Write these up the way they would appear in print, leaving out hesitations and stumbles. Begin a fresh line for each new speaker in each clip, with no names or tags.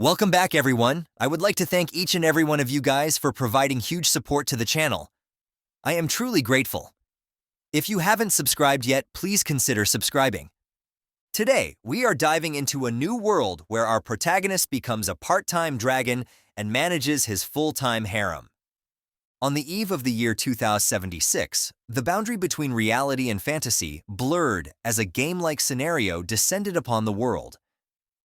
Welcome back, everyone. I would like to thank each and every one of you guys for providing huge support to the channel. I am truly grateful. If you haven't subscribed yet, please consider subscribing. Today, we are diving into a new world where our protagonist becomes a part-time dragon and manages his full-time harem. On the eve of the year 2076, the boundary between reality and fantasy blurred as a game-like scenario descended upon the world.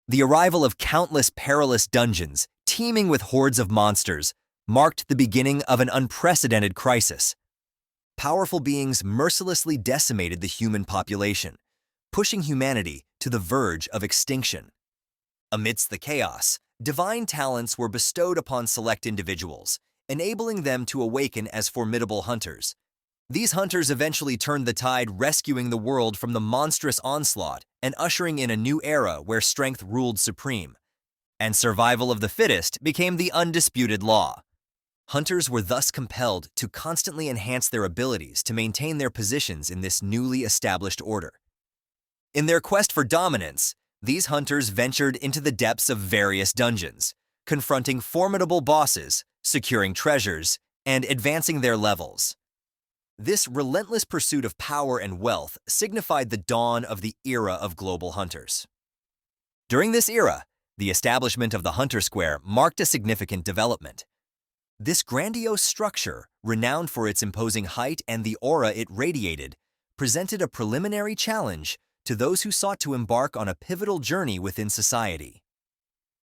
The arrival of countless perilous dungeons, teeming with hordes of monsters, marked the beginning of an unprecedented crisis. Powerful beings mercilessly decimated the human population, pushing humanity to the verge of extinction. Amidst the chaos, divine talents were bestowed upon select individuals, enabling them to awaken as formidable hunters. These hunters eventually turned the tide, rescuing the world from the monstrous onslaught and ushering in a new era where strength ruled supreme, and survival of the fittest became the undisputed law. Hunters were thus compelled to constantly enhance their abilities to maintain their positions in this newly established order. In their quest for dominance, these hunters ventured into the depths of various dungeons, confronting formidable bosses, securing treasures, and advancing their levels. This relentless pursuit of power and wealth signified the dawn of the era of global hunters. During this era, the establishment of the Hunter Square marked a significant development. This grandiose structure, renowned for its imposing height and the aura it radiated, presented a preliminary challenge to those who sought to embark on a pivotal journey within society.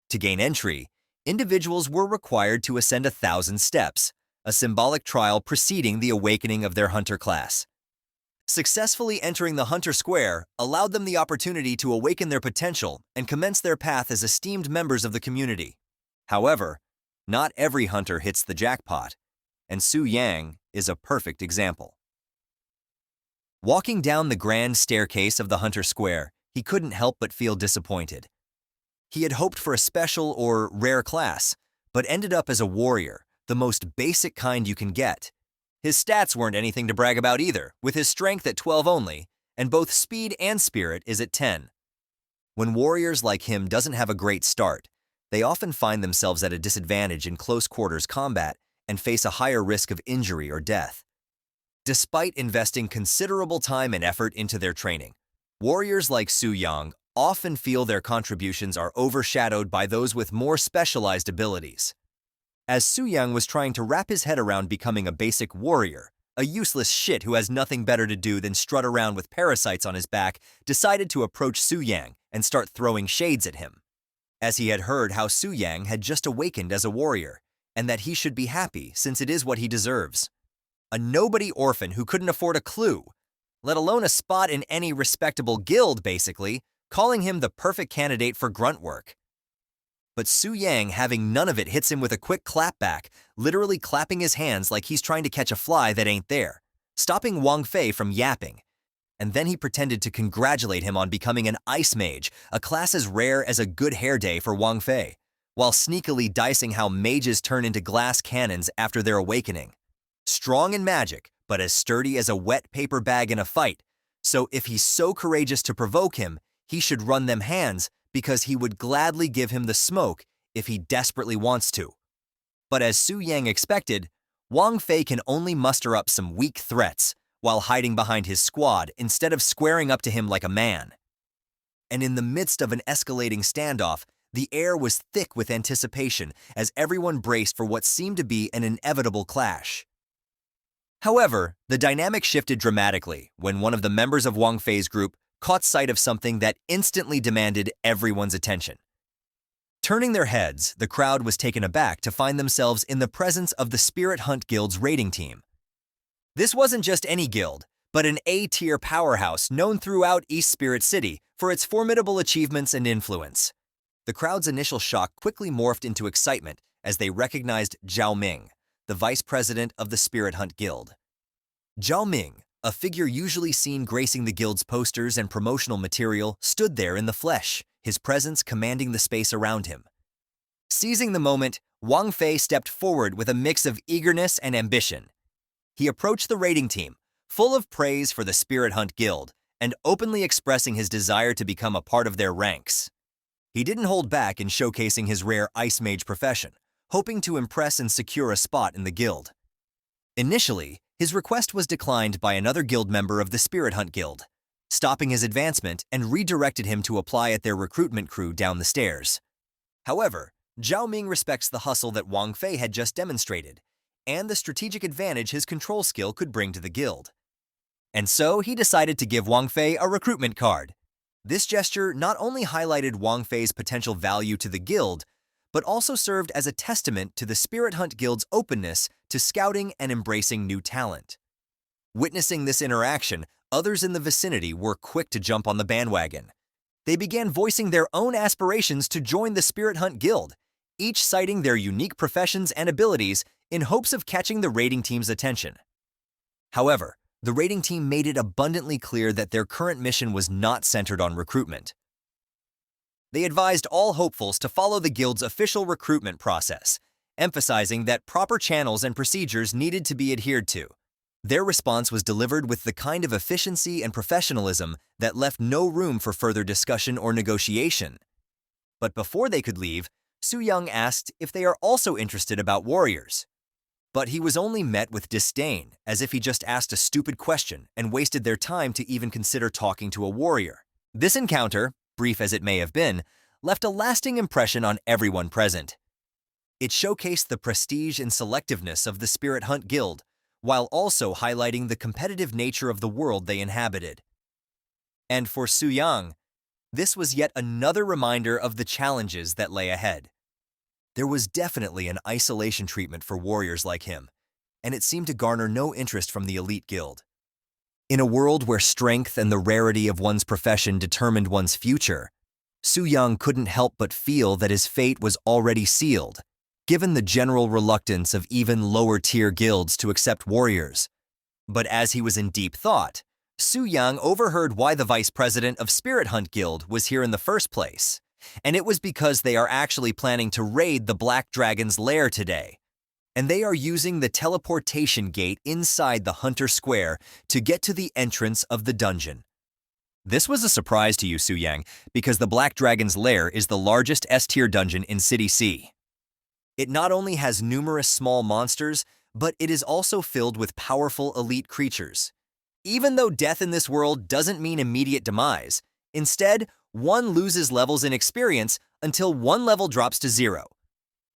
To gain entry, individuals were required to ascend 1,000 steps, a symbolic trial preceding the awakening of their hunter class. Successfully entering the Hunter Square allowed them the opportunity to awaken their potential and commence their path as esteemed members of the community. However, not every hunter hits the jackpot, and Su Yang is a perfect example. Walking down the grand staircase of the Hunter Square, he couldn't help but feel disappointed. He had hoped for a special or rare class, but ended up as a warrior, the most basic kind you can get. His stats weren't anything to brag about either, with his strength at 12 only, and both speed and spirit is at 10. When warriors like him doesn't have a great start, they often find themselves at a disadvantage in close quarters combat and face a higher risk of injury or death. Despite investing considerable time and effort into their training, warriors like Su Yang often feel their contributions are overshadowed by those with more specialized abilities. As Su Yang was trying to wrap his head around becoming a basic warrior, a useless shit who has nothing better to do than strut around with parasites on his back decided to approach Su Yang and start throwing shades at him. As he had heard how Su Yang had just awakened as a warrior, and that he should be happy since it is what he deserves. A nobody orphan who couldn't afford a clue, let alone a spot in any respectable guild, basically, calling him the perfect candidate for grunt work. But Su Yang, having none of it, hits him with a quick clapback, literally clapping his hands like he's trying to catch a fly that ain't there, stopping Wang Fei from yapping. And then he pretended to congratulate him on becoming an ice mage, a class as rare as a good hair day for Wang Fei, while sneakily dicing how mages turn into glass cannons after their awakening. Strong in magic, but as sturdy as a wet paper bag in a fight, so if he's so courageous to provoke him, he should run them hands because he would gladly give him the smoke if he desperately wants to. But as Su Yang expected, Wang Fei can only muster up some weak threats while hiding behind his squad instead of squaring up to him like a man. And in the midst of an escalating standoff, the air was thick with anticipation as everyone braced for what seemed to be an inevitable clash. However, the dynamic shifted dramatically when one of the members of Wang Fei's group caught sight of something that instantly demanded everyone's attention. Turning their heads, the crowd was taken aback to find themselves in the presence of the Spirit Hunt Guild's raiding team. This wasn't just any guild, but an A-tier powerhouse known throughout East Spirit City for its formidable achievements and influence. The crowd's initial shock quickly morphed into excitement as they recognized Zhao Ming, the vice president of the Spirit Hunt Guild. Zhao Ming, a figure usually seen gracing the guild's posters and promotional material, stood there in the flesh, his presence commanding the space around him. Seizing the moment, Wang Fei stepped forward with a mix of eagerness and ambition. He approached the raiding team, full of praise for the Spirit Hunt Guild, and openly expressing his desire to become a part of their ranks. He didn't hold back in showcasing his rare Ice Mage profession, hoping to impress and secure a spot in the guild. Initially, his request was declined by another guild member of the Spirit Hunt Guild, stopping his advancement and redirected him to apply at their recruitment crew down the stairs. However, Zhao Ming respects the hustle that Wang Fei had just demonstrated, and the strategic advantage his control skill could bring to the guild. And so he decided to give Wang Fei a recruitment card. This gesture not only highlighted Wang Fei's potential value to the guild, but also served as a testament to the Spirit Hunt Guild's openness to scouting and embracing new talent. Witnessing this interaction, others in the vicinity were quick to jump on the bandwagon. They began voicing their own aspirations to join the Spirit Hunt Guild, each citing their unique professions and abilities in hopes of catching the raiding team's attention. However, the raiding team made it abundantly clear that their current mission was not centered on recruitment. They advised all hopefuls to follow the guild's official recruitment process, emphasizing that proper channels and procedures needed to be adhered to. Their response was delivered with the kind of efficiency and professionalism that left no room for further discussion or negotiation. But before they could leave, Su Yang asked if they are also interested about warriors. But he was only met with disdain, as if he just asked a stupid question and wasted their time to even consider talking to a warrior. This encounter, brief as it may have been, left a lasting impression on everyone present. It showcased the prestige and selectiveness of the Spirit Hunt Guild, while also highlighting the competitive nature of the world they inhabited. And for Su Yang, this was yet another reminder of the challenges that lay ahead. There was definitely an isolation treatment for warriors like him, and it seemed to garner no interest from the elite guild. In a world where strength and the rarity of one's profession determined one's future, Su Yang couldn't help but feel that his fate was already sealed, given the general reluctance of even lower-tier guilds to accept warriors. But as he was in deep thought, Su Yang overheard why the vice president of Spirit Hunt Guild was here in the first place, and it was because they are actually planning to raid the Black Dragon's lair today. And they are using the teleportation gate inside the Hunter Square to get to the entrance of the dungeon. This was a surprise to you, Su Yang, because the Black Dragon's lair is the largest S-tier dungeon in City C. It not only has numerous small monsters, but it is also filled with powerful elite creatures. Even though death in this world doesn't mean immediate demise, instead, one loses levels in experience until one level drops to 0.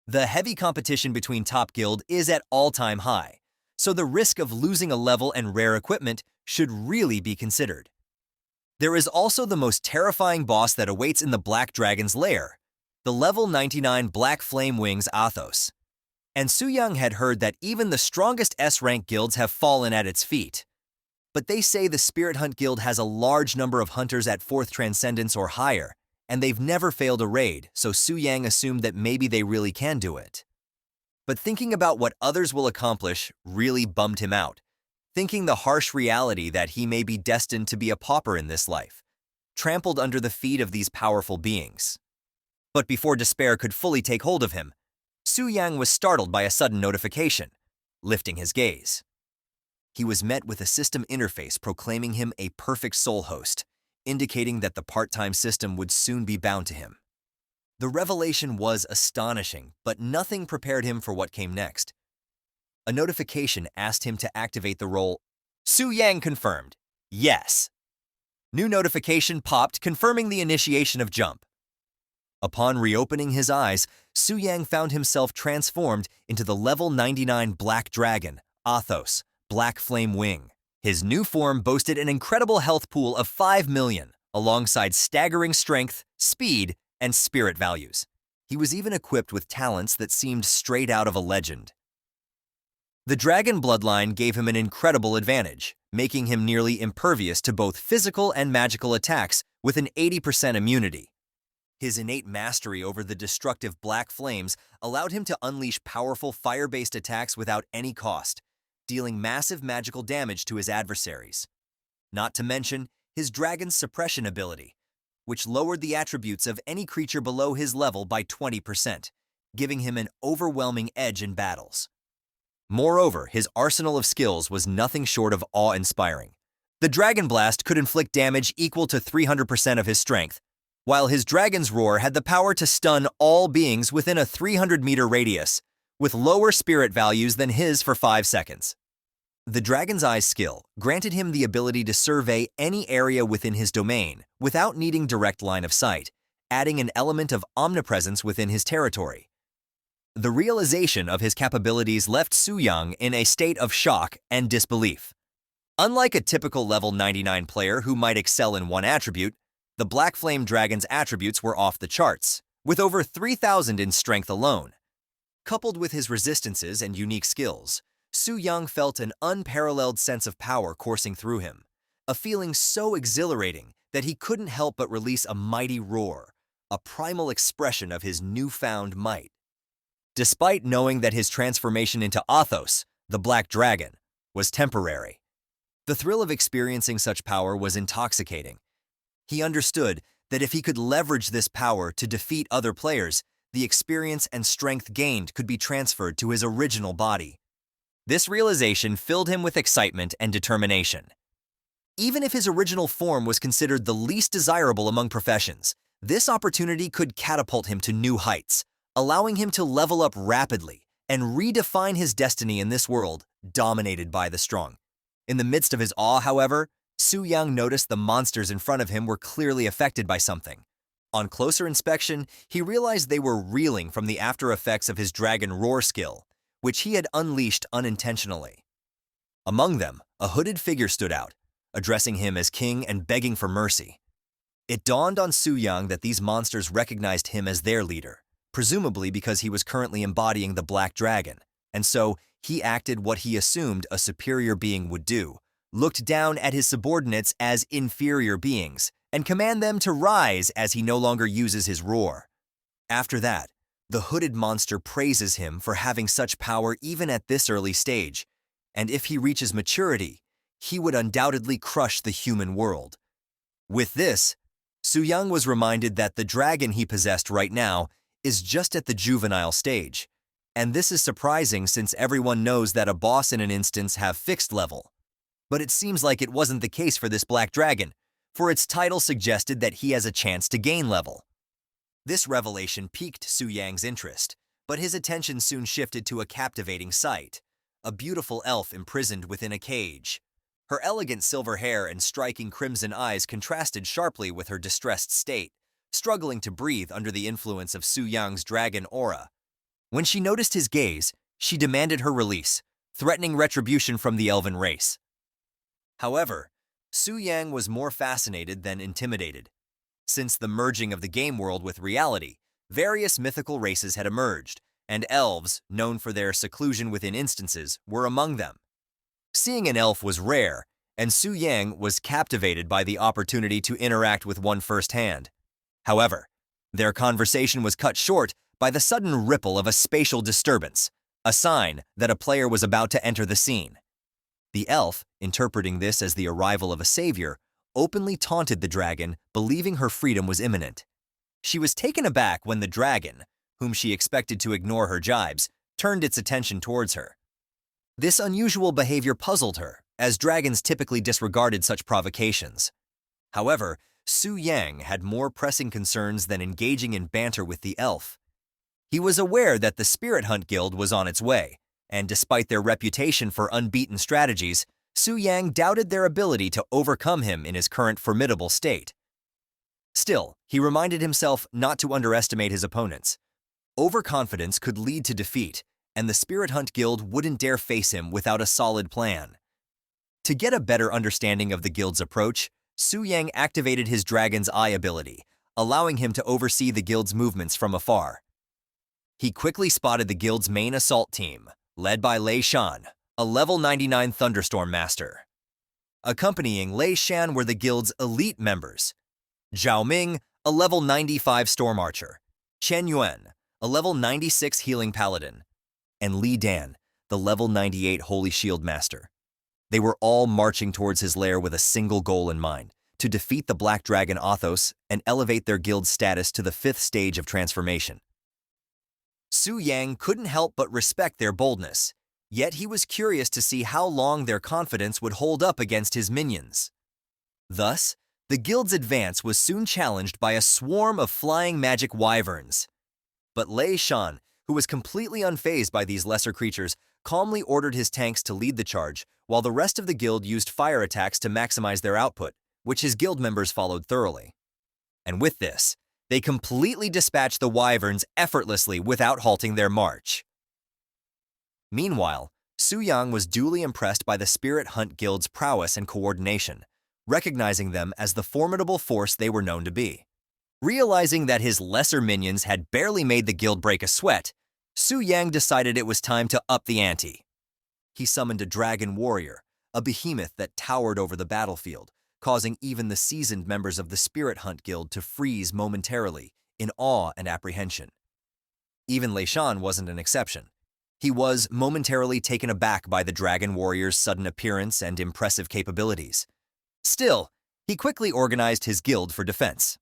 The heavy competition between top guild is at all-time high, so the risk of losing a level and rare equipment should really be considered. There is also the most terrifying boss that awaits in the Black Dragon's lair, the level 99 Black Flame Wings Athos. And Su Yang had heard that even the strongest S-rank guilds have fallen at its feet. But they say the Spirit Hunt Guild has a large number of hunters at 4th Transcendence or higher, and they've never failed a raid, so Su Yang assumed that maybe they really can do it. But thinking about what others will accomplish really bummed him out, thinking the harsh reality that he may be destined to be a pauper in this life, trampled under the feet of these powerful beings. But before despair could fully take hold of him, Su Yang was startled by a sudden notification, lifting his gaze. He was met with a system interface proclaiming him a perfect soul host, indicating that the part-time system would soon be bound to him. The revelation was astonishing, but nothing prepared him for what came next. A notification asked him to activate the role. Su Yang confirmed, yes. New notification popped confirming the initiation of jump. Upon reopening his eyes, Su Yang found himself transformed into the level 99 Black Dragon, Athos, Black Flame Wing. His new form boasted an incredible health pool of 5 million, alongside staggering strength, speed, and spirit values. He was even equipped with talents that seemed straight out of a legend. The dragon bloodline gave him an incredible advantage, making him nearly impervious to both physical and magical attacks with an 80% immunity. His innate mastery over the destructive black flames allowed him to unleash powerful fire-based attacks without any cost, dealing massive magical damage to his adversaries. Not to mention his dragon's suppression ability, which lowered the attributes of any creature below his level by 20%, giving him an overwhelming edge in battles. Moreover, his arsenal of skills was nothing short of awe-inspiring. The Dragon Blast could inflict damage equal to 300% of his strength, while his dragon's roar had the power to stun all beings within a 300-meter radius, with lower spirit values than his for 5 seconds. The Dragon's Eye skill granted him the ability to survey any area within his domain without needing direct line of sight, adding an element of omnipresence within his territory. The realization of his capabilities left Su-yang in a state of shock and disbelief. Unlike a typical level 99 player who might excel in one attribute, the Black Flame Dragon's attributes were off the charts, with over 3,000 in strength alone. Coupled with his resistances and unique skills, Su-yang felt an unparalleled sense of power coursing through him, a feeling so exhilarating that he couldn't help but release a mighty roar, a primal expression of his newfound might. Despite knowing that his transformation into Athos, the Black Dragon, was temporary, the thrill of experiencing such power was intoxicating. He understood that if he could leverage this power to defeat other players, the experience and strength gained could be transferred to his original body. This realization filled him with excitement and determination. Even if his original form was considered the least desirable among professions, this opportunity could catapult him to new heights, allowing him to level up rapidly and redefine his destiny in this world dominated by the strong. In the midst of his awe, however, Su-yang noticed the monsters in front of him were clearly affected by something. On closer inspection, he realized they were reeling from the after effects of his dragon roar skill, which he had unleashed unintentionally. Among them, a hooded figure stood out, addressing him as king and begging for mercy. It dawned on Su-yang that these monsters recognized him as their leader, presumably because he was currently embodying the Black Dragon, and so he acted what he assumed a superior being would do, looked down at his subordinates as inferior beings, and command them to rise as he no longer uses his roar. After that, the hooded monster praises him for having such power even at this early stage, and if he reaches maturity, he would undoubtedly crush the human world. With this, Su-yang was reminded that the dragon he possessed right now is just at the juvenile stage, and this is surprising since everyone knows that a boss in an instance have fixed level. But it seems like it wasn't the case for this Black Dragon, for its title suggested that he has a chance to gain level. This revelation piqued Su-yang's interest, but his attention soon shifted to a captivating sight, a beautiful elf imprisoned within a cage. Her elegant silver hair and striking crimson eyes contrasted sharply with her distressed state, struggling to breathe under the influence of Su-yang's dragon aura. When she noticed his gaze, she demanded her release, threatening retribution from the elven race. However, Su-yang was more fascinated than intimidated. Since the merging of the game world with reality, various mythical races had emerged, and elves, known for their seclusion within instances, were among them. Seeing an elf was rare, and Su-yang was captivated by the opportunity to interact with one firsthand. However, their conversation was cut short by the sudden ripple of a spatial disturbance, a sign that a player was about to enter the scene. The elf, interpreting this as the arrival of a savior, openly taunted the dragon, believing her freedom was imminent. She was taken aback when the dragon, whom she expected to ignore her jibes, turned its attention towards her. This unusual behavior puzzled her, as dragons typically disregarded such provocations. However, Su-yang had more pressing concerns than engaging in banter with the elf. He was aware that the Spirit Hunt Guild was on its way, and despite their reputation for unbeaten strategies, Su-yang doubted their ability to overcome him in his current formidable state. Still, he reminded himself not to underestimate his opponents. Overconfidence could lead to defeat, and the Spirit Hunt Guild wouldn't dare face him without a solid plan. To get a better understanding of the guild's approach, Su-yang activated his Dragon's Eye ability, allowing him to oversee the guild's movements from afar. He quickly spotted the guild's main assault team, led by Lei Shan, a level 99 Thunderstorm Master. Accompanying Lei Shan were the guild's elite members: Zhao Ming, a level 95 Storm Archer, Chen Yuan, a level 96 Healing Paladin, and Li Dan, the level 98 Holy Shield Master. They were all marching towards his lair with a single goal in mind: to defeat the Black Dragon Athos and elevate their guild's status to the 5th stage of transformation. Su-yang couldn't help but respect their boldness, yet he was curious to see how long their confidence would hold up against his minions. Thus, The guild's advance was soon challenged by a swarm of flying magic wyverns. But Lei Shan, who was completely unfazed by these lesser creatures, calmly ordered his tanks to lead the charge, while the rest of the guild used fire attacks to maximize their output, which his guild members followed thoroughly. And with this, they completely dispatched the wyverns effortlessly without halting their march. Meanwhile, Su Yang was duly impressed by the Spirit Hunt Guild's prowess and coordination, recognizing them as the formidable force they were known to be. Realizing that his lesser minions had barely made the guild break a sweat, Su Yang decided it was time to up the ante. He summoned a dragon warrior, a behemoth that towered over the battlefield, causing even the seasoned members of the Spirit Hunt Guild to freeze momentarily in awe and apprehension. Even Lei Shan wasn't an exception. He was momentarily taken aback by the dragon warrior's sudden appearance and impressive capabilities. Still, he quickly organized his guild for defense.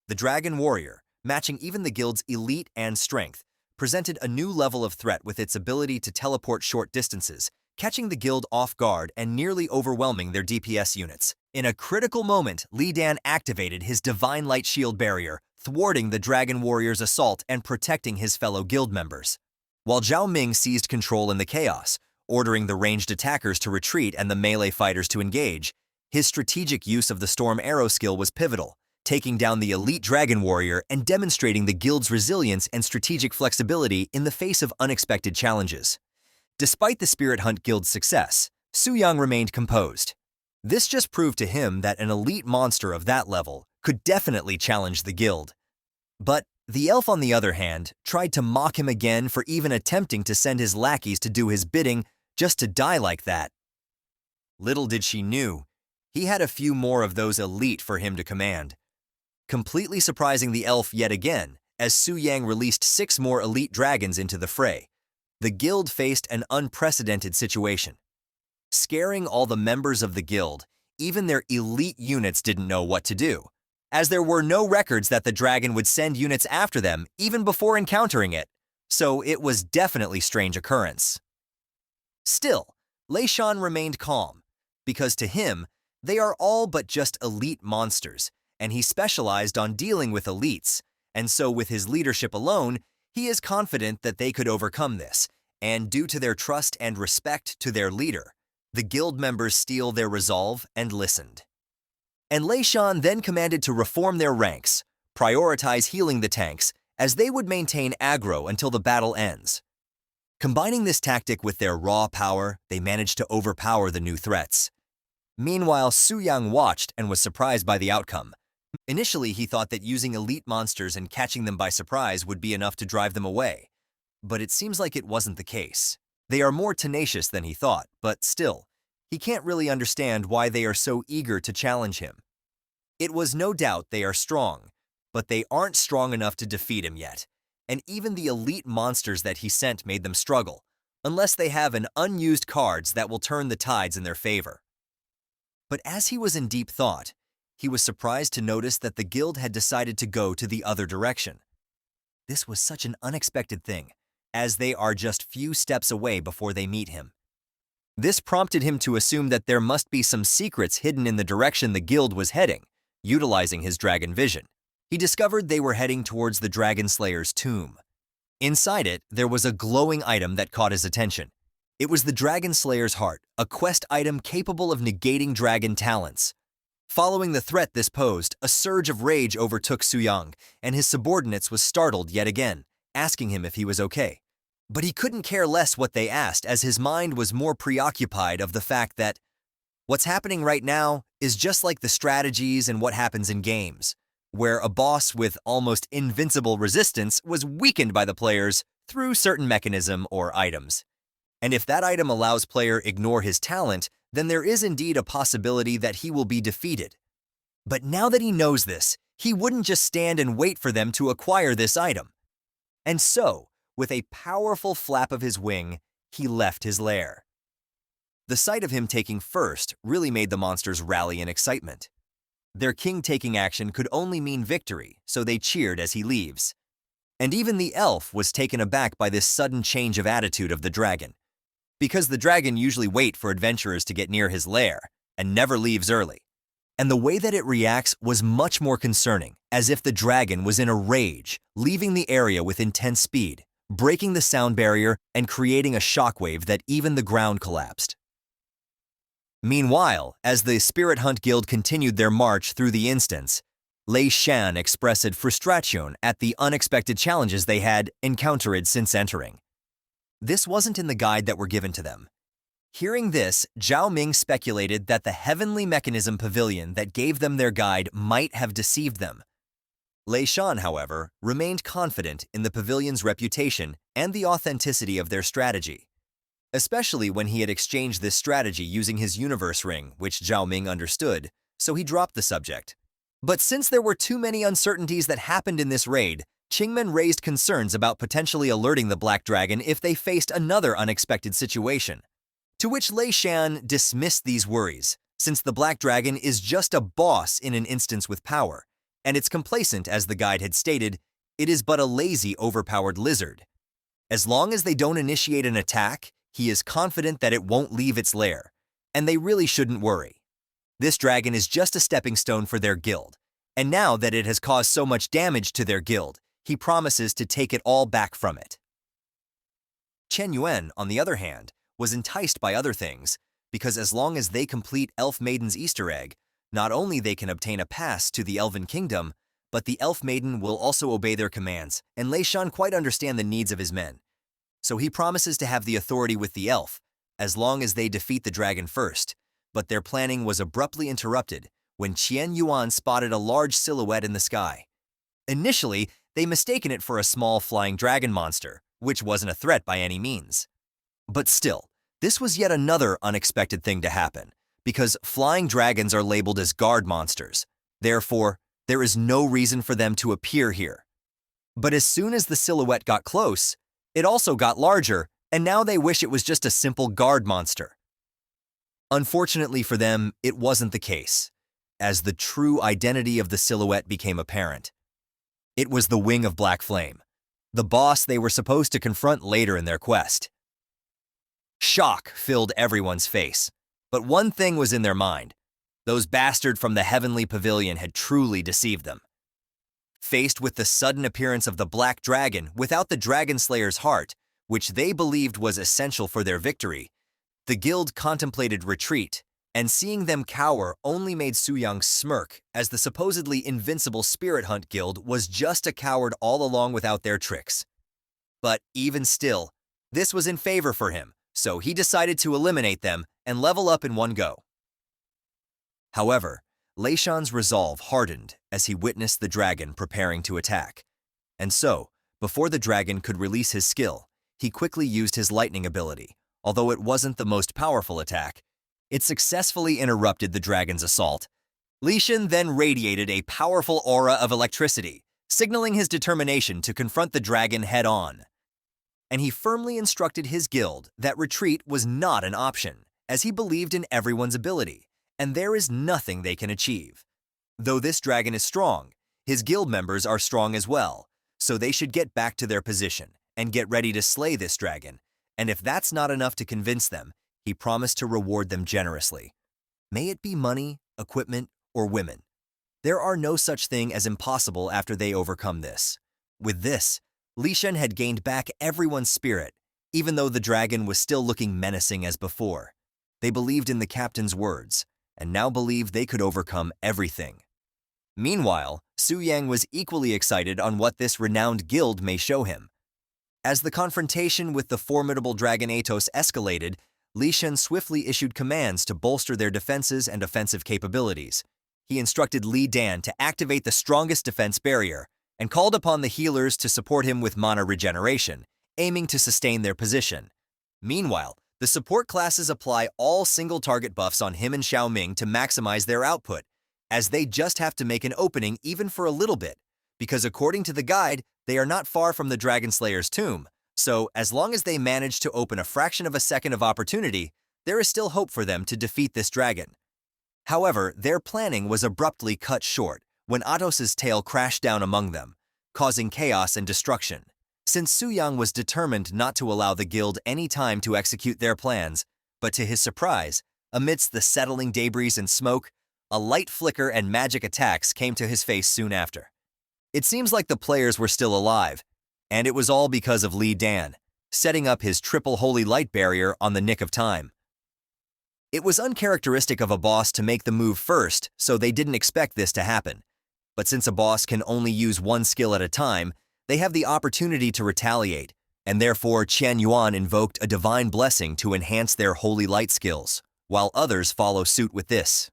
The dragon warrior, matching even the guild's elite and strength, presented a new level of threat with its ability to teleport short distances, catching the guild off guard and nearly overwhelming their DPS units. In a critical moment, Li Dan activated his Divine Light Shield barrier, thwarting the dragon warrior's assault and protecting his fellow guild members. While Zhao Ming seized control in the chaos, ordering the ranged attackers to retreat and the melee fighters to engage, his strategic use of the Storm Arrow skill was pivotal, taking down the elite dragon warrior and demonstrating the guild's resilience and strategic flexibility in the face of unexpected challenges. Despite the Spirit Hunt Guild's success, Su Yang remained composed. This just proved to him that an elite monster of that level could definitely challenge the guild. But the elf, on the other hand, tried to mock him again for even attempting to send his lackeys to do his bidding just to die like that. Little did she know, he had a few more of those elite for him to command. Completely surprising the elf yet again, as Su Yang released 6 more elite dragons into the fray, the guild faced an unprecedented situation. Scaring all the members of the guild, even their elite units didn't know what to do, as there were no records that the dragon would send units after them even before encountering it, so it was definitely a strange occurrence. Still, Lei Shan remained calm, because to him, they are all but just elite monsters, and he specialized on dealing with elites, and so with his leadership alone, he is confident that they could overcome this, and due to their trust and respect to their leader, the guild members steeled their resolve and listened. And Lei Shan then commanded to reform their ranks, prioritize healing the tanks, as they would maintain aggro until the battle ends. Combining this tactic with their raw power, they managed to overpower the new threats. Meanwhile, Su Yang watched and was surprised by the outcome. Initially, he thought that using elite monsters and catching them by surprise would be enough to drive them away. But it seems like it wasn't the case. They are more tenacious than he thought, but still, he can't really understand why they are so eager to challenge him. It was no doubt they are strong, but they aren't strong enough to defeat him yet, and even the elite monsters that he sent made them struggle, unless they have an unused cards that will turn the tides in their favor. But as he was in deep thought, he was surprised to notice that the guild had decided to go to the other direction. This was such an unexpected thing, as they are just few steps away before they meet him. This prompted him to assume that there must be some secrets hidden in the direction the guild was heading. Utilizing his dragon vision, he discovered they were heading towards the Dragon Slayer's tomb. Inside it, there was a glowing item that caught his attention. It was the Dragon Slayer's heart, a quest item capable of negating dragon talents. Following the threat this posed, a surge of rage overtook Su Yang, and his subordinates was startled yet again, asking him if he was okay. But he couldn't care less what they asked, as his mind was more preoccupied of the fact that what's happening right now is just like the strategies and what happens in games, where a boss with almost invincible resistance was weakened by the players through certain mechanism or items. And if that item allows player ignore his talent, then there is indeed a possibility that he will be defeated. But now that he knows this, he wouldn't just stand and wait for them to acquire this item. And so, with a powerful flap of his wing, he left his lair. The sight of him taking first really made the monsters rally in excitement. Their king taking action could only mean victory, so they cheered as he leaves. And even the elf was taken aback by this sudden change of attitude of the dragon, because the dragon usually waits for adventurers to get near his lair and never leaves early. And the way that it reacts was much more concerning, as if the dragon was in a rage, leaving the area with intense speed, breaking the sound barrier and creating a shockwave that even the ground collapsed. Meanwhile, as the Spirit Hunt Guild continued their march through the instance, Lei Shan expressed frustration at the unexpected challenges they had encountered since entering. This wasn't in the guide that were given to them. Hearing this, Zhao Ming speculated that the heavenly mechanism pavilion that gave them their guide might have deceived them. Lei Shan, however, remained confident in the pavilion's reputation and the authenticity of their strategy, especially when he had exchanged this strategy using his universe ring, which Zhao Ming understood, so he dropped the subject. But since there were too many uncertainties that happened in this raid, Qingmen raised concerns about potentially alerting the Black Dragon if they faced another unexpected situation. To which Lei Shan dismissed these worries, since the Black Dragon is just a boss in an instance with power, and it's complacent, as the guide had stated, it is but a lazy, overpowered lizard. As long as they don't initiate an attack, he is confident that it won't leave its lair, and they really shouldn't worry. This dragon is just a stepping stone for their guild, and now that it has caused so much damage to their guild, he promises to take it all back from it. Chen Yuan, on the other hand, was enticed by other things, because as long as they complete Elf Maiden's Easter egg, not only they can obtain a pass to the Elven Kingdom, but the Elf Maiden will also obey their commands, and Lei Shan quite understand the needs of his men. So he promises to have the authority with the elf, as long as they defeat the dragon first, but their planning was abruptly interrupted when Qian Yuan spotted a large silhouette in the sky. Initially, they mistaken it for a small flying dragon monster, which wasn't a threat by any means. But still, this was yet another unexpected thing to happen, because flying dragons are labeled as guard monsters. Therefore, there is no reason for them to appear here. But as soon as the silhouette got close, it also got larger, and now they wish it was just a simple guard monster. Unfortunately for them, it wasn't the case, as the true identity of the silhouette became apparent. It was the Wing of Black Flame, the boss they were supposed to confront later in their quest. Shock filled everyone's face, but one thing was in their mind. Those bastards from the Heavenly Pavilion had truly deceived them. Faced with the sudden appearance of the Black Dragon without the Dragon Slayer's heart, which they believed was essential for their victory, the guild contemplated retreat, and seeing them cower only made Su Yang smirk, as the supposedly invincible Spirit Hunt Guild was just a coward all along without their tricks. But even still, this was in favor for him, so he decided to eliminate them and level up in one go. However, Lei Shan's resolve hardened as he witnessed the dragon preparing to attack. And so, before the dragon could release his skill, he quickly used his lightning ability. Although it wasn't the most powerful attack, it successfully interrupted the dragon's assault. Li Shan then radiated a powerful aura of electricity, signaling his determination to confront the dragon head-on. And he firmly instructed his guild that retreat was not an option, as he believed in everyone's ability, and there is nothing they can achieve. Though this dragon is strong, his guild members are strong as well, so they should get back to their position and get ready to slay this dragon, and if that's not enough to convince them, he promised to reward them generously. May it be money, equipment, or women. There are no such thing as impossible after they overcome this. With this, Li Shan had gained back everyone's spirit, even though the dragon was still looking menacing as before. They believed in the captain's words, and now believed they could overcome everything. Meanwhile, Su Yang was equally excited on what this renowned guild may show him. As the confrontation with the formidable Dragon Atos escalated, Li Shan swiftly issued commands to bolster their defenses and offensive capabilities. He instructed Li Dan to activate the strongest defense barrier, and called upon the healers to support him with mana regeneration, aiming to sustain their position. Meanwhile, the support classes apply all single-target buffs on him and Xiaoming to maximize their output, as they just have to make an opening even for a little bit, because according to the guide, they are not far from the Dragon Slayer's tomb, so as long as they manage to open a fraction of a second of opportunity, there is still hope for them to defeat this dragon. However, their planning was abruptly cut short when Atos's tail crashed down among them, causing chaos and destruction. Since Su Yang was determined not to allow the guild any time to execute their plans, but to his surprise, amidst the settling debris and smoke, a light flicker and magic attacks came to his face soon after. It seems like the players were still alive, and it was all because of Li Dan, setting up his triple holy light barrier on the nick of time. It was uncharacteristic of a boss to make the move first, so they didn't expect this to happen. But since a boss can only use one skill at a time, they have the opportunity to retaliate, and therefore Qian Yuan invoked a divine blessing to enhance their holy light skills, while others follow suit with this.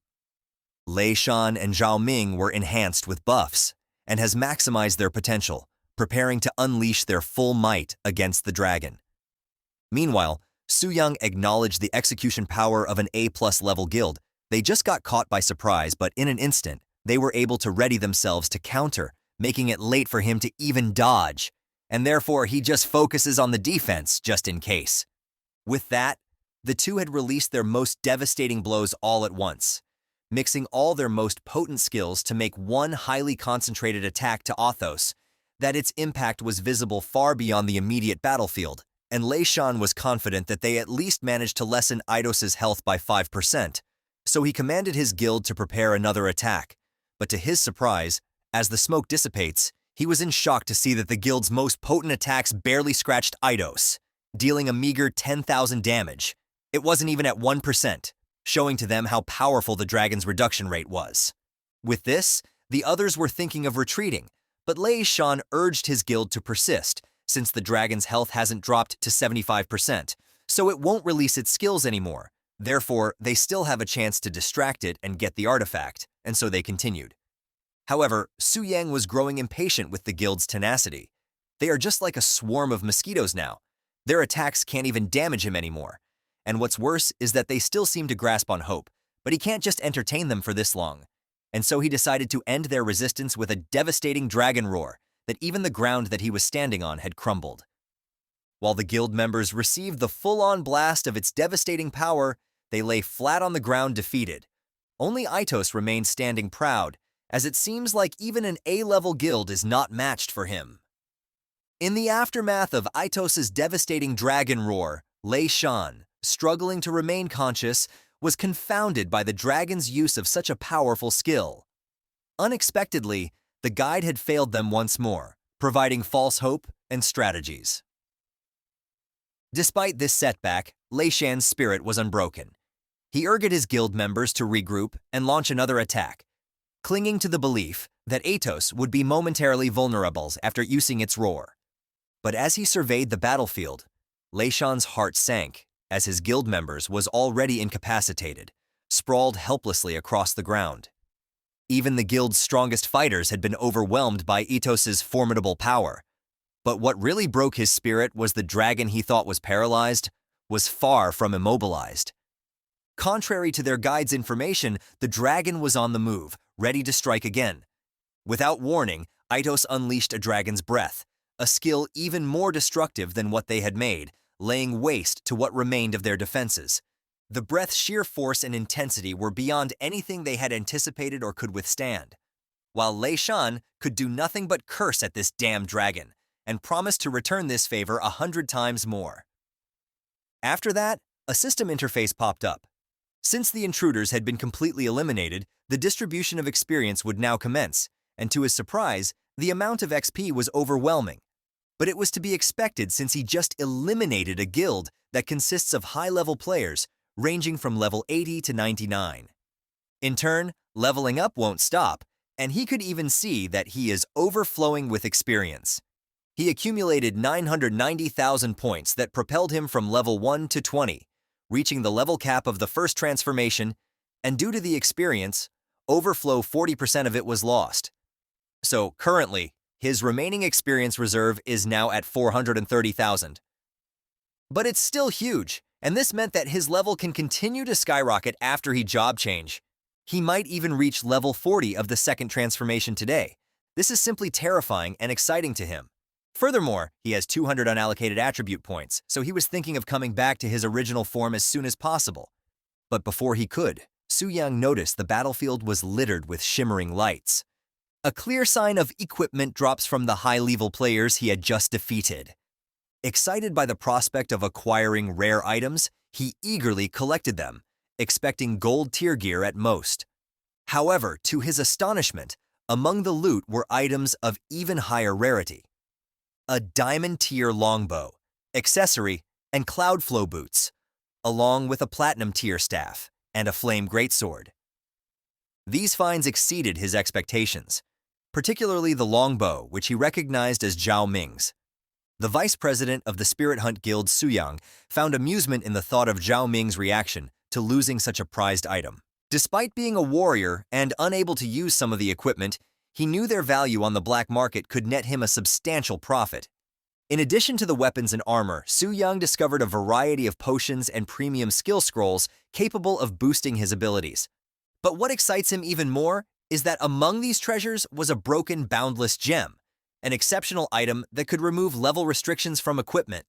Lei Shan and Zhao Ming were enhanced with buffs, and has maximized their potential, preparing to unleash their full might against the dragon. Meanwhile, Su Yang acknowledged the execution power of an A+ level guild. They just got caught by surprise, but in an instant, they were able to ready themselves to counter, making it late for him to even dodge, and therefore he just focuses on the defense just in case. With that, the two had released their most devastating blows all at once, mixing all their most potent skills to make one highly concentrated attack to Athos, that its impact was visible far beyond the immediate battlefield, and Lei Shan was confident that they at least managed to lessen Athos's health by 5%, so he commanded his guild to prepare another attack. But to his surprise, as the smoke dissipates, he was in shock to see that the guild's most potent attacks barely scratched Athos, dealing a meager 10,000 damage. It wasn't even at 1%, showing to them how powerful the dragon's reduction rate was. With this, the others were thinking of retreating, but Lei Shan urged his guild to persist, since the dragon's health hasn't dropped to 75%, so it won't release its skills anymore. Therefore, they still have a chance to distract it and get the artifact, and so they continued. However, Su Yang was growing impatient with the guild's tenacity. They are just like a swarm of mosquitoes now. Their attacks can't even damage him anymore. And what's worse is that they still seem to grasp on hope, but he can't just entertain them for this long. And so he decided to end their resistance with a devastating dragon roar that even the ground that he was standing on had crumbled. While the guild members received the full-on blast of its devastating power, they lay flat on the ground defeated. Only Athos remained standing proud, as it seems like even an A-level guild is not matched for him. In the aftermath of Athos's devastating dragon roar, Lei Shan, struggling to remain conscious, was confounded by the dragon's use of such a powerful skill. Unexpectedly, the guide had failed them once more, providing false hope and strategies. Despite this setback, Lei Shan's spirit was unbroken. He urged his guild members to regroup and launch another attack, clinging to the belief that Athos would be momentarily vulnerable after using its roar. But as he surveyed the battlefield, Lei Shan's heart sank, as his guild members was already incapacitated, sprawled helplessly across the ground. Even the guild's strongest fighters had been overwhelmed by Athos's formidable power. But what really broke his spirit was the dragon he thought was paralyzed was far from immobilized. Contrary to their guide's information, the dragon was on the move, ready to strike again. Without warning, Athos unleashed a dragon's breath, a skill even more destructive than what they had made, laying waste to what remained of their defenses. The breath's sheer force and intensity were beyond anything they had anticipated or could withstand, while Lei Shan could do nothing but curse at this damn dragon, and promised to return this favor 100 times more. After that, a system interface popped up. Since the intruders had been completely eliminated, the distribution of experience would now commence, and to his surprise, the amount of XP was overwhelming. But it was to be expected since he just eliminated a guild that consists of high-level players, ranging from level 80 to 99. In turn, leveling up won't stop, and he could even see that he is overflowing with experience. He accumulated 990,000 points that propelled him from level 1 to 20, reaching the level cap of the first transformation, and due to the experience, overflow 40% of it was lost. So currently, his remaining experience reserve is now at 430,000. But it's still huge, and this meant that his level can continue to skyrocket after he job change. He might even reach level 40 of the second transformation today. This is simply terrifying and exciting to him. Furthermore, he has 200 unallocated attribute points, so he was thinking of coming back to his original form as soon as possible. But before he could, Su Yang noticed the battlefield was littered with shimmering lights. A clear sign of equipment drops from the high-level players he had just defeated. Excited by the prospect of acquiring rare items, he eagerly collected them, expecting gold tier gear at most. However, to his astonishment, among the loot were items of even higher rarity. A diamond-tier longbow, accessory, and cloud flow boots, along with a platinum-tier staff and a flame greatsword. These finds exceeded his expectations, particularly the longbow, which he recognized as Zhao Ming's. The vice president of the Spirit Hunt Guild, Suyang, found amusement in the thought of Zhao Ming's reaction to losing such a prized item. Despite being a warrior and unable to use some of the equipment, he knew their value on the black market could net him a substantial profit. In addition to the weapons and armor, Suyang discovered a variety of potions and premium skill scrolls capable of boosting his abilities. But what excites him even more is that among these treasures was a broken boundless gem, an exceptional item that could remove level restrictions from equipment.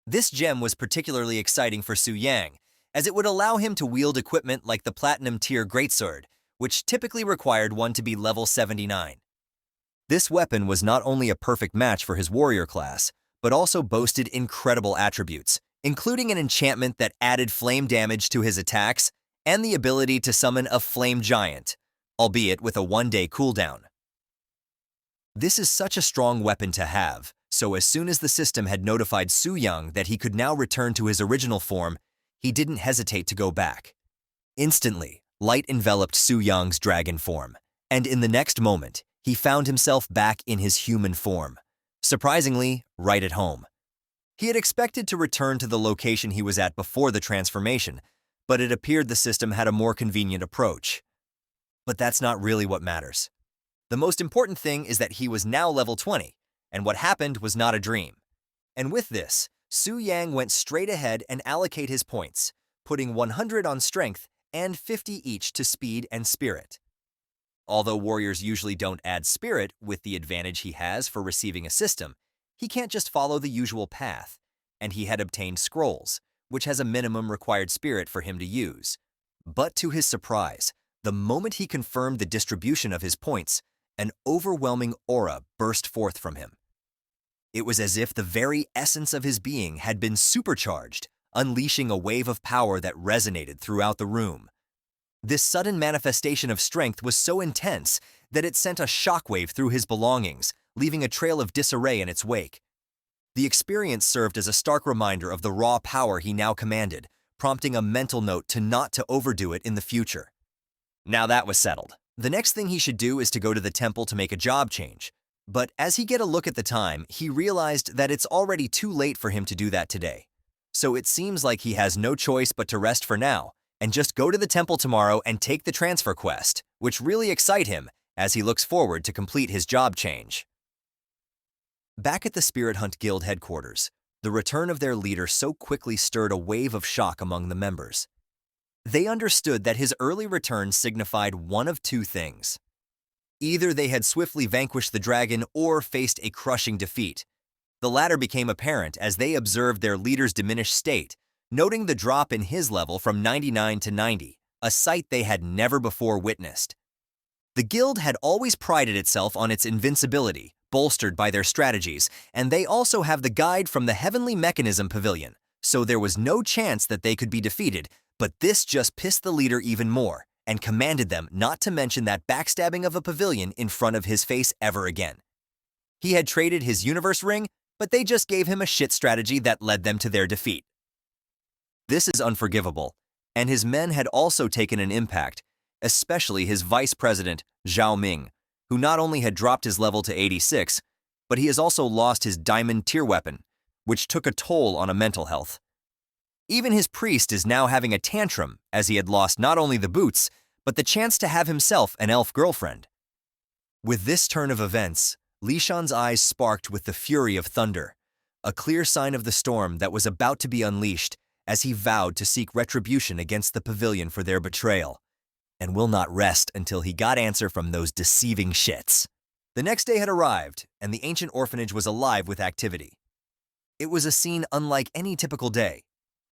This gem was particularly exciting for Suyang, as it would allow him to wield equipment like the platinum-tier greatsword, which typically required one to be level 79. This weapon was not only a perfect match for his warrior class, but also boasted incredible attributes, including an enchantment that added flame damage to his attacks and the ability to summon a flame giant, albeit with a one-day cooldown. This is such a strong weapon to have, so as soon as the system had notified Suyang that he could now return to his original form, he didn't hesitate to go back. Instantly, light enveloped Suyang's dragon form, and in the next moment, he found himself back in his human form, surprisingly, right at home. He had expected to return to the location he was at before the transformation, but it appeared the system had a more convenient approach. But that's not really what matters. The most important thing is that he was now level 20, and what happened was not a dream. And with this, Suyang went straight ahead and allocate his points, putting 100 on strength and 50 each to speed and spirit. Although warriors usually don't add spirit with the advantage he has for receiving a system, he can't just follow the usual path, and he had obtained scrolls, which has a minimum required spirit for him to use. But to his surprise, the moment he confirmed the distribution of his points, an overwhelming aura burst forth from him. It was as if the very essence of his being had been supercharged, unleashing a wave of power that resonated throughout the room. This sudden manifestation of strength was so intense that it sent a shockwave through his belongings, leaving a trail of disarray in its wake. The experience served as a stark reminder of the raw power he now commanded, prompting a mental note to not to overdo it in the future. Now that was settled. The next thing he should do is to go to the temple to make a job change. But as he get a look at the time, he realized that it's already too late for him to do that today. So it seems like he has no choice but to rest for now, and just go to the temple tomorrow and take the transfer quest, which really excite him as he looks forward to complete his job change. Back at the Spirit Hunt Guild headquarters, the return of their leader so quickly stirred a wave of shock among the members. They understood that his early return signified one of two things. Either they had swiftly vanquished the dragon or faced a crushing defeat. The latter became apparent as they observed their leader's diminished state, noting the drop in his level from 99 to 90, a sight they had never before witnessed. The guild had always prided itself on its invincibility, bolstered by their strategies, and they also have the guide from the Heavenly Mechanism Pavilion, so there was no chance that they could be defeated, but this just pissed the leader even more, and commanded them not to mention that backstabbing of a pavilion in front of his face ever again. He had traded his universe ring, but they just gave him a shit strategy that led them to their defeat. This is unforgivable, and his men had also taken an impact, especially his vice president, Zhao Ming, who not only had dropped his level to 86, but he has also lost his diamond tier weapon, which took a toll on a mental health. Even his priest is now having a tantrum as he had lost not only the boots, but the chance to have himself an elf girlfriend. With this turn of events, Li Shan's eyes sparked with the fury of thunder, a clear sign of the storm that was about to be unleashed as he vowed to seek retribution against the pavilion for their betrayal, and will not rest until he got answer from those deceiving shits. The next day had arrived, and the ancient orphanage was alive with activity. It was a scene unlike any typical day.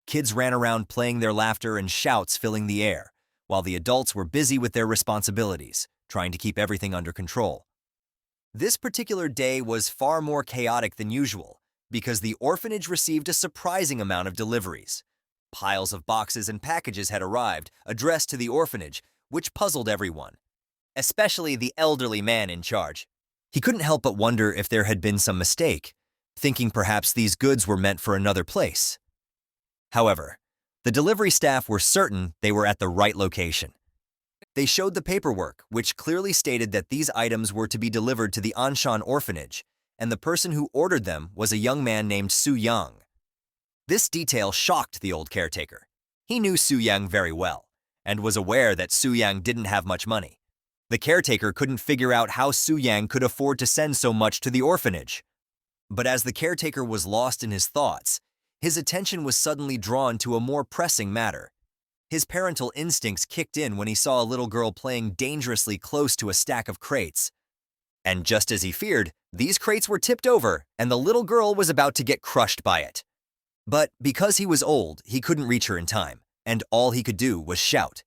Kids ran around playing, their laughter and shouts filling the air, while the adults were busy with their responsibilities, trying to keep everything under control. This particular day was far more chaotic than usual, because the orphanage received a surprising amount of deliveries. Piles of boxes and packages had arrived, addressed to the orphanage, which puzzled everyone, especially the elderly man in charge. He couldn't help but wonder if there had been some mistake, thinking perhaps these goods were meant for another place. However, the delivery staff were certain they were at the right location. They showed the paperwork, which clearly stated that these items were to be delivered to the Anshan orphanage, and the person who ordered them was a young man named Su Yang. This detail shocked the old caretaker. He knew Su Yang very well, and was aware that Su Yang didn't have much money. The caretaker couldn't figure out how Su Yang could afford to send so much to the orphanage. But as the caretaker was lost in his thoughts, his attention was suddenly drawn to a more pressing matter. His parental instincts kicked in when he saw a little girl playing dangerously close to a stack of crates. And just as he feared, these crates were tipped over, and the little girl was about to get crushed by it. But because he was old, he couldn't reach her in time, and all he could do was shout.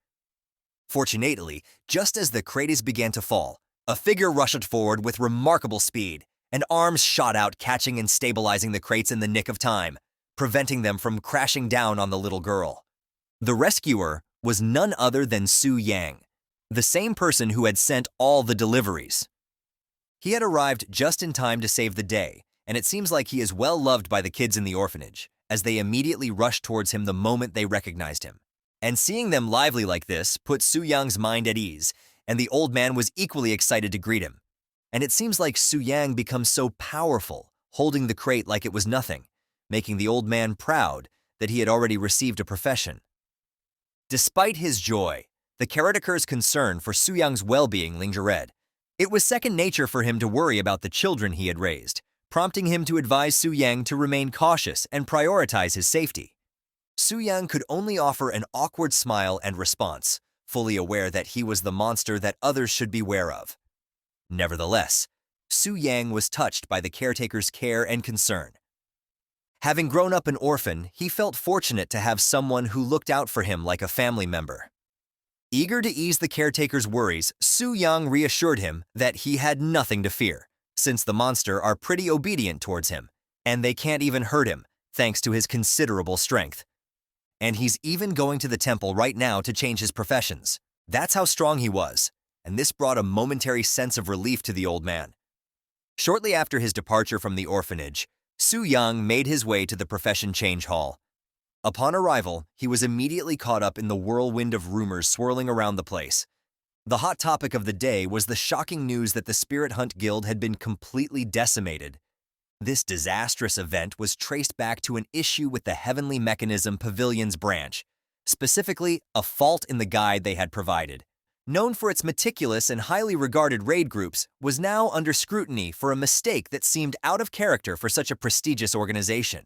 Fortunately, just as the crates began to fall, a figure rushed forward with remarkable speed, and arms shot out, catching and stabilizing the crates in the nick of time, preventing them from crashing down on the little girl. The rescuer was none other than Su Yang, the same person who had sent all the deliveries. He had arrived just in time to save the day, and it seems like he is well loved by the kids in the orphanage, as they immediately rushed towards him the moment they recognized him. And seeing them lively like this put Su Yang's mind at ease, and the old man was equally excited to greet him. And it seems like Su Yang becomes so powerful, holding the crate like it was nothing, making the old man proud that he had already received a profession. Despite his joy, the caretaker's concern for Su Yang's well-being lingered. It was second nature for him to worry about the children he had raised, prompting him to advise Su Yang to remain cautious and prioritize his safety. Su Yang could only offer an awkward smile and response, fully aware that he was the monster that others should beware of. Nevertheless, Su Yang was touched by the caretaker's care and concern. Having grown up an orphan, he felt fortunate to have someone who looked out for him like a family member. Eager to ease the caretaker's worries, Su Yang reassured him that he had nothing to fear, since the monster are pretty obedient towards him, and they can't even hurt him, thanks to his considerable strength. And he's even going to the temple right now to change his professions. That's how strong he was, and this brought a momentary sense of relief to the old man. Shortly after his departure from the orphanage, Su Yang made his way to the profession change hall. Upon arrival, he was immediately caught up in the whirlwind of rumors swirling around the place. The hot topic of the day was the shocking news that the Spirit Hunt Guild had been completely decimated. This disastrous event was traced back to an issue with the Heavenly Mechanism Pavilion's branch, specifically a fault in the guide they had provided. Known for its meticulous and highly regarded raid groups, was now under scrutiny for a mistake that seemed out of character for such a prestigious organization.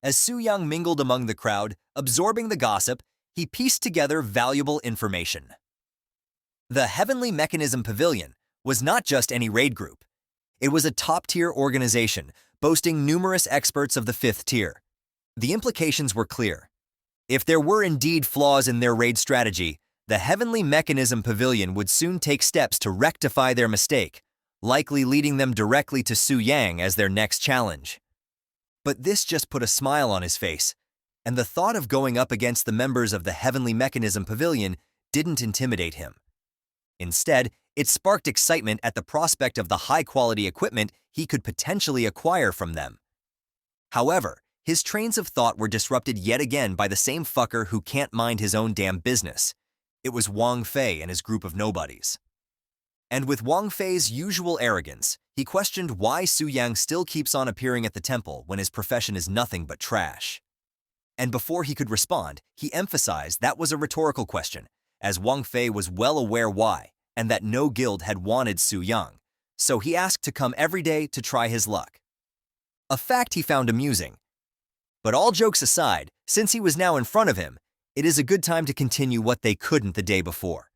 As Su Yang mingled among the crowd, absorbing the gossip, he pieced together valuable information. The Heavenly Mechanism Pavilion was not just any raid group. It was a top-tier organization, boasting numerous experts of the 5th tier. The implications were clear. If there were indeed flaws in their raid strategy, the Heavenly Mechanism Pavilion would soon take steps to rectify their mistake, likely leading them directly to Su Yang as their next challenge. But this just put a smile on his face, and the thought of going up against the members of the Heavenly Mechanism Pavilion didn't intimidate him. Instead, it sparked excitement at the prospect of the high-quality equipment he could potentially acquire from them. However, his trains of thought were disrupted yet again by the same fucker who can't mind his own damn business. It was Wang Fei and his group of nobodies. And with Wang Fei's usual arrogance, he questioned why Su Yang still keeps on appearing at the temple when his profession is nothing but trash. And before he could respond, he emphasized that was a rhetorical question, as Wang Fei was well aware why, and that no guild had wanted Su Yang, so he asked to come every day to try his luck. A fact he found amusing. But all jokes aside, since he was now in front of him, it is a good time to continue what they couldn't the day before.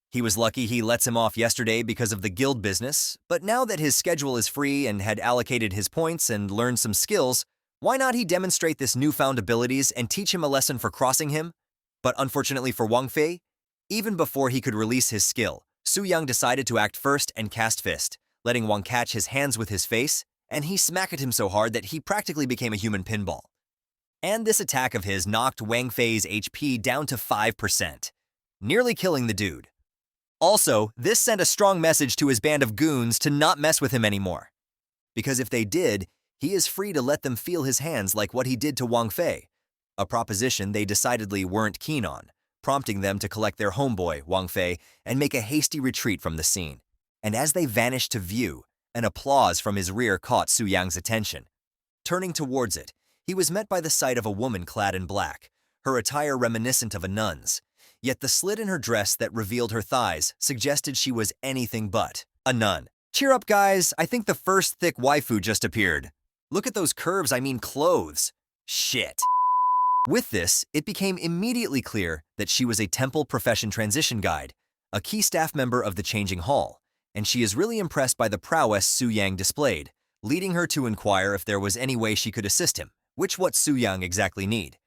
He was lucky he lets him off yesterday because of the guild business, but now that his schedule is free and had allocated his points and learned some skills, why not he demonstrate this newfound abilities and teach him a lesson for crossing him? But unfortunately for Wang Fei, even before he could release his skill, Su Yang decided to act first and cast Fist, letting Wang catch his hands with his face, and he smacked him so hard that he practically became a human pinball. And this attack of his knocked Wang Fei's HP down to 5%. nearly killing the dude. Also, this sent a strong message to his band of goons to not mess with him anymore. Because if they did, he is free to let them feel his hands like what he did to Wang Fei, a proposition they decidedly weren't keen on, prompting them to collect their homeboy, Wang Fei, and make a hasty retreat from the scene. And as they vanished to view, an applause from his rear caught Su Yang's attention. Turning towards it, he was met by the sight of a woman clad in black, her attire reminiscent of a nun's. Yet the slit in her dress that revealed her thighs suggested she was anything but a nun. Cheer up, guys, I think the first thick waifu just appeared. Look at those curves, I mean clothes. Shit. With this, it became immediately clear that she was a temple profession transition guide, a key staff member of the Changing Hall, and she is really impressed by the prowess Su Yang displayed, leading her to inquire if there was any way she could assist him, which what Su Yang exactly need.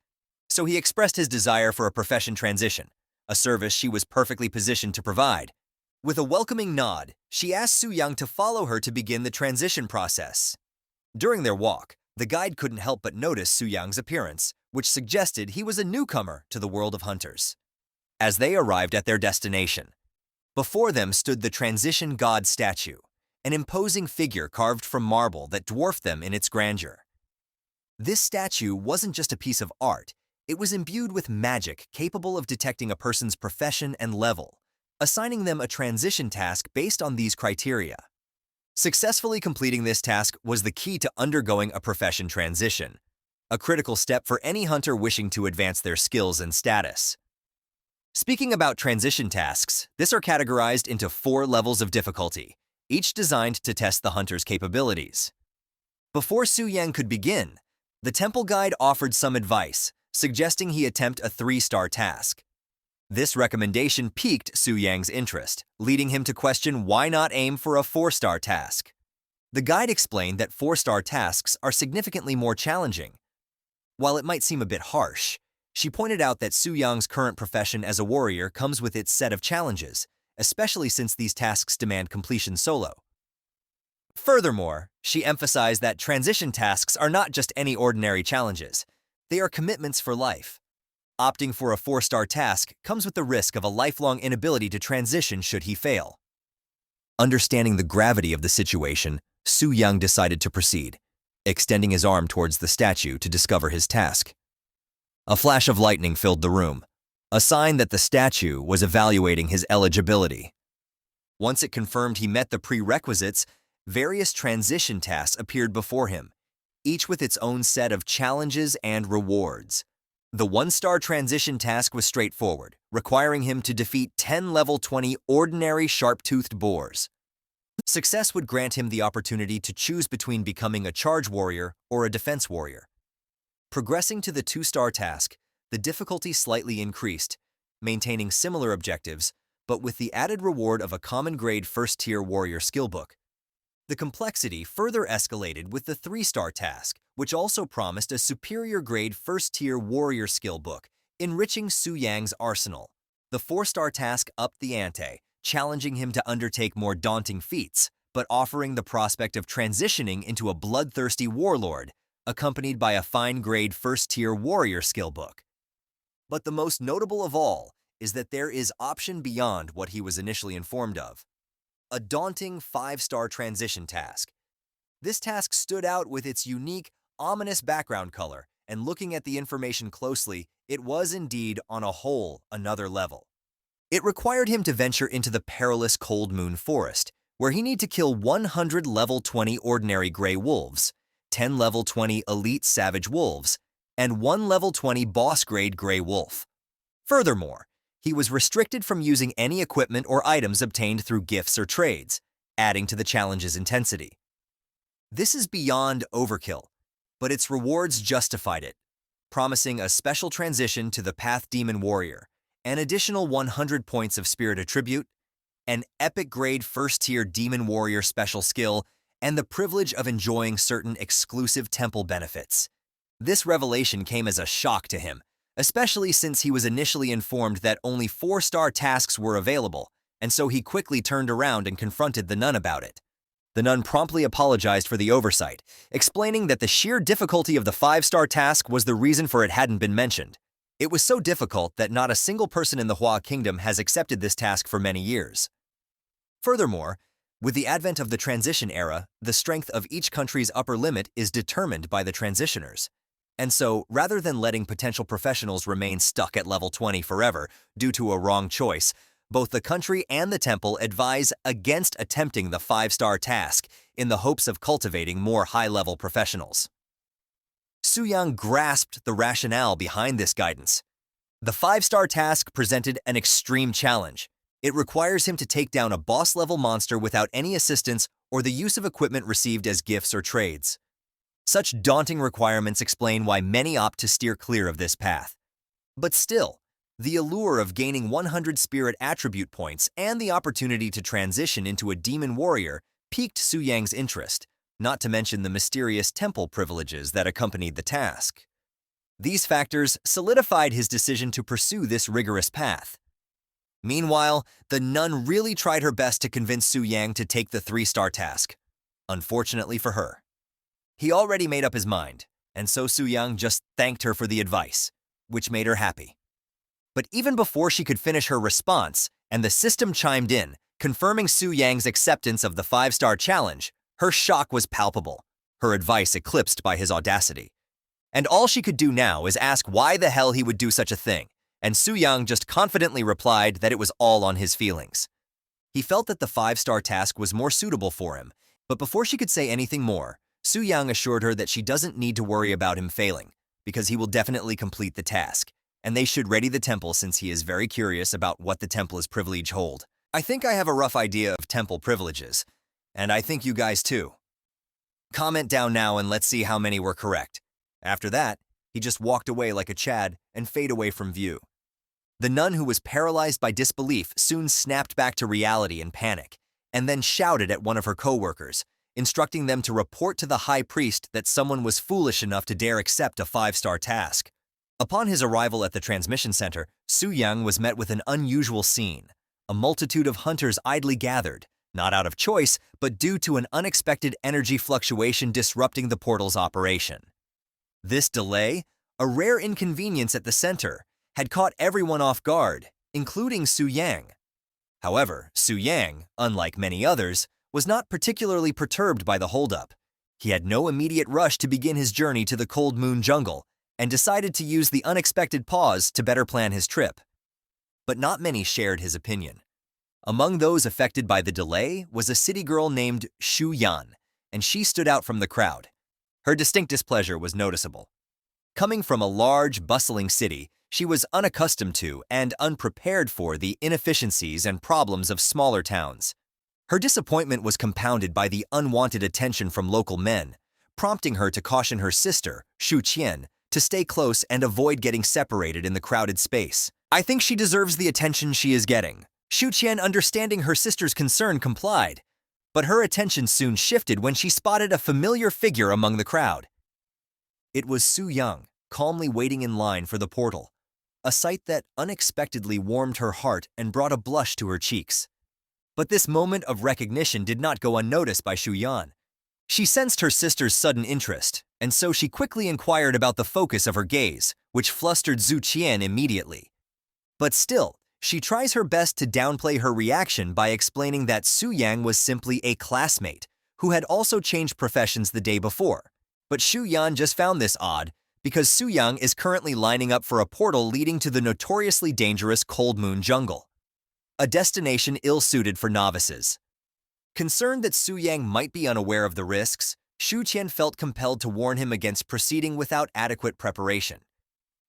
So he expressed his desire for a profession transition, a service she was perfectly positioned to provide. With a welcoming nod, she asked Su Yang to follow her to begin the transition process. During their walk, the guide couldn't help but notice Su Yang's appearance, which suggested he was a newcomer to the world of hunters. As they arrived at their destination, before them stood the transition god statue, an imposing figure carved from marble that dwarfed them in its grandeur. This statue wasn't just a piece of art, it was imbued with magic capable of detecting a person's profession and level, assigning them a transition task based on these criteria. Successfully completing this task was the key to undergoing a profession transition, a critical step for any hunter wishing to advance their skills and status. Speaking about transition tasks, these are categorized into 4 levels of difficulty, each designed to test the hunter's capabilities. Before Su Yang could begin, the temple guide offered some advice, suggesting he attempt a 3-star task. This recommendation piqued Su Yang's interest, leading him to question why not aim for a 4-star task. The guide explained that 4-star tasks are significantly more challenging. While it might seem a bit harsh, she pointed out that Su Yang's current profession as a warrior comes with its set of challenges, especially since these tasks demand completion solo. Furthermore, she emphasized that transition tasks are not just any ordinary challenges. They are commitments for life. Opting for a 4-star task comes with the risk of a lifelong inability to transition should he fail. Understanding the gravity of the situation, Su Yang decided to proceed, extending his arm towards the statue to discover his task. A flash of lightning filled the room, a sign that the statue was evaluating his eligibility. Once it confirmed he met the prerequisites, various transition tasks appeared before him, each with its own set of challenges and rewards. The 1-star transition task was straightforward, requiring him to defeat 10 level 20 ordinary sharp-toothed boars. Success would grant him the opportunity to choose between becoming a charge warrior or a defense warrior. Progressing to the 2-star task, the difficulty slightly increased, maintaining similar objectives, but with the added reward of a common-grade first-tier warrior skill book. The complexity further escalated with the 3-star task, which also promised a superior-grade first-tier warrior skill book, enriching Su Yang's arsenal. The 4-star task upped the ante, challenging him to undertake more daunting feats, but offering the prospect of transitioning into a bloodthirsty warlord, accompanied by a fine-grade first-tier warrior skill book. But the most notable of all is that there is option beyond what he was initially informed of. A daunting 5-star transition task. This task stood out with its unique, ominous background color, and looking at the information closely, it was indeed, on a whole, another level. It required him to venture into the perilous Cold Moon Forest, where he needed to kill 100 level 20 ordinary gray wolves, 10 level 20 elite savage wolves, and 1 level 20 boss-grade gray wolf. Furthermore, he was restricted from using any equipment or items obtained through gifts or trades, adding to the challenge's intensity. This is beyond overkill, but its rewards justified it, promising a special transition to the Path Demon Warrior, an additional 100 points of Spirit Attribute, an epic-grade first-tier Demon Warrior special skill, and the privilege of enjoying certain exclusive temple benefits. This revelation came as a shock to him, especially since he was initially informed that only 4-star tasks were available, and so he quickly turned around and confronted the nun about it. The nun promptly apologized for the oversight, explaining that the sheer difficulty of the 5-star task was the reason for it hadn't been mentioned. It was so difficult that not a single person in the Hua Kingdom has accepted this task for many years. Furthermore, with the advent of the transition era, the strength of each country's upper limit is determined by the transitioners. And so, rather than letting potential professionals remain stuck at level 20 forever due to a wrong choice, both the country and the temple advise against attempting the 5-star task in the hopes of cultivating more high-level professionals. Su-yang grasped the rationale behind this guidance. The 5-star task presented an extreme challenge. It requires him to take down a boss-level monster without any assistance or the use of equipment received as gifts or trades. Such daunting requirements explain why many opt to steer clear of this path. But still, the allure of gaining 100 spirit attribute points and the opportunity to transition into a demon warrior piqued Su-yang's interest, not to mention the mysterious temple privileges that accompanied the task. These factors solidified his decision to pursue this rigorous path. Meanwhile, the nun really tried her best to convince Su-yang to take the 3-star task. Unfortunately for her, he already made up his mind, and so Su-yang just thanked her for the advice, which made her happy. But even before she could finish her response, and the system chimed in, confirming Su-yang's acceptance of the 5-star challenge, her shock was palpable, her advice eclipsed by his audacity. And all she could do now is ask why the hell he would do such a thing, and Su-yang just confidently replied that it was all on his feelings. He felt that the 5-star task was more suitable for him, but before she could say anything more, Su-yang assured her that she doesn't need to worry about him failing, because he will definitely complete the task, and they should ready the temple since he is very curious about what the temple's privilege hold. I think I have a rough idea of temple privileges, and I think you guys too. Comment down now and let's see how many were correct. After that, he just walked away like a Chad and fade away from view. The nun, who was paralyzed by disbelief, soon snapped back to reality in panic, and then shouted at one of her co-workers, instructing them to report to the high priest that someone was foolish enough to dare accept a 5-star task. Upon his arrival at the transmission center, Su-yang was met with an unusual scene. A multitude of hunters idly gathered, not out of choice, but due to an unexpected energy fluctuation disrupting the portal's operation. This delay, a rare inconvenience at the center, had caught everyone off guard, including Su-yang. However, Su-yang, unlike many others, was not particularly perturbed by the holdup. He had no immediate rush to begin his journey to the Cold Moon Jungle, and decided to use the unexpected pause to better plan his trip. But not many shared his opinion. Among those affected by the delay was a city girl named Shu Yan, and she stood out from the crowd. Her distinct displeasure was noticeable. Coming from a large, bustling city, she was unaccustomed to and unprepared for the inefficiencies and problems of smaller towns. Her disappointment was compounded by the unwanted attention from local men, prompting her to caution her sister, Shu Qian, to stay close and avoid getting separated in the crowded space. I think she deserves the attention she is getting. Shu Qian, understanding her sister's concern, complied, but her attention soon shifted when she spotted a familiar figure among the crowd. It was Su-yang, calmly waiting in line for the portal, a sight that unexpectedly warmed her heart and brought a blush to her cheeks. But this moment of recognition did not go unnoticed by Shu-yan. She sensed her sister's sudden interest, and so she quickly inquired about the focus of her gaze, which flustered Zhu Qian immediately. But still, she tries her best to downplay her reaction by explaining that Su-yang was simply a classmate who had also changed professions the day before. But Shu-yan just found this odd because Su-yang is currently lining up for a portal leading to the notoriously dangerous Cold Moon Jungle, a destination ill-suited for novices. Concerned that Su-yang might be unaware of the risks, Shu Qian felt compelled to warn him against proceeding without adequate preparation.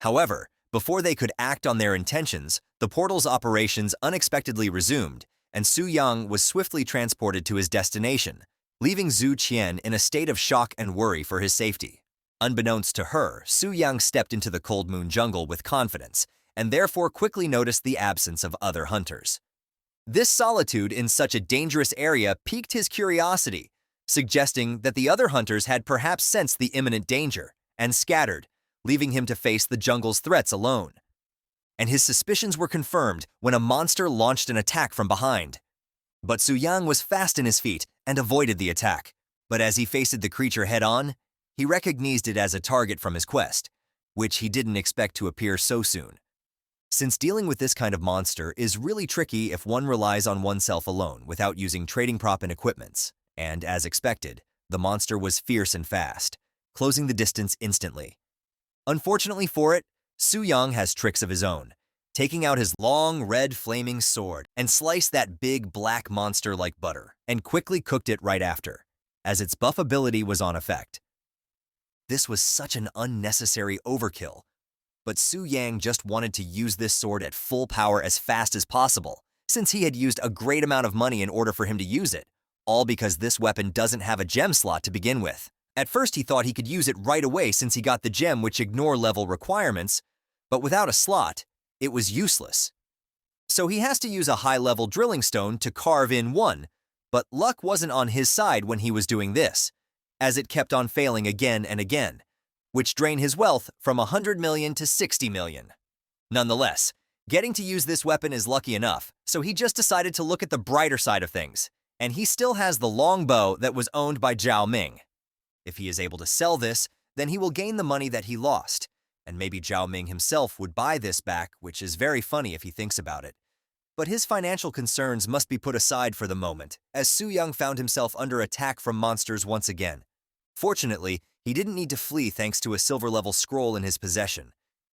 However, before they could act on their intentions, the portal's operations unexpectedly resumed, and Su-yang was swiftly transported to his destination, leaving Zhu Qian in a state of shock and worry for his safety. Unbeknownst to her, Su-yang stepped into the Cold Moon Jungle with confidence, and therefore quickly noticed the absence of other hunters. This solitude in such a dangerous area piqued his curiosity, suggesting that the other hunters had perhaps sensed the imminent danger and scattered, leaving him to face the jungle's threats alone. And his suspicions were confirmed when a monster launched an attack from behind. But Su-yang was fast in his feet and avoided the attack. But as he faced the creature head-on, he recognized it as a target from his quest. which he didn't expect to appear so soon. Since dealing with this kind of monster is really tricky if one relies on oneself alone without using trading prop and equipments, and as expected, the monster was fierce and fast, closing the distance instantly. Unfortunately for it, Su-young has tricks of his own, taking out his long, red, flaming sword and sliced that big, black monster like butter, and quickly cooked it right after, as its buff ability was on effect. This was such an unnecessary overkill, but Su-yang just wanted to use this sword at full power as fast as possible, since he had used a great amount of money in order for him to use it, all because this weapon doesn't have a gem slot to begin with. At first he thought he could use it right away since he got the gem which ignore level requirements, but without a slot, it was useless. So he has to use a high-level drilling stone to carve in one, but luck wasn't on his side when he was doing this, as it kept on failing again and again, which drained his wealth from 100 million to 60 million. Nonetheless, getting to use this weapon is lucky enough, so he just decided to look at the brighter side of things, and he still has the long bow that was owned by Zhao Ming. If he is able to sell this, then he will gain the money that he lost, and maybe Zhao Ming himself would buy this back, which is very funny if he thinks about it. But his financial concerns must be put aside for the moment, as Su-young found himself under attack from monsters once again. Fortunately, he didn't need to flee thanks to a silver-level scroll in his possession.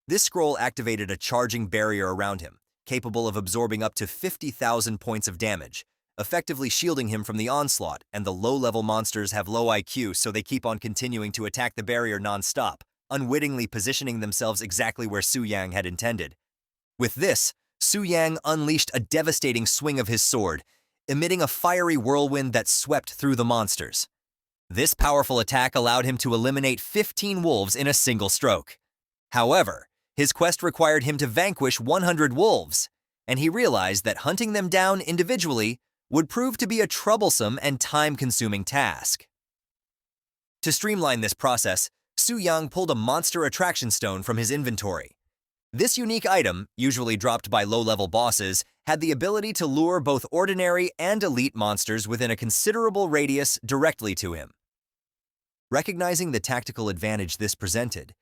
This scroll activated a charging barrier around him, capable of absorbing up to 50,000 points of damage, effectively shielding him from the onslaught, and the low-level monsters have low IQ, so they keep on continuing to attack the barrier non-stop, unwittingly positioning themselves exactly where Su-yang had intended. With this, Su-yang unleashed a devastating swing of his sword, emitting a fiery whirlwind that swept through the monsters. This powerful attack allowed him to eliminate 15 wolves in a single stroke. However, his quest required him to vanquish 100 wolves, and he realized that hunting them down individually would prove to be a troublesome and time-consuming task. To streamline this process, Su-young pulled a monster attraction stone from his inventory. This unique item, usually dropped by low-level bosses, had the ability to lure both ordinary and elite monsters within a considerable radius directly to him. Recognizing the tactical advantage this presented,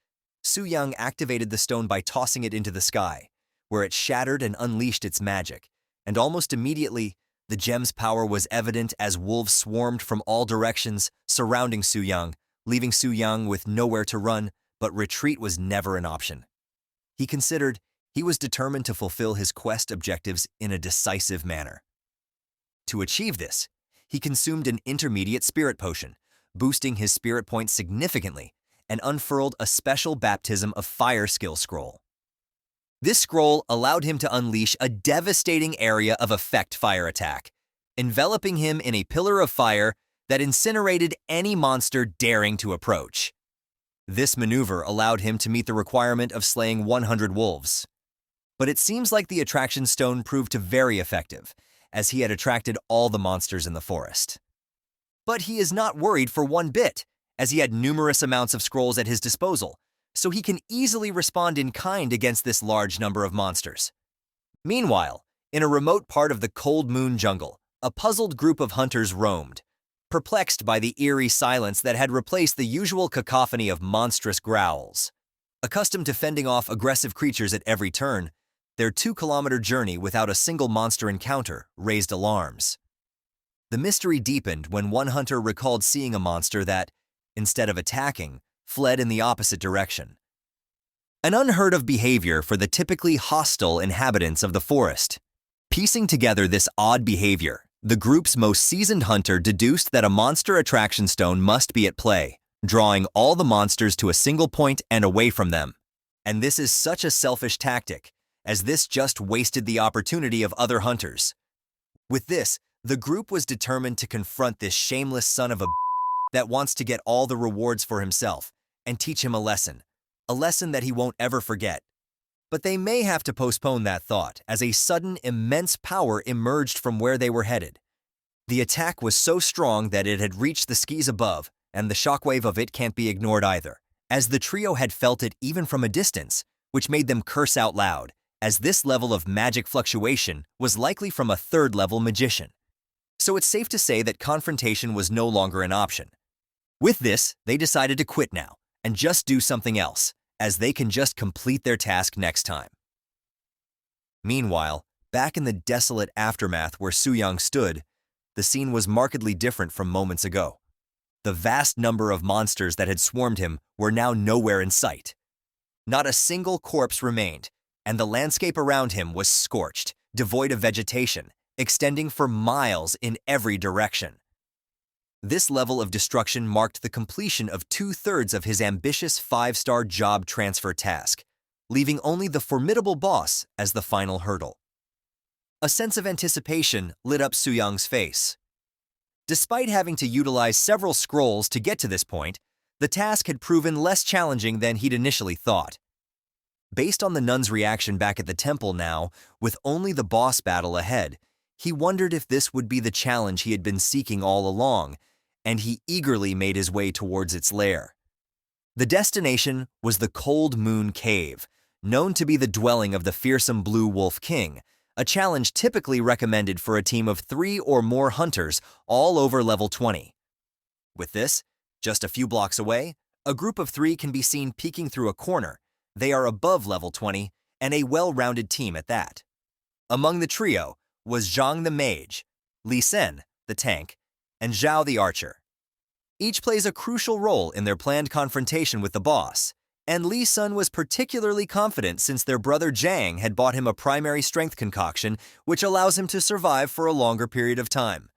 Su-young activated the stone by tossing it into the sky, where it shattered and unleashed its magic, and almost immediately, the gem's power was evident as wolves swarmed from all directions, surrounding Su-young, leaving Su-young with nowhere to run, but retreat was never an option. He considered he was determined to fulfill his quest objectives in a decisive manner. To achieve this, he consumed an intermediate spirit potion, boosting his spirit points significantly, and unfurled a special baptism of fire skill scroll. This scroll allowed him to unleash a devastating area of effect fire attack, enveloping him in a pillar of fire that incinerated any monster daring to approach. This maneuver allowed him to meet the requirement of slaying 100 wolves. But it seems like the attraction stone proved to be very effective, as he had attracted all the monsters in the forest. But he is not worried for one bit, as he had numerous amounts of scrolls at his disposal, so he can easily respond in kind against this large number of monsters. Meanwhile, in a remote part of the Cold Moon Jungle, a puzzled group of hunters roamed, perplexed by the eerie silence that had replaced the usual cacophony of monstrous growls. Accustomed to fending off aggressive creatures at every turn, their 2-kilometer journey without a single monster encounter raised alarms. The mystery deepened when one hunter recalled seeing a monster that, instead of attacking, fled in the opposite direction. An unheard-of behavior for the typically hostile inhabitants of the forest. Piecing together this odd behavior, the group's most seasoned hunter deduced that a monster attraction stone must be at play, drawing all the monsters to a single point and away from them. And this is such a selfish tactic, as this just wasted the opportunity of other hunters. With this, the group was determined to confront this shameless son of a that wants to get all the rewards for himself, and teach him a lesson that he won't ever forget. But they may have to postpone that thought, as a sudden immense power emerged from where they were headed. The attack was so strong that it had reached the skis above, and the shockwave of it can't be ignored either, as the trio had felt it even from a distance, which made them curse out loud, as this level of magic fluctuation was likely from a third-level magician. So it's safe to say that confrontation was no longer an option. With this, they decided to quit now, and just do something else, as they can just complete their task next time. Meanwhile, back in the desolate aftermath where Soo-young stood, the scene was markedly different from moments ago. The vast number of monsters that had swarmed him were now nowhere in sight. Not a single corpse remained, and the landscape around him was scorched, devoid of vegetation, extending for miles in every direction. This level of destruction marked the completion of 2/3 of his ambitious 5-star job transfer task, leaving only the formidable boss as the final hurdle. A sense of anticipation lit up Soo-young's face. Despite having to utilize several scrolls to get to this point, the task had proven less challenging than he'd initially thought. Based on the nun's reaction back at the temple now, with only the boss battle ahead, he wondered if this would be the challenge he had been seeking all along, and he eagerly made his way towards its lair. The destination was the Cold Moon Cave, known to be the dwelling of the fearsome Blue Wolf King, a challenge typically recommended for a team of 3 or more hunters all over level 20. With this, just a few blocks away, a group of 3 can be seen peeking through a corner. They are above level 20, and a well-rounded team at that. Among the trio was Zhang the Mage, Lee Sen, the tank, and Zhao the Archer. Each plays a crucial role in their planned confrontation with the boss, and Lee Sun was particularly confident since their brother Zhang had bought him a primary strength concoction which allows him to survive for a longer period of time.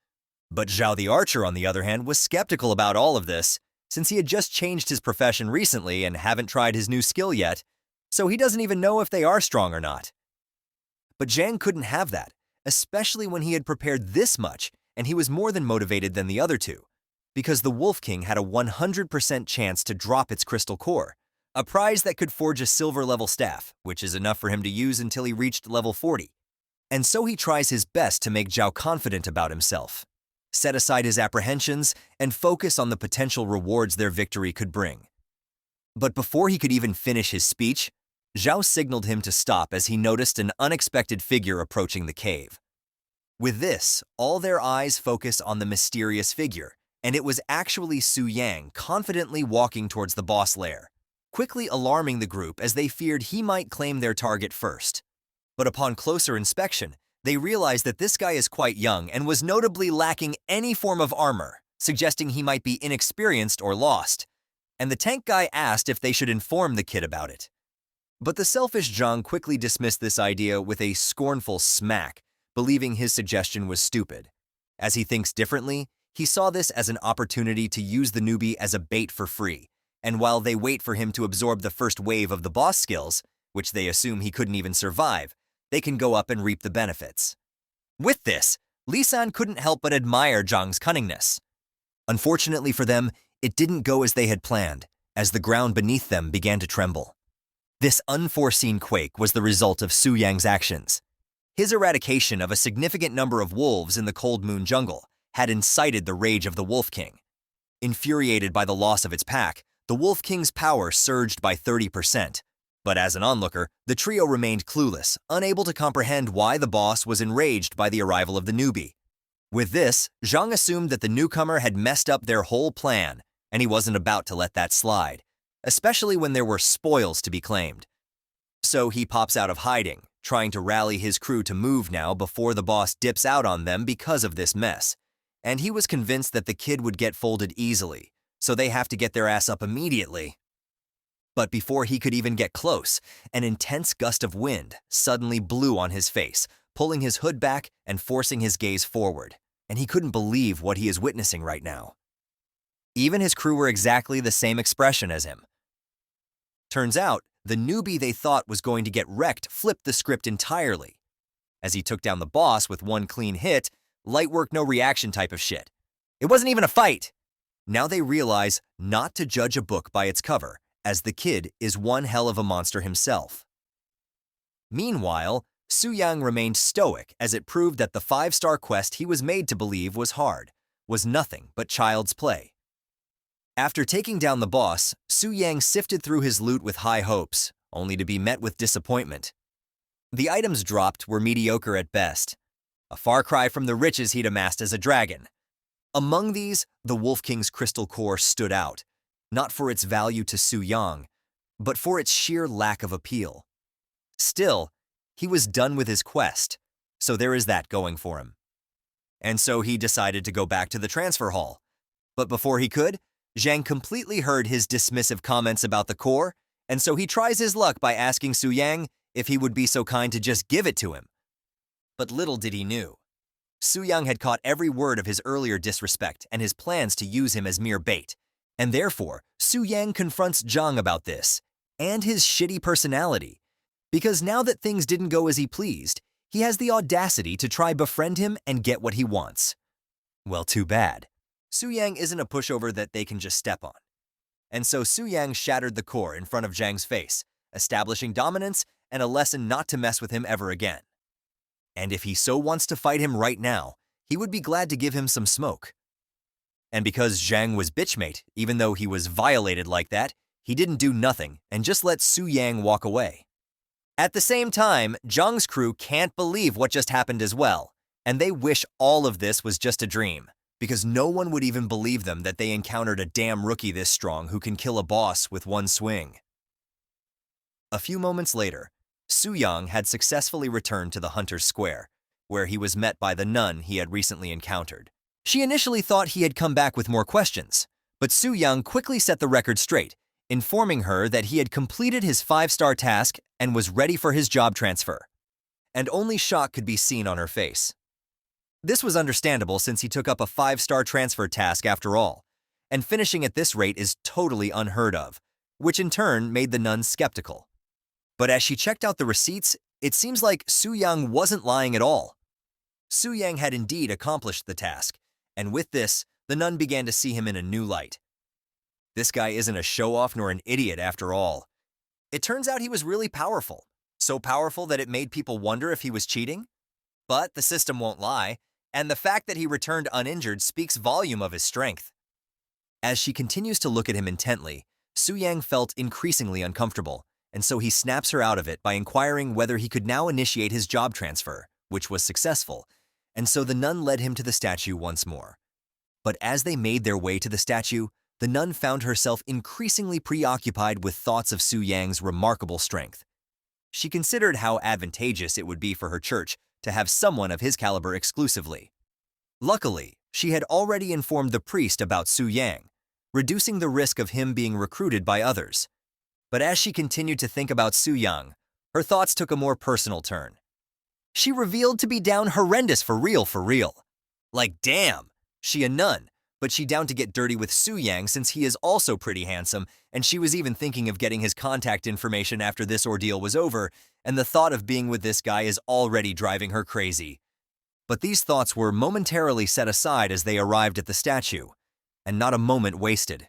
But Zhao the Archer, on the other hand, was skeptical about all of this, since he had just changed his profession recently and haven't tried his new skill yet, so he doesn't even know if they are strong or not. But Zhang couldn't have that, especially when he had prepared this much and he was more than motivated than the other two, because the Wolf King had a 100% chance to drop its crystal core, a prize that could forge a silver-level staff, which is enough for him to use until he reached level 40. And so he tries his best to make Zhao confident about himself, set aside his apprehensions, and focus on the potential rewards their victory could bring. But before he could even finish his speech, Zhao signaled him to stop as he noticed an unexpected figure approaching the cave. With this, all their eyes focus on the mysterious figure, and it was actually Soo-young confidently walking towards the boss lair, quickly alarming the group as they feared he might claim their target first. But upon closer inspection, they realized that this guy is quite young and was notably lacking any form of armor, suggesting he might be inexperienced or lost, and the tank guy asked if they should inform the kid about it. But the selfish Zhang quickly dismissed this idea with a scornful smack, believing his suggestion was stupid. As he thinks differently, he saw this as an opportunity to use the newbie as a bait for free, and while they wait for him to absorb the first wave of the boss skills, which they assume he couldn't even survive, they can go up and reap the benefits. With this, Lee San couldn't help but admire Zhang's cunningness. Unfortunately for them, it didn't go as they had planned, as the ground beneath them began to tremble. This unforeseen quake was the result of Soo-young's actions. His eradication of a significant number of wolves in the Cold Moon Jungle had incited the rage of the Wolf King. Infuriated by the loss of its pack, the Wolf King's power surged by 30%. But as an onlooker, the trio remained clueless, unable to comprehend why the boss was enraged by the arrival of the newbie. With this, Zhang assumed that the newcomer had messed up their whole plan, and he wasn't about to let that slide, especially when there were spoils to be claimed. So he pops out of hiding, trying to rally his crew to move now before the boss dips out on them because of this mess. And he was convinced that the kid would get folded easily, so they have to get their ass up immediately. But before he could even get close, an intense gust of wind suddenly blew on his face, pulling his hood back and forcing his gaze forward, and he couldn't believe what he is witnessing right now. Even his crew were exactly the same expression as him. Turns out, the newbie they thought was going to get wrecked flipped the script entirely. As he took down the boss with one clean hit, light work no reaction type of shit. It wasn't even a fight! Now they realize not to judge a book by its cover, as the kid is one hell of a monster himself. Meanwhile, Soo-young remained stoic as it proved that the 5-star quest he was made to believe was hard, was nothing but child's play. After taking down the boss, Soo-young sifted through his loot with high hopes, only to be met with disappointment. The items dropped were mediocre at best, a far cry from the riches he'd amassed as a dragon. Among these, the Wolf King's crystal core stood out, not for its value to Soo-young, but for its sheer lack of appeal. Still, he was done with his quest, so there is that going for him. And so he decided to go back to the transfer hall. But before he could, Zhang completely heard his dismissive comments about the core, and so he tries his luck by asking Su Yang if he would be so kind to just give it to him. But little did he know, Su Yang had caught every word of his earlier disrespect and his plans to use him as mere bait, and therefore Su Yang confronts Zhang about this, and his shitty personality, because now that things didn't go as he pleased, he has the audacity to try befriend him and get what he wants. Well, too bad. Su Yang isn't a pushover that they can just step on. And so Su Yang shattered the core in front of Zhang's face, establishing dominance and a lesson not to mess with him ever again. And if he so wants to fight him right now, he would be glad to give him some smoke. And because Zhang was bitchmate, even though he was violated like that, he didn't do nothing and just let Su Yang walk away. At the same time, Zhang's crew can't believe what just happened as well, and they wish all of this was just a dream, because no one would even believe them that they encountered a damn rookie this strong who can kill a boss with one swing. A few moments later, Su Yang had successfully returned to the Hunter's Square, where he was met by the nun he had recently encountered. She initially thought he had come back with more questions, but Su Yang quickly set the record straight, informing her that he had completed his 5-star task and was ready for his job transfer. And only shock could be seen on her face. This was understandable since he took up a 5-star transfer task after all, and finishing at this rate is totally unheard of, which in turn made the nun skeptical. But as she checked out the receipts, it seems like Su Yang wasn't lying at all. Su Yang had indeed accomplished the task, and with this, the nun began to see him in a new light. This guy isn't a show-off nor an idiot after all. It turns out he was really powerful, so powerful that it made people wonder if he was cheating. But the system won't lie, and the fact that he returned uninjured speaks volume of his strength. As she continues to look at him intently, Su Yang felt increasingly uncomfortable, and so he snaps her out of it by inquiring whether he could now initiate his job transfer, which was successful, and so the nun led him to the statue once more. But as they made their way to the statue, the nun found herself increasingly preoccupied with thoughts of Su Yang's remarkable strength. She considered how advantageous it would be for her church to have someone of his caliber exclusively. Luckily, she had already informed the priest about Su Yang, reducing the risk of him being recruited by others. But as she continued to think about Su Yang, her thoughts took a more personal turn. She revealed to be down horrendous for real. Like damn, she a nun, but she down to get dirty with Su Yang since he is also pretty handsome, and she was even thinking of getting his contact information after this ordeal was over, and the thought of being with this guy is already driving her crazy. But these thoughts were momentarily set aside as they arrived at the statue, and not a moment wasted.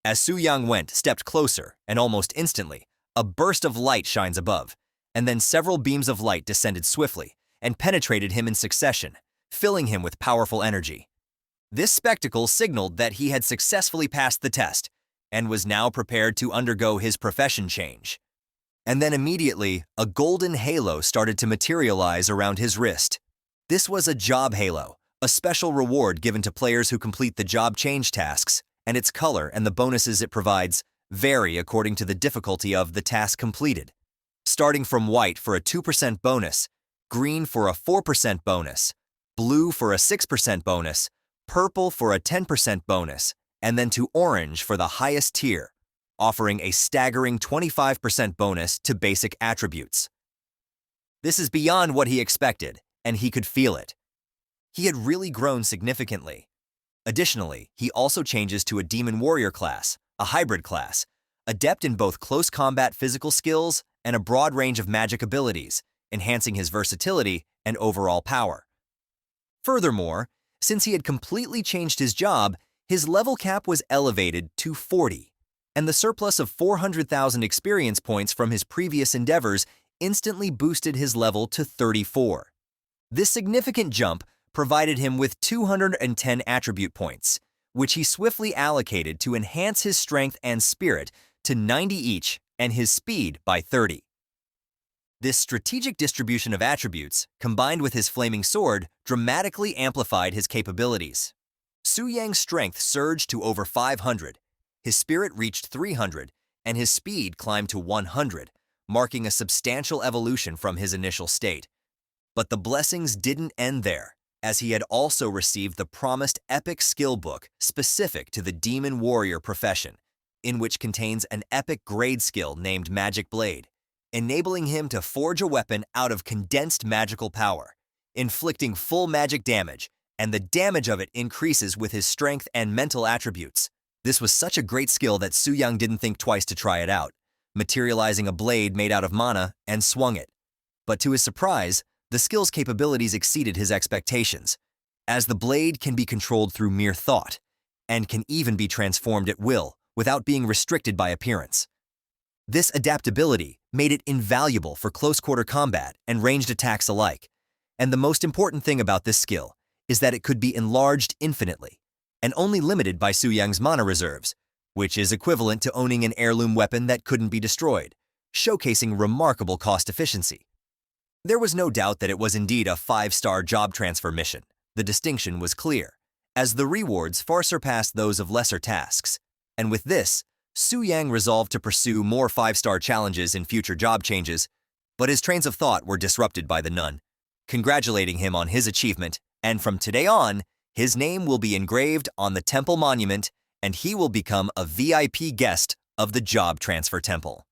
As Su Yang stepped closer, and almost instantly, a burst of light shines above, and then several beams of light descended swiftly and penetrated him in succession, filling him with powerful energy. This spectacle signaled that he had successfully passed the test and was now prepared to undergo his profession change. And then immediately, a golden halo started to materialize around his wrist. This was a job halo, a special reward given to players who complete the job change tasks, and its color and the bonuses it provides vary according to the difficulty of the task completed, starting from white for a 2% bonus, green for a 4% bonus, blue for a 6% bonus, purple for a 10% bonus, and then to orange for the highest tier, offering a staggering 25% bonus to basic attributes. This is beyond what he expected, and he could feel it. He had really grown significantly. Additionally, he also changes to a demon warrior class, a hybrid class, adept in both close combat physical skills and a broad range of magic abilities, enhancing his versatility and overall power. Furthermore, since he had completely changed his job, his level cap was elevated to 40, and the surplus of 400,000 experience points from his previous endeavors instantly boosted his level to 34. This significant jump provided him with 210 attribute points, which he swiftly allocated to enhance his strength and spirit to 90 each and his speed by 30. This strategic distribution of attributes, combined with his flaming sword, dramatically amplified his capabilities. Su Yang's strength surged to over 500, his spirit reached 300, and his speed climbed to 100, marking a substantial evolution from his initial state. But the blessings didn't end there, as he had also received the promised epic skill book specific to the demon warrior profession, in which contains an epic grade skill named Magic Blade, enabling him to forge a weapon out of condensed magical power, inflicting full magic damage, and the damage of it increases with his strength and mental attributes. This was such a great skill that Su-young didn't think twice to try it out, materializing a blade made out of mana and swung it. But to his surprise, the skill's capabilities exceeded his expectations, as the blade can be controlled through mere thought, and can even be transformed at will without being restricted by appearance. This adaptability made it invaluable for close-quarter combat and ranged attacks alike, and the most important thing about this skill is that it could be enlarged infinitely, and only limited by Su-young's mana reserves, which is equivalent to owning an heirloom weapon that couldn't be destroyed, showcasing remarkable cost efficiency. There was no doubt that it was indeed a 5-star job transfer mission. The distinction was clear, as the rewards far surpassed those of lesser tasks. And with this, Su-young resolved to pursue more 5-star challenges in future job changes, but his trains of thought were disrupted by the nun, congratulating him on his achievement, and from today on, his name will be engraved on the temple monument, and he will become a VIP guest of the Job Transfer Temple.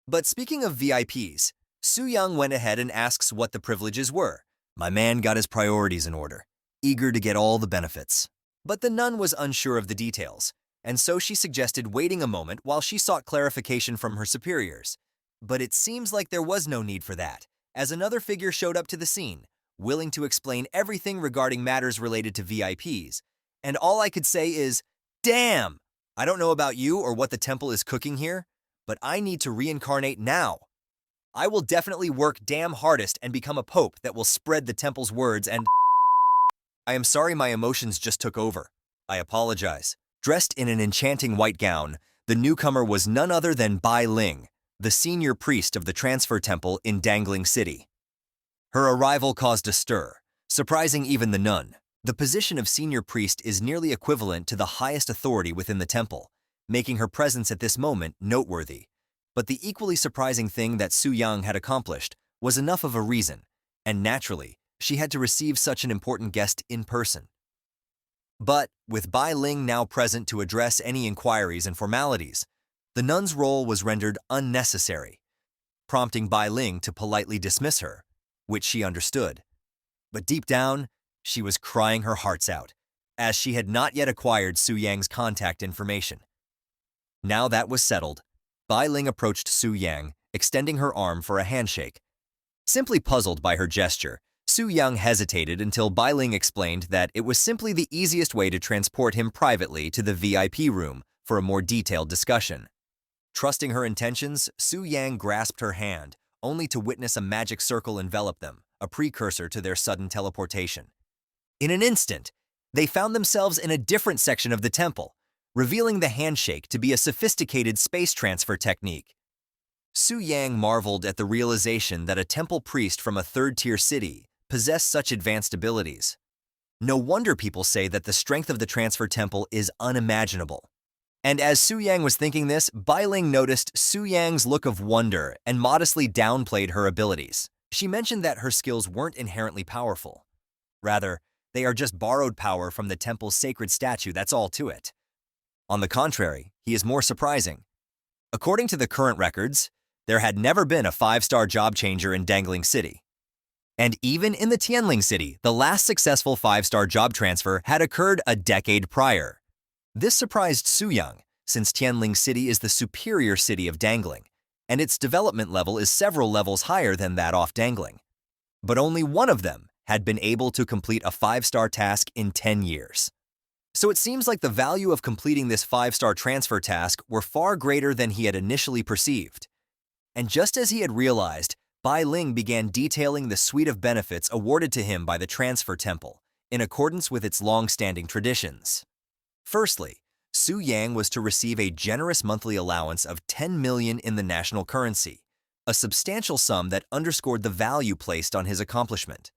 But speaking of VIPs, Su-young went ahead and asks what the privileges were. My man got his priorities in order, eager to get all the benefits. But the nun was unsure of the details, and so she suggested waiting a moment while she sought clarification from her superiors. But it seems like there was no need for that, as another figure showed up to the scene, willing to explain everything regarding matters related to VIPs. And all I could say is, damn! I don't know about you or what the temple is cooking here, but I need to reincarnate now. I will definitely work damn hardest and become a pope that will spread the temple's words and… I am sorry my emotions just took over. I apologize. Dressed in an enchanting white gown, the newcomer was none other than Bai Ling, the senior priest of the transfer temple in Dangling City. Her arrival caused a stir, surprising even the nun. The position of senior priest is nearly equivalent to the highest authority within the temple, making her presence at this moment noteworthy. But the equally surprising thing that Su-young had accomplished was enough of a reason, and naturally, she had to receive such an important guest in person. But, with Bai Ling now present to address any inquiries and formalities, the nun's role was rendered unnecessary, prompting Bai Ling to politely dismiss her, which she understood. But deep down, she was crying her hearts out, as she had not yet acquired Su-young's contact information. Now that was settled, Bai Ling approached Su-young, extending her arm for a handshake. Simply puzzled by her gesture, Su-young hesitated until Bai Ling explained that it was simply the easiest way to transport him privately to the VIP room for a more detailed discussion. Trusting her intentions, Su-young grasped her hand, only to witness a magic circle envelop them, a precursor to their sudden teleportation. In an instant, they found themselves in a different section of the temple, revealing the handshake to be a sophisticated space transfer technique. Su-young marveled at the realization that a temple priest from a third-tier city possessed such advanced abilities. No wonder people say that the strength of the transfer temple is unimaginable. And as Su-young was thinking this, Bai Ling noticed Su-young's look of wonder and modestly downplayed her abilities. She mentioned that her skills weren't inherently powerful. Rather, they are just borrowed power from the temple's sacred statue, that's all to it. On the contrary, he is more surprising. According to the current records, there had never been a 5-star job changer in Dangling City. And even in the Tianling City, the last successful 5-star job transfer had occurred a decade prior. This surprised Su-young, since Tianling City is the superior city of Dangling, and its development level is several levels higher than that off Dangling. But only one of them had been able to complete a 5-star task in 10 years. So it seems like the value of completing this 5-star transfer task were far greater than he had initially perceived. And just as he had realized, Bai Ling began detailing the suite of benefits awarded to him by the Transfer Temple, in accordance with its long-standing traditions. Firstly, Su-young was to receive a generous monthly allowance of 10 million in the national currency, a substantial sum that underscored the value placed on his accomplishment.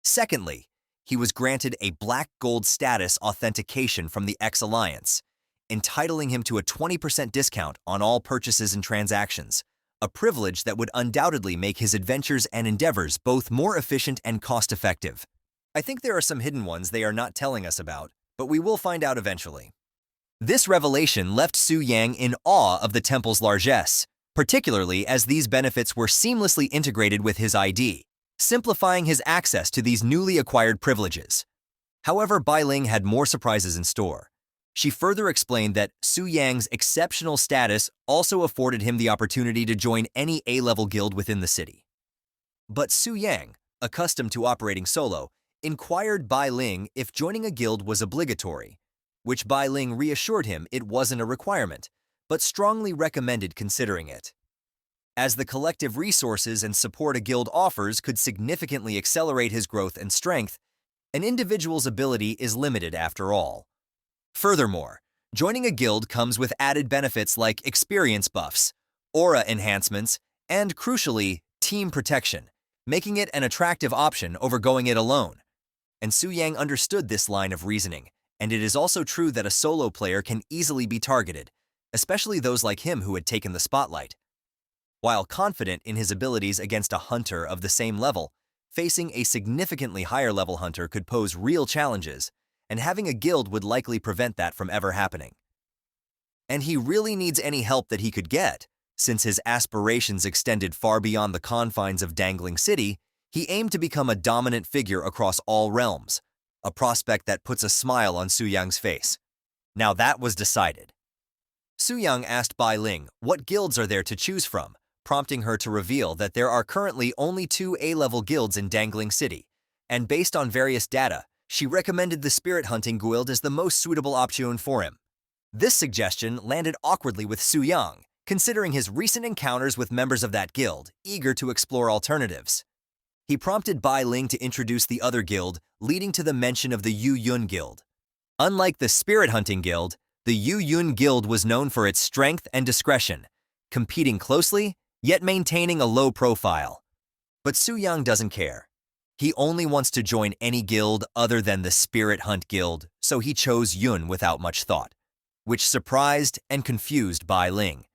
Secondly, he was granted a black gold status authentication from the X-Alliance, entitling him to a 20% discount on all purchases and transactions, a privilege that would undoubtedly make his adventures and endeavors both more efficient and cost-effective. I think there are some hidden ones they are not telling us about, but we will find out eventually. This revelation left Su Yang in awe of the temple's largesse, particularly as these benefits were seamlessly integrated with his ID, simplifying his access to these newly acquired privileges. However, Bai Ling had more surprises in store. She further explained that Su Yang's exceptional status also afforded him the opportunity to join any A-level guild within the city. But Su Yang, accustomed to operating solo, inquired Bai Ling if joining a guild was obligatory, which Bai Ling reassured him it wasn't a requirement, but strongly recommended considering it, as the collective resources and support a guild offers could significantly accelerate his growth and strength. An individual's ability is limited after all. Furthermore, joining a guild comes with added benefits like experience buffs, aura enhancements, and crucially, team protection, making it an attractive option over going it alone. And Su Yang understood this line of reasoning, and it is also true that a solo player can easily be targeted, especially those like him who had taken the spotlight. While confident in his abilities against a hunter of the same level, facing a significantly higher level hunter could pose real challenges, and having a guild would likely prevent that from ever happening. And he really needs any help that he could get. Since his aspirations extended far beyond the confines of Dangling City, he aimed to become a dominant figure across all realms, a prospect that puts a smile on Su Yang's face. Now that was decided. Su Yang asked Bai Ling what guilds are there to choose from, prompting her to reveal that there are currently only 2 A-level guilds in Dangling City, and based on various data, she recommended the Spirit Hunting Guild as the most suitable option for him. This suggestion landed awkwardly with Su Yang, considering his recent encounters with members of that guild, eager to explore alternatives. He prompted Bai Ling to introduce the other guild, leading to the mention of the Yu Yun Guild. Unlike the Spirit Hunting Guild, the Yu Yun Guild was known for its strength and discretion, competing closely, yet maintaining a low profile. But Su Yang doesn't care. He only wants to join any guild other than the Spirit Hunt Guild, so he chose Yun without much thought, which surprised and confused Bai Ling.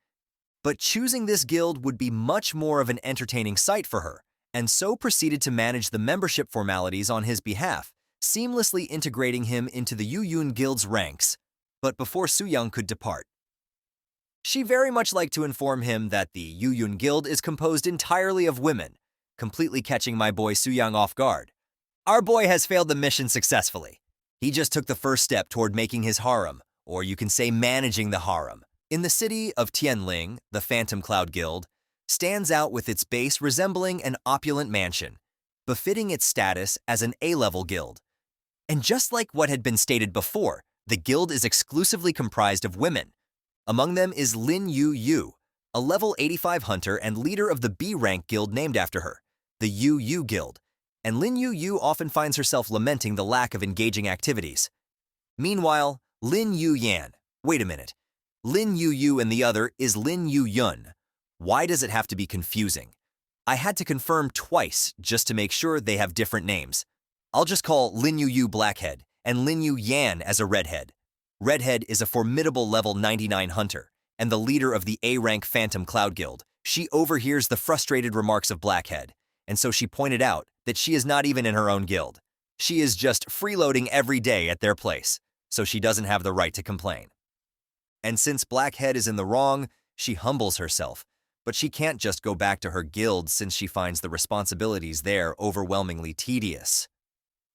But choosing this guild would be much more of an entertaining sight for her, and so proceeded to manage the membership formalities on his behalf, seamlessly integrating him into the Yu Yun Guild's ranks. But before Su Yang could depart, she very much liked to inform him that the Yu Yun Guild is composed entirely of women, completely catching my boy Su Yang off guard. Our boy has failed the mission successfully. He just took the first step toward making his harem, or you can say managing the harem. In the city of Tianling, the Phantom Cloud Guild stands out with its base resembling an opulent mansion, befitting its status as an A-level guild. And just like what had been stated before, the guild is exclusively comprised of women. Among them is Lin Yu Yu, a level 85 hunter and leader of the B-rank guild named after her, the Yu Yu Guild, and Lin Yu Yu often finds herself lamenting the lack of engaging activities. Meanwhile, Lin Yu Yan, wait a minute, Lin Yu Yu and the other is Lin Yu Yun. Why does it have to be confusing? I had to confirm twice just to make sure they have different names. I'll just call Lin Yu Yu Blackhead and Lin Yu Yan as a Redhead. Redhead is a formidable level 99 hunter and the leader of the A-rank Phantom Cloud Guild. She overhears the frustrated remarks of Blackhead, and so she pointed out that she is not even in her own guild. She is just freeloading every day at their place, so she doesn't have the right to complain. And since Blackhead is in the wrong, she humbles herself, but she can't just go back to her guild since she finds the responsibilities there overwhelmingly tedious.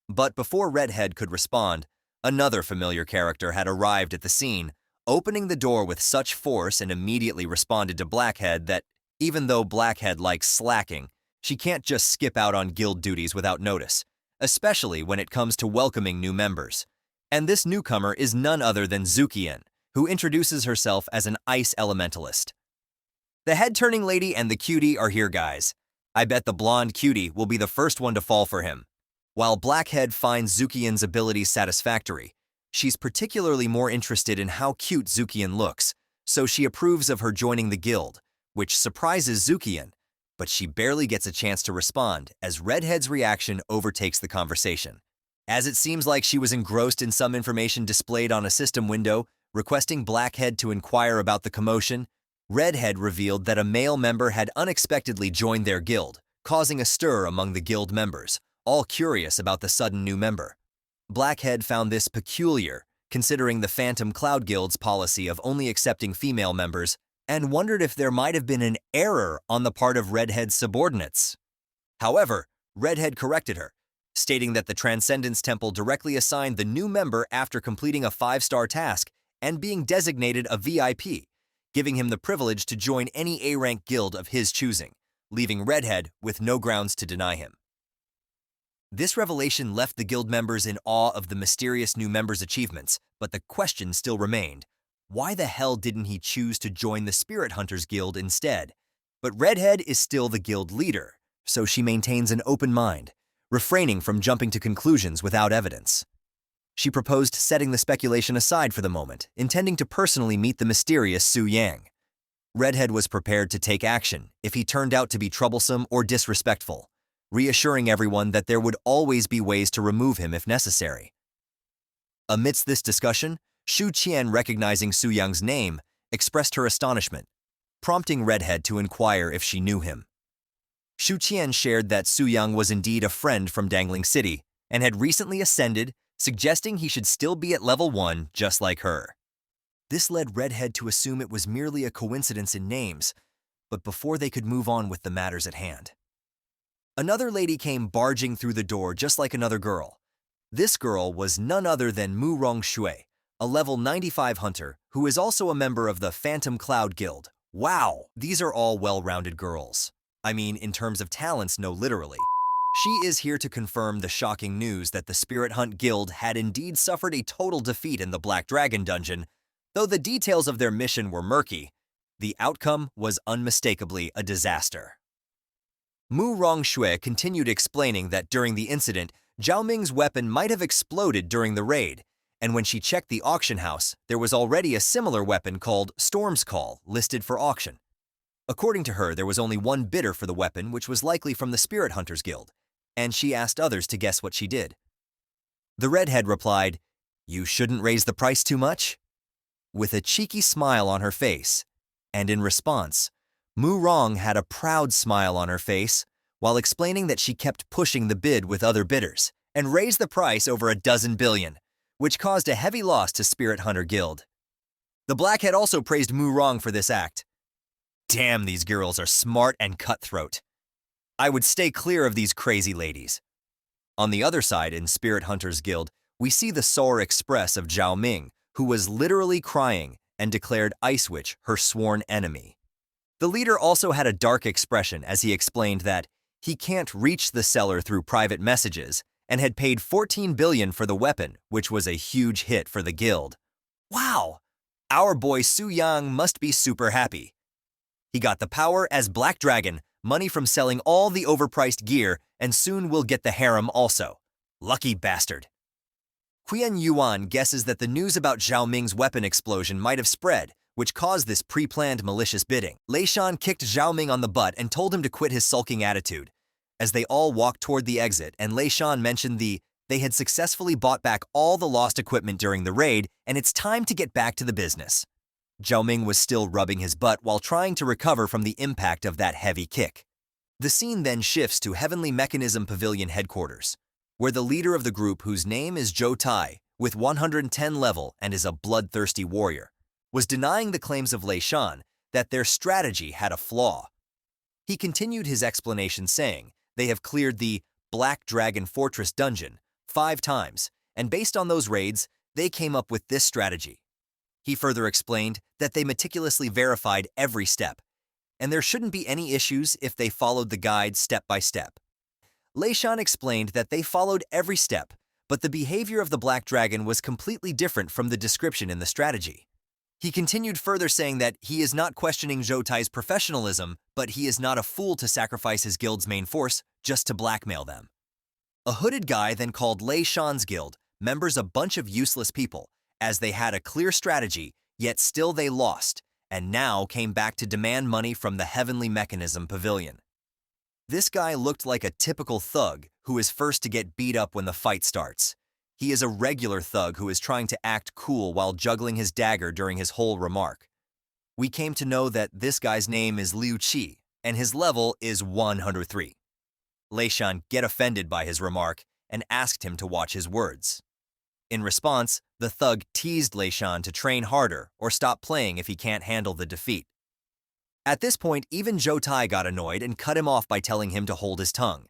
But before Redhead could respond, another familiar character had arrived at the scene, opening the door with such force and immediately responded to Blackhead that, even though Blackhead likes slacking, she can't just skip out on guild duties without notice, especially when it comes to welcoming new members. And this newcomer is none other than Zukian, who introduces herself as an ice elementalist. The head-turning lady and the cutie are here, guys. I bet the blonde cutie will be the first one to fall for him. While Blackhead finds Zukian's abilities satisfactory, she's particularly more interested in how cute Zukian looks, so she approves of her joining the guild, which surprises Zukian, but she barely gets a chance to respond as Redhead's reaction overtakes the conversation. As it seems like she was engrossed in some information displayed on a system window, Requesting Blackhead to inquire about the commotion, Redhead revealed that a male member had unexpectedly joined their guild, causing a stir among the guild members, all curious about the sudden new member. Blackhead found this peculiar, considering the Phantom Cloud Guild's policy of only accepting female members, and wondered if there might have been an error on the part of Redhead's subordinates. However, Redhead corrected her, stating that the Transcendence Temple directly assigned the new member after completing a 5-star task and being designated a VIP, giving him the privilege to join any A-rank guild of his choosing, leaving Redhead with no grounds to deny him. This revelation left the guild members in awe of the mysterious new member's achievements, but the question still remained. Why the hell didn't he choose to join the Spirit Hunters Guild instead? But Redhead is still the guild leader, so she maintains an open mind, refraining from jumping to conclusions without evidence. She proposed setting the speculation aside for the moment, intending to personally meet the mysterious Su Yang. Redhead was prepared to take action if he turned out to be troublesome or disrespectful, reassuring everyone that there would always be ways to remove him if necessary. Amidst this discussion, Shu Qian, recognizing Su Yang's name, expressed her astonishment, prompting Redhead to inquire if she knew him. Shu Qian shared that Su Yang was indeed a friend from Dangling City and had recently ascended, suggesting he should still be at level 1 just like her. This led Redhead to assume it was merely a coincidence in names, but before they could move on with the matters at hand. Another lady came barging through the door just like another girl. This girl was none other than Mu Rongshui, a level 95 hunter who is also a member of the Phantom Cloud Guild. Wow, these are all well-rounded girls. I mean, in terms of talents, no literally. She is here to confirm the shocking news that the Spirit Hunt Guild had indeed suffered a total defeat in the Black Dragon dungeon. Though the details of their mission were murky, the outcome was unmistakably a disaster. Mu Rongshui continued explaining that during the incident, Zhao Ming's weapon might have exploded during the raid, and when she checked the auction house, there was already a similar weapon called Storm's Call listed for auction. According to her, there was only one bidder for the weapon, which was likely from the Spirit Hunters Guild, and she asked others to guess what she did. The redhead replied, "You shouldn't raise the price too much?" With a cheeky smile on her face, and in response, Mu Rong had a proud smile on her face while explaining that she kept pushing the bid with other bidders and raised the price over 12 billion, which caused a heavy loss to Spirit Hunter Guild. The Blackhead also praised Mu Rong for this act. Damn, these girls are smart and cutthroat. I would stay clear of these crazy ladies. On the other side, in Spirit Hunters Guild, we see the Solar Express of Zhao Ming, who was literally crying and declared Ice Witch her sworn enemy. The leader also had a dark expression as he explained that he can't reach the seller through private messages and had paid 14 billion for the weapon, which was a huge hit for the guild. Wow! Our boy Su Yang must be super happy. He got the power as Black Dragon, money from selling all the overpriced gear, and soon will get the harem also. Lucky bastard. Qian Yuan guesses that the news about Zhao Ming's weapon explosion might have spread, which caused this pre-planned malicious bidding. Lei Shan kicked Zhao Ming on the butt and told him to quit his sulking attitude. As they all walked toward the exit, and Lei Shan mentioned they had successfully bought back all the lost equipment during the raid, and it's time to get back to the business. Zhao Ming was still rubbing his butt while trying to recover from the impact of that heavy kick. The scene then shifts to Heavenly Mechanism Pavilion headquarters, where the leader of the group, whose name is Zhou Tai, with 110 level and is a bloodthirsty warrior, was denying the claims of Lei Shan that their strategy had a flaw. He continued his explanation saying they have cleared the Black Dragon Fortress dungeon 5 times, and based on those raids, they came up with this strategy. He further explained that they meticulously verified every step, and there shouldn't be any issues if they followed the guide step by step. Lei Shan explained that they followed every step, but the behavior of the Black Dragon was completely different from the description in the strategy. He continued further saying that he is not questioning Zhou Tai's professionalism, but he is not a fool to sacrifice his guild's main force just to blackmail them. A hooded guy then called Lei Shan's guild members a bunch of useless people, as they had a clear strategy, yet still they lost, and now came back to demand money from the Heavenly Mechanism Pavilion. This guy looked like a typical thug who is first to get beat up when the fight starts. He is a regular thug who is trying to act cool while juggling his dagger during his whole remark. We came to know that this guy's name is Liu Qi, and his level is 103. Lei Shan get offended by his remark and asked him to watch his words. In response, the thug teased Lei Shan to train harder or stop playing if he can't handle the defeat. At this point, even Zhou Tai got annoyed and cut him off by telling him to hold his tongue.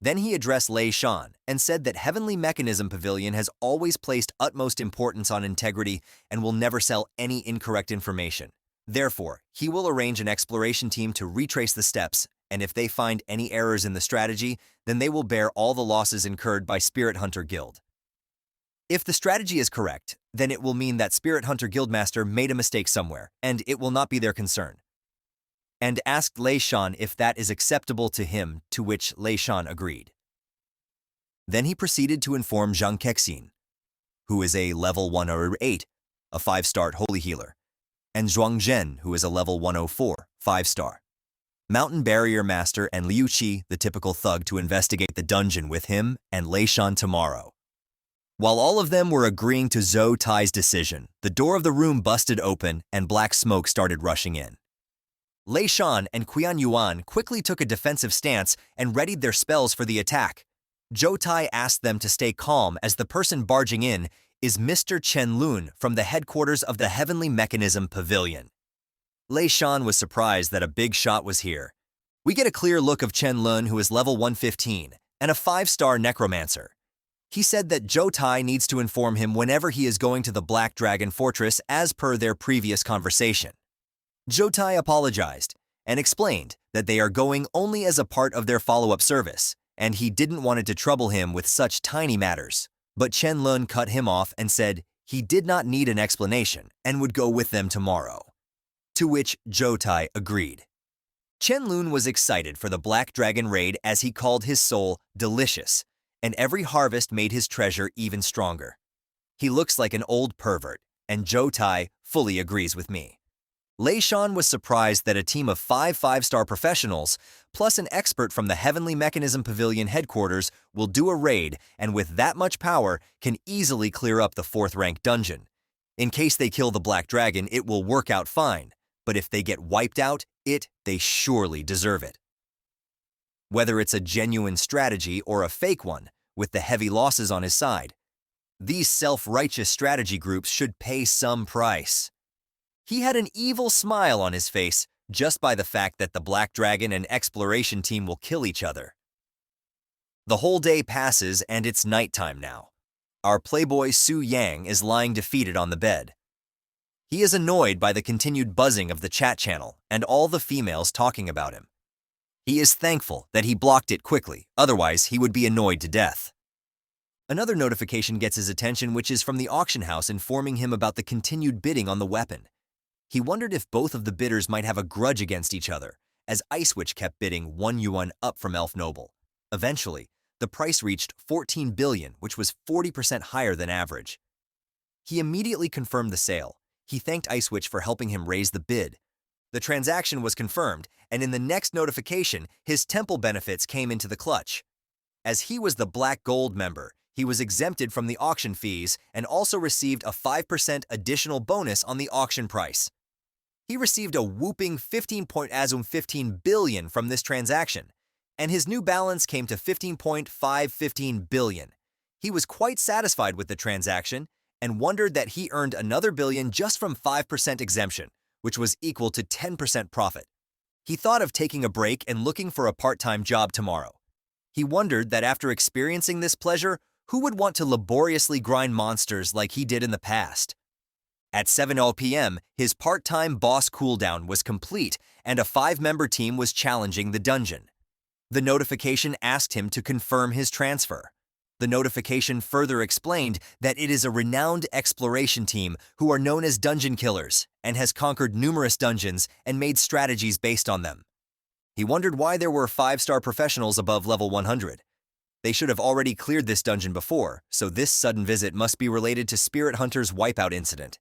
Then he addressed Lei Shan and said that Heavenly Mechanism Pavilion has always placed utmost importance on integrity and will never sell any incorrect information. Therefore, he will arrange an exploration team to retrace the steps, and if they find any errors in the strategy, then they will bear all the losses incurred by Spirit Hunter Guild. If the strategy is correct, then it will mean that Spirit Hunter Guildmaster made a mistake somewhere, and it will not be their concern. And asked Lei Shan if that is acceptable to him, to which Lei Shan agreed. Then he proceeded to inform Zhang Kexin, who is a level 108, a 5-star holy healer, and Zhuang Zhen, who is a level 104, 5-star Mountain Barrier Master, and Liu Qi, the typical thug, to investigate the dungeon with him and Lei Shan tomorrow. While all of them were agreeing to Zhou Tai's decision, the door of the room busted open and black smoke started rushing in. Lei Shan and Qian Yuan quickly took a defensive stance and readied their spells for the attack. Zhou Tai asked them to stay calm as the person barging in is Mr. Chen Lun from the headquarters of the Heavenly Mechanism Pavilion. Lei Shan was surprised that a big shot was here. We get a clear look of Chen Lun, who is level 115 and a 5-star necromancer. He said that Zhou Tai needs to inform him whenever he is going to the Black Dragon Fortress as per their previous conversation. Zhou Tai apologized and explained that they are going only as a part of their follow-up service, and he didn't want it to trouble him with such tiny matters. But Chen Lun cut him off and said he did not need an explanation and would go with them tomorrow. To which Zhou Tai agreed. Chen Lun was excited for the Black Dragon raid as he called his soul delicious, and every harvest made his treasure even stronger. He looks like an old pervert, and Zhou Tai fully agrees with me. Lei Shan was surprised that a team of 5-star professionals, plus an expert from the Heavenly Mechanism Pavilion headquarters, will do a raid and with that much power can easily clear up the 4th-rank dungeon. In case they kill the Black Dragon, it will work out fine, but if they get wiped out, they surely deserve it. Whether it's a genuine strategy or a fake one, with the heavy losses on his side, these self-righteous strategy groups should pay some price. He had an evil smile on his face just by the fact that the Black Dragon and exploration team will kill each other. The whole day passes and it's nighttime now. Our playboy Su Yang is lying defeated on the bed. He is annoyed by the continued buzzing of the chat channel and all the females talking about him. He is thankful that he blocked it quickly, otherwise he would be annoyed to death. Another notification gets his attention, which is from the auction house informing him about the continued bidding on the weapon. He wondered if both of the bidders might have a grudge against each other, as Ice Witch kept bidding 1 yuan up from Elf Noble. Eventually, the price reached 14 billion, which was 40% higher than average. He immediately confirmed the sale. He thanked Ice Witch for helping him raise the bid. The transaction was confirmed, and in the next notification, his temple benefits came into the clutch. As he was the Black Gold member, he was exempted from the auction fees and also received a 5% additional bonus on the auction price. He received a whooping 15 billion from this transaction, and his new balance came to 15 billion. He was quite satisfied with the transaction and wondered that he earned another billion just from 5% exemption, which was equal to 10% profit. He thought of taking a break and looking for a part-time job tomorrow. He wondered that after experiencing this pleasure, who would want to laboriously grind monsters like he did in the past? At 7:00 p.m., his part-time boss cooldown was complete and a 5-member team was challenging the dungeon. The notification asked him to confirm his transfer. The notification further explained that it is a renowned exploration team who are known as Dungeon Killers and has conquered numerous dungeons and made strategies based on them. He wondered why there were 5-star professionals above level 100. They should have already cleared this dungeon before, so this sudden visit must be related to Spirit Hunter's wipeout incident.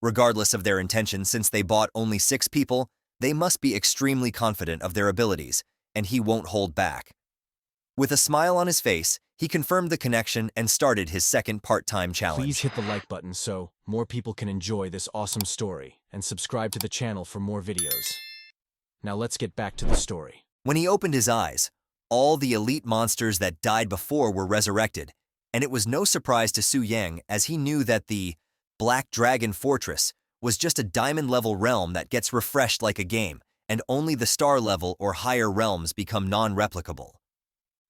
Regardless of their intention, since they bought only 6 people, they must be extremely confident of their abilities, and he won't hold back. With a smile on his face, He confirmed the connection and started his second part-time challenge.
Please hit the like button so more people can enjoy this awesome story, and subscribe to the channel for more videos. Now let's get back to the story.
When he opened his eyes, all the elite monsters that died before were resurrected, and it was no surprise to Su Yang as he knew that the Black Dragon Fortress was just a diamond-level realm that gets refreshed like a game, and only the star-level or higher realms become non-replicable.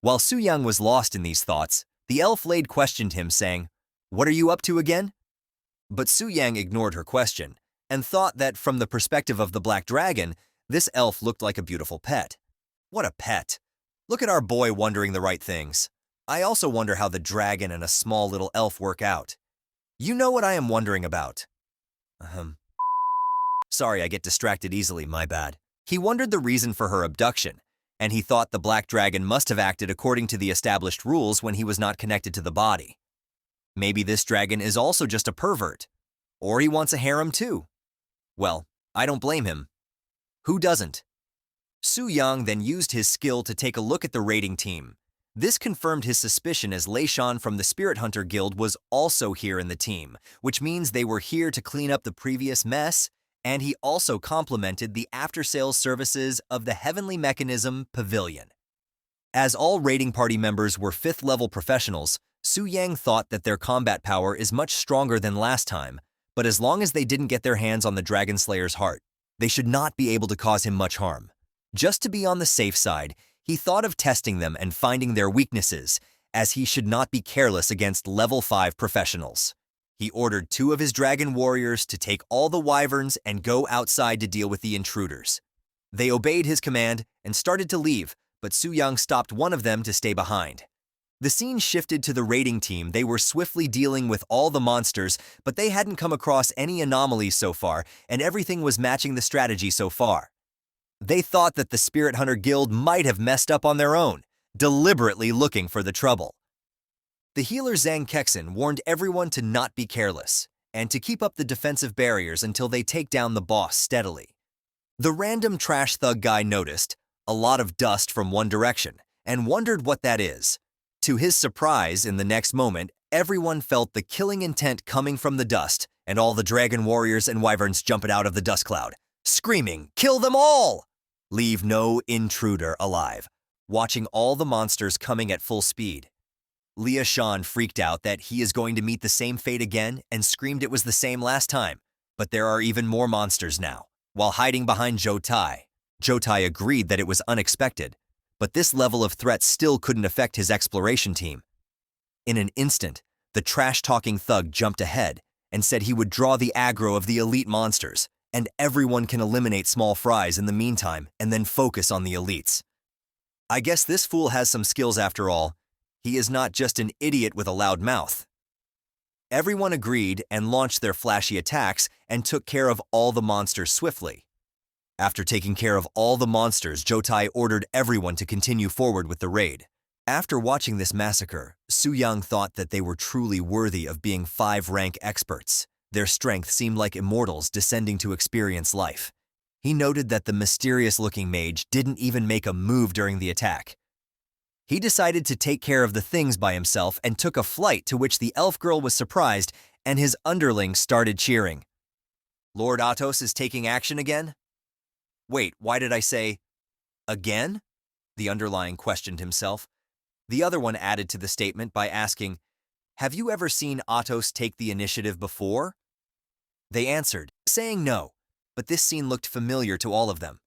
While Su Yang was lost in these thoughts, the elf lady questioned him, saying, "What are you up to again?" But Su Yang ignored her question, and thought that from the perspective of the Black Dragon, this elf looked like a beautiful pet. What a pet! Look at our boy wondering the right things. I also wonder how the dragon and a small little elf work out. You know what I am wondering about. Sorry, I get distracted easily, my bad. He wondered the reason for her abduction, and he thought the Black Dragon must have acted according to the established rules when he was not connected to the body. Maybe this dragon is also just a pervert. Or he wants a harem too. Well, I don't blame him. Who doesn't? Su Yang then used his skill to take a look at the raiding team. This confirmed his suspicion as Lei Shan from the Spirit Hunter Guild was also here in the team, which means they were here to clean up the previous mess, and he also complimented the after-sales services of the Heavenly Mechanism Pavilion. As all raiding party members were 5th-level professionals, Su Yang thought that their combat power is much stronger than last time, but as long as they didn't get their hands on the Dragon Slayer's heart, they should not be able to cause him much harm. Just to be on the safe side, he thought of testing them and finding their weaknesses, as he should not be careless against level 5 professionals. He ordered 2 of his dragon warriors to take all the wyverns and go outside to deal with the intruders. They obeyed his command and started to leave, but Su Yang stopped one of them to stay behind. The scene shifted to the raiding team. They were swiftly dealing with all the monsters, but they hadn't come across any anomalies so far, and everything was matching the strategy so far. They thought that the Spirit Hunter Guild might have messed up on their own, deliberately looking for the trouble. The healer Zhang Kexin warned everyone to not be careless, and to keep up the defensive barriers until they take down the boss steadily. The random trash thug guy noticed a lot of dust from one direction, and wondered what that is. To his surprise, in the next moment, everyone felt the killing intent coming from the dust, and all the dragon warriors and wyverns jumped out of the dust cloud, screaming, "Kill them all! Leave no intruder alive," watching all the monsters coming at full speed. Lei Shan freaked out that he is going to meet the same fate again and screamed it was the same last time, but there are even more monsters now. While hiding behind Zhou Tai agreed that it was unexpected, but this level of threat still couldn't affect his exploration team. In an instant, the trash-talking thug jumped ahead and said he would draw the aggro of the elite monsters, and everyone can eliminate small fries in the meantime and then focus on the elites. I guess this fool has some skills after all. He is not just an idiot with a loud mouth. Everyone agreed and launched their flashy attacks and took care of all the monsters swiftly. After taking care of all the monsters, Zhou Tai ordered everyone to continue forward with the raid. After watching this massacre, Su Yang thought that they were truly worthy of being 5-rank experts. Their strength seemed like immortals descending to experience life. He noted that the mysterious-looking mage didn't even make a move during the attack. He decided to take care of the things by himself and took a flight, to which the elf girl was surprised and his underlings started cheering. Lord Atos is taking action again? Wait, why did I say, again? The underlying questioned himself. The other one added to the statement by asking, have you ever seen Atos take the initiative before? They answered, saying no, but this scene looked familiar to all of them.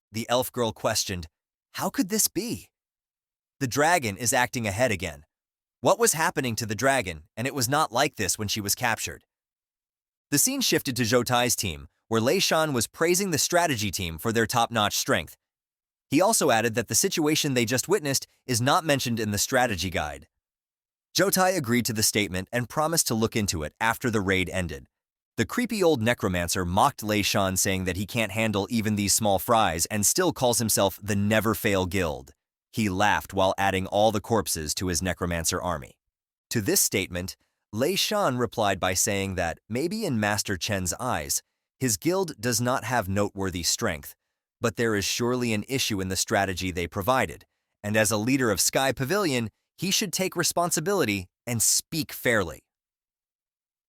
The elf girl questioned, how could this be? The dragon is acting ahead again. What was happening to the dragon, and it was not like this when she was captured? The scene shifted to Zhou Tai's team, where Lei Shan was praising the strategy team for their top-notch strength. He also added that the situation they just witnessed is not mentioned in the strategy guide. Zhou Tai agreed to the statement and promised to look into it after the raid ended. The creepy old necromancer mocked Lei Shan, saying that he can't handle even these small fries and still calls himself the Never Fail Guild. He laughed while adding all the corpses to his necromancer army. To this statement, Lei Shan replied by saying that maybe in Master Chen's eyes, his guild does not have noteworthy strength, but there is surely an issue in the strategy they provided, and as a leader of Sky Pavilion, he should take responsibility and speak fairly.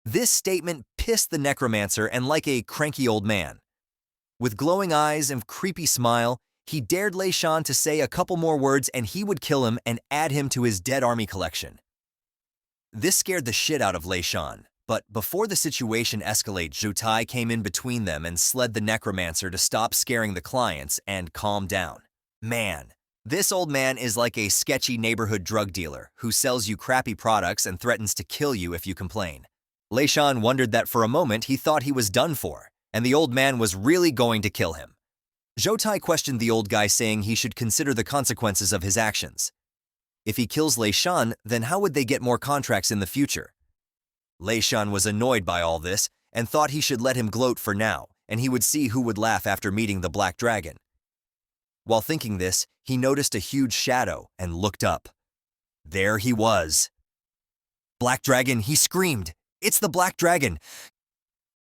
This statement pissed the necromancer, and like a cranky old man, with glowing eyes and creepy smile, he dared Lei Shan to say a couple more words and he would kill him and add him to his dead army collection. This scared the shit out of Lei Shan, but before the situation escalated, Zhou Tai came in between them and sled the necromancer to stop scaring the clients and calm down. Man, this old man is like a sketchy neighborhood drug dealer who sells you crappy products and threatens to kill you if you complain. Lei Shan wondered that for a moment he thought he was done for, and the old man was really going to kill him. Zhou Tai questioned the old guy, saying he should consider the consequences of his actions. If he kills Lei Shan, then how would they get more contracts in the future? Lei Shan was annoyed by all this and thought he should let him gloat for now, and he would see who would laugh after meeting the Black Dragon. While thinking this, he noticed a huge shadow and looked up. There he was. Black Dragon, he screamed. It's the Black Dragon.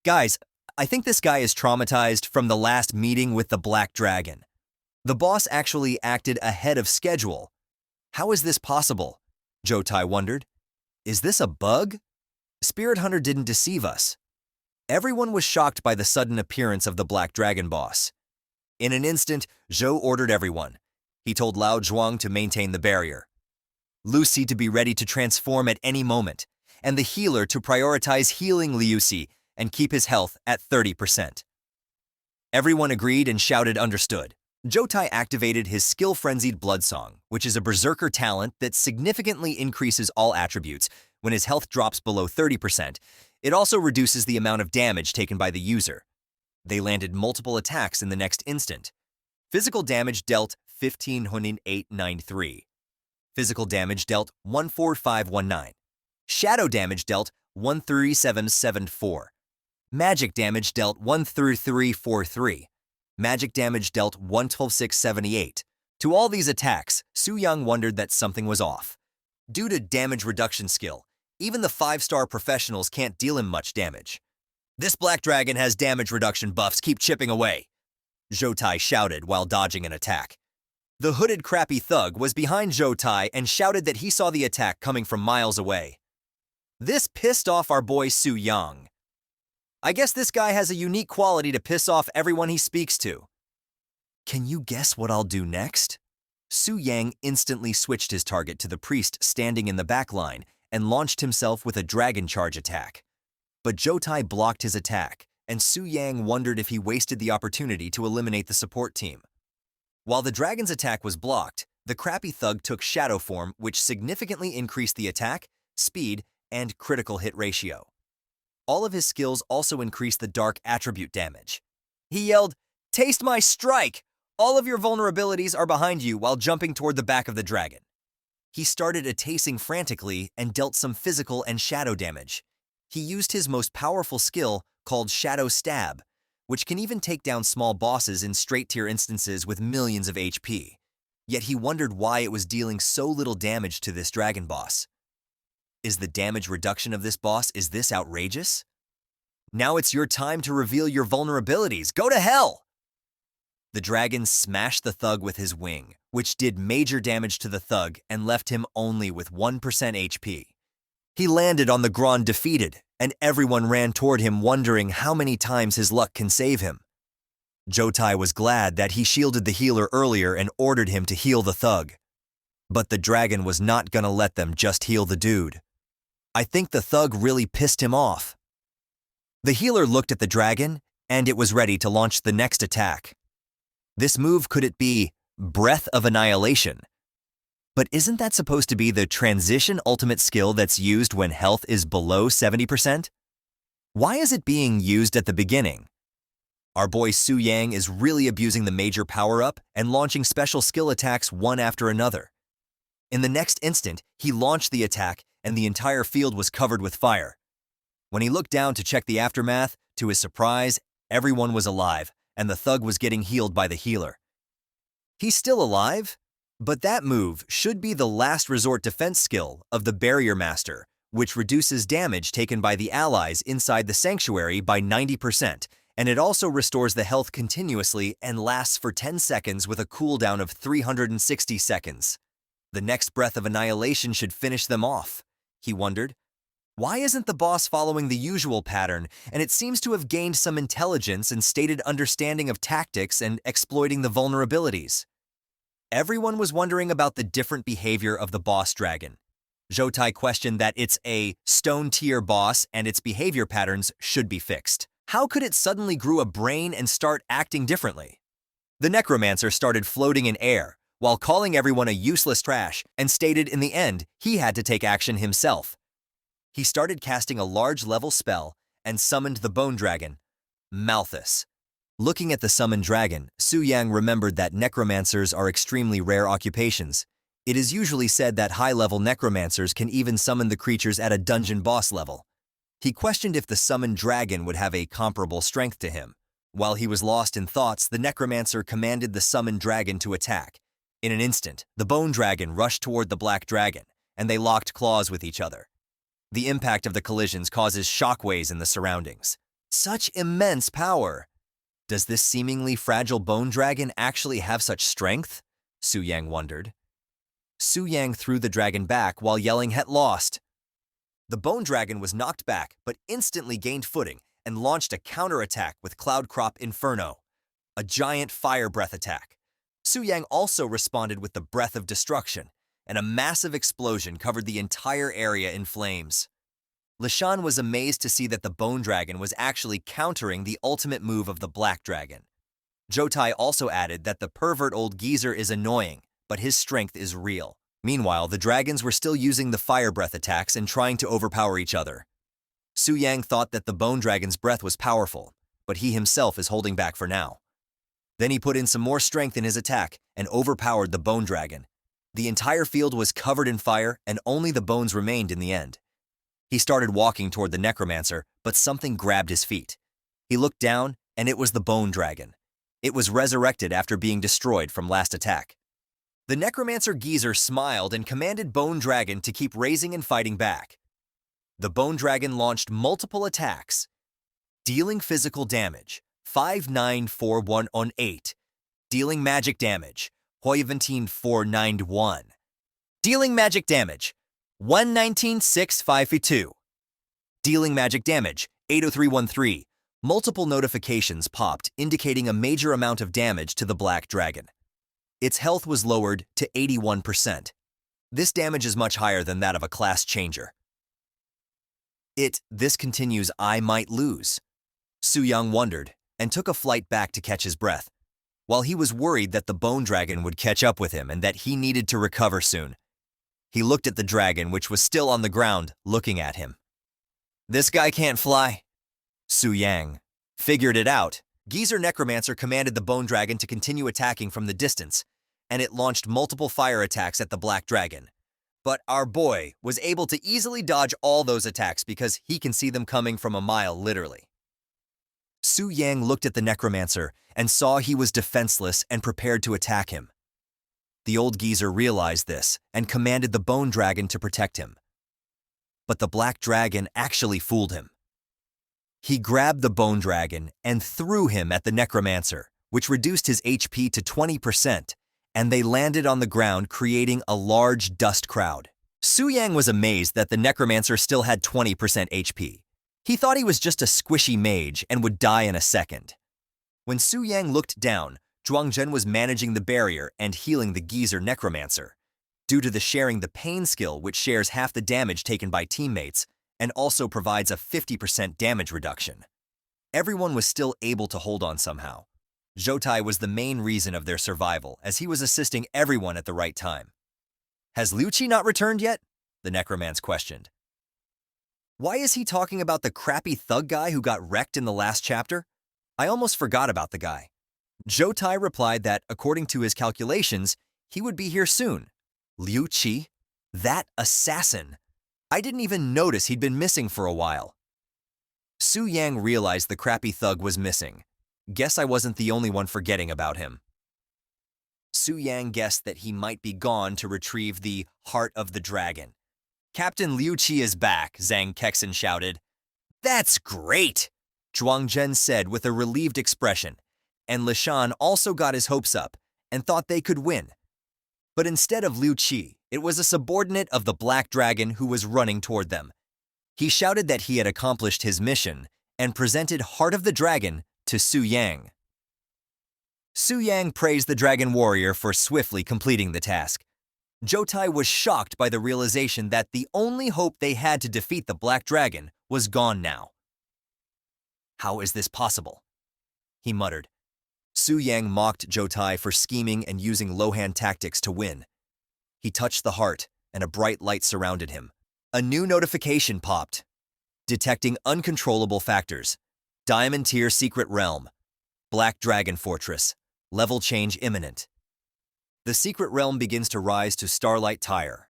Guys, I think this guy is traumatized from the last meeting with the Black Dragon. The boss actually acted ahead of schedule. How is this possible? Zhou Tai wondered. Is this a bug? Spirit Hunter didn't deceive us. Everyone was shocked by the sudden appearance of the Black Dragon boss. In an instant, Zhou ordered everyone. He told Lao Zhuang to maintain the barrier, Lucy to be ready to transform at any moment, and the healer to prioritize healing Liu Si and keep his health at 30%. Everyone agreed and shouted understood. Zhou Tai activated his skill-frenzied blood song, which is a berserker talent that significantly increases all attributes when his health drops below 30%. It also reduces the amount of damage taken by the user. They landed multiple attacks in the next instant. Physical damage dealt 15,893. Physical damage dealt 14519. Shadow damage dealt 13774. Magic damage dealt 13343. Magic damage dealt 112678. To all these attacks, Su Yang wondered that something was off. Due to damage reduction skill, even the 5-star professionals can't deal him much damage. This Black Dragon has damage reduction buffs, keep chipping away, Zhou Tai shouted while dodging an attack. The hooded crappy thug was behind Zhou Tai and shouted that he saw the attack coming from miles away. This pissed off our boy Su Yang. I guess this guy has a unique quality to piss off everyone he speaks to. Can you guess what I'll do next? Su Yang instantly switched his target to the priest standing in the back line and launched himself with a dragon charge attack. But Zhou Tai blocked his attack, and Su Yang wondered if he wasted the opportunity to eliminate the support team. While the dragon's attack was blocked, the crappy thug took shadow form, which significantly increased the attack, speed, and critical hit ratio. All of his skills also increased the dark attribute damage. He yelled, "Taste my strike! All of your vulnerabilities are behind you," while jumping toward the back of the dragon. He started attacking frantically and dealt some physical and shadow damage. He used his most powerful skill, called Shadow Stab, which can even take down small bosses in straight-tier instances with millions of HP. Yet he wondered why it was dealing so little damage to this dragon boss. Is the damage reduction of this boss, is this outrageous? Now it's your time to reveal your vulnerabilities. Go to hell! The dragon smashed the thug with his wing, which did major damage to the thug and left him only with 1% HP. He landed on the ground defeated, and everyone ran toward him wondering how many times his luck can save him. Zhou Tai was glad that he shielded the healer earlier and ordered him to heal the thug. But the dragon was not gonna let them just heal the dude. I think the thug really pissed him off. The healer looked at the dragon, and it was ready to launch the next attack. This move, could it be Breath of Annihilation? But isn't that supposed to be the transition ultimate skill that's used when health is below 70%? Why is it being used at the beginning? Our boy Su Yang is really abusing the major power-up and launching special skill attacks one after another. In the next instant, he launched the attack and the entire field was covered with fire. When he looked down to check the aftermath, to his surprise, everyone was alive and the thug was getting healed by the healer. He's still alive, but that move should be the last resort defense skill of the Barrier Master, which reduces damage taken by the allies inside the sanctuary by 90%, and it also restores the health continuously and lasts for 10 seconds with a cooldown of 360 seconds. The next breath of annihilation should finish them off, he wondered. Why isn't the boss following the usual pattern, and it seems to have gained some intelligence and stated understanding of tactics and exploiting the vulnerabilities? Everyone was wondering about the different behavior of the boss dragon. Zhoutai questioned that it's a stone-tier boss and its behavior patterns should be fixed. How could it suddenly grow a brain and start acting differently? The necromancer started floating in air, while calling everyone a useless trash, and stated in the end he had to take action himself. He started casting a large-level spell and summoned the bone dragon, Malthus. Looking at the summoned dragon, Su Yang remembered that necromancers are extremely rare occupations. It is usually said that high-level necromancers can even summon the creatures at a dungeon boss level. He questioned if the summoned dragon would have a comparable strength to him. While he was lost in thoughts, the necromancer commanded the summoned dragon to attack. In an instant, the bone dragon rushed toward the black dragon, and they locked claws with each other. The impact of the collisions causes shockwaves in the surroundings. Such immense power! Does this seemingly fragile bone dragon actually have such strength? Su Yang wondered. Su Yang threw the dragon back while yelling "Het lost!" The bone dragon was knocked back, but instantly gained footing and launched a counterattack with Cloud Crop Inferno, a giant fire breath attack. Su Yang also responded with the Breath of Destruction, and a massive explosion covered the entire area in flames. Lishan was amazed to see that the bone dragon was actually countering the ultimate move of the black dragon. Zhoutai also added that the pervert old geezer is annoying, but his strength is real. Meanwhile, the dragons were still using the fire breath attacks and trying to overpower each other. Su Yang thought that the bone dragon's breath was powerful, but he himself is holding back for now. Then he put in some more strength in his attack and overpowered the bone dragon. The entire field was covered in fire, and only the bones remained in the end. He started walking toward the necromancer, but something grabbed his feet. He looked down, and it was the bone dragon. It was resurrected after being destroyed from last attack. The necromancer geezer smiled and commanded Bone Dragon to keep raising and fighting back. The Bone Dragon launched multiple attacks, dealing physical damage, 5941 on 8, dealing magic damage, 491, dealing magic damage, 119652, dealing magic damage, 80313. Multiple notifications popped indicating a major amount of damage to the Black Dragon. Its health was lowered to 81%. This damage is much higher than that of a class changer. This continues, I might lose. Su Yang wondered and took a flight back to catch his breath, while he was worried that the Bone Dragon would catch up with him and that he needed to recover soon. He looked at the dragon, which was still on the ground, looking at him. This guy can't fly. Su Yang figured it out. Geezer Necromancer commanded the Bone Dragon to continue attacking from the distance, and it launched multiple fire attacks at the Black Dragon. But our boy was able to easily dodge all those attacks because he can see them coming from a mile, literally. Su Yang looked at the Necromancer and saw he was defenseless and prepared to attack him. The old geezer realized this and commanded the Bone Dragon to protect him. But the Black Dragon actually fooled him. He grabbed the Bone Dragon and threw him at the Necromancer, which reduced his HP to 20%, and they landed on the ground, creating a large dust cloud. Su Yang was amazed that the Necromancer still had 20% HP. He thought he was just a squishy mage and would die in a second. When Su Yang looked down, Zhuangzhen was managing the barrier and healing the geezer Necromancer. Due to the sharing the pain skill, which shares half the damage taken by teammates, and also provides a 50% damage reduction. Everyone was still able to hold on somehow. Zhoutai was the main reason of their survival, as he was assisting everyone at the right time. Has Liu Qi not returned yet? The Necromancer questioned. Why is he talking about the crappy thug guy who got wrecked in the last chapter? I almost forgot about the guy. Zhoutai replied that, according to his calculations, he would be here soon. Liu Qi? That assassin! I didn't even notice he'd been missing for a while. Su Yang realized the crappy thug was missing. Guess I wasn't the only one forgetting about him. Su Yang guessed that he might be gone to retrieve the Heart of the Dragon. Captain Liu Qi is back, Zhang Kexin shouted. That's great, Zhuangzhen said with a relieved expression, and Lishan also got his hopes up and thought they could win. But instead of Liu Qi, It was a subordinate of the Black Dragon who was running toward them. He shouted that he had accomplished his mission and presented Heart of the Dragon to Su Yang. Su Yang praised the Dragon Warrior for swiftly completing the task. Jotai was shocked by the realization that the only hope they had to defeat the Black Dragon was gone now. "How is this possible?" he muttered. Su Yang mocked Jotai for scheming and using low-hand tactics to win. He touched the heart, and a bright light surrounded him. A new notification popped. Detecting uncontrollable factors. Diamond Tier Secret Realm. Black Dragon Fortress. Level change imminent. The secret realm begins to rise to Starlight Tire.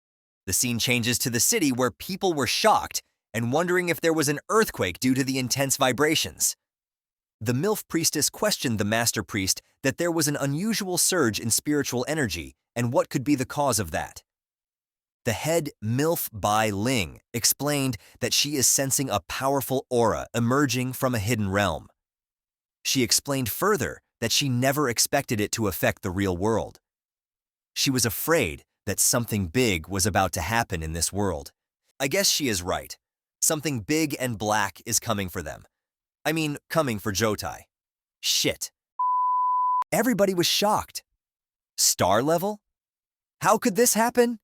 The scene changes to the city where people were shocked and wondering if there was an earthquake due to the intense vibrations. The MILF priestess questioned the master priest that there was an unusual surge in spiritual energy and what could be the cause of that. The head MILF Bai Ling explained that she is sensing a powerful aura emerging from a hidden realm. She explained further that she never expected it to affect the real world. She was afraid that something big was about to happen in this world. I guess she is right. Something big and black is coming for them. I mean, coming for Jotai. Shit. Everybody was shocked. Star level? How could this happen?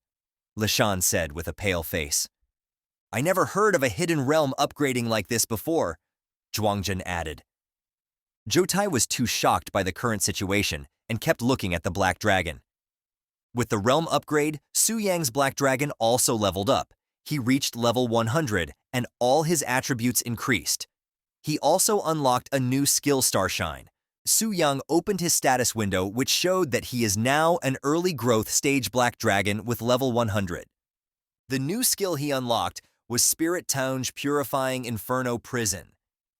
Lishan said with a pale face. I never heard of a hidden realm upgrading like this before, Zhuangjun added. Jotai was too shocked by the current situation and kept looking at the Black Dragon. With the realm upgrade, Su Yang's Black Dragon also leveled up. He reached level 100 and all his attributes increased. He also unlocked a new skill Starshine. Su Yang opened his status window, which showed that he is now an early growth stage Black Dragon with level 100. The new skill he unlocked was Spirit Town's Purifying Inferno Prison.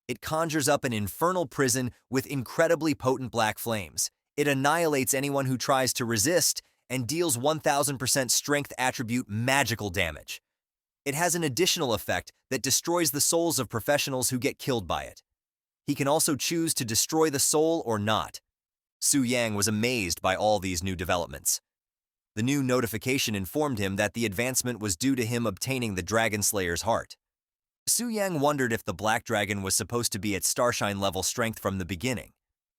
It conjures up an infernal prison with incredibly potent black flames. It annihilates anyone who tries to resist and deals 1000% strength attribute magical damage. It has an additional effect that destroys the souls of professionals who get killed by it. He can also choose to destroy the soul or not. Su Yang was amazed by all these new developments. The new notification informed him that the advancement was due to him obtaining the Dragon Slayer's heart. Su Yang wondered if the Black Dragon was supposed to be at Starshine level strength from the beginning.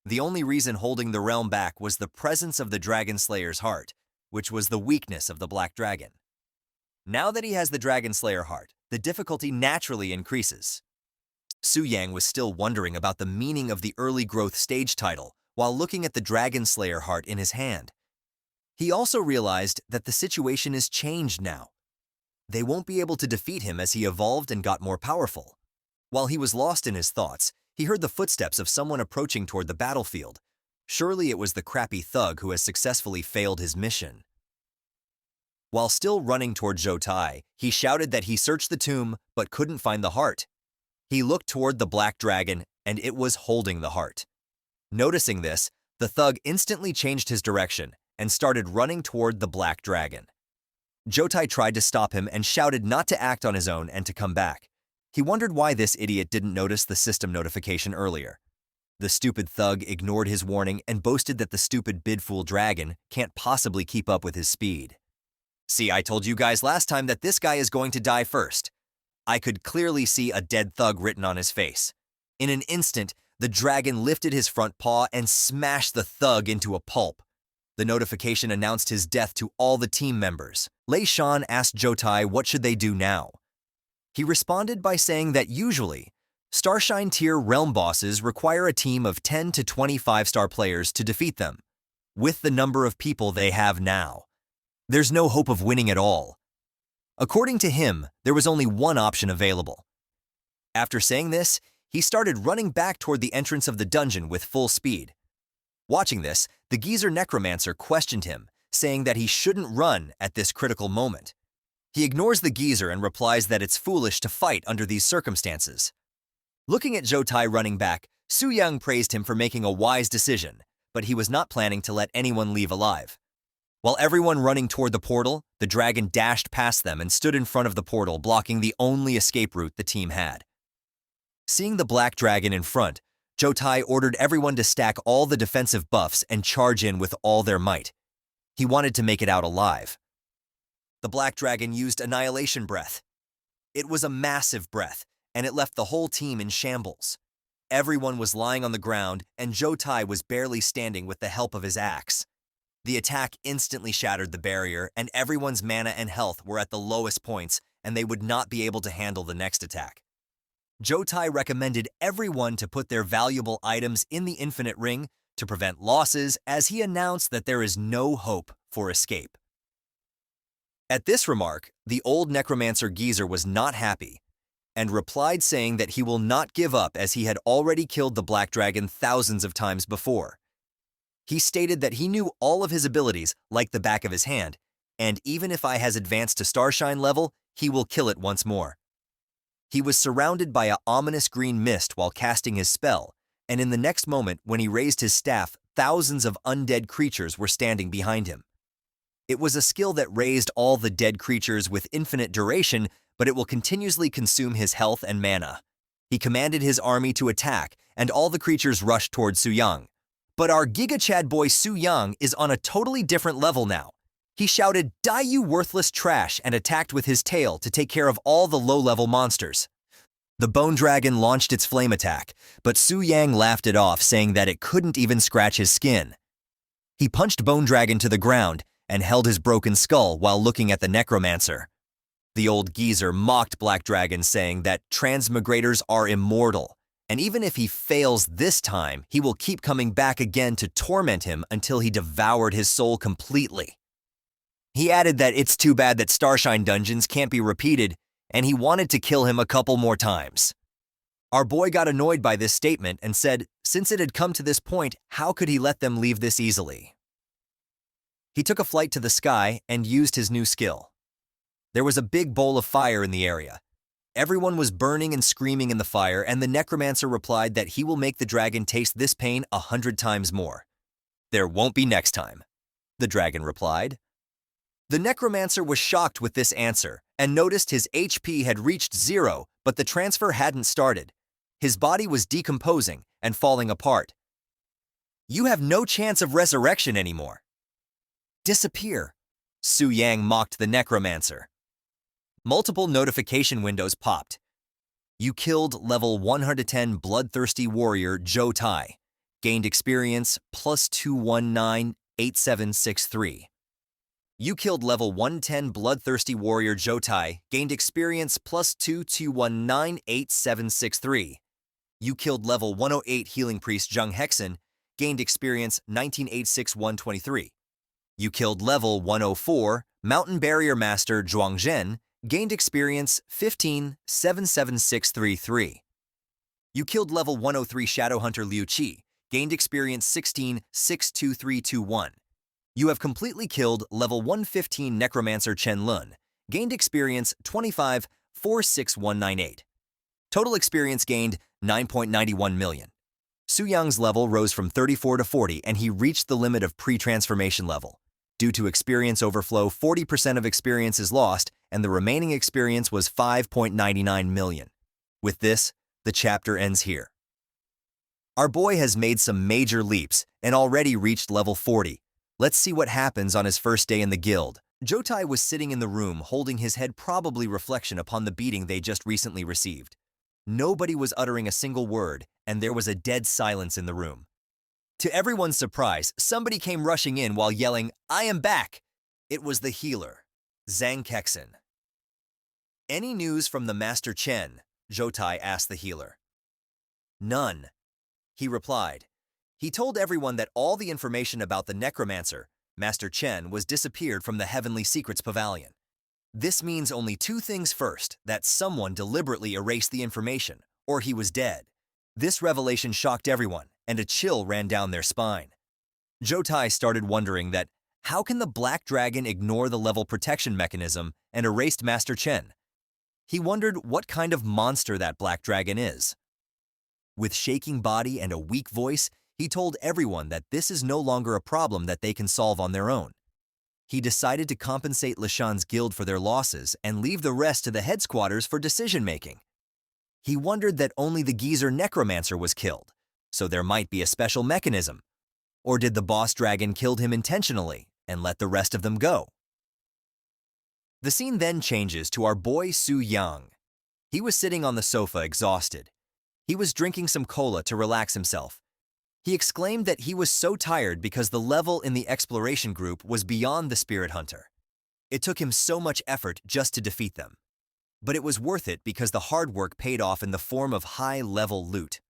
The only reason holding the realm back was the presence of the Dragon Slayer's heart, which was the weakness of the Black Dragon. Now that he has the Dragon Slayer heart, the difficulty naturally increases. Su Yang was still wondering about the meaning of the early growth stage title while looking at the Dragon Slayer heart in his hand. He also realized that the situation is changed now. They won't be able to defeat him as he evolved and got more powerful. While he was lost in his thoughts, he heard the footsteps of someone approaching toward the battlefield. Surely it was the crappy thug who has successfully failed his mission. While still running toward Jotai, he shouted that he searched the tomb but couldn't find the heart. He looked toward the Black Dragon and it was holding the heart. Noticing this, the thug instantly changed his direction and started running toward the Black Dragon. Jotai tried to stop him and shouted not to act on his own and to come back. He wondered why this idiot didn't notice the system notification earlier. The stupid thug ignored his warning and boasted that the stupid bidfool dragon can't possibly keep up with his speed. See, I told you guys last time that this guy is going to die first. I could clearly see a dead thug written on his face. In an instant, the dragon lifted his front paw and smashed the thug into a pulp. The notification announced his death to all the team members. Lei Shan asked Jotai what should they do now. He responded by saying that usually, Starshine tier realm bosses require a team of 10 to 25-star players to defeat them. With the number of people they have now, there's no hope of winning at all. According to him, there was only one option available. After saying this, he started running back toward the entrance of the dungeon with full speed. Watching this, the geezer necromancer questioned him, saying that he shouldn't run at this critical moment. He ignores the geezer and replies that it's foolish to fight under these circumstances. Looking at Jotai running back, Su Yang praised him for making a wise decision, but he was not planning to let anyone leave alive. While everyone running toward the portal, the dragon dashed past them and stood in front of the portal, blocking the only escape route the team had. Seeing the Black Dragon in front, Jotai ordered everyone to stack all the defensive buffs and charge in with all their might. He wanted to make it out alive. the Black Dragon used Annihilation Breath. It was a massive breath, and it left the whole team in shambles. Everyone was lying on the ground, and Jotai was barely standing with the help of his axe. The attack instantly shattered the barrier, and everyone's mana and health were at the lowest points, and they would not be able to handle the next attack. Jotai recommended everyone to put their valuable items in the Infinite Ring to prevent losses, as he announced that there is no hope for escape. At this remark, the old necromancer geezer was not happy, and replied saying that he will not give up as he had already killed the Black Dragon thousands of times before. He stated that he knew all of his abilities like the back of his hand, and even if I has advanced to Starshine level, he will kill it once more. He was surrounded by an ominous green mist while casting his spell, and in the next moment when he raised his staff, thousands of undead creatures were standing behind him. It was a skill that raised all the dead creatures with infinite duration, but it will continuously consume his health and mana. He commanded his army to attack, and all the creatures rushed toward Su Yang. But our Giga Chad boy Su Yang is on a totally different level now. He shouted, "Die you worthless trash," and attacked with his tail to take care of all the low-level monsters. The Bone Dragon launched its flame attack, but Su Yang laughed it off, saying that it couldn't even scratch his skin. He punched Bone Dragon to the ground and held his broken skull while looking at the necromancer. The old geezer mocked Black Dragon, saying that transmigrators are immortal, and even if he fails this time, he will keep coming back again to torment him until he devoured his soul completely. He added that it's too bad that Starshine dungeons can't be repeated, and he wanted to kill him a couple more times. Our boy got annoyed by this statement and said, since it had come to this point, how could he let them leave this easily? He took a flight to the sky and used his new skill. There was a big bowl of fire in the area. Everyone was burning and screaming in the fire, and the necromancer replied that he will make the dragon taste this pain 100 times more. There won't be next time, the dragon replied. The necromancer was shocked with this answer and noticed his HP had reached 0, but the transfer hadn't started. His body was decomposing and falling apart. You have no chance of resurrection anymore. Disappear, Su Yang mocked the necromancer. Multiple notification windows popped. You killed level 110 bloodthirsty warrior Jotai. Gained experience +2198763. You killed level 110 bloodthirsty warrior Jotai. Gained experience +221986763. You killed level 108 healing priest Jung Hexen. Gained experience 1986123. You killed level 104 mountain barrier master Zhuang Zhen. Gained experience 1577633. You killed level 103 Shadow Hunter Liu Qi. Gained experience 1662321. You have completely killed level 115 Necromancer Chen Lun. Gained experience 2546198. Total experience gained 9.91 million. Su Yang's level rose from 34 to 40, and he reached the limit of pre-transformation level. Due to experience overflow, 40% of experience is lost, and the remaining experience was 5.99 million. With this, the chapter ends here. Our boy has made some major leaps and already reached level 40. Let's see what happens on his first day in the guild. Jotai was sitting in the room holding his head, probably reflection upon the beating they just recently received. Nobody was uttering a single word, and there was a dead silence in the room. To everyone's surprise, somebody came rushing in while yelling, "I am back!" It was the healer, Zhang Kexen. Any news from the Master Chen? Jotai asked the healer. None, he replied. He told everyone that all the information about the necromancer, Master Chen, was disappeared from the Heavenly Secrets Pavilion. This means only two things. First, that someone deliberately erased the information, or he was dead. This revelation shocked everyone, and a chill ran down their spine. Jotai started wondering that how can the Black Dragon ignore the level protection mechanism and erased Master Chen? He wondered what kind of monster that Black Dragon is. With shaking body and a weak voice, he told everyone that this is no longer a problem that they can solve on their own. He decided to compensate Lishan's guild for their losses and leave the rest to the headquarters for decision-making. He wondered that only the geezer necromancer was killed, so there might be a special mechanism. Or did the boss dragon kill him intentionally and let the rest of them go? The scene then changes to our boy Soo Young. He was sitting on the sofa exhausted. He was drinking some cola to relax himself. He exclaimed that he was so tired because the level in the exploration group was beyond the spirit hunter. It took him so much effort just to defeat them. But it was worth it because the hard work paid off in the form of high-level loot.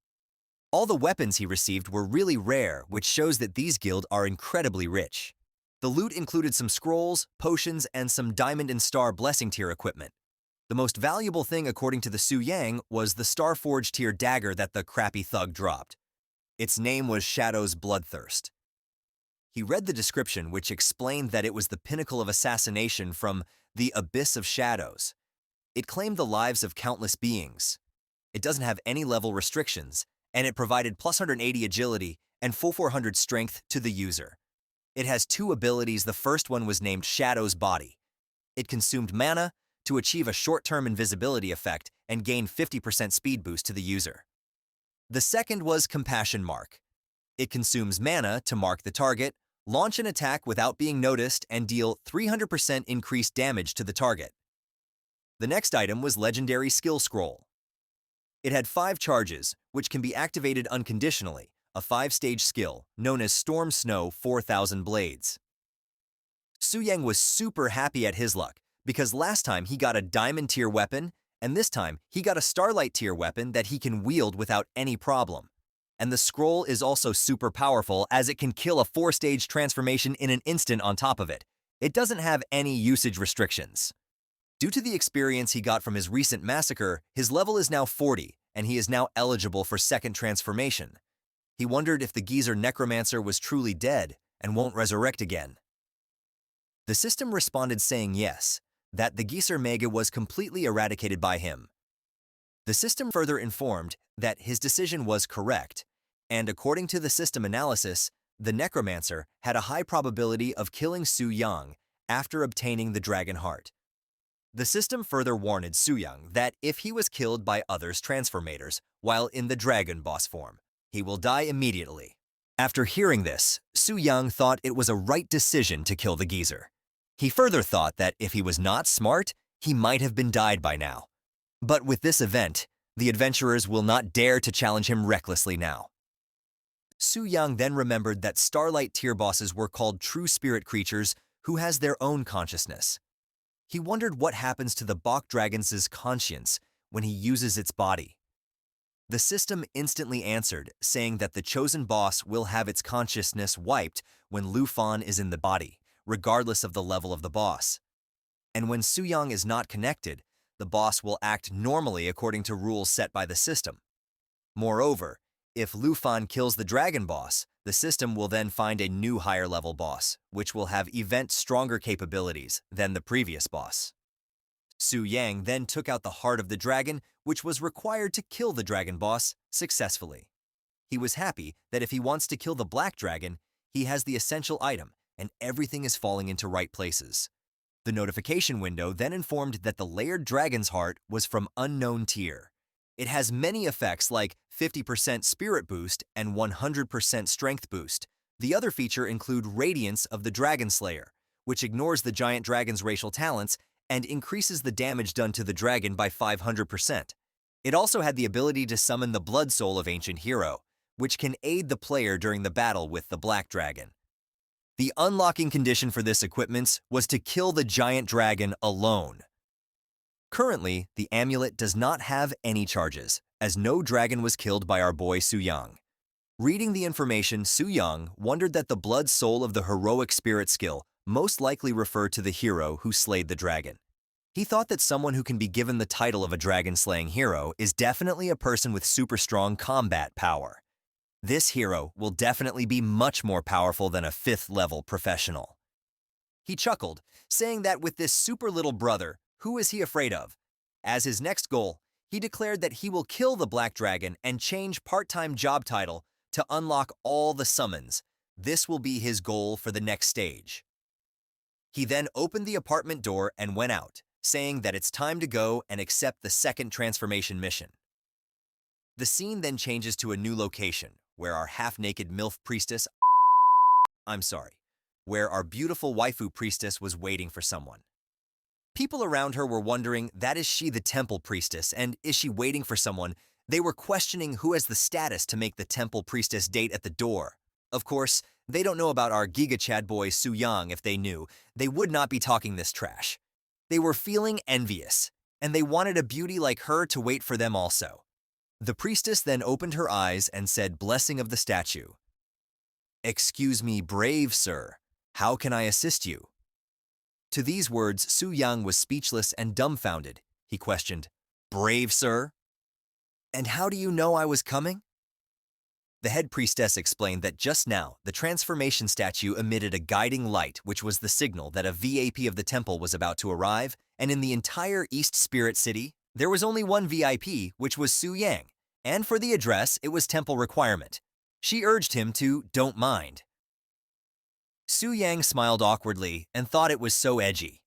All the weapons he received were really rare, which shows that these guild are incredibly rich. The loot included some scrolls, potions, and some Diamond and Star Blessing tier equipment. The most valuable thing according to the Su Yang was the Starforge tier dagger that the crappy thug dropped. Its name was Shadow's Bloodthirst. He read the description, which explained that it was the pinnacle of assassination from the Abyss of Shadows. It claimed the lives of countless beings. It doesn't have any level restrictions, and it provided plus 180 agility and full 400 strength to the user. It has two abilities. The first one was named Shadow's Body. It consumed mana to achieve a short-term invisibility effect and gain 50% speed boost to the user. The second was Compassion Mark. It consumes mana to mark the target, launch an attack without being noticed, and deal 300% increased damage to the target. The next item was Legendary Skill Scroll. It had 5 charges, which can be activated unconditionally, a 5-stage skill known as Storm Snow 4000 Blades. Su Yang was super happy at his luck, because last time he got a Diamond tier weapon, and this time he got a Starlight tier weapon that he can wield without any problem. And the scroll is also super powerful as it can kill a 4-stage transformation in an instant on top of it. It doesn't have any usage restrictions. Due to the experience he got from his recent massacre, his level is now 40, and he is now eligible for second transformation. He wondered if the geezer necromancer was truly dead and won't resurrect again. The system responded saying yes, that the geezer mega was completely eradicated by him. The system further informed that his decision was correct, and according to the system analysis, the necromancer had a high probability of killing Su Yang after obtaining the dragon heart. The system further warned Su Yang that if he was killed by others transformators while in the dragon boss form, he will die immediately. After hearing this, Su Yang thought it was a right decision to kill the geezer. He further thought that if he was not smart, he might have been died by now. But with this event, the adventurers will not dare to challenge him recklessly now. Su Yang then remembered that Starlight tier bosses were called true spirit creatures who has their own consciousness. He wondered what happens to the Bok Dragon's conscience when he uses its body. The system instantly answered, saying that the chosen boss will have its consciousness wiped when Lu Fan is in the body, regardless of the level of the boss. And when Su Yang is not connected, the boss will act normally according to rules set by the system. Moreover, if Lu Fan kills the dragon boss, the system will then find a new higher level boss, which will have event stronger capabilities than the previous boss. Su Yang then took out the heart of the dragon, which was required to kill the dragon boss successfully. He was happy that if he wants to kill the black dragon, he has the essential item, and everything is falling into right places. The notification window then informed that the layered dragon's heart was from unknown tier. It has many effects like 50% spirit boost and 100% strength boost. The other feature include Radiance of the Dragon Slayer, which ignores the giant dragon's racial talents and increases the damage done to the dragon by 500%. It also had the ability to summon the blood soul of Ancient Hero, which can aid the player during the battle with the black dragon. The unlocking condition for this equipment was to kill the giant dragon alone. Currently, the amulet does not have any charges, as no dragon was killed by our boy Su Yang. Reading the information, Su Yang wondered that the blood soul of the heroic spirit skill most likely referred to the hero who slayed the dragon. He thought that someone who can be given the title of a dragon-slaying hero is definitely a person with super strong combat power. This hero will definitely be much more powerful than a 5th level professional. He chuckled, saying that with this super little brother, who is he afraid of? As his next goal, he declared that he will kill the black dragon and change part-time job title to unlock all the summons. This will be his goal for the next stage. He then opened the apartment door and went out, saying that it's time to go and accept the second transformation mission. The scene then changes to a new location, where our half-naked MILF priestess, where our beautiful waifu priestess was waiting for someone. People around her were wondering, that is she the temple priestess, and is she waiting for someone? They were questioning who has the status to make the temple priestess date at the door. Of course, they don't know about our Giga Chad boy Su Yang. If they knew, they would not be talking this trash. They were feeling envious, and they wanted a beauty like her to wait for them also. The priestess then opened her eyes and said, blessing of the statue. Excuse me, brave sir, how can I assist you? To these words, Su Yang was speechless and dumbfounded. He questioned, brave sir? And how do you know I was coming? The head priestess explained that just now, the transformation statue emitted a guiding light, which was the signal that a VIP of the temple was about to arrive, and in the entire East Spirit City, there was only one VIP, which was Su Yang, and for the address, it was temple requirement. She urged him to don't mind. Su Yang smiled awkwardly and thought it was so edgy.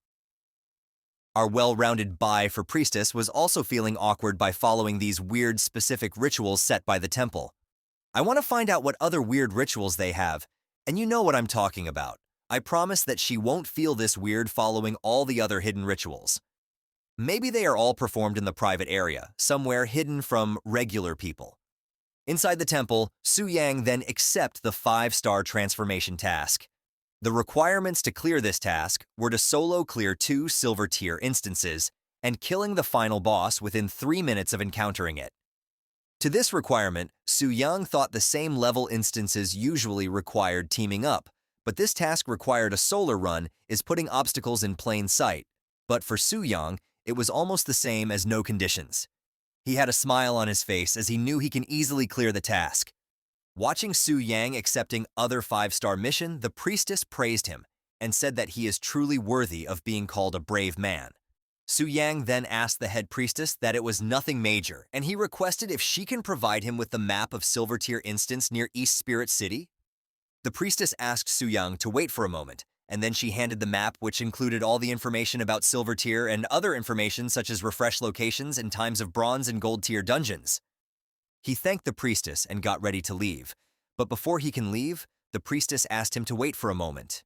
Our well-rounded bai for priestess was also feeling awkward by following these weird specific rituals set by the temple. I want to find out what other weird rituals they have, and you know what I'm talking about. I promise that she won't feel this weird following all the other hidden rituals. Maybe they are all performed in the private area, somewhere hidden from regular people. Inside the temple, Su Yang then accepted the 5-star transformation task. The requirements to clear this task were to solo clear 2 silver tier instances and killing the final boss within 3 minutes of encountering it. To this requirement, Su Yang thought the same level instances usually required teaming up, but this task required a solar run is putting obstacles in plain sight. But for Su Yang, it was almost the same as no conditions. He had a smile on his face as he knew he can easily clear the task. Watching Su Yang accepting other 5-star mission, the priestess praised him and said that he is truly worthy of being called a brave man. Su Yang then asked the head priestess that it was nothing major, and he requested if she can provide him with the map of Silver Tier instance near East Spirit City. The priestess asked Su Yang to wait for a moment, and then she handed the map, which included all the information about Silver Tier and other information such as refresh locations and times of Bronze and Gold Tier dungeons. He thanked the priestess and got ready to leave, but before he can leave, the priestess asked him to wait for a moment.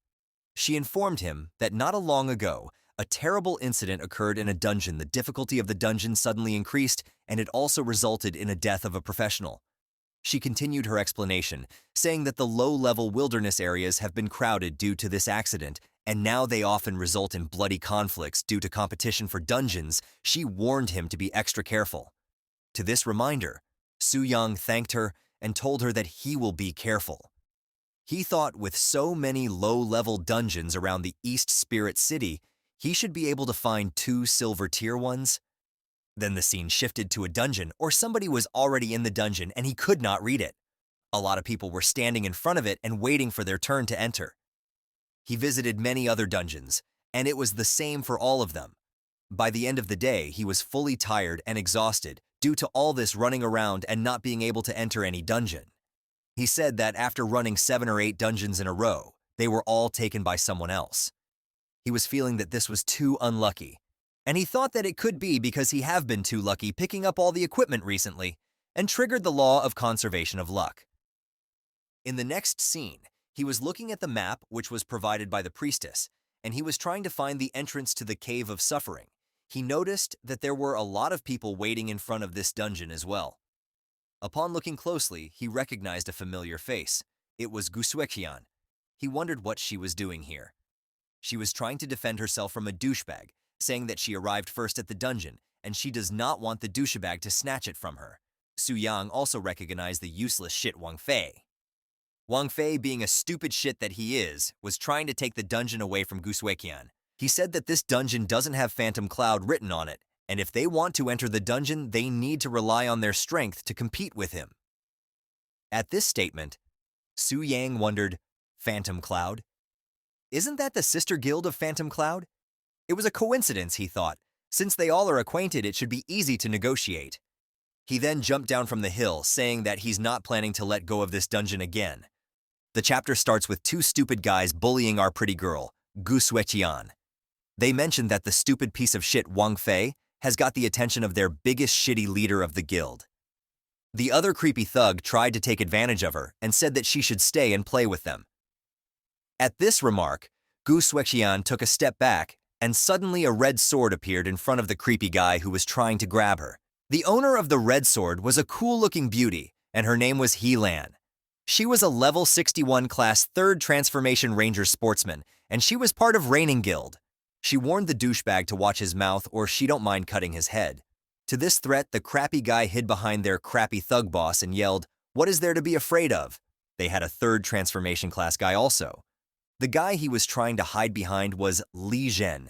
She informed him that not long ago, a terrible incident occurred in a dungeon. The difficulty of the dungeon suddenly increased, and it also resulted in a death of a professional. She continued her explanation, saying that the low-level wilderness areas have been crowded due to this accident, and now they often result in bloody conflicts due to competition for dungeons. She warned him to be extra careful. To this reminder, Su Yang thanked her and told her that he will be careful. He thought with so many low-level dungeons around the East Spirit City, he should be able to find 2 silver tier ones. Then the scene shifted to a dungeon, or somebody was already in the dungeon and he could not read it. A lot of people were standing in front of it and waiting for their turn to enter. He visited many other dungeons, and it was the same for all of them. By the end of the day, he was fully tired and exhausted due to all this running around and not being able to enter any dungeon. He said that after running 7 or 8 dungeons in a row, they were all taken by someone else. He was feeling that this was too unlucky, and he thought that it could be because he have been too lucky picking up all the equipment recently, and triggered the law of conservation of luck. In the next scene, he was looking at the map which was provided by the priestess, and he was trying to find the entrance to the Cave of Suffering. He noticed that there were a lot of people waiting in front of this dungeon as well. Upon looking closely, he recognized a familiar face. It was Gusuekian. He wondered what she was doing here. She was trying to defend herself from a douchebag, saying that she arrived first at the dungeon, and she does not want the douchebag to snatch it from her. Su Yang also recognized the useless shit Wang Fei. Wang Fei, being a stupid shit that he is, was trying to take the dungeon away from Gusuekian. He said that this dungeon doesn't have Phantom Cloud written on it, and if they want to enter the dungeon, they need to rely on their strength to compete with him. At this statement, Su Yang wondered, Phantom Cloud? Isn't that the sister guild of Phantom Cloud? It was a coincidence, he thought. Since they all are acquainted, it should be easy to negotiate. He then jumped down from the hill, saying that he's not planning to let go of this dungeon again. The chapter starts with 2 stupid guys bullying our pretty girl, Gu Sueqian. They mentioned that the stupid piece of shit Wang Fei has got the attention of their biggest shitty leader of the guild. The other creepy thug tried to take advantage of her and said that she should stay and play with them. At this remark, Gu Sueqian took a step back and suddenly a red sword appeared in front of the creepy guy who was trying to grab her. The owner of the red sword was a cool-looking beauty, and her name was Helan. She was a level 61 class 3rd Transformation Ranger sportsman, and she was part of Reigning Guild. She warned the douchebag to watch his mouth or she don't mind cutting his head. To this threat, the crappy guy hid behind their crappy thug boss and yelled, "What is there to be afraid of?" They had a 3rd Transformation class guy also. The guy he was trying to hide behind was Li Zhen.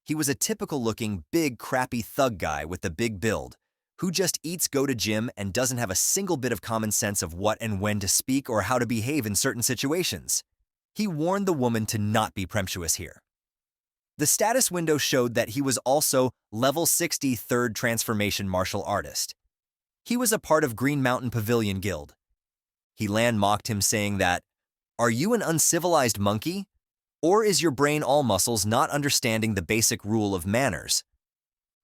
He was a typical-looking, big, crappy thug guy with the big build, who just eats, go to gym, and doesn't have a single bit of common sense of what and when to speak or how to behave in certain situations. He warned the woman to not be presumptuous here. The status window showed that he was also level 60 3rd Transformation martial artist. He was a part of Green Mountain Pavilion Guild. Helan mocked him saying that, "Are you an uncivilized monkey? Or is your brain all muscles not understanding the basic rule of manners?"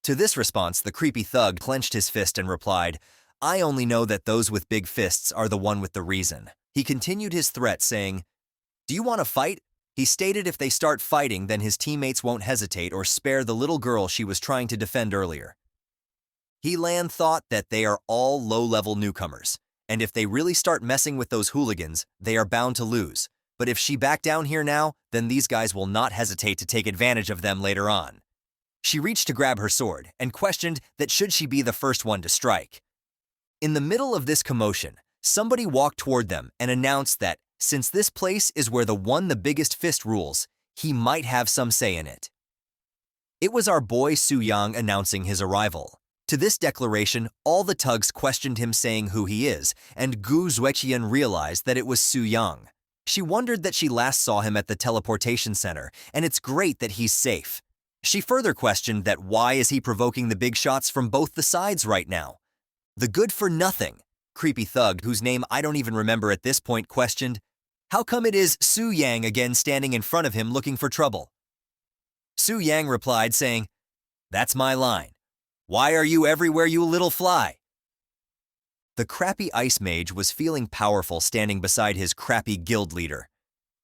To this response, the creepy thug clenched his fist and replied, "I only know that those with big fists are the one with the reason." He continued his threat saying, "Do you want to fight?" He stated if they start fighting, then his teammates won't hesitate or spare the little girl she was trying to defend earlier. Helan thought that they are all low-level newcomers, and if they really start messing with those hooligans, they are bound to lose. But if she back down here now, then these guys will not hesitate to take advantage of them later on. She reached to grab her sword and questioned that should she be the first one to strike. In the middle of this commotion, somebody walked toward them and announced that since this place is where the biggest fist rules, he might have some say in it. It was our boy Su Yang announcing his arrival. To this declaration, all the tugs questioned him saying who he is, and Gu Zueqian realized that it was Su Yang. She wondered that she last saw him at the teleportation center, and it's great that he's safe. She further questioned that why is he provoking the big shots from both the sides right now? The good-for-nothing, creepy thug whose name I don't even remember at this point questioned, "How come it is Su Yang again standing in front of him looking for trouble?" Su Yang replied saying, "That's my line. Why are you everywhere, you little fly?" The crappy ice mage was feeling powerful standing beside his crappy guild leader.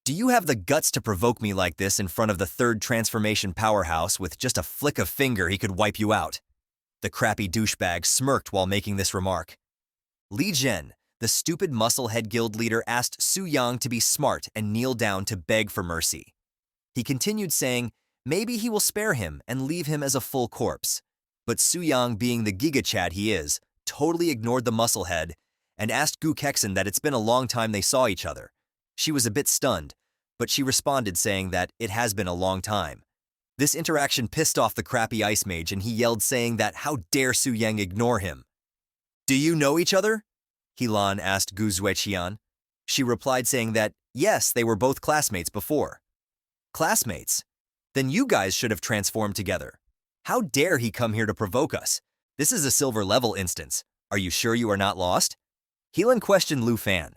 "Do you have the guts to provoke me like this in front of the 3rd Transformation powerhouse with just a flick of finger he could wipe you out?" The crappy douchebag smirked while making this remark. Li Zhen, the stupid muscle-head guild leader, asked Su Yang to be smart and kneel down to beg for mercy. He continued saying maybe he will spare him and leave him as a full corpse. But Su Yang, being the Giga Chad he is, totally ignored the musclehead and asked Gu Kexen that it's been a long time they saw each other. She was a bit stunned, but she responded saying that it has been a long time. This interaction pissed off the crappy ice mage and he yelled saying that how dare Su Yang ignore him. "Do you know each other?" Helan asked Gu Zueqian. She replied saying that, yes, they were both classmates before. "Classmates? Then you guys should have transformed together. How dare he come here to provoke us? This is a silver level instance. Are you sure you are not lost?" Helan questioned Lu Fan.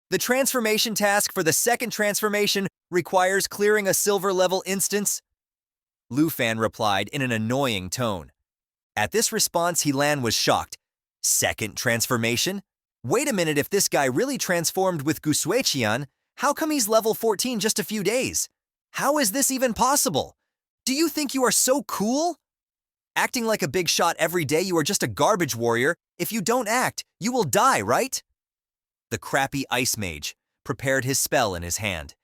"The transformation task for the 2nd transformation requires clearing a silver level instance?" Lu Fan replied in an annoying tone. At this response, Helan was shocked. "2nd transformation? Wait a minute, if this guy really transformed with Gu Sueqian, how come he's level 14 just a few days? How is this even possible? Do you think you are so cool? Acting like a big shot every day, you are just a garbage warrior. If you don't act, you will die, right?" The crappy ice mage prepared his spell in his hand.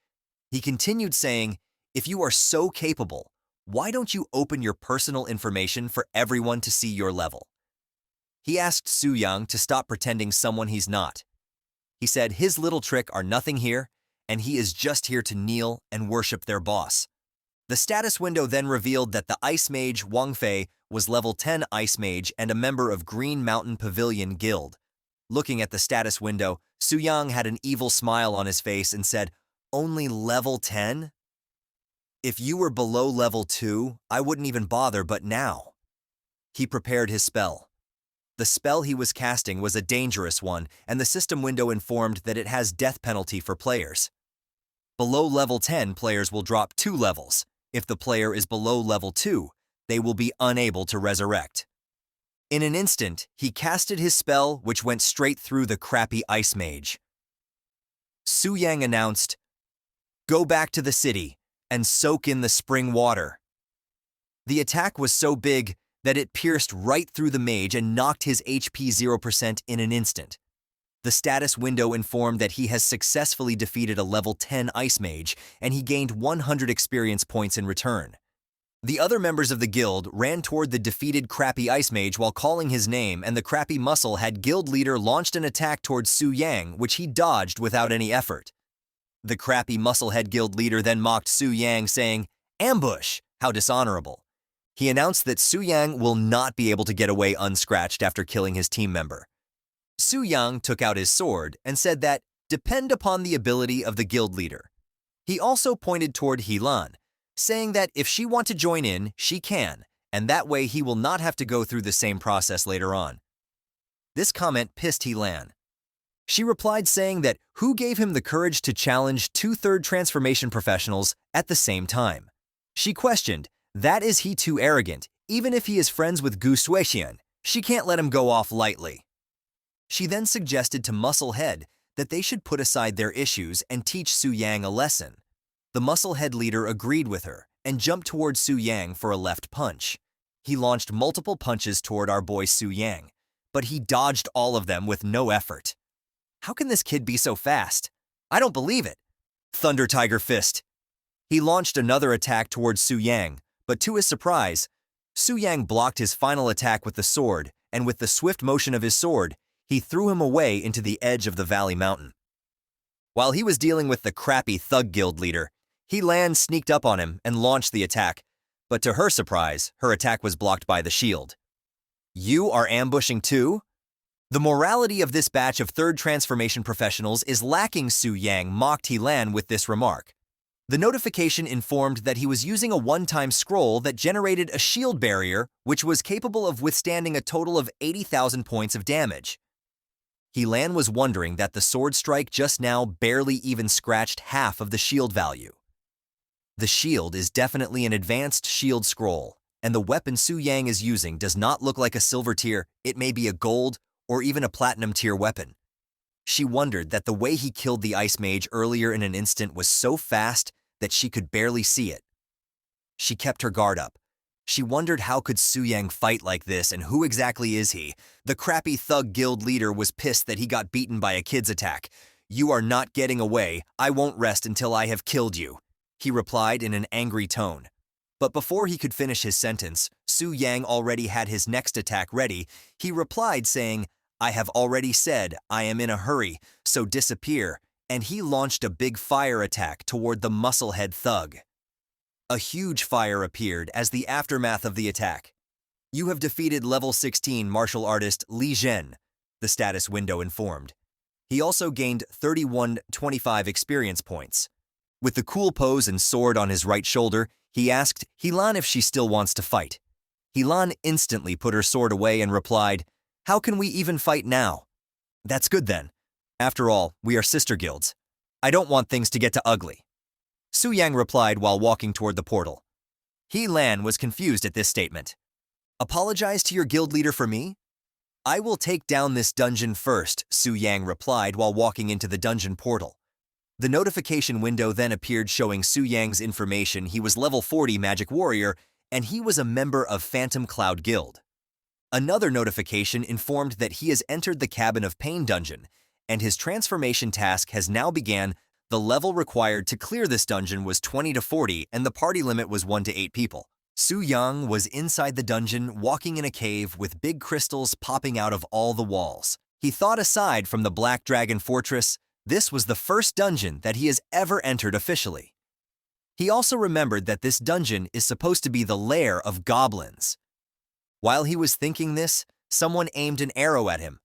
He continued saying, "If you are so capable, why don't you open your personal information for everyone to see your level?" He asked Su Yang to stop pretending someone he's not. He said his little trick are nothing here, and he is just here to kneel and worship their boss. The status window then revealed that the Ice Mage Wang Fei was level 10 Ice Mage and a member of Green Mountain Pavilion Guild. Looking at the status window, Su Yang had an evil smile on his face and said, "Only level 10? If you were below level 2, I wouldn't even bother, but now." He prepared his spell. The spell he was casting was a dangerous one, and the system window informed that it has death penalty for players. Below level 10, players will drop 2 levels. If the player is below level 2, they will be unable to resurrect. In an instant, he casted his spell, which went straight through the crappy ice mage. Su Yang announced, "Go back to the city and soak in the spring water." The attack was so big that it pierced right through the mage and knocked his HP 0% in an instant. The status window informed that he has successfully defeated a level 10 ice mage, and he gained 100 experience points in return. The other members of the guild ran toward the defeated crappy ice mage while calling his name, and the crappy muscle-head guild leader launched an attack towards Su Yang, which he dodged without any effort. The crappy muscle-head guild leader then mocked Su Yang, saying, "Ambush! How dishonorable." He announced that Su Yang will not be able to get away unscratched after killing his team member. Su Yang took out his sword and said that, "Depend upon the ability of the guild leader." He also pointed toward Helan, saying that if she wants to join in, she can, and that way he will not have to go through the same process later on. This comment pissed Helan. She replied saying that who gave him the courage to challenge 2/3 transformation professionals at the same time. She questioned, that is he too arrogant, even if he is friends with Gu Suixian, she can't let him go off lightly. She then suggested to Musclehead that they should put aside their issues and teach Su Yang a lesson. The Musclehead leader agreed with her and jumped toward Su Yang for a left punch. He launched multiple punches toward our boy Su Yang, but he dodged all of them with no effort. How can this kid be so fast? I don't believe it. Thunder Tiger Fist. He launched another attack towards Su Yang, but to his surprise, Su Yang blocked his final attack with the sword, and with the swift motion of his sword, he threw him away into the edge of the valley mountain. While he was dealing with the crappy thug guild leader, Helan sneaked up on him and launched the attack, but to her surprise, her attack was blocked by the shield. You are ambushing too? The morality of this batch of third transformation professionals is lacking. Su Yang mocked Helan with this remark. The notification informed that he was using a one-time scroll that generated a shield barrier which was capable of withstanding a total of 80,000 points of damage. Helan was wondering that the sword strike just now barely even scratched half of the shield value. The shield is definitely an advanced shield scroll, and the weapon Su Yang is using does not look like a silver tier, it may be a gold or even a platinum tier weapon. She wondered that the way he killed the ice mage earlier in an instant was so fast that she could barely see it. She kept her guard up. She wondered how could Su Yang fight like this and who exactly is he? The crappy thug guild leader was pissed that he got beaten by a kid's attack. You are not getting away. I won't rest until I have killed you, he replied in an angry tone. But before he could finish his sentence, Su Yang already had his next attack ready. He replied saying, I have already said I am in a hurry, so disappear, and he launched a big fire attack toward the musclehead thug. A huge fire appeared as the aftermath of the attack. You have defeated level 16 martial artist Li Zhen, the status window informed. He also gained 3125 experience points. With the cool pose and sword on his right shoulder, he asked Helan if she still wants to fight. Helan instantly put her sword away and replied, How can we even fight now? That's good then. After all, we are sister guilds. I don't want things to get too ugly. Su Yang replied while walking toward the portal. Helan was confused at this statement. Apologize to your guild leader for me? I will take down this dungeon first, Su Yang replied while walking into the dungeon portal. The notification window then appeared showing Su Yang's information. He was level 40 magic warrior, and he was a member of Phantom Cloud Guild. Another notification informed that he has entered the Cabin of Pain dungeon, and his transformation task has now began. The level required to clear this dungeon was 20 to 40, and the party limit was 1 to 8 people. Su Yang was inside the dungeon, walking in a cave with big crystals popping out of all the walls. He thought aside from the Black Dragon Fortress, this was the first dungeon that he has ever entered officially. He also remembered that this dungeon is supposed to be the lair of goblins. While he was thinking this, someone aimed an arrow at him.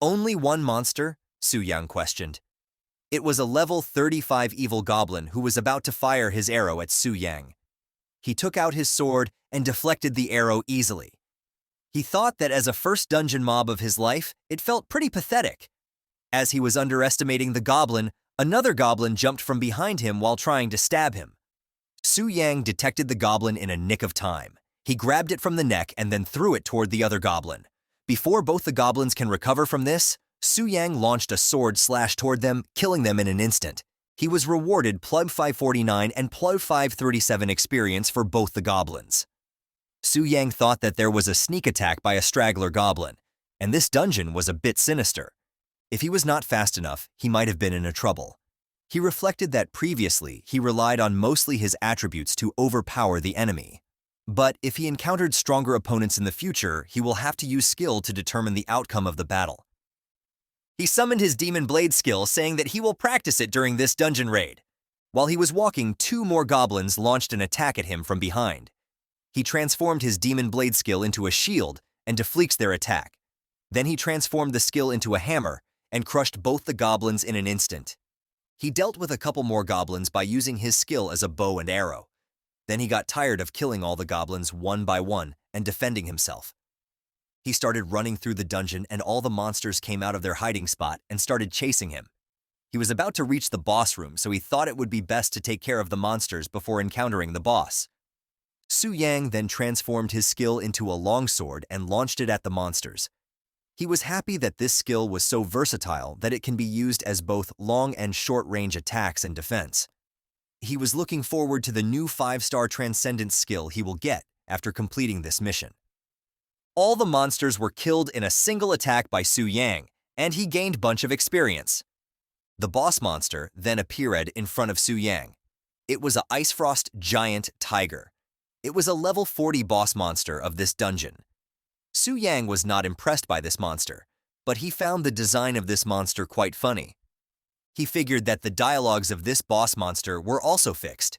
Only one monster? Su Yang questioned. It was a level 35 evil goblin who was about to fire his arrow at Su Yang. He took out his sword and deflected the arrow easily. He thought that as a first dungeon mob of his life, it felt pretty pathetic. As he was underestimating the goblin, another goblin jumped from behind him while trying to stab him. Su Yang detected the goblin in a nick of time. He grabbed it from the neck and then threw it toward the other goblin. Before both the goblins can recover from this, Su Yang launched a sword slash toward them, killing them in an instant. He was rewarded +549 and +537 experience for both the goblins. Su Yang thought that there was a sneak attack by a straggler goblin, and this dungeon was a bit sinister. If he was not fast enough, he might have been in a trouble. He reflected that previously he relied on mostly his attributes to overpower the enemy. But if he encountered stronger opponents in the future, he will have to use skill to determine the outcome of the battle. He summoned his Demon Blade skill, saying that he will practice it during this dungeon raid. While he was walking, 2 more goblins launched an attack at him from behind. He transformed his Demon Blade skill into a shield and deflects their attack. Then he transformed the skill into a hammer and crushed both the goblins in an instant. He dealt with a couple more goblins by using his skill as a bow and arrow. Then he got tired of killing all the goblins one by one and defending himself. He started running through the dungeon, and all the monsters came out of their hiding spot and started chasing him. He was about to reach the boss room, so he thought it would be best to take care of the monsters before encountering the boss. Su Yang then transformed his skill into a longsword and launched it at the monsters. He was happy that this skill was so versatile that it can be used as both long and short-range attacks and defense. He was looking forward to the new 5-star Transcendence skill he will get after completing this mission. All the monsters were killed in a single attack by Su Yang, and he gained a bunch of experience. The boss monster then appeared in front of Su Yang. It was a Ice Frost giant tiger. It was a level 40 boss monster of this dungeon. Su Yang was not impressed by this monster, but he found the design of this monster quite funny. He figured that the dialogues of this boss monster were also fixed.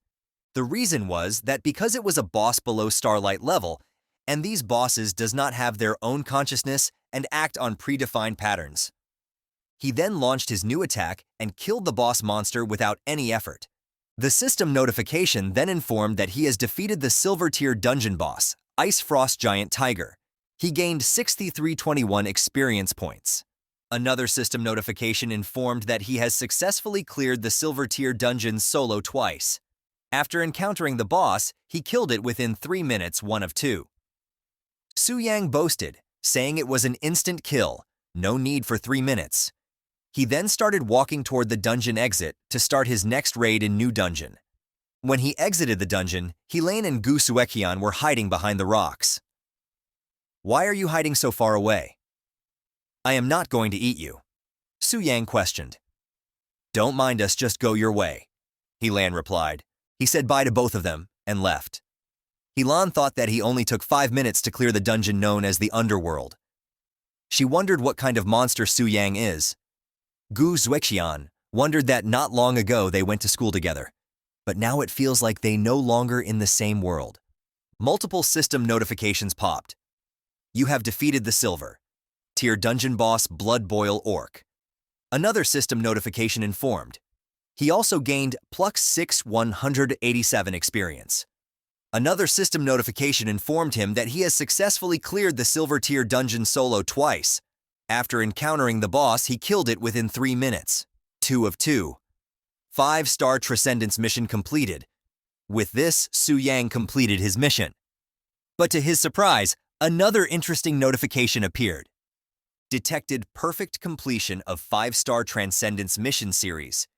The reason was that because it was a boss below Starlight level, and these bosses does not have their own consciousness and act on predefined patterns. He then launched his new attack and killed the boss monster without any effort. The system notification then informed that he has defeated the silver tier dungeon boss, Ice Frost Giant Tiger. He gained 6321 experience points. Another system notification informed that he has successfully cleared the silver tier dungeon solo twice. After encountering the boss, he killed it within 3 minutes, 1 of 2. Su Yang boasted, saying it was an instant kill, no need for 3 minutes. He then started walking toward the dungeon exit to start his next raid in New Dungeon. When he exited the dungeon, Helene and Gu Suekian were hiding behind the rocks. "Why are you hiding so far away?" "I am not going to eat you," Su Yang questioned. "Don't mind us, just go your way," Helene replied. He said bye to both of them and left. Helene thought that he only took 5 minutes to clear the dungeon known as the Underworld. She wondered what kind of monster Su Yang is. Gu Zuexian wondered that not long ago they went to school together, but now it feels like they no longer in the same world. Multiple system notifications popped. You have defeated the silver tier dungeon boss Blood Boil Orc. Another system notification informed. He also gained plus 187 experience. Another system notification informed him that he has successfully cleared the silver tier dungeon solo twice. After encountering the boss, he killed it within 3 minutes. 2 of 2. 5-star Transcendence mission completed. With this, Su Yang completed his mission. But to his surprise, another interesting notification appeared. Detected perfect completion of 5-star Transcendence mission series.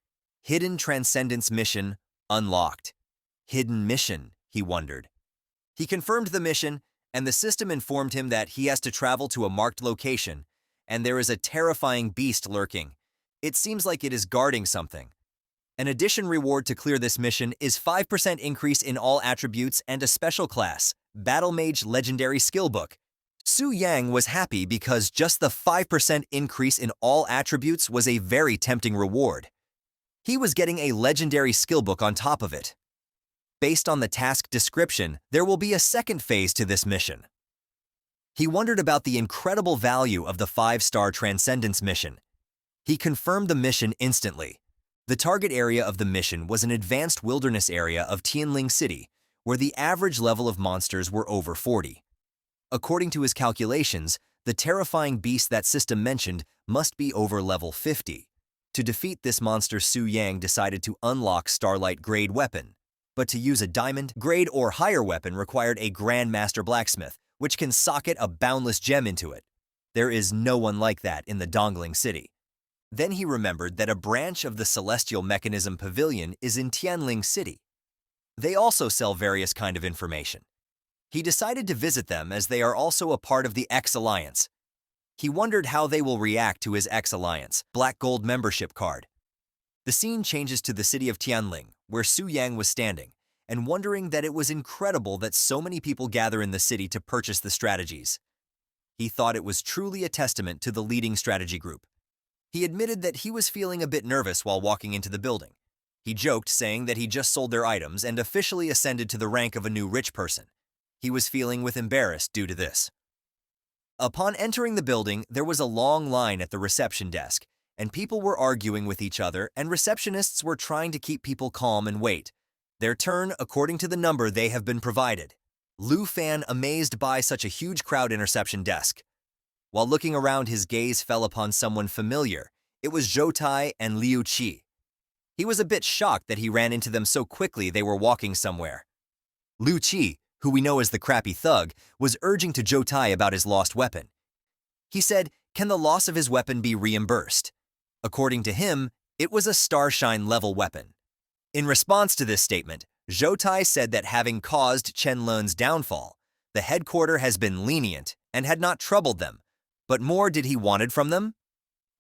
Hidden Transcendence mission unlocked. Hidden mission, he wondered. He confirmed the mission, and the system informed him that he has to travel to a marked location, and there is a terrifying beast lurking. It seems like it is guarding something. An addition reward to clear this mission is 5% increase in all attributes and a special class, Battle Mage Legendary Skill Book. Su Yang was happy because just the 5% increase in all attributes was a very tempting reward. He was getting a legendary skill book on top of it. Based on the task description, there will be a second phase to this mission. He wondered about the incredible value of the 5-star Transcendence mission. He confirmed the mission instantly. The target area of the mission was an advanced wilderness area of Tianling City, where the average level of monsters were over 40. According to his calculations, the terrifying beast that system mentioned must be over level 50. To defeat this monster, Su Yang decided to unlock Starlight Grade weapon. But to use a diamond, grade or higher weapon required a Grandmaster Blacksmith, which can socket a boundless gem into it. There is no one like that in the Dongling City. Then he remembered that a branch of the Celestial Mechanism Pavilion is in Tianling City. They also sell various kind of information. He decided to visit them as they are also a part of the X Alliance. He wondered how they will react to his X Alliance Black Gold membership card. The scene changes to the city of Tianling, where Su Yang was standing, and wondering that it was incredible that so many people gather in the city to purchase the strategies. He thought it was truly a testament to the leading strategy group. He admitted that he was feeling a bit nervous while walking into the building. He joked, saying that he just sold their items and officially ascended to the rank of a new rich person. He was feeling embarrassed due to this. Upon entering the building, there was a long line at the reception desk, and people were arguing with each other, and receptionists were trying to keep people calm and wait their turn according to the number they have been provided. Lu Fan amazed by such a huge crowd in reception desk. While looking around, his gaze fell upon someone familiar. It was Zhou Tai and Liu Qi. He was a bit shocked that he ran into them so quickly they were walking somewhere. Liu Qi, who we know as the crappy thug, was urging to Zhou Tai about his lost weapon. He said, can the loss of his weapon be reimbursed? According to him, it was a Starshine level weapon. In response to this statement, Zhou Tai said that having caused Chen Lun's downfall, the headquarter has been lenient and had not troubled them, but more did he wanted from them?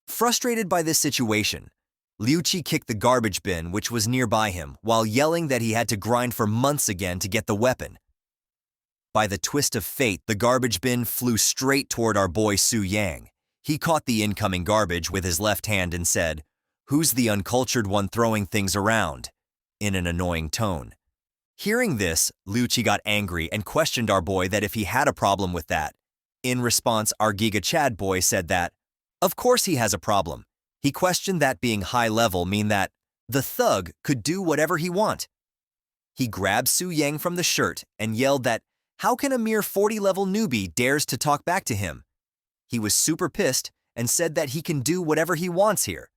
Frustrated by this situation, Liu Qi kicked the garbage bin which was nearby him while yelling that he had to grind for months again to get the weapon. By the twist of fate, the garbage bin flew straight toward our boy Su Yang. He caught the incoming garbage with his left hand and said, "Who's the uncultured one throwing things around?" in an annoying tone. Hearing this, Liu Qi got angry and questioned our boy that if he had a problem with that. In response, our Giga Chad boy said that, of course he has a problem. He questioned that being high level mean that the thug could do whatever he want. He grabbed Su Yang from the shirt and yelled that, how can a mere 40-level newbie dares to talk back to him? He was super pissed and said that he can do whatever he wants here.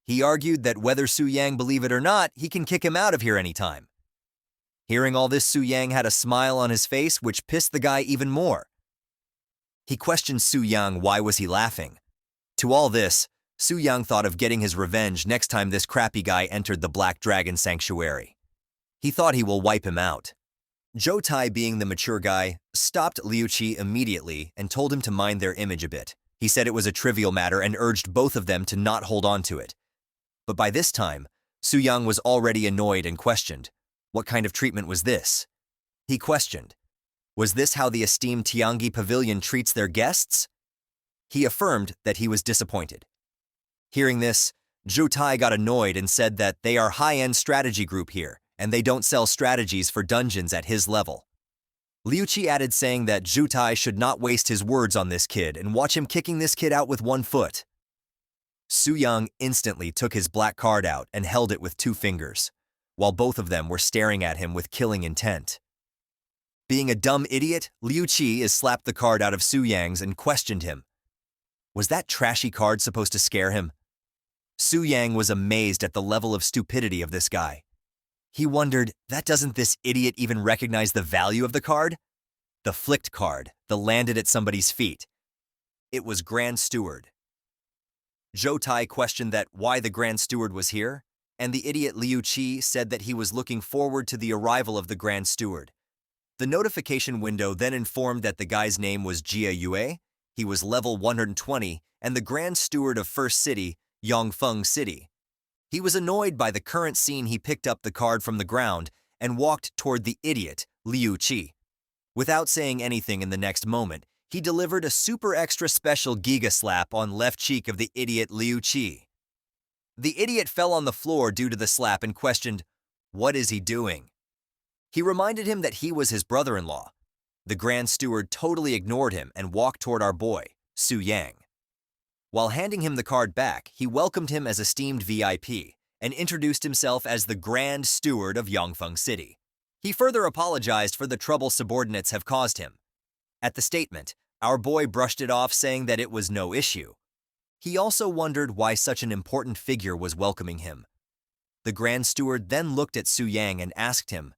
He argued that whether Su Yang believe it or not, he can kick him out of here anytime. Hearing all this, Su Yang had a smile on his face which pissed the guy even more. He questioned Su Yang why was he laughing. To all this, Su Yang thought of getting his revenge next time this crappy guy entered the Black Dragon Sanctuary. He thought he will wipe him out. Zhou Tai, being the mature guy, stopped Liu Qi immediately and told him to mind their image a bit. He said it was a trivial matter and urged both of them to not hold on to it. But by this time, Su Yang was already annoyed and questioned, what kind of treatment was this? He questioned, was this how the esteemed Tiangi Pavilion treats their guests? He affirmed that he was disappointed. Hearing this, Zhou Tai got annoyed and said that they are high-end strategy group here, and they don't sell strategies for dungeons at his level. Liu Qi added saying that Zhou Tai should not waste his words on this kid and watch him kicking this kid out with one foot. Su Yang instantly took his black card out and held it with 2 fingers, while both of them were staring at him with killing intent. Being a dumb idiot, Liu Qi slapped the card out of Su Yang's and questioned him. Was that trashy card supposed to scare him? Su Yang was amazed at the level of stupidity of this guy. He wondered, that doesn't this idiot even recognize the value of the card? The flicked card, that landed at somebody's feet. It was Grand Steward. Zhou Tai questioned that why the Grand Steward was here, and the idiot Liu Qi said that he was looking forward to the arrival of the Grand Steward. The notification window then informed that the guy's name was Jia Yue, he was level 120, and the Grand Steward of First City, Yongfeng City. He was annoyed by the current scene. He picked up the card from the ground and walked toward the idiot, Liu Qi. Without saying anything in the next moment, he delivered a super extra special Giga slap on left cheek of the idiot Liu Qi. The idiot fell on the floor due to the slap and questioned, what is he doing? He reminded him that he was his brother-in-law. The Grand Steward totally ignored him and walked toward our boy, Su Yang. While handing him the card back, he welcomed him as esteemed VIP and introduced himself as the Grand Steward of Yongfeng City. He further apologized for the trouble subordinates have caused him. At the statement, our boy brushed it off, saying that it was no issue. He also wondered why such an important figure was welcoming him. The Grand Steward then looked at Su Yang and asked him,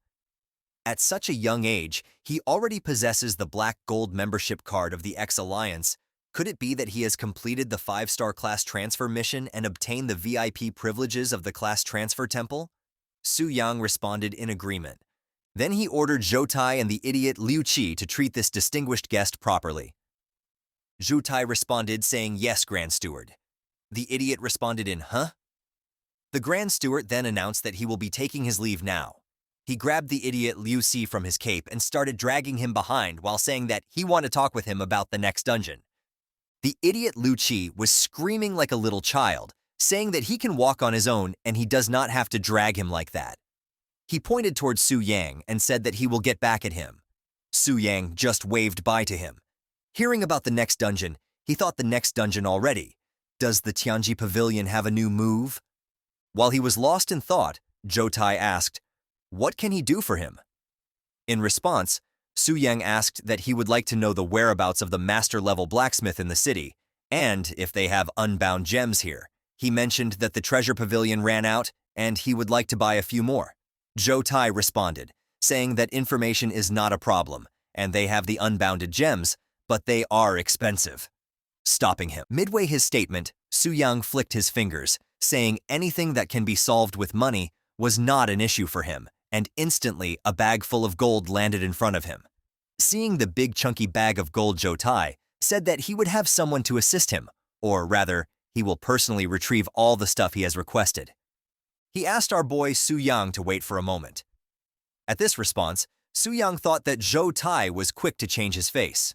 at such a young age, he already possesses the Black Gold membership card of the X Alliance. Could it be that he has completed the 5-star class transfer mission and obtained the VIP privileges of the class transfer temple? Su Yang responded in agreement. Then he ordered Zhou Tai and the idiot Liu Qi to treat this distinguished guest properly. Zhou Tai responded saying, "Yes, Grand Steward." The idiot responded in, "Huh?" The Grand Steward then announced that he will be taking his leave now. He grabbed the idiot Liu Qi from his cape and started dragging him behind while saying that he wanted to talk with him about the next dungeon. The idiot Liu Qi was screaming like a little child, saying that he can walk on his own and he does not have to drag him like that. He pointed towards Su Yang and said that he will get back at him. Su Yang just waved bye to him. Hearing about the next dungeon, he thought the next dungeon already. Does the Tianji Pavilion have a new move? While he was lost in thought, Zhou Tai asked, what can he do for him? In response, Su Yang asked that he would like to know the whereabouts of the master-level blacksmith in the city, and if they have unbound gems here. He mentioned that the treasure pavilion ran out, and he would like to buy a few more. Zhou Tai responded, saying that information is not a problem, and they have the unbounded gems, but they are expensive. Stopping him. Midway his statement, Su Yang flicked his fingers, saying anything that can be solved with money was not an issue for him, and instantly a bag full of gold landed in front of him. Seeing the big chunky bag of gold, Zhou Tai said that he would have someone to assist him, or rather, he will personally retrieve all the stuff he has requested. He asked our boy Su Yang to wait for a moment. At this response, Su Yang thought that Zhou Tai was quick to change his face.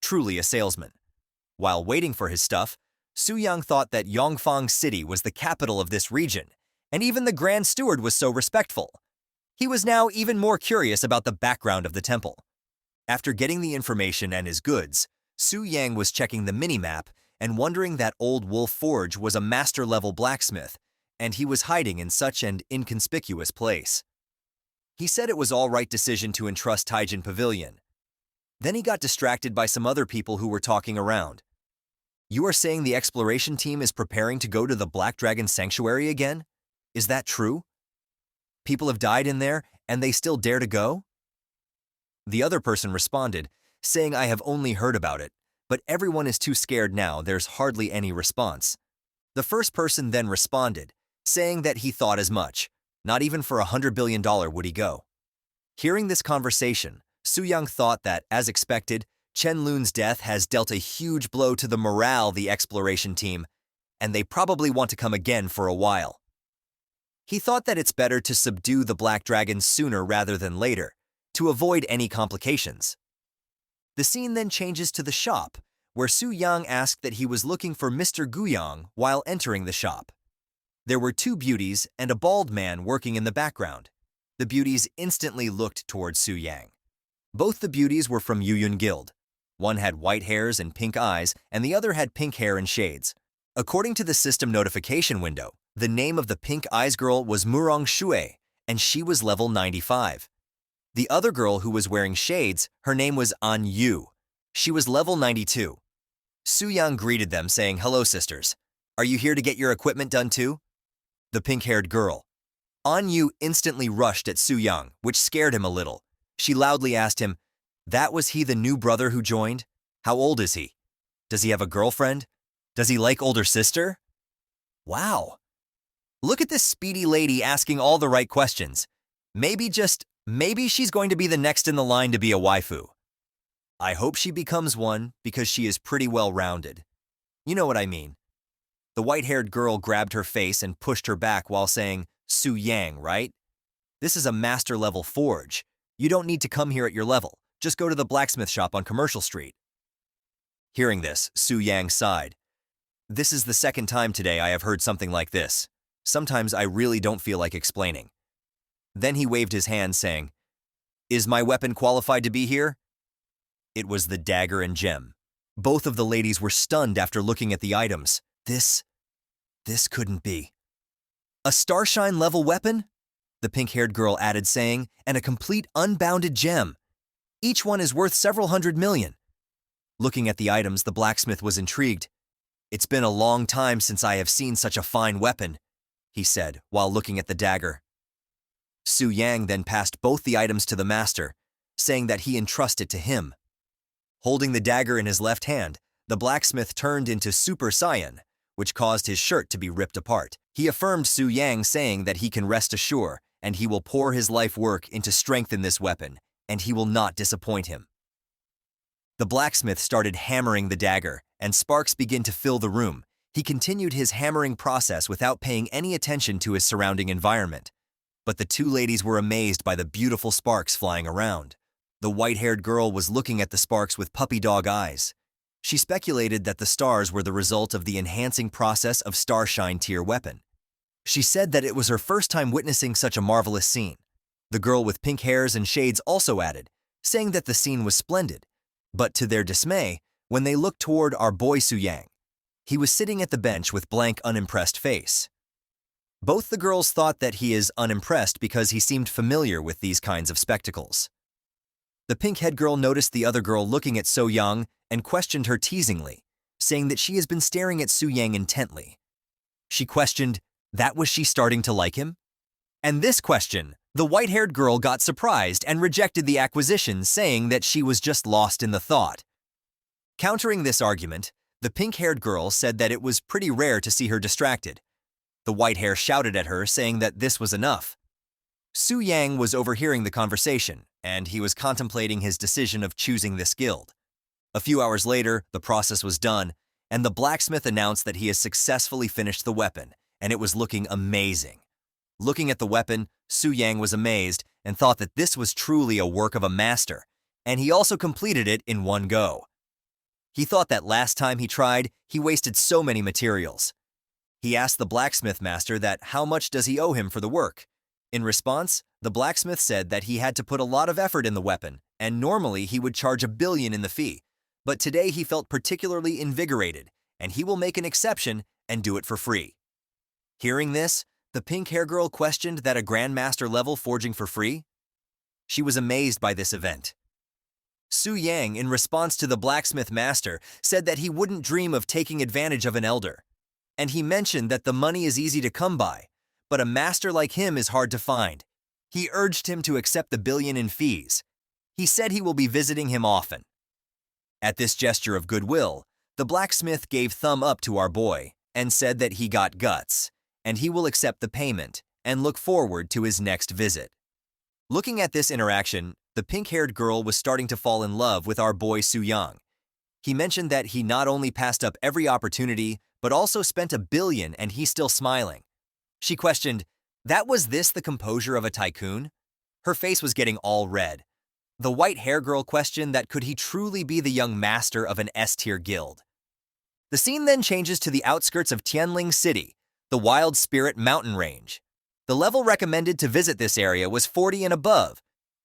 Truly a salesman. While waiting for his stuff, Su Yang thought that Yongfang City was the capital of this region, and even the Grand Steward was so respectful. He was now even more curious about the background of the temple. After getting the information and his goods, Su Yang was checking the mini-map and wondering that Old Wolf Forge was a master-level blacksmith, and he was hiding in such an inconspicuous place. He said it was all right decision to entrust Taijin Pavilion. Then he got distracted by some other people who were talking around. You are saying the exploration team is preparing to go to the Black Dragon Sanctuary again? Is that true? People have died in there, and they still dare to go? The other person responded, saying I have only heard about it, but everyone is too scared now, there's hardly any response. The first person then responded, saying that he thought as much. Not even for $100 billion would he go. Hearing this conversation, Su Yang thought that, as expected, Chen Lun's death has dealt a huge blow to the morale of the exploration team, and they probably want to come again for a while. He thought that it's better to subdue the Black Dragon sooner rather than later, to avoid any complications. The scene then changes to the shop, where Su Yang asked that he was looking for Mr. Guyong while entering the shop. There were two beauties and a bald man working in the background. The beauties instantly looked towards Su Yang. Both the beauties were from Yuyun Guild. One had white hairs and pink eyes, and the other had pink hair and shades. According to the system notification window, the name of the pink eyes girl was Murong Shui, and she was level 95. The other girl who was wearing shades, her name was An Yu. She was level 92. Su Yang greeted them saying, "Hello, sisters. Are you here to get your equipment done too?" The pink-haired girl. An Yu instantly rushed at Su Yang, which scared him a little. She loudly asked him, "That was he the new brother who joined? How old is he? Does he have a girlfriend? Does he like older sister?" Wow. Look at this speedy lady asking all the right questions. Maybe she's going to be the next in the line to be a waifu. I hope she becomes one because she is pretty well-rounded. You know what I mean. The white-haired girl grabbed her face and pushed her back while saying, "Su Yang, right? This is a master-level forge. You don't need to come here at your level. Just go to the blacksmith shop on Commercial Street." Hearing this, Su Yang sighed. This is the second time today I have heard something like this. Sometimes I really don't feel like explaining. Then he waved his hand saying, "Is my weapon qualified to be here?" It was the dagger and gem. Both of the ladies were stunned after looking at the items. This couldn't be. A Starshine level weapon? The pink-haired girl added saying, and a complete unbounded gem. Each one is worth several hundred million. Looking at the items, the blacksmith was intrigued. It's been a long time since I have seen such a fine weapon, he said while looking at the dagger. Su Yang then passed both the items to the master, saying that he entrust it to him. Holding the dagger in his left hand, the blacksmith turned into Super Saiyan, which caused his shirt to be ripped apart. He affirmed Su Yang saying that he can rest assured and he will pour his life work into strengthen this weapon, and he will not disappoint him. The blacksmith started hammering the dagger, and sparks began to fill the room. He continued his hammering process without paying any attention to his surrounding environment. But the two ladies were amazed by the beautiful sparks flying around. The white-haired girl was looking at the sparks with puppy dog eyes. She speculated that the stars were the result of the enhancing process of Starshine tier weapon. She said that it was her first time witnessing such a marvelous scene. The girl with pink hairs and shades also added, saying that the scene was splendid. But to their dismay, when they looked toward our boy Su-yang, he was sitting at the bench with blank, unimpressed face. Both the girls thought that he is unimpressed because he seemed familiar with these kinds of spectacles. The pink-haired girl noticed the other girl looking at So-young and questioned her teasingly, saying that she has been staring at Su-yang intently. She questioned, that was she starting to like him? And this question, the white-haired girl got surprised and rejected the acquisition, saying that she was just lost in the thought. Countering this argument, the pink-haired girl said that it was pretty rare to see her distracted. The white hair shouted at her, saying that this was enough. Su-yang was overhearing the conversation, and he was contemplating his decision of choosing this guild. A few hours later, the process was done, and the blacksmith announced that he has successfully finished the weapon, and it was looking amazing. Looking at the weapon, Su-yang was amazed and thought that this was truly a work of a master, and he also completed it in one go. He thought that last time he tried, he wasted so many materials. He asked the blacksmith master that how much does he owe him for the work. In response, the blacksmith said that he had to put a lot of effort in the weapon, and normally he would charge 1 billion in the fee. But today he felt particularly invigorated, and he will make an exception and do it for free. Hearing this, the pink-hair girl questioned that a grandmaster level forging for free? She was amazed by this event. Su-yang, in response to the blacksmith master, said that he wouldn't dream of taking advantage of an elder. And he mentioned that the money is easy to come by, but a master like him is hard to find. He urged him to accept the 1 billion in fees. He said he will be visiting him often. At this gesture of goodwill, the blacksmith gave thumb up to our boy and said that he got guts, and he will accept the payment and look forward to his next visit. Looking at this interaction, the pink-haired girl was starting to fall in love with our boy Su-yang. He mentioned that he not only passed up every opportunity, but also spent 1 billion and he's still smiling. She questioned, that was this the composure of a tycoon? Her face was getting all red. The white-hair girl questioned that could he truly be the young master of an S-tier guild. The scene then changes to the outskirts of Tianling City, the Wild Spirit Mountain Range. The level recommended to visit this area was 40 and above.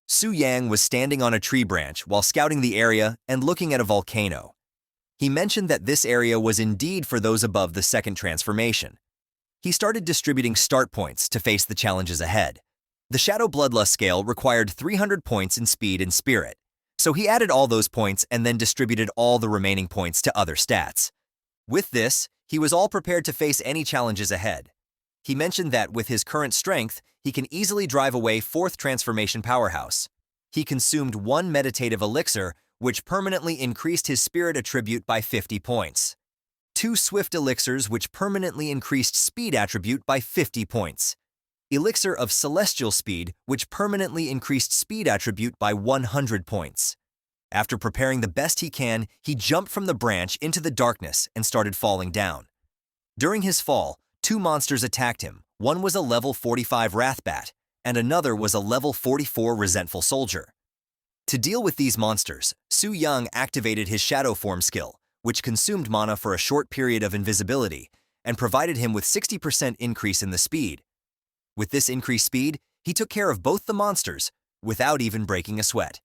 Su-yang was standing on a tree branch while scouting the area and looking at a volcano. He mentioned that this area was indeed for those above the second transformation. He started distributing start points to face the challenges ahead. The Shadow Bloodlust scale required 300 points in speed and spirit, so he added all those points and then distributed all the remaining points to other stats. With this, he was all prepared to face any challenges ahead. He mentioned that with his current strength, he can easily drive away 4th transformation powerhouse. He consumed 1 meditative elixir, which permanently increased his spirit attribute by 50 points. 2 swift elixirs, which permanently increased speed attribute by 50 points. Elixir of celestial speed, which permanently increased speed attribute by 100 points. After preparing the best he can, he jumped from the branch into the darkness and started falling down. During his fall, 2 monsters attacked him. One was a level 45 Wrathbat, and another was a level 44 Resentful Soldier. To deal with these monsters, Su-yang activated his Shadow Form skill, which consumed mana for a short period of invisibility, and provided him with 60% increase in the speed. With this increased speed, he took care of both the monsters, without even breaking a sweat.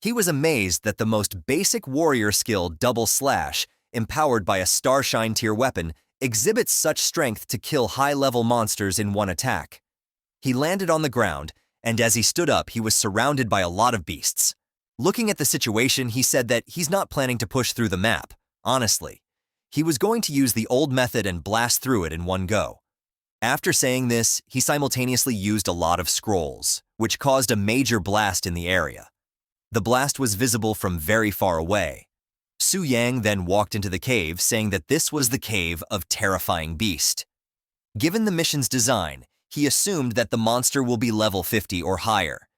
He was amazed that the most basic warrior skill Double Slash, empowered by a Starshine tier weapon, exhibits such strength to kill high-level monsters in one attack. He landed on the ground, and as he stood up, he was surrounded by a lot of beasts. Looking at the situation, he said that he's not planning to push through the map, honestly. He was going to use the old method and blast through it in one go. After saying this, he simultaneously used a lot of scrolls, which caused a major blast in the area. The blast was visible from very far away. Su-yang then walked into the cave, saying that this was the cave of Terrifying Beast. Given the mission's design, He assumed that the monster will be level 50 or higher.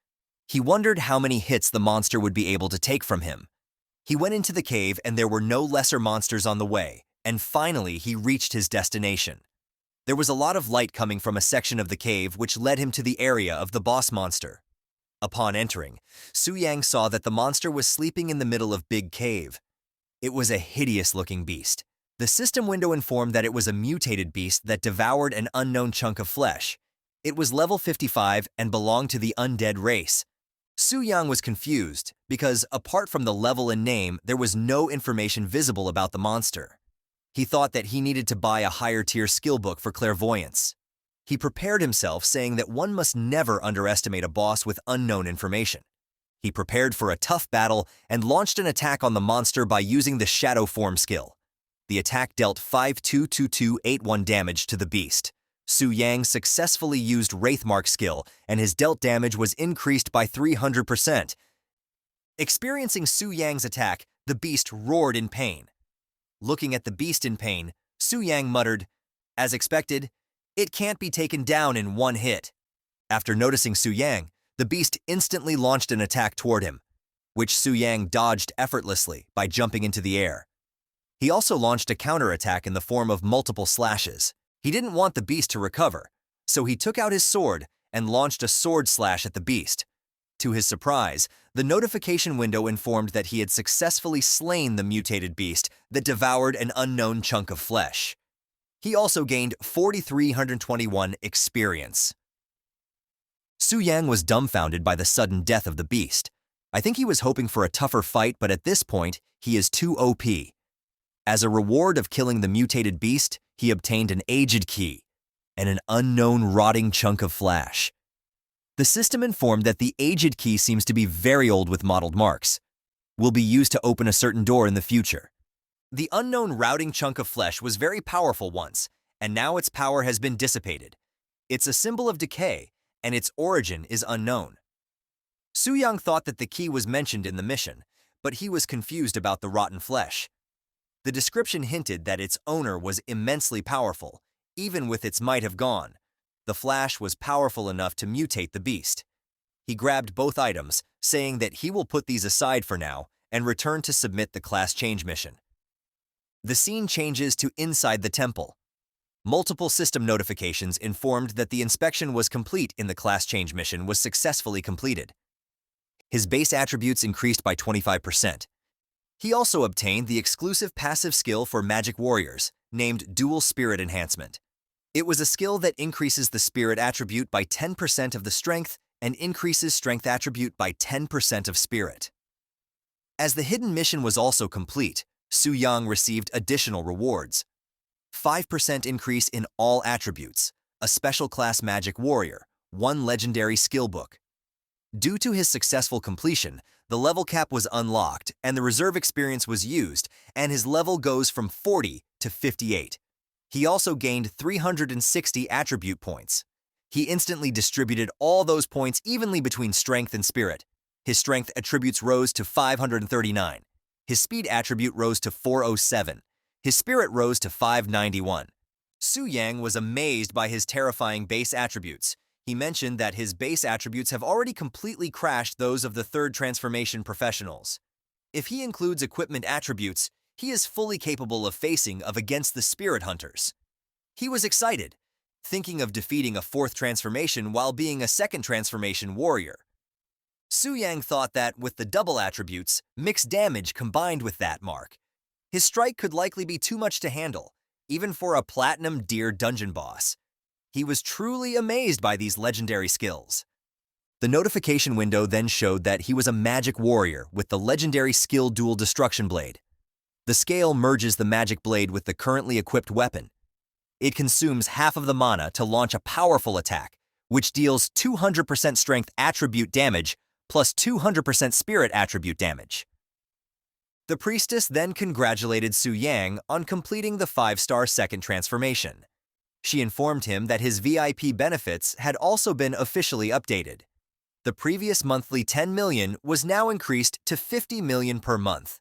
He wondered how many hits the monster would be able to take from him. He went into the cave and there were no lesser monsters on the way, and finally he reached his destination. There was a lot of light coming from a section of the cave which led him to the area of the boss monster. Upon entering, Su-yang saw that the monster was sleeping in the middle of Big Cave. It was a hideous-looking beast. The system window informed that it was a mutated beast that devoured an unknown chunk of flesh. It was level 55 and belonged to the undead race. Su-yang was confused because, apart from the level and name, there was no information visible about the monster. He thought that he needed to buy a higher-tier skill book for clairvoyance. He prepared himself, saying that one must never underestimate a boss with unknown information. He prepared for a tough battle and launched an attack on the monster by using the Shadow Form skill. The attack dealt 522281 damage to the beast. Su-yang successfully used Wraithmark skill, and his dealt damage was increased by 300%. Experiencing Su-yang's attack, the beast roared in pain. Looking at the beast in pain, Su-yang muttered, "As expected, it can't be taken down in one hit." After noticing Su-yang, the beast instantly launched an attack toward him, which Su-yang dodged effortlessly by jumping into the air. He also launched a counterattack in the form of multiple slashes. He didn't want the beast to recover, so he took out his sword and launched a sword slash at the beast. To his surprise, the notification window informed that he had successfully slain the mutated beast that devoured an unknown chunk of flesh. He also gained 4,321 experience. Su-yang was dumbfounded by the sudden death of the beast. I think he was hoping for a tougher fight, but at this point, he is too OP. As a reward of killing the mutated beast, he obtained an aged key and an unknown rotting chunk of flesh. The system informed that the aged key seems to be very old with mottled marks, will be used to open a certain door in the future. The unknown rotting chunk of flesh was very powerful once, and now its power has been dissipated. It's a symbol of decay, and its origin is unknown. Su-yang thought that the key was mentioned in the mission, but he was confused about the rotten flesh. The description hinted that its owner was immensely powerful, even with its might have gone. The flash was powerful enough to mutate the beast. He grabbed both items, saying that he will put these aside for now and return to submit the class change mission. The scene changes to inside the temple. Multiple system notifications informed that the inspection was complete in the class change mission was successfully completed. His base attributes increased by 25%. He also obtained the exclusive passive skill for magic warriors, named Dual Spirit Enhancement. It was a skill that increases the spirit attribute by 10% of the strength and increases strength attribute by 10% of spirit. As the hidden mission was also complete, Su-yang received additional rewards. 5% increase in all attributes, a special class magic warrior, 1 legendary skill book. Due to his successful completion, the level cap was unlocked and the reserve experience was used, and his level goes from 40 to 58. He also gained 360 attribute points. He instantly distributed all those points evenly between strength and spirit. His strength attributes rose to 539. His speed attribute rose to 407. His spirit rose to 591. Su-yang was amazed by his terrifying base attributes. He mentioned that his base attributes have already completely crashed those of the third transformation professionals. If he includes equipment attributes, he is fully capable of facing against the spirit hunters. He was excited, thinking of defeating a fourth transformation while being a second transformation warrior. Su-yang thought that with the double attributes, mixed damage combined with that mark, his strike could likely be too much to handle, even for a platinum deer dungeon boss. He was truly amazed by these legendary skills. The notification window then showed that he was a magic warrior with the legendary skill Dual Destruction Blade. The scale merges the magic blade with the currently equipped weapon. It consumes half of the mana to launch a powerful attack, which deals 200% strength attribute damage plus 200% spirit attribute damage. The priestess then congratulated Su-yang on completing the 5-star second transformation. She informed him that his VIP benefits had also been officially updated. The previous monthly 10 million was now increased to 50 million per month.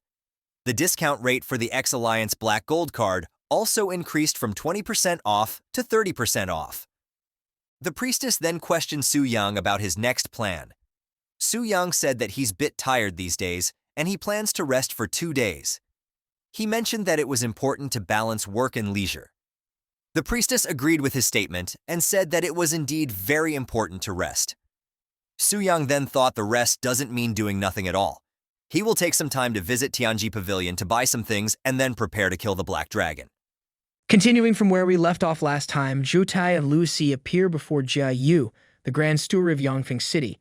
The discount rate for the X-Alliance Black Gold card also increased from 20% off to 30% off. The priestess then questioned Su Yang about his next plan. Su Yang said that he's bit tired these days and he plans to rest for 2 days. He mentioned that it was important to balance work and leisure. The priestess agreed with his statement and said that it was indeed very important to rest. Su Yang then thought the rest doesn't mean doing nothing at all. He will take some time to visit Tianji Pavilion to buy some things and then prepare to kill the Black Dragon.
Continuing from where we left off last time, Zhou Tai and Lu Si appear before Jia Yu, the Grand Steward of Yangfeng City.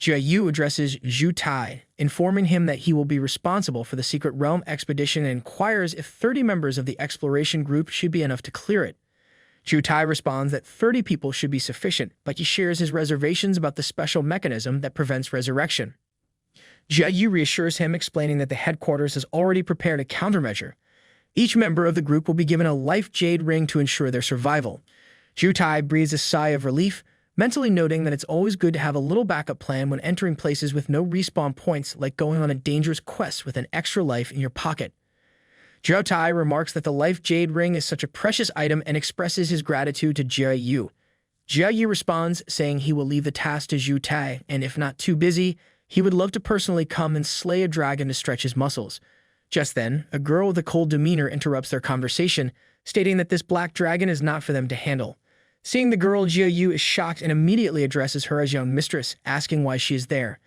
Jia Yu addresses Zhou Tai, informing him that he will be responsible for the Secret Realm expedition and inquires if 30 members of the exploration group should be enough to clear it. Zhou Tai responds that 30 people should be sufficient, but he shares his reservations about the special mechanism that prevents resurrection. Jia Yu reassures him, explaining that the headquarters has already prepared a countermeasure. Each member of the group will be given a life jade ring to ensure their survival. Zhou Tai breathes a sigh of relief, mentally noting that it's always good to have a little backup plan when entering places with no respawn points, like going on a dangerous quest with an extra life in your pocket. Zhou Tai remarks that the life jade ring is such a precious item and expresses his gratitude to Jia Yu. Jia Yu responds, saying he will leave the task to Zhou Tai, and if not too busy, he would love to personally come and slay a dragon to stretch his muscles. Just then, a girl with a cold demeanor interrupts their conversation, stating that this black dragon is not for them to handle. Seeing the girl, Jia Yu is shocked and immediately addresses her as young mistress, asking why she is there.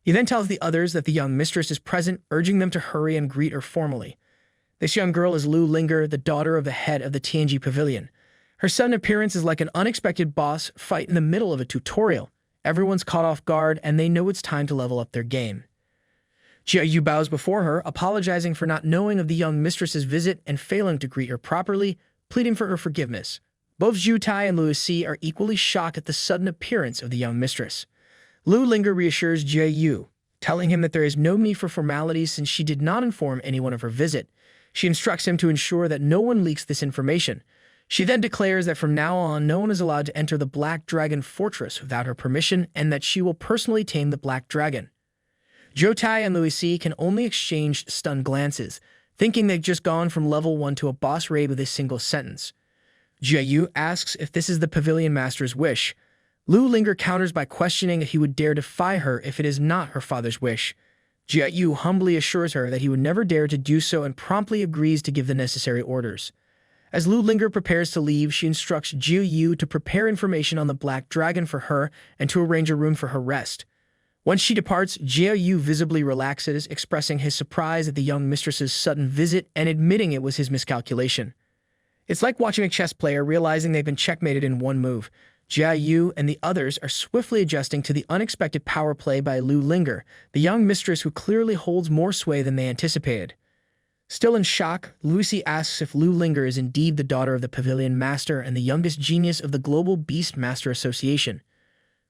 He then tells the others that the young mistress is present, urging them to hurry and greet her formally. This young girl is Lu Linger, the daughter of the head of the Tianji Pavilion. Her sudden appearance is like an unexpected boss fight in the middle of a tutorial. Everyone's caught off guard, and they know it's time to level up their game. Jia Yu bows before her, apologizing for not knowing of the young mistress's visit and failing to greet her properly, pleading for her forgiveness. Both Zhou Tai and Lu Si are equally shocked at the sudden appearance of the young mistress. Lu Linger reassures Jia Yu, telling him that there is no need for formalities since she did not inform anyone of her visit. She instructs him to ensure that no one leaks this information. She then declares that from now on, no one is allowed to enter the Black Dragon Fortress without her permission, and that she will personally tame the Black Dragon. Zhou Tai and Lu Si can only exchange stunned glances, thinking they've just gone from level 1 to a boss raid with a single sentence. Jia Yu asks if this is the Pavilion Master's wish. Lu Linger counters by questioning if he would dare defy her if it is not her father's wish. Jia Yu humbly assures her that he would never dare to do so and promptly agrees to give the necessary orders. As Lu Linger prepares to leave, she instructs Jia Yu to prepare information on the Black Dragon for her and to arrange a room for her rest. Once she departs, Jia Yu visibly relaxes, expressing his surprise at the young mistress's sudden visit and admitting it was his miscalculation. It's like watching a chess player realizing they've been checkmated in one move. Jia Yu and the others are swiftly adjusting to the unexpected power play by Lu Linger, the young mistress who clearly holds more sway than they anticipated. Still in shock, Lucy asks if Lu Linger is indeed the daughter of the Pavilion Master and the youngest genius of the Global Beast Master Association.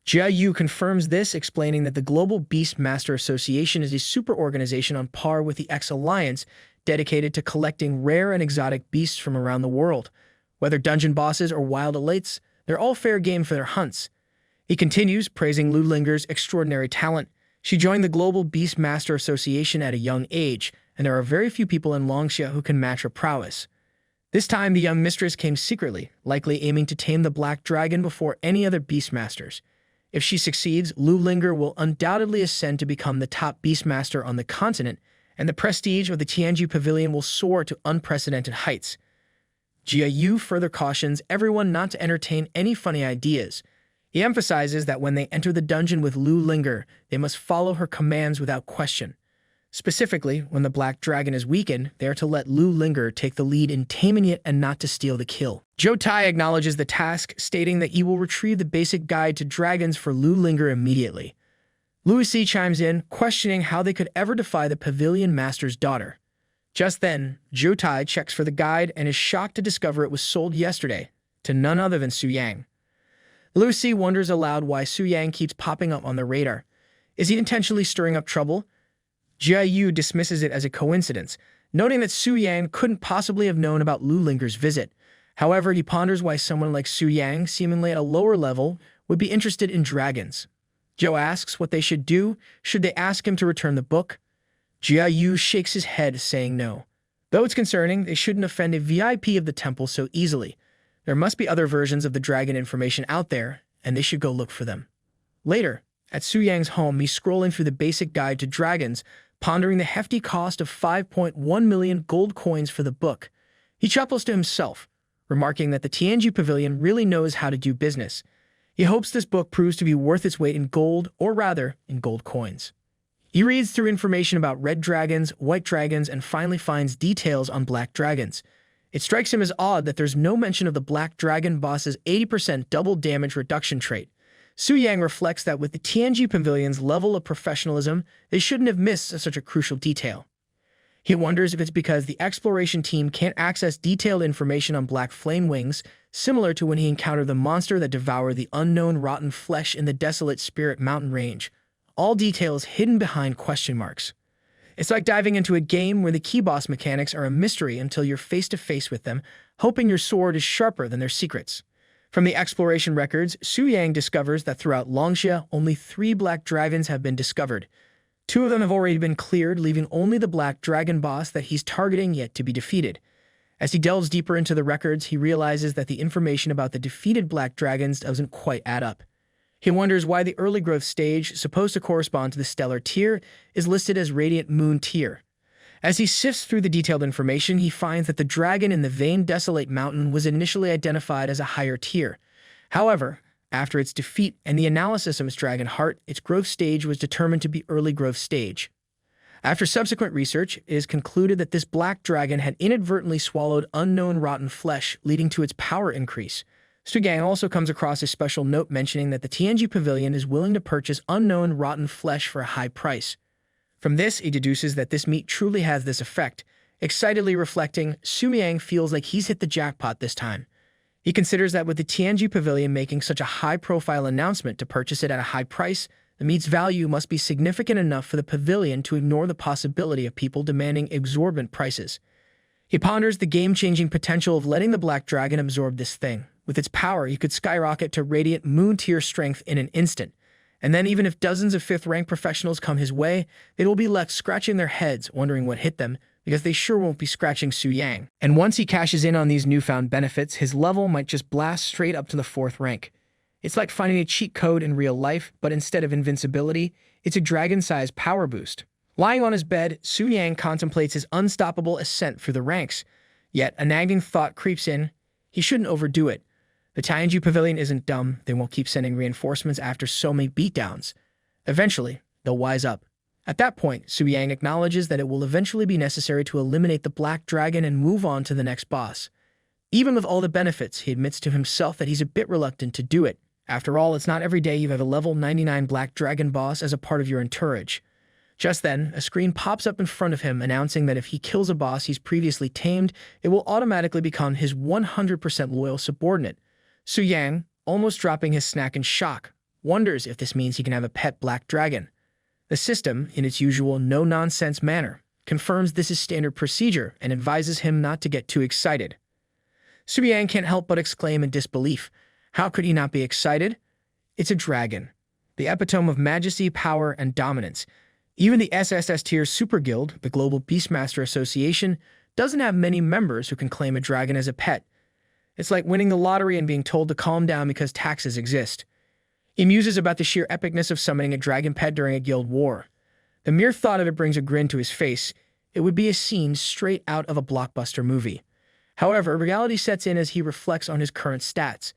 Jia Yu confirms this, explaining that the Global Beast Master Association is a super organization on par with the X-Alliance, dedicated to collecting rare and exotic beasts from around the world. Whether dungeon bosses or wild elites, they're all fair game for their hunts. He continues, praising Lu Linger's extraordinary talent. She joined the Global Beast Master Association at a young age, and there are very few people in Longxia who can match her prowess. This time, the young mistress came secretly, likely aiming to tame the Black Dragon before any other Beastmasters. If she succeeds, Lu Linger will undoubtedly ascend to become the top Beastmaster on the continent, and the prestige of the Tianji Pavilion will soar to unprecedented heights. Jia Yu further cautions everyone not to entertain any funny ideas. He emphasizes that when they enter the dungeon with Lu Linger, they must follow her commands without question. Specifically, when the Black Dragon is weakened, they are to let Lu Linger take the lead in taming it and not to steal the kill. Zhou Tai acknowledges the task, stating that he will retrieve the basic guide to dragons for Lu Linger immediately. Lu Si chimes in, questioning how they could ever defy the Pavilion Master's daughter. Just then, Zhou Tai checks for the guide and is shocked to discover it was sold yesterday to none other than Su Yang. Lu Si wonders aloud why Su Yang keeps popping up on the radar. Is he intentionally stirring up trouble? Jia Yu dismisses it as a coincidence, noting that Su Yang couldn't possibly have known about Lu Linger's visit. However, he ponders why someone like Su Yang, seemingly at a lower level, would be interested in dragons. Zhou asks what they should do. Should they ask him to return the book? Jia Yu shakes his head, saying no. Though it's concerning, they shouldn't offend a VIP of the temple so easily. There must be other versions of the dragon information out there, and they should go look for them. Later, at Su Yang's home, he's scrolling through the basic guide to dragons, pondering the hefty cost of 5.1 million gold coins for the book. He chuckles to himself, remarking that the Tianji Pavilion really knows how to do business. He hopes this book proves to be worth its weight in gold, or rather, in gold coins. He reads through information about red dragons, white dragons, and finally finds details on black dragons. It strikes him as odd that there's no mention of the black dragon boss's 80% double damage reduction trait. Su Yang reflects that with the Tianji Pavilion's level of professionalism, they shouldn't have missed such a crucial detail. He wonders if it's because the exploration team can't access detailed information on black flame wings, similar to when he encountered the monster that devoured the unknown rotten flesh in the desolate Spirit Mountain range. All details hidden behind question marks. It's like diving into a game where the key boss mechanics are a mystery until you're face to face with them, hoping your sword is sharper than their secrets. From the exploration records, Su Yang discovers that throughout Longxia, only 3 black dragons have been discovered. 2 of them have already been cleared, leaving only the black dragon boss that he's targeting yet to be defeated. As he delves deeper into the records, he realizes that the information about the defeated black dragons doesn't quite add up. He wonders why the early growth stage, supposed to correspond to the stellar tier, is listed as Radiant Moon tier. As he sifts through the detailed information, he finds that the dragon in the Vain Desolate Mountain was initially identified as a higher tier. However, after its defeat and the analysis of its dragon heart, its growth stage was determined to be early growth stage. After subsequent research, it is concluded that this black dragon had inadvertently swallowed unknown rotten flesh, leading to its power increase. Su Yang also comes across a special note mentioning that the Tianji Pavilion is willing to purchase unknown rotten flesh for a high price. From this, he deduces that this meat truly has this effect. Excitedly reflecting, Su Yang feels like he's hit the jackpot this time. He considers that with the Tianji Pavilion making such a high-profile announcement to purchase it at a high price, the meat's value must be significant enough for the pavilion to ignore the possibility of people demanding exorbitant prices. He ponders the game-changing potential of letting the Black Dragon absorb this thing. With its power, he could skyrocket to Radiant Moon-tier strength in an instant. And then even if dozens of 5th-rank professionals come his way, they will be left scratching their heads, wondering what hit them, because they sure won't be scratching Su Yang. And once he cashes in on these newfound benefits, his level might just blast straight up to the 4th rank. It's like finding a cheat code in real life, but instead of invincibility, it's a dragon-sized power boost. Lying on his bed, Su Yang contemplates his unstoppable ascent through the ranks. Yet a nagging thought creeps in. He shouldn't overdo it. The Tianji Pavilion isn't dumb. They won't keep sending reinforcements after so many beatdowns. Eventually, they'll wise up. At that point, Su Yang acknowledges that it will eventually be necessary to eliminate the Black Dragon and move on to the next boss. Even with all the benefits, he admits to himself that he's a bit reluctant to do it. After all, it's not every day you have a level 99 Black Dragon boss as a part of your entourage. Just then, a screen pops up in front of him announcing that if he kills a boss he's previously tamed, it will automatically become his 100% loyal subordinate. Su Yang, almost dropping his snack in shock, wonders if this means he can have a pet Black Dragon. The system, in its usual no-nonsense manner, confirms this is standard procedure and advises him not to get too excited. Su Yang can't help but exclaim in disbelief. How could he not be excited? It's a dragon, the epitome of majesty, power, and dominance. Even the SSS tier Super Guild, the Global Beastmaster Association, doesn't have many members who can claim a dragon as a pet. It's like winning the lottery and being told to calm down because taxes exist. He muses about the sheer epicness of summoning a dragon pet during a guild war. The mere thought of it brings a grin to his face. It would be a scene straight out of a blockbuster movie. However, reality sets in as he reflects on his current stats.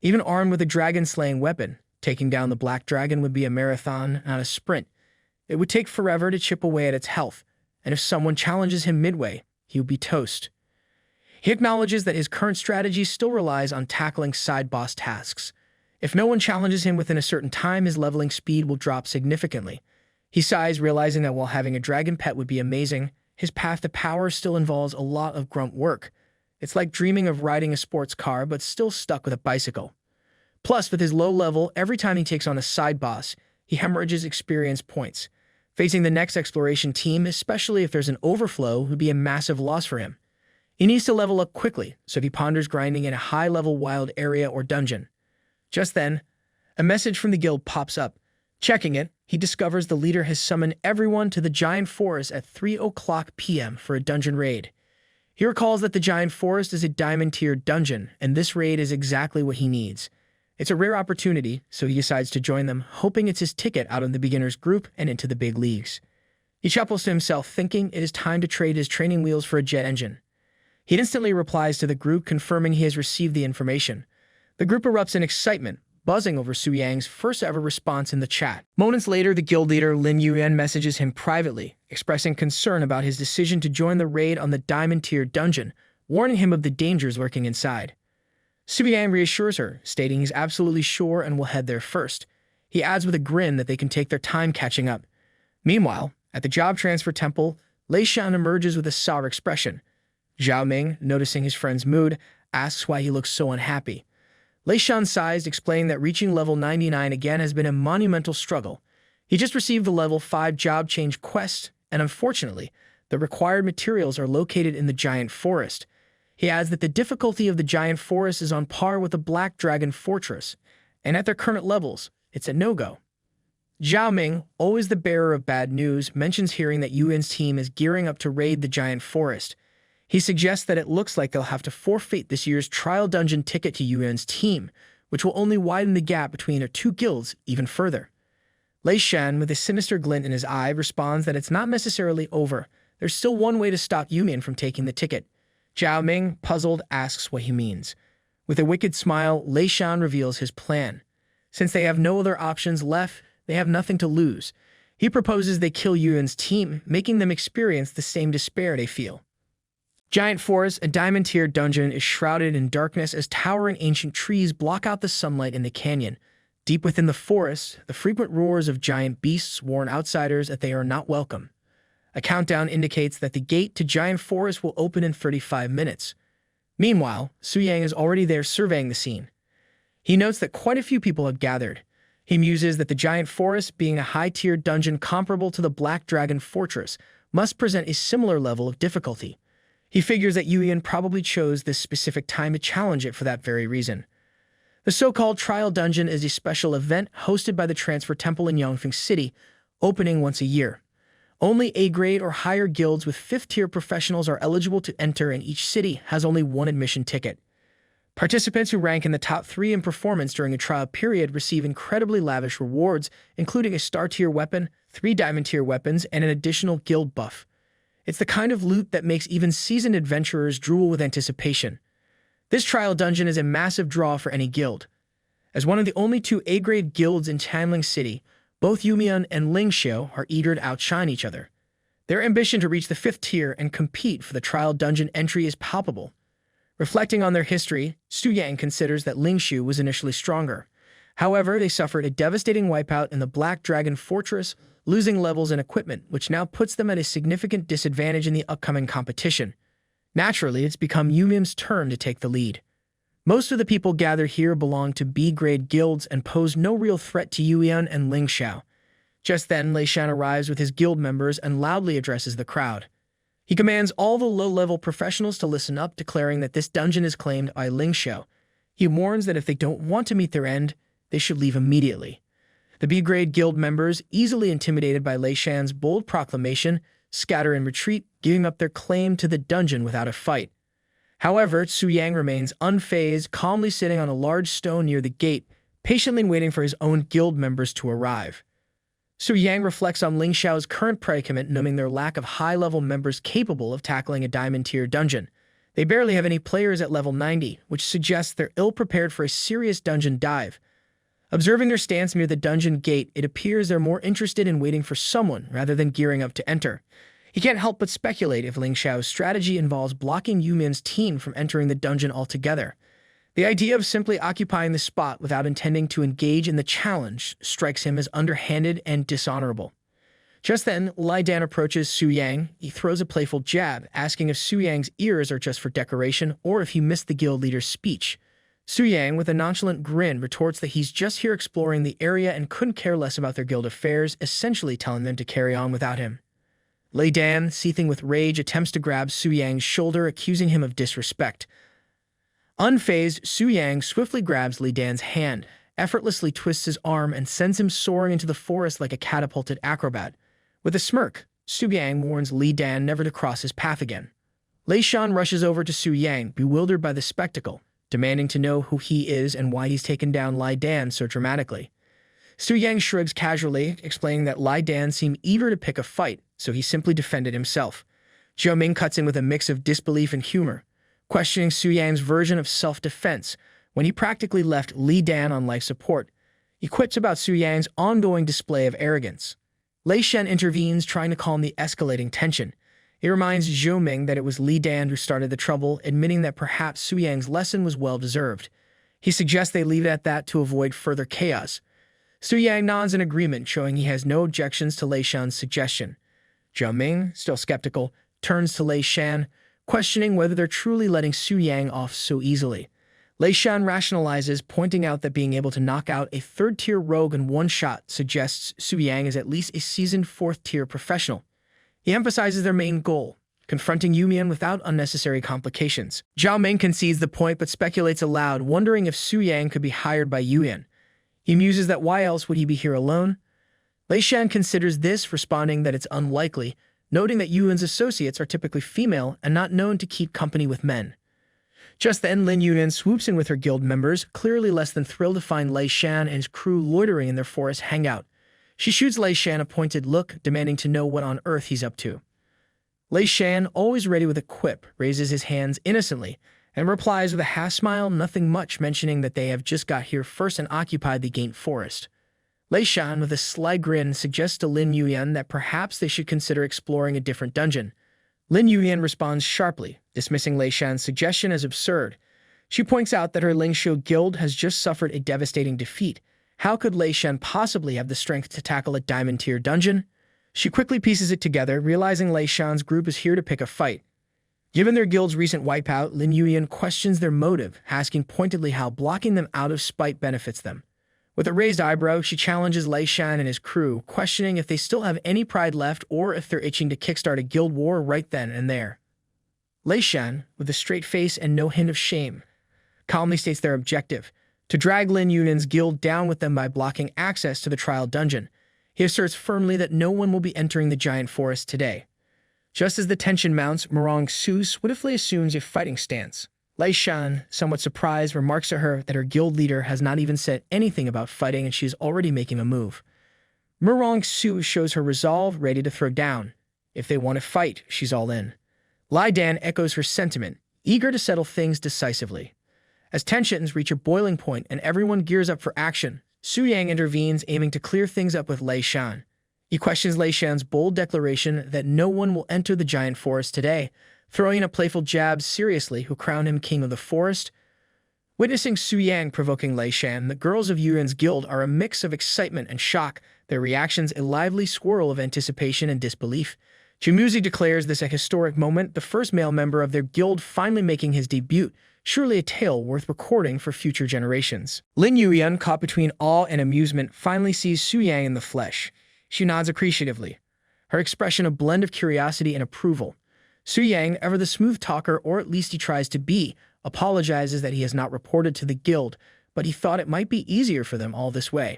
Even armed with a dragon-slaying weapon, taking down the Black Dragon would be a marathon, not a sprint. It would take forever to chip away at its health, and if someone challenges him midway, he would be toast. He acknowledges that his current strategy still relies on tackling side boss tasks. If no one challenges him within a certain time, his leveling speed will drop significantly. He sighs, realizing that while having a dragon pet would be amazing, his path to power still involves a lot of grunt work. It's like dreaming of riding a sports car, but still stuck with a bicycle. Plus, with his low level, every time he takes on a side boss, he hemorrhages experience points. Facing the next exploration team, especially if there's an overflow, would be a massive loss for him. He needs to level up quickly, so he ponders grinding in a high-level wild area or dungeon. Just then, a message from the guild pops up. Checking it, he discovers the leader has summoned everyone to the Giant Forest at 3:00 p.m. for a dungeon raid. He recalls that the Giant Forest is a diamond-tiered dungeon, and this raid is exactly what he needs. It's a rare opportunity, so he decides to join them, hoping it's his ticket out of the beginners group and into the big leagues. He chuckles to himself, thinking it is time to trade his training wheels for a jet engine. He instantly replies to the group, confirming he has received the information. The group erupts in excitement, buzzing over Su Yang's first-ever response in the chat. Moments later, the guild leader Lin Yuan messages him privately, expressing concern about his decision to join the raid on the diamond-tier dungeon, warning him of the dangers lurking inside. Su Yang reassures her, stating he's absolutely sure and will head there first. He adds with a grin that they can take their time catching up. Meanwhile, at the job transfer temple, Lei Shan emerges with a sour expression. Zhao Ming, noticing his friend's mood, asks why he looks so unhappy. Lei Shan sighs, explaining that reaching level 99 again has been a monumental struggle. He just received the level 5 job change quest, and unfortunately, the required materials are located in the giant forest. He adds that the difficulty of the giant forest is on par with the Black Dragon Fortress, and at their current levels, it's a no-go. Zhao Ming, always the bearer of bad news, mentions hearing that Yuan's team is gearing up to raid the giant forest. He suggests that it looks like they'll have to forfeit this year's trial dungeon ticket to Yuan's team, which will only widen the gap between their two guilds even further. Lei Shan, with a sinister glint in his eye, responds that it's not necessarily over. There's still one way to stop Yuan from taking the ticket. Zhao Ming, puzzled, asks what he means. With a wicked smile, Lei Shan reveals his plan. Since they have no other options left, they have nothing to lose. He proposes they kill Yuan's team, making them experience the same despair they feel. Giant Forest, a diamond-tier dungeon, is shrouded in darkness as towering ancient trees block out the sunlight in the canyon. Deep within the forest, the frequent roars of giant beasts warn outsiders that they are not welcome. A countdown indicates that the gate to Giant Forest will open in 35 minutes. Meanwhile, Su Yang is already there surveying the scene. He notes that quite a few people have gathered. He muses that the Giant Forest, being a high-tier dungeon comparable to the Black Dragon Fortress, must present a similar level of difficulty. He figures that Yuan probably chose this specific time to challenge it for that very reason. The so-called Trial Dungeon is a special event hosted by the Transfer Temple in Yongfeng City, opening once a year. Only A-grade or higher guilds with 5th-tier professionals are eligible to enter, and each city has only one admission ticket. Participants who rank in the top 3 in performance during a trial period receive incredibly lavish rewards, including a star-tier weapon, 3 diamond-tier weapons, and an additional guild buff. It's the kind of loot that makes even seasoned adventurers drool with anticipation. This trial dungeon is a massive draw for any guild. As one of the only 2 A-grade guilds in Chanling City, both Yumian and Lingxiu are eager to outshine each other. Their ambition to reach the 5th tier and compete for the trial dungeon entry is palpable. Reflecting on their history, Su Yang considers that Lingxiu was initially stronger. However, they suffered a devastating wipeout in the Black Dragon Fortress, losing levels and equipment, which now puts them at a significant disadvantage in the upcoming competition. Naturally, it's become Yumian's turn to take the lead. Most of the people gathered here belong to B-grade guilds and pose no real threat to Yuan and Lingxiu. Just then, Lei Shan arrives with his guild members and loudly addresses the crowd. He commands all the low-level professionals to listen up, declaring that this dungeon is claimed by Lingxiu. He warns that if they don't want to meet their end, they should leave immediately. The B-grade guild members, easily intimidated by Lei Shan's bold proclamation, scatter and retreat, giving up their claim to the dungeon without a fight. However, Su Yang remains unfazed, calmly sitting on a large stone near the gate, patiently waiting for his own guild members to arrive. Su Yang reflects on Lingxiu's current predicament, noting their lack of high-level members capable of tackling a diamond-tier dungeon. They barely have any players at level 90, which suggests they're ill-prepared for a serious dungeon dive. Observing their stance near the dungeon gate, it appears they're more interested in waiting for someone rather than gearing up to enter. He can't help but speculate if Lingxiu's strategy involves blocking Yumian's team from entering the dungeon altogether. The idea of simply occupying the spot without intending to engage in the challenge strikes him as underhanded and dishonorable. Just then, Lai Dan approaches Su Yang. He throws a playful jab, asking if Su Yang's ears are just for decoration or if he missed the guild leader's speech. Su Yang, with a nonchalant grin, retorts that he's just here exploring the area and couldn't care less about their guild affairs, essentially telling them to carry on without him. Lei Dan, seething with rage, attempts to grab Su Yang's shoulder, accusing him of disrespect. Unfazed, Su Yang swiftly grabs Lei Dan's hand, effortlessly twists his arm, and sends him soaring into the forest like a catapulted acrobat. With a smirk, Su Yang warns Lei Dan never to cross his path again. Lei Shan rushes over to Su Yang, bewildered by the spectacle. demanding to know who he is and why he's taken down Lai Dan so dramatically. Su Yang shrugs casually, explaining that Lai Dan seemed eager to pick a fight, so he simply defended himself. Zhou Ming cuts in with a mix of disbelief and humor, questioning Su Yang's version of self-defense when he practically left Li Dan on life support. He quips about Su Yang's ongoing display of arrogance. Lei Shen intervenes, trying to calm the escalating tension. He reminds Zhou Ming that it was Li Dan who started the trouble, admitting that perhaps Su Yang's lesson was well-deserved. He suggests they leave it at that to avoid further chaos. Su Yang nods in agreement, showing he has no objections to Lei Shen's suggestion. Zhou Ming, still skeptical, turns to Lei Shen, questioning whether they're truly letting Su Yang off so easily. Lei Shen rationalizes, pointing out that being able to knock out a third-tier rogue in one shot suggests Su Yang is at least a seasoned fourth-tier professional. He emphasizes their main goal, confronting Yumian without unnecessary complications. Zhou Ming concedes the point but speculates aloud, wondering if Su Yang could be hired by Yumian. He muses that why else would he be here alone? Lei Shen considers this, responding that it's unlikely, noting that Yuan's associates are typically female and not known to keep company with men. Just then, Lin Yuan swoops in with her guild members, clearly less than thrilled to find Lei Shan and his crew loitering in their forest hangout. She shoots Lei Shan a pointed look, demanding to know what on earth he's up to. Lei Shan, always ready with a quip, raises his hands innocently and replies with a half-smile, nothing much, mentioning that they have just got here first and occupied the Gaint Forest. Lei Shan, with a sly grin, suggests to Lin Yuan that perhaps they should consider exploring a different dungeon. Lin Yuan responds sharply, dismissing Lei Shan's suggestion as absurd. She points out that her Lingshu guild has just suffered a devastating defeat. How could Lei Shan possibly have the strength to tackle a diamond-tier dungeon? She quickly pieces it together, realizing Lei Shan's group is here to pick a fight. Given their guild's recent wipeout, Lin Yuan questions their motive, asking pointedly how blocking them out of spite benefits them. With a raised eyebrow, she challenges Lei Shan and his crew, questioning if they still have any pride left or if they're itching to kickstart a guild war right then and there. Lei Shan, with a straight face and no hint of shame, calmly states their objective: to drag Lin Yuan's guild down with them by blocking access to the trial dungeon. He asserts firmly that no one will be entering the giant forest today. Just as the tension mounts, Murong Su swiftly assumes a fighting stance. Lei Shan, somewhat surprised, remarks to her that her guild leader has not even said anything about fighting and she is already making a move. Murong Su shows her resolve, ready to throw down. If they want to fight, she's all in. Lai Dan echoes her sentiment, eager to settle things decisively. As tensions reach a boiling point and everyone gears up for action, Su Yang intervenes, aiming to clear things up with Lei Shan. He questions Lei Shan's bold declaration that no one will enter the giant forest today, throwing in a playful jab seriously who crown him king of the forest. Witnessing Su Yang provoking Lei Shan, the girls of Yuan's guild are a mix of excitement and shock, their reactions a lively swirl of anticipation and disbelief. Chimuzi declares this a historic moment, the first male member of their guild finally making his debut, surely a tale worth recording for future generations. Lin Yuan, caught between awe and amusement, finally sees Su Yang in the flesh. She nods appreciatively, her expression a blend of curiosity and approval. Su Yang, ever the smooth talker, or at least he tries to be, apologizes that he has not reported to the guild, but he thought it might be easier for them all this way.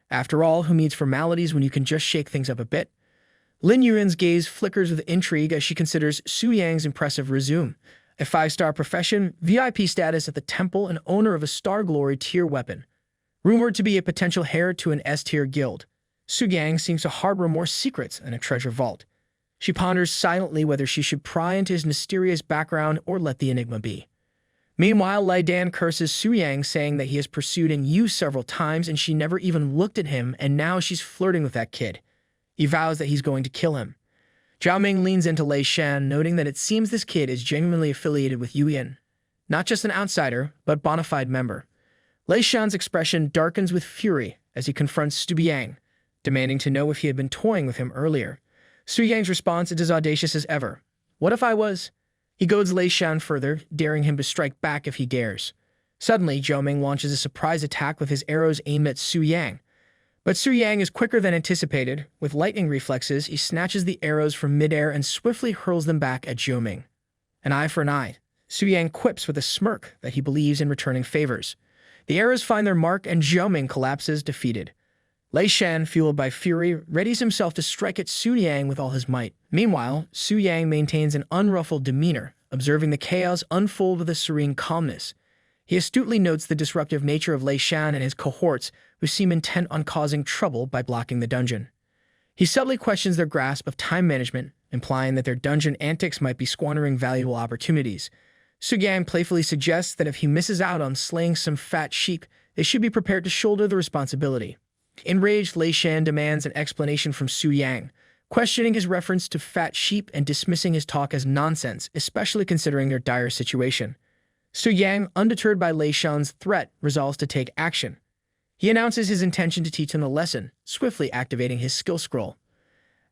After all, who needs formalities when you can just shake things up a bit? Lin Yuan's gaze flickers with intrigue as she considers Su Yang's impressive resume. A 5-star profession, VIP status at the temple, and owner of a Star Glory tier weapon. Rumored to be a potential heir to an S-tier guild, Su Yang seems to harbor more secrets than a treasure vault. She ponders silently whether she should pry into his mysterious background or let the enigma be. Meanwhile, Lai Dan curses Su Yang, saying that he has pursued and used several times and she never even looked at him, and now she's flirting with that kid. He vows that he's going to kill him. Zhou Ming leans into Lei Shan, noting that it seems this kid is genuinely affiliated with Yuan. Not just an outsider, but bona fide member. Lei Shan's expression darkens with fury as he confronts Su Yang, demanding to know if he had been toying with him earlier. Su Yang's response is as audacious as ever. What if I was? He goads Lei Shan further, daring him to strike back if he dares. Suddenly, Zhou Ming launches a surprise attack with his arrows aimed at Su Yang. But Su Yang is quicker than anticipated. With lightning reflexes, he snatches the arrows from midair and swiftly hurls them back at Zhou Ming. An eye for an eye. Su Yang quips with a smirk that he believes in returning favors. The arrows find their mark and Zhou Ming collapses, defeated. Lei Shan, fueled by fury, readies himself to strike at Su Yang with all his might. Meanwhile, Su Yang maintains an unruffled demeanor, observing the chaos unfold with a serene calmness. He astutely notes the disruptive nature of Lei Shan and his cohorts, who seem intent on causing trouble by blocking the dungeon. He subtly questions their grasp of time management, implying that their dungeon antics might be squandering valuable opportunities. Su-yang playfully suggests that if he misses out on slaying some fat sheep, they should be prepared to shoulder the responsibility. Enraged, Lei Shan demands an explanation from Su-yang, questioning his reference to fat sheep and dismissing his talk as nonsense, especially considering their dire situation. Su-yang, undeterred by Lei Shan's threat, resolves to take action. He announces his intention to teach him the lesson, swiftly activating his skill scroll.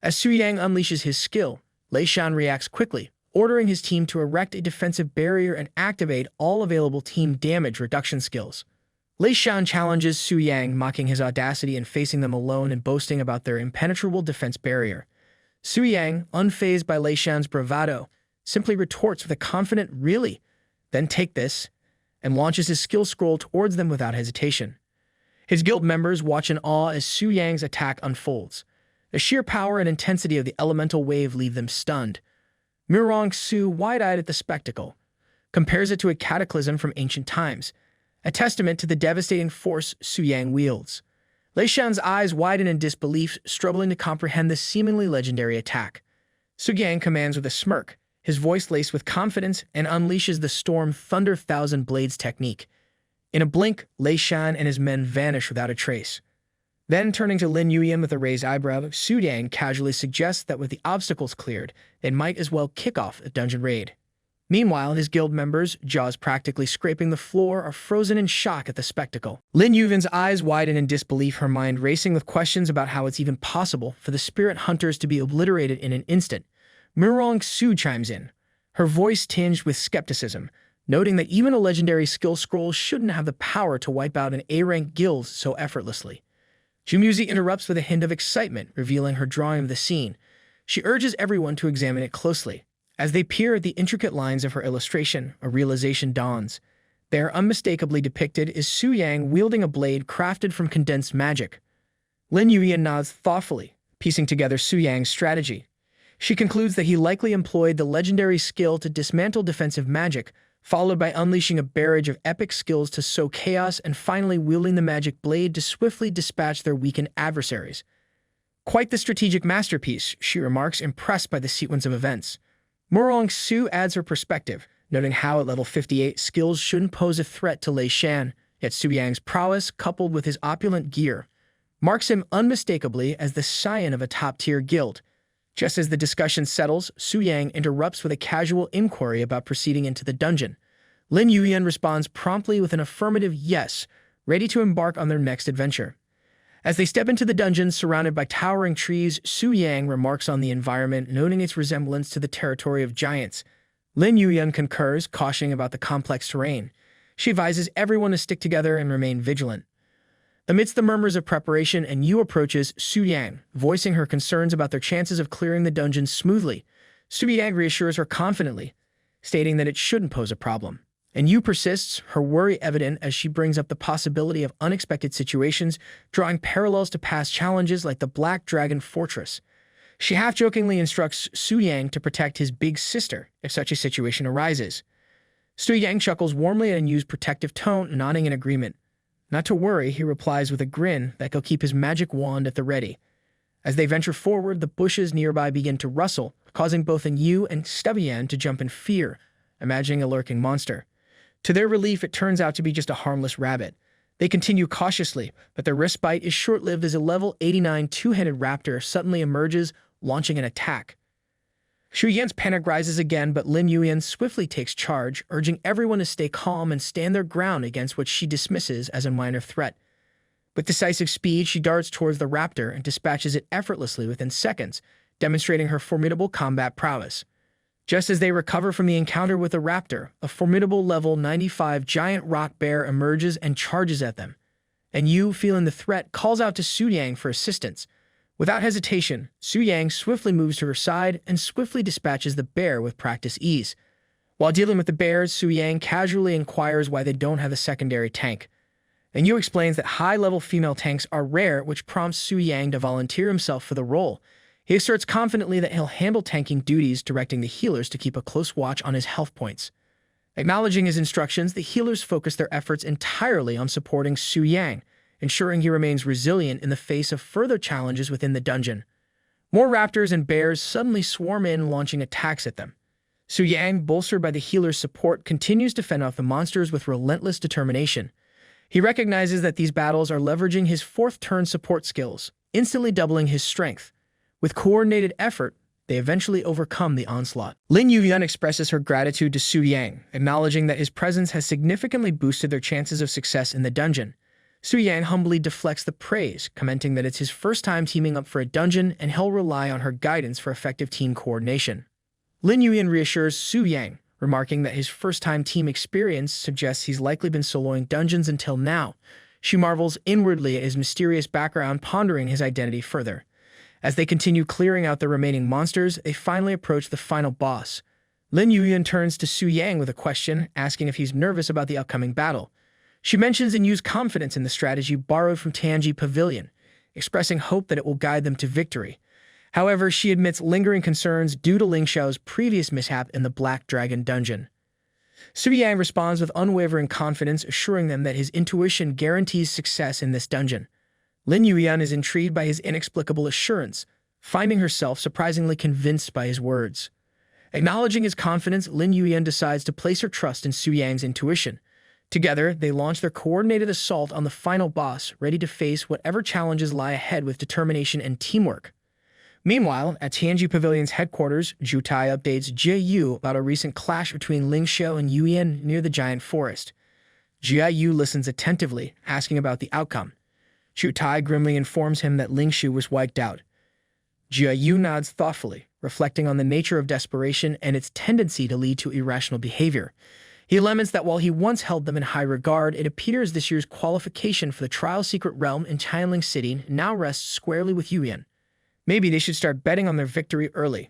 As Su-yang unleashes his skill, Lei Shan reacts quickly, ordering his team to erect a defensive barrier and activate all available team damage reduction skills. Lei Shan challenges Su-yang, mocking his audacity in facing them alone and boasting about their impenetrable defense barrier. Su-yang, unfazed by Lei Shan's bravado, simply retorts with a confident "really?" Then take this, and launches his skill scroll towards them without hesitation. His guild members watch in awe as Su-yang's attack unfolds. The sheer power and intensity of the elemental wave leave them stunned. Murong Su, wide-eyed at the spectacle, compares it to a cataclysm from ancient times, a testament to the devastating force Su-yang wields. Lei Shan's eyes widen in disbelief, struggling to comprehend this seemingly legendary attack. Su-yang commands with a smirk, his voice laced with confidence, and unleashes the Storm Thunder Thousand Blades technique. In a blink, Lei Shan and his men vanish without a trace. Then, turning to Lin Yuyan with a raised eyebrow, Su-yang casually suggests that with the obstacles cleared, they might as well kick off a dungeon raid. Meanwhile, his guild members, jaws practically scraping the floor, are frozen in shock at the spectacle. Lin Yuyan's eyes widen in disbelief, her mind racing with questions about how it's even possible for the spirit hunters to be obliterated in an instant. Murong Su chimes in, her voice tinged with skepticism, noting that even a legendary skill scroll shouldn't have the power to wipe out an A-rank guild so effortlessly. Jumuzi interrupts with a hint of excitement, revealing her drawing of the scene. She urges everyone to examine it closely. As they peer at the intricate lines of her illustration, a realization dawns. There, unmistakably depicted, is Su-yang wielding a blade crafted from condensed magic. Lin Yuyan nods thoughtfully, piecing together Su-yang's strategy. She concludes that he likely employed the legendary skill to dismantle defensive magic, followed by unleashing a barrage of epic skills to sow chaos and finally wielding the magic blade to swiftly dispatch their weakened adversaries. Quite the strategic masterpiece, she remarks, impressed by the sequence of events. Murong Su adds her perspective, noting how at level 58 skills shouldn't pose a threat to Lei Shan, yet Su-yang's prowess, coupled with his opulent gear, marks him unmistakably as the scion of a top-tier guild. Just as the discussion settles, Su-yang interrupts with a casual inquiry about proceeding into the dungeon. Lin Yuyan responds promptly with an affirmative yes, ready to embark on their next adventure. As they step into the dungeon surrounded by towering trees, Su-yang remarks on the environment, noting its resemblance to the territory of giants. Lin Yuyan concurs, cautioning about the complex terrain. She advises everyone to stick together and remain vigilant. Amidst the murmurs of preparation, Yu approaches Su-yang, voicing her concerns about their chances of clearing the dungeon smoothly. Su-yang reassures her confidently, stating that it shouldn't pose a problem. Yu persists, her worry evident as she brings up the possibility of unexpected situations, drawing parallels to past challenges like the Black Dragon Fortress. She half-jokingly instructs Su-yang to protect his big sister if such a situation arises. Su-yang chuckles warmly at Yu's protective tone, nodding in agreement. Not to worry, he replies with a grin that he'll keep his magic wand at the ready. As they venture forward, the bushes nearby begin to rustle, causing both Yu and Stubbian to jump in fear, imagining a lurking monster. To their relief, it turns out to be just a harmless rabbit. They continue cautiously, but their respite is short-lived as a level 89 two-headed raptor suddenly emerges, launching an attack. Shu-yan's panic rises again, but Lin Yuyan swiftly takes charge, urging everyone to stay calm and stand their ground against what she dismisses as a minor threat. With decisive speed, she darts towards the raptor and dispatches it effortlessly within seconds, demonstrating her formidable combat prowess. Just as they recover from the encounter with the raptor, a formidable level 95 giant rock bear emerges and charges at them. Yu, feeling the threat, calls out to Su-yang for assistance. Without hesitation, Su-yang swiftly moves to her side and swiftly dispatches the bear with practiced ease. While dealing with the bears, Su-yang casually inquires why they don't have a secondary tank. Yu explains that high-level female tanks are rare, which prompts Su-yang to volunteer himself for the role. He asserts confidently that he'll handle tanking duties, directing the healers to keep a close watch on his health points. Acknowledging his instructions, the healers focus their efforts entirely on supporting Su Yang, ensuring he remains resilient in the face of further challenges within the dungeon. More raptors and bears suddenly swarm in, launching attacks at them. Su Yang, bolstered by the healer's support, continues to fend off the monsters with relentless determination. He recognizes that these battles are leveraging his fourth-turn support skills, instantly doubling his strength. With coordinated effort, they eventually overcome the onslaught. Lin Yuyan expresses her gratitude to Su Yang, acknowledging that his presence has significantly boosted their chances of success in the dungeon. Su Yang humbly deflects the praise, commenting that it's his first time teaming up for a dungeon and he'll rely on her guidance for effective team coordination. Lin Yuyan reassures Su Yang, remarking that his first-time team experience suggests he's likely been soloing dungeons until now. She marvels inwardly at his mysterious background, pondering his identity further. As they continue clearing out the remaining monsters, they finally approach the final boss. Lin Yuyan turns to Su Yang with a question, asking if he's nervous about the upcoming battle. She mentions and uses confidence in the strategy borrowed from Tianji Pavilion, expressing hope that it will guide them to victory. However, she admits lingering concerns due to Ling Xiao's previous mishap in the Black Dragon dungeon. Su Yang responds with unwavering confidence, assuring them that his intuition guarantees success in this dungeon. Lin Yuyan is intrigued by his inexplicable assurance, finding herself surprisingly convinced by his words. Acknowledging his confidence, Lin Yuyan decides to place her trust in Su Yang's intuition. Together, they launch their coordinated assault on the final boss, ready to face whatever challenges lie ahead with determination and teamwork. Meanwhile, at Tianji Pavilion's headquarters, Zhu Tai updates Jia Yu about a recent clash between Ling Xiao and Yu Yan near the giant forest. Jia Yu listens attentively, asking about the outcome. Zhu Tai grimly informs him that Ling Xiu was wiped out. Jia Yu nods thoughtfully, reflecting on the nature of desperation and its tendency to lead to irrational behavior. He laments that while he once held them in high regard, it appears this year's qualification for the Trial Secret Realm in Tianling City now rests squarely with Yu Yan. Maybe they should start betting on their victory early.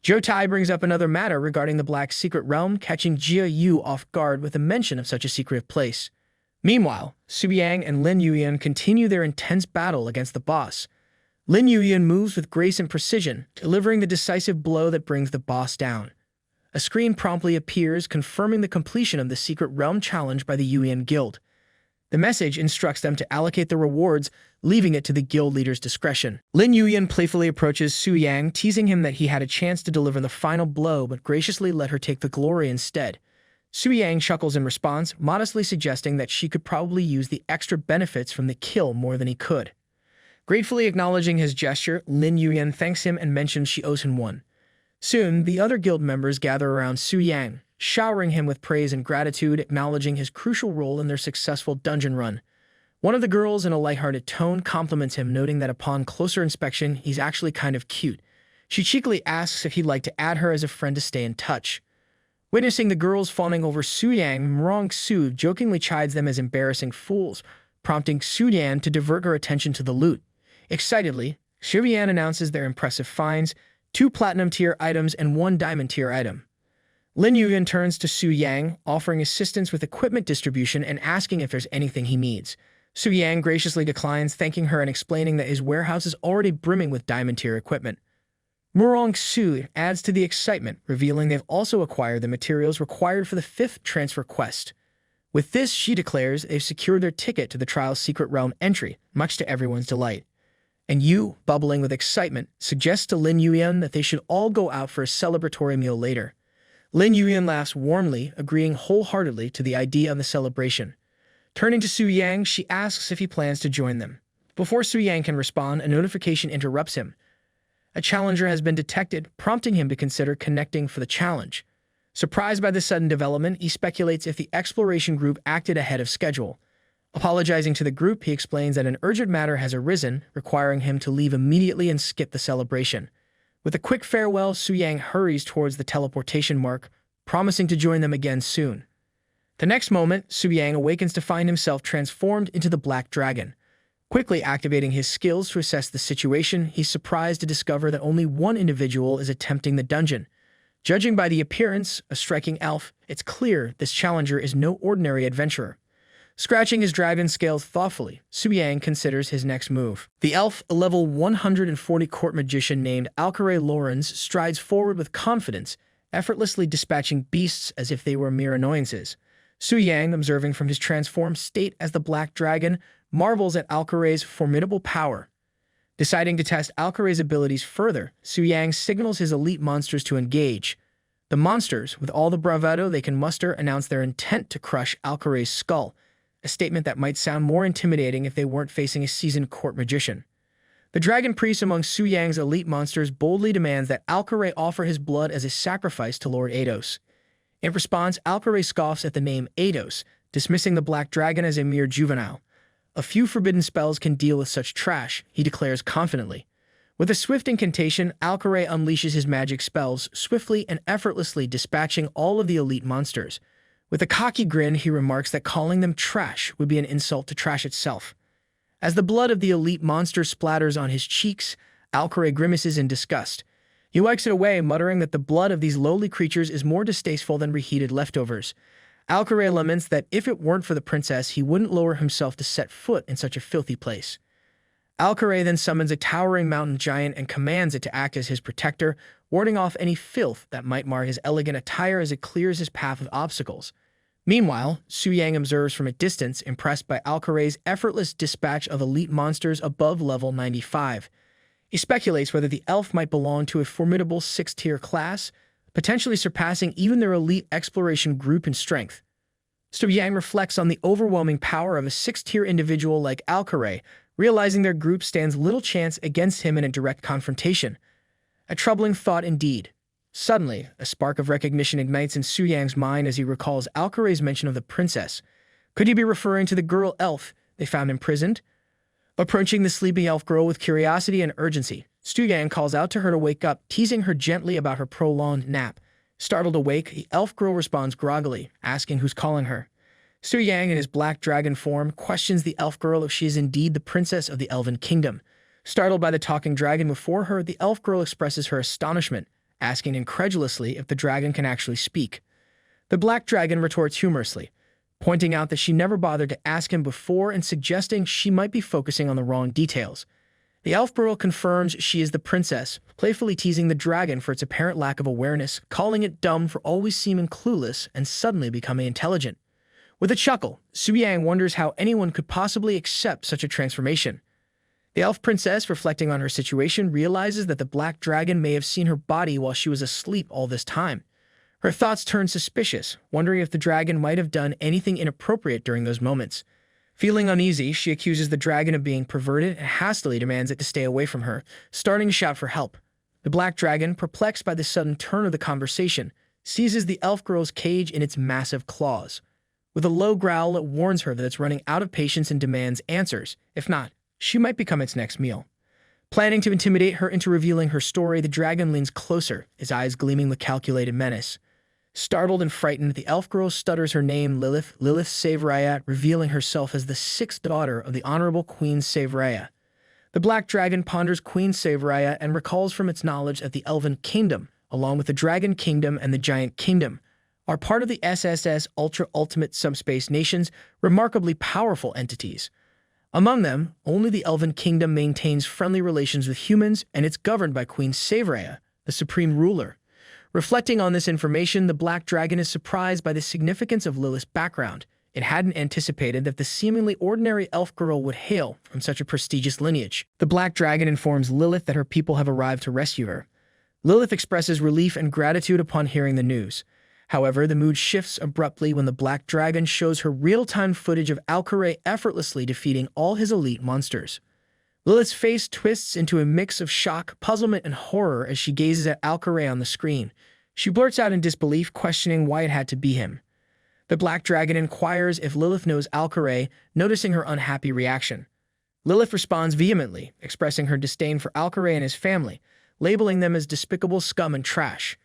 Zhou Tai brings up another matter regarding the Black Secret Realm, catching Jia Yu off guard with a mention of such a secretive place. Meanwhile, Su Yang and Lin Yuyan continue their intense battle against the boss. Lin Yuyan moves with grace and precision, delivering the decisive blow that brings the boss down. A screen promptly appears, confirming the completion of the Secret Realm challenge by the Yuyan Guild. The message instructs them to allocate the rewards, leaving it to the guild leader's discretion. Lin Yuyan playfully approaches Su Yang, teasing him that he had a chance to deliver the final blow but graciously let her take the glory instead. Su Yang chuckles in response, modestly suggesting that she could probably use the extra benefits from the kill more than he could. Gratefully acknowledging his gesture, Lin Yuyan thanks him and mentions she owes him one. Soon, the other guild members gather around Su Yang, showering him with praise and gratitude, acknowledging his crucial role in their successful dungeon run. One of the girls, in a lighthearted tone, compliments him, noting that upon closer inspection, he's actually kind of cute. She cheekily asks if he'd like to add her as a friend to stay in touch. Witnessing the girls fawning over Su Yang, Mrong Su jokingly chides them as embarrassing fools, prompting Su Yan to divert her attention to the loot. Excitedly, Su Yan announces their impressive finds, 2 platinum-tier items and 1 diamond-tier item. Lin Yuyan turns to Su Yang, offering assistance with equipment distribution and asking if there's anything he needs. Su Yang graciously declines, thanking her and explaining that his warehouse is already brimming with diamond-tier equipment. Murong Su adds to the excitement, revealing they've also acquired the materials required for the 5th transfer quest. With this, she declares they've secured their ticket to the Trial's Secret Realm entry, much to everyone's delight. And Yu, bubbling with excitement, suggests to Lin Yuyan that they should all go out for a celebratory meal later. Lin Yuyan laughs warmly, agreeing wholeheartedly to the idea of the celebration. Turning to Su Yang, she asks if he plans to join them. Before Su Yang can respond, a notification interrupts him. A challenger has been detected, prompting him to consider connecting for the challenge. Surprised by this sudden development, he speculates if the exploration group acted ahead of schedule. Apologizing to the group, he explains that an urgent matter has arisen, requiring him to leave immediately and skip the celebration. With a quick farewell, Su Yang hurries towards the teleportation mark, promising to join them again soon. The next moment, Su Yang awakens to find himself transformed into the Black Dragon. Quickly activating his skills to assess the situation, he's surprised to discover that only one individual is attempting the dungeon. Judging by the appearance, a striking elf, it's clear this challenger is no ordinary adventurer. Scratching his dragon scales thoughtfully, Su Yang considers his next move. The elf, a level 140 court magician named Alcaray Lawrence, strides forward with confidence, effortlessly dispatching beasts as if they were mere annoyances. Su Yang, observing from his transformed state as the Black Dragon, marvels at Alcare's formidable power. Deciding to test Alcare's abilities further, Su Yang signals his elite monsters to engage. The monsters, with all the bravado they can muster, announce their intent to crush Alcare's skull, a statement that might sound more intimidating if they weren't facing a seasoned court magician. The dragon priest among Su Yang's elite monsters boldly demands that Alcare offer his blood as a sacrifice to Lord Eidos. In response, Alcare scoffs at the name Eidos, dismissing the Black Dragon as a mere juvenile. A few forbidden spells can deal with such trash, he declares confidently. With a swift incantation, Alcare unleashes his magic spells, swiftly and effortlessly dispatching all of the elite monsters. With a cocky grin, he remarks that calling them trash would be an insult to trash itself. As the blood of the elite monster splatters on his cheeks, Alcare grimaces in disgust. He wipes it away, muttering that the blood of these lowly creatures is more distasteful than reheated leftovers. Alcare laments that if it weren't for the princess, he wouldn't lower himself to set foot in such a filthy place. Alcare then summons a towering mountain giant and commands it to act as his protector, warding off any filth that might mar his elegant attire as it clears his path of obstacles. Meanwhile, Su Yang observes from a distance, impressed by Alcare's effortless dispatch of elite monsters above level 95. He speculates whether the elf might belong to a formidable 6th-tier class, potentially surpassing even their elite exploration group in strength. Su Yang reflects on the overwhelming power of a 6th-tier individual like Alcare, realizing their group stands little chance against him in a direct confrontation. A troubling thought indeed. Suddenly, a spark of recognition ignites in Su Yang's mind as he recalls Alcare's mention of the princess. Could he be referring to the girl elf they found imprisoned? Approaching the sleepy elf girl with curiosity and urgency, Su Yang calls out to her to wake up, teasing her gently about her prolonged nap. Startled awake, the elf girl responds groggily, asking who's calling her. Su Yang, in his black dragon form, questions the elf girl if she is indeed the princess of the Elven Kingdom. Startled by the talking dragon before her, the elf girl expresses her astonishment, asking incredulously if the dragon can actually speak. The black dragon retorts humorously, pointing out that she never bothered to ask him before and suggesting she might be focusing on the wrong details. The elf girl confirms she is the princess, playfully teasing the dragon for its apparent lack of awareness, calling it dumb for always seeming clueless and suddenly becoming intelligent. With a chuckle, Su Yang wonders how anyone could possibly accept such a transformation. The elf princess, reflecting on her situation, realizes that the black dragon may have seen her body while she was asleep all this time. Her thoughts turn suspicious, wondering if the dragon might have done anything inappropriate during those moments. Feeling uneasy, she accuses the dragon of being perverted and hastily demands it to stay away from her, starting to shout for help. The black dragon, perplexed by the sudden turn of the conversation, seizes the elf girl's cage in its massive claws. With a low growl, it warns her that it's running out of patience and demands answers. If not, she might become its next meal. Planning to intimidate her into revealing her story, the dragon leans closer, his eyes gleaming with calculated menace. Startled and frightened, the elf girl stutters her name, Lilith Savraya, revealing herself as the 6th daughter of the Honorable Queen Savraya. The black dragon ponders Queen Savraya and recalls from its knowledge that the Elven Kingdom, along with the Dragon Kingdom and the Giant Kingdom, are part of the SSS Ultra-Ultimate Subspace Nations, remarkably powerful entities. Among them, only the Elven Kingdom maintains friendly relations with humans, and it's governed by Queen Savraya, the supreme ruler. Reflecting on this information, the Black Dragon is surprised by the significance of Lilith's background. It hadn't anticipated that the seemingly ordinary elf girl would hail from such a prestigious lineage. The Black Dragon informs Lilith that her people have arrived to rescue her. Lilith expresses relief and gratitude upon hearing the news. However, the mood shifts abruptly when the Black Dragon shows her real-time footage of Alcare effortlessly defeating all his elite monsters. Lilith's face twists into a mix of shock, puzzlement, and horror as she gazes at Alcare on the screen. She blurts out in disbelief, questioning why it had to be him. The Black Dragon inquires if Lilith knows Alcare, noticing her unhappy reaction. Lilith responds vehemently, expressing her disdain for Alcare and his family, labeling them as despicable scum and trash.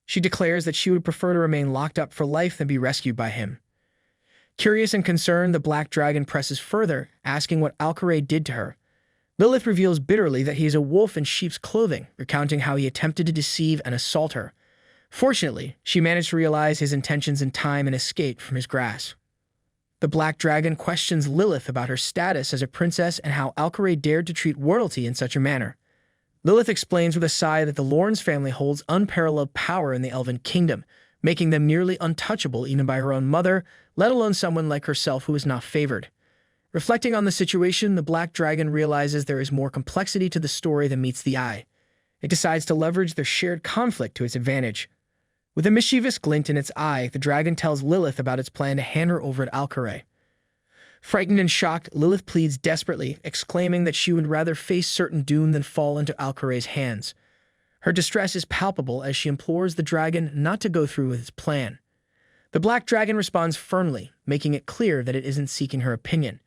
She declares that she would prefer to remain locked up for life than be rescued by him. Curious and concerned, the Black Dragon presses further, asking what Alcare did to her. Lilith reveals bitterly that he is a wolf in sheep's clothing, recounting how he attempted to deceive and assault her. Fortunately, she managed to realize his intentions in time and escape from his grasp. The Black Dragon questions Lilith about her status as a princess and how Alcare dared to treat royalty in such a manner. Lilith explains with a sigh that the Lawrence family holds unparalleled power in the Elven Kingdom, making them nearly untouchable even by her own mother, let alone someone like herself who is not favored. Reflecting on the situation, the Black Dragon realizes there is more complexity to the story than meets the eye. It decides to leverage their shared conflict to its advantage. With a mischievous glint in its eye, the dragon tells Lilith about its plan to hand her over to Alcaray. Frightened and shocked, Lilith pleads desperately, exclaiming that she would rather face certain doom than fall into Alcaray's hands. Her distress is palpable as she implores the dragon not to go through with its plan. The Black Dragon responds firmly, making it clear that it isn't seeking her opinion.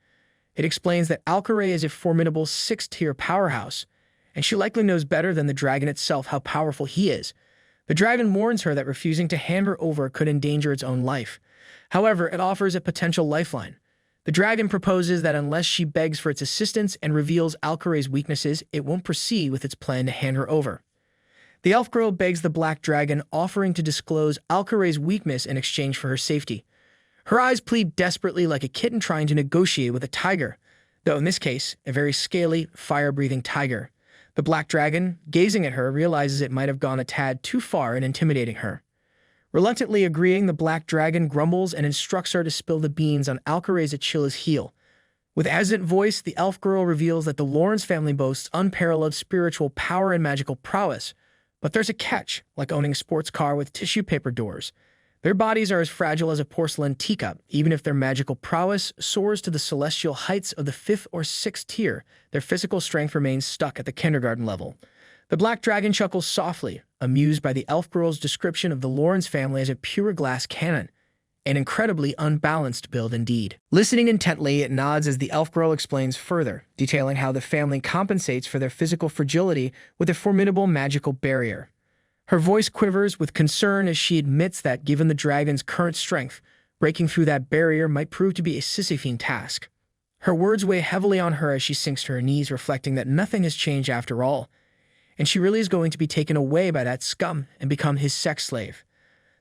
It explains that Alcaray is a formidable 6th-tier powerhouse, and she likely knows better than the dragon itself how powerful he is. The dragon warns her that refusing to hand her over could endanger its own life. However, it offers a potential lifeline. The dragon proposes that unless she begs for its assistance and reveals Alcaray's weaknesses, it won't proceed with its plan to hand her over. The elf girl begs the Black Dragon, offering to disclose Alcaray's weakness in exchange for her safety. Her eyes plead desperately like a kitten trying to negotiate with a tiger, though in this case, a very scaly, fire-breathing tiger. The Black Dragon, gazing at her, realizes it might have gone a tad too far in intimidating her. Reluctantly agreeing, the Black Dragon grumbles and instructs her to spill the beans on Alcaray's Achilles' heel. With hesitant voice, the elf girl reveals that the Lawrence family boasts unparalleled spiritual power and magical prowess. But there's a catch, like owning a sports car with tissue paper doors. Their bodies are as fragile as a porcelain teacup. Even if their magical prowess soars to the celestial heights of the 5th or 6th tier, their physical strength remains stuck at the kindergarten level. The Black Dragon chuckles softly, amused by the elf girl's description of the Lawrence family as a pure glass cannon. An incredibly unbalanced build indeed. Listening intently, it nods as the elf girl explains further, detailing how the family compensates for their physical fragility with a formidable magical barrier. Her voice quivers with concern as she admits that, given the dragon's current strength, breaking through that barrier might prove to be a Sisyphean task. Her words weigh heavily on her as she sinks to her knees, reflecting that nothing has changed after all, and she really is going to be taken away by that scum and become his sex slave.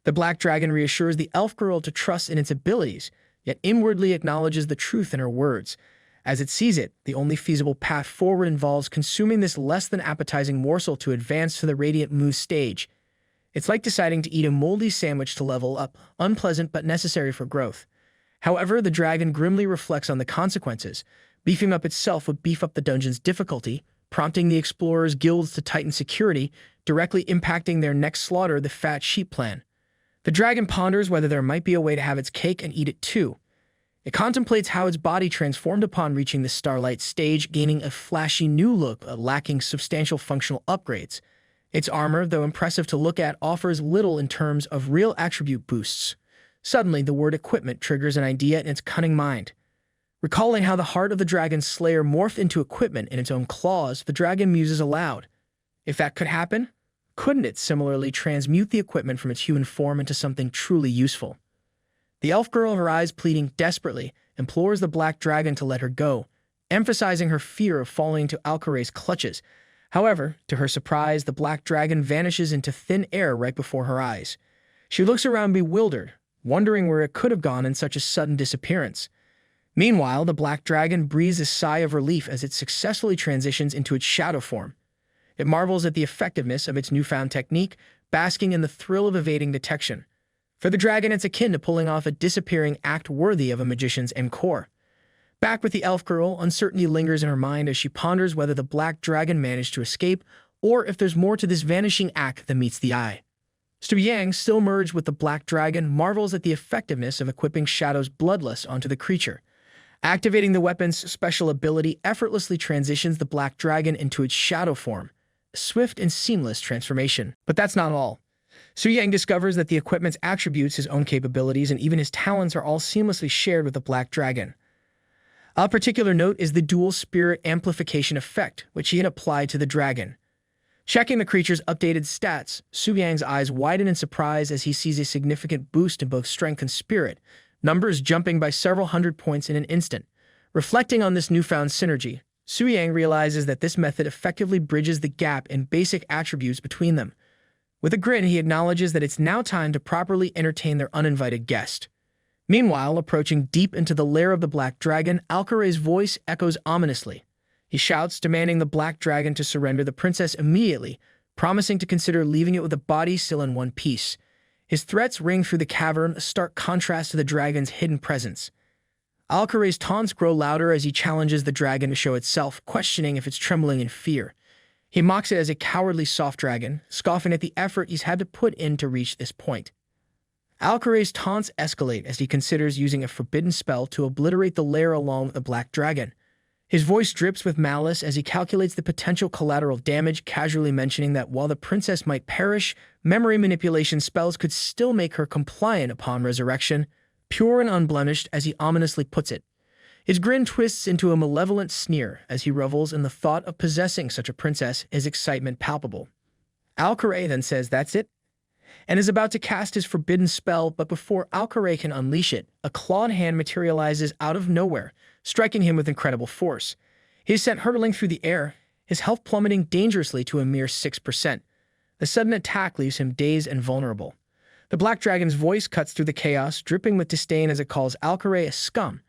The Black Dragon reassures the elf girl to trust in its abilities, yet inwardly acknowledges the truth in her words. As it sees it, the only feasible path forward involves consuming this less-than-appetizing morsel to advance to the Radiant Moose stage. It's like deciding to eat a moldy sandwich to level up, unpleasant but necessary for growth. However, the dragon grimly reflects on the consequences. Beefing up itself would beef up the dungeon's difficulty, prompting the explorers' guilds to tighten security, directly impacting their next slaughter, the Fat Sheep plan. The dragon ponders whether there might be a way to have its cake and eat it too. It contemplates how its body transformed upon reaching the Starlight stage, gaining a flashy new look, lacking substantial functional upgrades. Its armor, though impressive to look at, offers little in terms of real attribute boosts. Suddenly, the word equipment triggers an idea in its cunning mind. Recalling how the heart of the dragon's slayer morphed into equipment in its own claws, the dragon muses aloud. If that could happen, couldn't it similarly transmute the equipment from its human form into something truly useful? The elf girl, her eyes pleading desperately, implores the Black Dragon to let her go, emphasizing her fear of falling into Alcaray's clutches. However, to her surprise, the Black Dragon vanishes into thin air right before her eyes. She looks around bewildered, wondering where it could have gone in such a sudden disappearance. Meanwhile, the Black Dragon breathes a sigh of relief as it successfully transitions into its shadow form. It marvels at the effectiveness of its newfound technique, basking in the thrill of evading detection. For the dragon, it's akin to pulling off a disappearing act worthy of a magician's encore. Back with the elf girl, uncertainty lingers in her mind as she ponders whether the Black Dragon managed to escape, or if there's more to this vanishing act than meets the eye. Stu Yang, still merged with the Black Dragon, marvels at the effectiveness of equipping Shadow's Bloodlust onto the creature. Activating the weapon's special ability effortlessly transitions the Black Dragon into its shadow form, a swift and seamless transformation. But that's not all. Su Yang discovers that the equipment's attributes, his own capabilities, and even his talents are all seamlessly shared with the Black Dragon. Of particular note is the dual spirit amplification effect, which he had applied to the dragon. Checking the creature's updated stats, Su Yang's eyes widen in surprise as he sees a significant boost in both strength and spirit, numbers jumping by several hundred points in an instant. Reflecting on this newfound synergy, Su Yang realizes that this method effectively bridges the gap in basic attributes between them. With a grin, he acknowledges that it's now time to properly entertain their uninvited guest. Meanwhile, approaching deep into the lair of the Black Dragon, Alcaray's voice echoes ominously. He shouts, demanding the black dragon to surrender the princess immediately, promising to consider leaving it with the body still in one piece. His threats ring through the cavern, a stark contrast to the dragon's hidden presence. Alcaray's taunts grow louder as he challenges the dragon to show itself, questioning if it's trembling in fear. He mocks it as a cowardly soft dragon, scoffing at the effort he's had to put in to reach this point. Alcaray's taunts escalate as he considers using a forbidden spell to obliterate the lair along with the black dragon. His voice drips with malice as he calculates the potential collateral damage, casually mentioning that while the princess might perish, memory manipulation spells could still make her compliant upon resurrection, pure and unblemished as he ominously puts it. His grin twists into a malevolent sneer as he revels in the thought of possessing such a princess, his excitement palpable. Alcaray then says that's it, and is about to cast his forbidden spell, but before Alcaray can unleash it, a clawed hand materializes out of nowhere, striking him with incredible force. He is sent hurtling through the air, his health plummeting dangerously to a mere 6%. The sudden attack leaves him dazed and vulnerable. The black dragon's voice cuts through the chaos, dripping with disdain as it calls Alcaray a scum,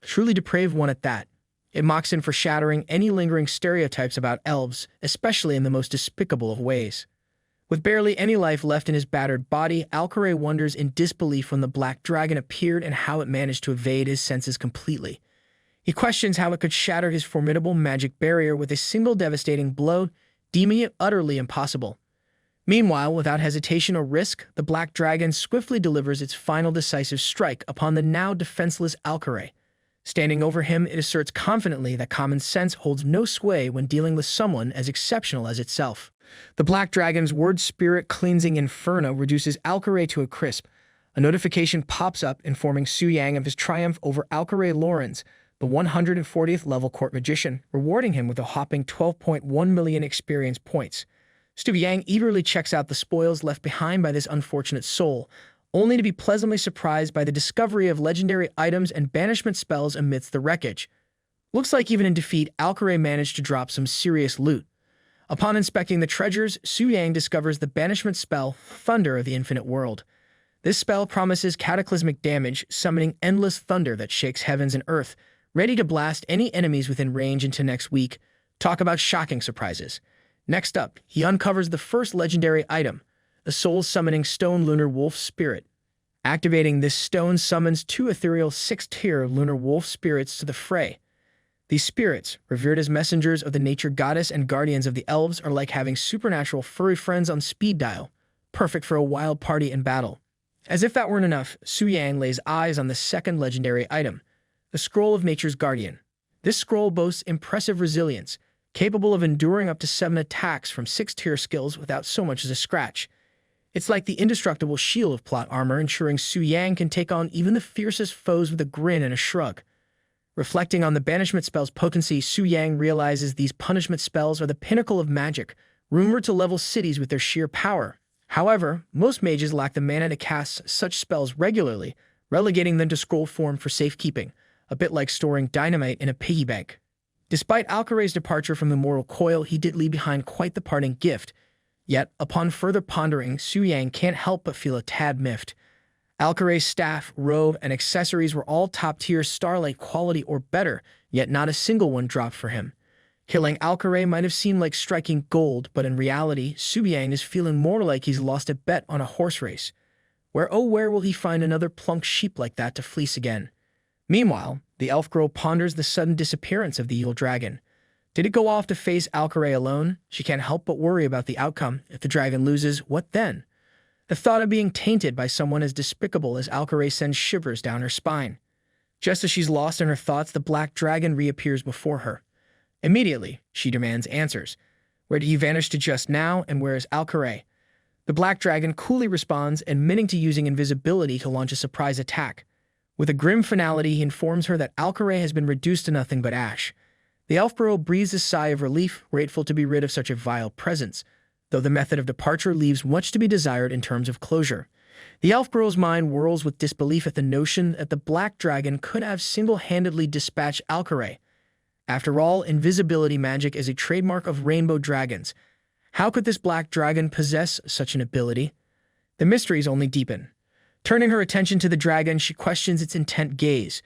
a truly depraved one at that. It mocks him for shattering any lingering stereotypes about elves, especially in the most despicable of ways. With barely any life left in his battered body, Alcaray wonders in disbelief when the black dragon appeared and how it managed to evade his senses completely. He questions how it could shatter his formidable magic barrier with a single devastating blow, deeming it utterly impossible. Meanwhile, without hesitation or risk, the black dragon swiftly delivers its final decisive strike upon the now defenseless Alcaray. Standing over him, it asserts confidently that common sense holds no sway when dealing with someone as exceptional as itself. The black dragon's word spirit cleansing inferno reduces Alcaray to a crisp. A notification pops up informing Su Yang of his triumph over Alcaray Lawrence, the 140th level court magician, rewarding him with a whopping 12.1 million experience points. Su Yang eagerly checks out the spoils left behind by this unfortunate soul, only to be pleasantly surprised by the discovery of legendary items and banishment spells amidst the wreckage. Looks like even in defeat, Alcaray managed to drop some serious loot. Upon inspecting the treasures, Su Yang discovers the banishment spell, Thunder of the Infinite World. This spell promises cataclysmic damage, summoning endless thunder that shakes heavens and earth, ready to blast any enemies within range into next week. Talk about shocking surprises. Next up, he uncovers the first legendary item, the soul-summoning stone lunar wolf spirit. Activating this stone summons 2 ethereal 6th-tier lunar wolf spirits to the fray. These spirits, revered as messengers of the nature goddess and guardians of the elves, are like having supernatural furry friends on speed dial, perfect for a wild party in battle. As if that weren't enough, Su Yang lays eyes on the second legendary item, the Scroll of Nature's Guardian. This scroll boasts impressive resilience, capable of enduring up to 7 attacks from 6th-tier skills without so much as a scratch. It's like the indestructible shield of plot armor, ensuring Su Yang can take on even the fiercest foes with a grin and a shrug. Reflecting on the banishment spell's potency, Su Yang realizes these punishment spells are the pinnacle of magic, rumored to level cities with their sheer power. However, most mages lack the mana to cast such spells regularly, relegating them to scroll form for safekeeping, a bit like storing dynamite in a piggy bank. Despite Alcaray's departure from the mortal coil, he did leave behind quite the parting gift. Yet, upon further pondering, Su Yang can't help but feel a tad miffed. Alcaray's staff, robe, and accessories were all top-tier Starlight quality or better, yet not a single one dropped for him. Killing Alcaray might have seemed like striking gold, but in reality, Su Yang is feeling more like he's lost a bet on a horse race. Where will he find another plunk sheep like that to fleece again? Meanwhile, the elf girl ponders the sudden disappearance of the evil dragon. Did it go off to face Alcaray alone? She can't help but worry about the outcome. If the dragon loses, what then? The thought of being tainted by someone as despicable as Alcaray sends shivers down her spine. Just as she's lost in her thoughts, the black dragon reappears before her. Immediately, she demands answers. Where did he vanish to just now, and where is Alcaray? The black dragon coolly responds, admitting to using invisibility to launch a surprise attack. With a grim finality, he informs her that Alcaray has been reduced to nothing but ash. The elf girl breathes a sigh of relief, grateful to be rid of such a vile presence, though the method of departure leaves much to be desired in terms of closure. The elf girl's mind whirls with disbelief at the notion that the black dragon could have single-handedly dispatched Alcaray. After all, invisibility magic is a trademark of rainbow dragons. How could this black dragon possess such an ability? The mysteries only deepen. Turning her attention to the dragon, she questions its intent gaze.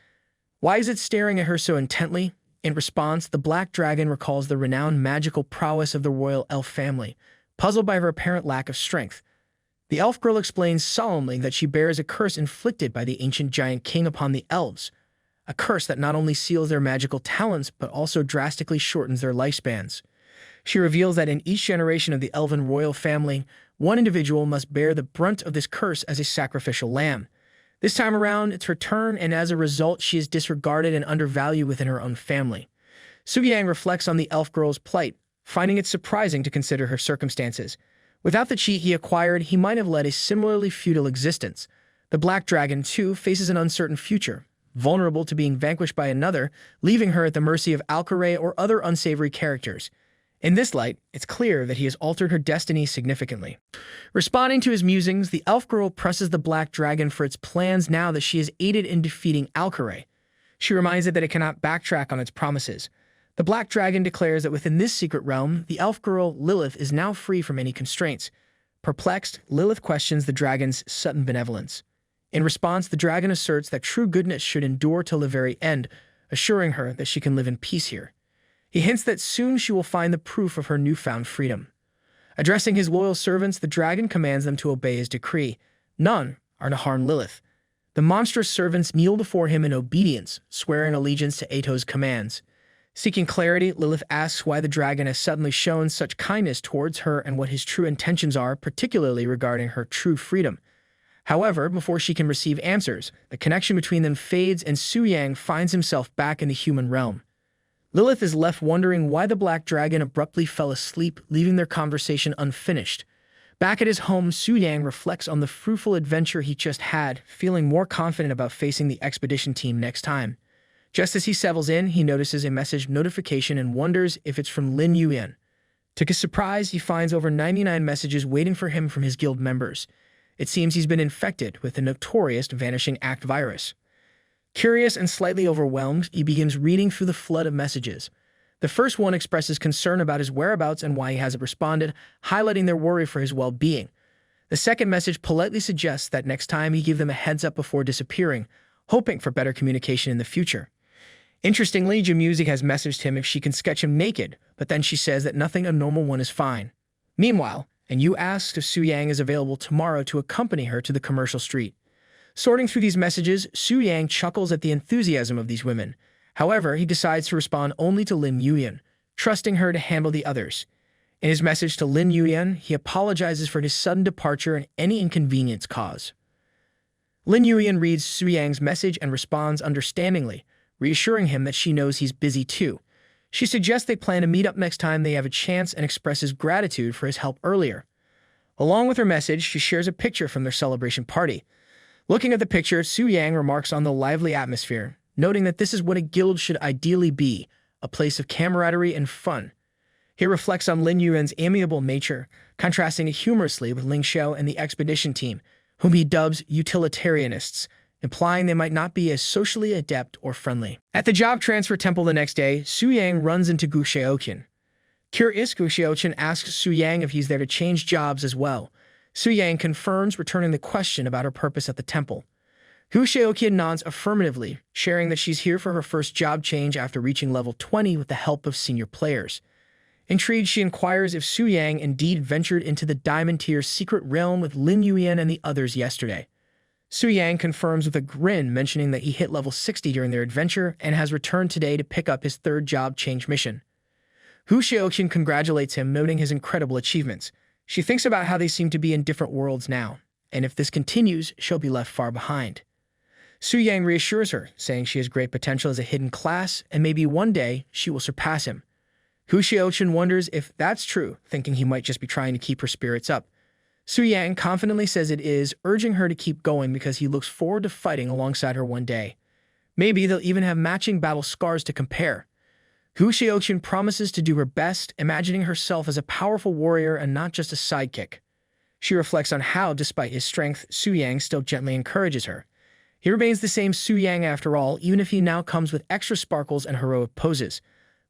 Why is it staring at her so intently? In response, the black dragon recalls the renowned magical prowess of the royal elf family, puzzled by her apparent lack of strength. The elf girl explains solemnly that she bears a curse inflicted by the ancient giant king upon the elves, a curse that not only seals their magical talents but also drastically shortens their lifespans. She reveals that in each generation of the elven royal family, one individual must bear the brunt of this curse as a sacrificial lamb. This time around, it's her turn, and as a result, she is disregarded and undervalued within her own family. Soo-yang reflects on the elf girl's plight, finding it surprising to consider her circumstances. Without the chi he acquired, he might have led a similarly futile existence. The black dragon, too, faces an uncertain future, vulnerable to being vanquished by another, leaving her at the mercy of Alcaray or other unsavory characters. In this light, it's clear that he has altered her destiny significantly. Responding to his musings, the elf girl presses the black dragon for its plans now that she has aided in defeating Alcaray. She reminds it that it cannot backtrack on its promises. The black dragon declares that within this secret realm, the elf girl, Lilith, is now free from any constraints. Perplexed, Lilith questions the dragon's sudden benevolence. In response, the dragon asserts that true goodness should endure till the very end, assuring her that she can live in peace here. He hints that soon she will find the proof of her newfound freedom. Addressing his loyal servants, the dragon commands them to obey his decree. None are to harm Lilith. The monstrous servants kneel before him in obedience, swearing allegiance to Ato's commands. Seeking clarity, Lilith asks why the dragon has suddenly shown such kindness towards her and what his true intentions are, particularly regarding her true freedom. However, before she can receive answers, the connection between them fades and Soo-yang finds himself back in the human realm. Lilith is left wondering why the black dragon abruptly fell asleep, leaving their conversation unfinished. Back at his home, Soo-yang reflects on the fruitful adventure he just had, feeling more confident about facing the expedition team next time. Just as he settles in, he notices a message notification and wonders if it's from Lin Yuyan. To his surprise, he finds over 99 messages waiting for him from his guild members. It seems he's been infected with the notorious Vanishing Act virus. Curious and slightly overwhelmed, he begins reading through the flood of messages. The first one expresses concern about his whereabouts and why he hasn't responded, highlighting their worry for his well-being. The second message politely suggests that next time he give them a heads up before disappearing, hoping for better communication in the future. Interestingly, Jamusic has messaged him if she can sketch him naked, but then she says that nothing a normal one is fine. Meanwhile, and Yu asks if Soo-yang is available tomorrow to accompany her to the commercial street. Sorting through these messages, Soo-yang chuckles at the enthusiasm of these women. However, he decides to respond only to Lin Yuyan, trusting her to handle the others. In his message to Lin Yuyan, he apologizes for his sudden departure and any inconvenience caused. Lin Yuyan reads Soo-yang's message and responds understandingly, reassuring him that she knows he's busy too. She suggests they plan to meet up next time they have a chance and expresses gratitude for his help earlier. Along with her message, she shares a picture from their celebration party. Looking at the picture, Soo-yang remarks on the lively atmosphere, noting that this is what a guild should ideally be, a place of camaraderie and fun. He reflects on Lin Yuan's amiable nature, contrasting it humorously with Ling Xiao and the expedition team, whom he dubs utilitarianists, implying they might not be as socially adept or friendly. At the job transfer temple the next day, Soo-yang runs into Gu Xiaoqian. Curious, Gu Xiaoqian asks Soo-yang if he's there to change jobs as well. Soo-yang confirms, returning the question about her purpose at the temple. Gu Xiaoqian nods affirmatively, sharing that she's here for her first job change after reaching level 20 with the help of senior players. Intrigued, she inquires if Soo-yang indeed ventured into the Diamond Tier's secret realm with Lin Yuyan and the others yesterday. Soo-yang confirms with a grin, mentioning that he hit level 60 during their adventure and has returned today to pick up his third job change mission. Gu Xiaoqian congratulates him, noting his incredible achievements. She thinks about how they seem to be in different worlds now, and if this continues, she'll be left far behind. Soo-yang reassures her, saying she has great potential as a hidden class, and maybe one day she will surpass him. Gu Xiaoqian wonders if that's true, thinking he might just be trying to keep her spirits up. Soo-yang confidently says it is, urging her to keep going because he looks forward to fighting alongside her one day. Maybe they'll even have matching battle scars to compare. Gu Xiaoqian promises to do her best, imagining herself as a powerful warrior and not just a sidekick. She reflects on how, despite his strength, Soo-yang still gently encourages her. He remains the same Soo-yang after all, even if he now comes with extra sparkles and heroic poses.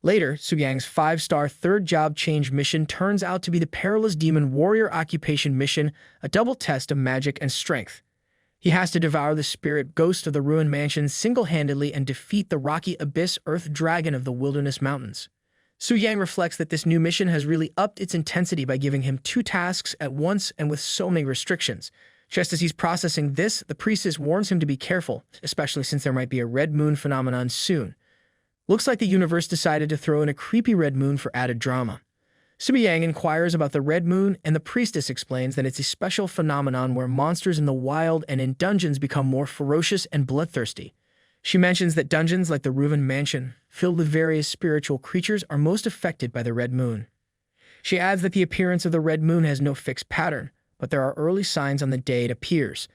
Later, Soo-yang's 5-star third job change mission turns out to be the Perilous Demon Warrior Occupation mission, a double test of magic and strength. He has to devour the spirit ghost of the ruined mansion single-handedly and defeat the rocky abyss earth dragon of the wilderness mountains. Su Yang reflects that this new mission has really upped its intensity by giving him 2 tasks at once and with so many restrictions. Just as he's processing this, the priestess warns him to be careful, especially since there might be a red moon phenomenon soon. Looks like the universe decided to throw in a creepy red moon for added drama. Su Yang inquires about the red moon, and the priestess explains that it's a special phenomenon where monsters in the wild and in dungeons become more ferocious and bloodthirsty. She mentions that dungeons like the ruined mansion, filled with various spiritual creatures, are most affected by the red moon. She adds that the appearance of the red moon has no fixed pattern, but there are early signs on the day it appears.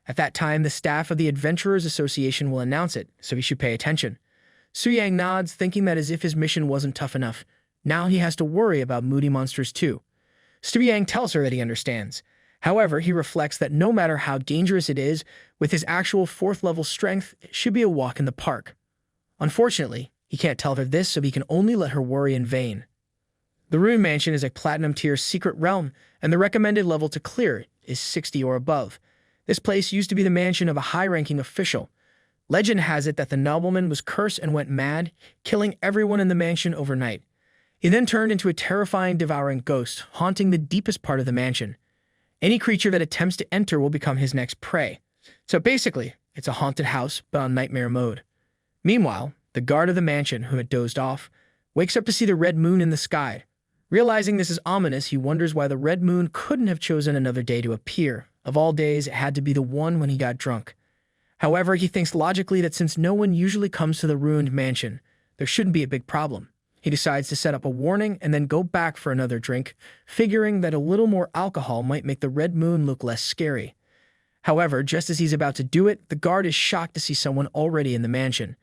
At that time, the staff of the Adventurers Association will announce it, so he should pay attention. Su Yang nods, thinking that as if his mission wasn't tough enough, now he has to worry about moody monsters too. Su Yang tells her that he understands. However, he reflects that no matter how dangerous it is, with his actual 4th-level strength, it should be a walk in the park. Unfortunately, he can't tell her this, so he can only let her worry in vain. The Ruined Mansion is a Platinum-tier secret realm, and the recommended level to clear it is 60 or above. This place used to be the mansion of a high-ranking official. Legend has it that the nobleman was cursed and went mad, killing everyone in the mansion overnight. He then turned into a terrifying, devouring ghost, haunting the deepest part of the mansion. Any creature that attempts to enter will become his next prey. So basically, it's a haunted house, but on nightmare mode. Meanwhile, the guard of the mansion, who had dozed off, wakes up to see the red moon in the sky. Realizing this is ominous, he wonders why the red moon couldn't have chosen another day to appear. Of all days, it had to be the one when he got drunk. However, he thinks logically that since no one usually comes to the ruined mansion, there shouldn't be a big problem. He decides to set up a warning and then go back for another drink, figuring that a little more alcohol might make the red moon look less scary. However, just as he's about to do it, the guard is shocked to see someone already in the mansion.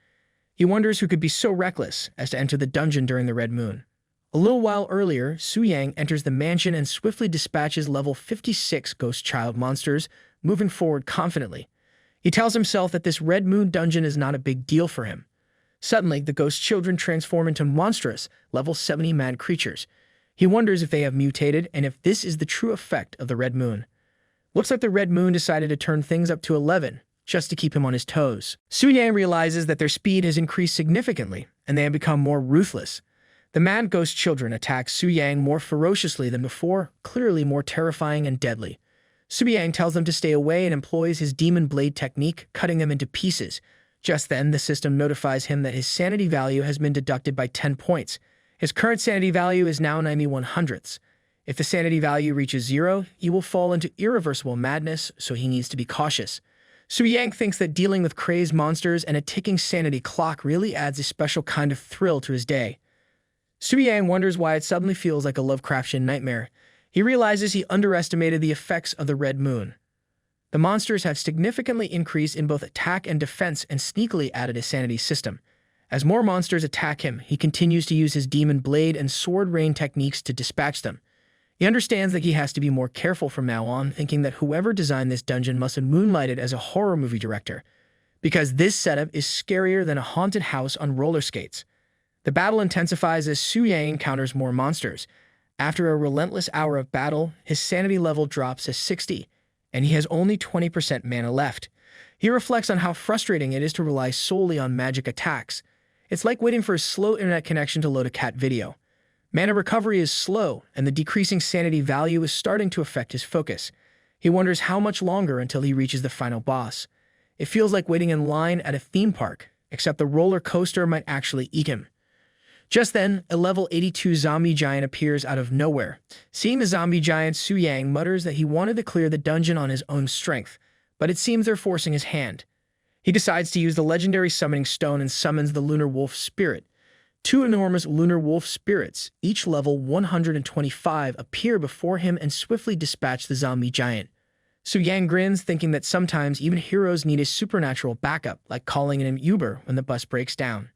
He wonders who could be so reckless as to enter the dungeon during the red moon. A little while earlier, Su Yang enters the mansion and swiftly dispatches level 56 ghost child monsters, moving forward confidently. He tells himself that this red moon dungeon is not a big deal for him. Suddenly, the ghost children transform into monstrous, level 70 mad creatures. He wonders if they have mutated and if this is the true effect of the red moon. Looks like the red moon decided to turn things up to 11, just to keep him on his toes. Su Yang realizes that their speed has increased significantly, and they have become more ruthless. The mad ghost children attack Su Yang more ferociously than before, clearly more terrifying and deadly. Su Yang tells them to stay away and employs his demon blade technique, cutting them into pieces. Just then, the system notifies him that his sanity value has been deducted by 10 points. His current sanity value is now 91 hundredths. If the sanity value reaches 0, he will fall into irreversible madness, so he needs to be cautious. Su Yang thinks that dealing with crazed monsters and a ticking sanity clock really adds a special kind of thrill to his day. Su Yang wonders why it suddenly feels like a Lovecraftian nightmare. He realizes he underestimated the effects of the red moon. The monsters have significantly increased in both attack and defense and sneakily added a sanity system. As more monsters attack him, he continues to use his demon blade and sword rain techniques to dispatch them. He understands that he has to be more careful from now on, thinking that whoever designed this dungeon must have moonlighted as a horror movie director, because this setup is scarier than a haunted house on roller skates. The battle intensifies as Su Yang encounters more monsters. After a relentless hour of battle, his sanity level drops to 60, and he has only 20% mana left. He reflects on how frustrating it is to rely solely on magic attacks. It's like waiting for a slow internet connection to load a cat video. Mana recovery is slow, and the decreasing sanity value is starting to affect his focus. He wonders how much longer until he reaches the final boss. It feels like waiting in line at a theme park, except the roller coaster might actually eat him. Just then, a level 82 zombie giant appears out of nowhere. Seeing the zombie giant, Su Yang mutters that he wanted to clear the dungeon on his own strength, but it seems they're forcing his hand. He decides to use the legendary summoning stone and summons the lunar wolf spirit. 2 enormous lunar wolf spirits, each level 125, appear before him and swiftly dispatch the zombie giant. Su Yang grins, thinking that sometimes even heroes need a supernatural backup, like calling an Uber when the bus breaks down.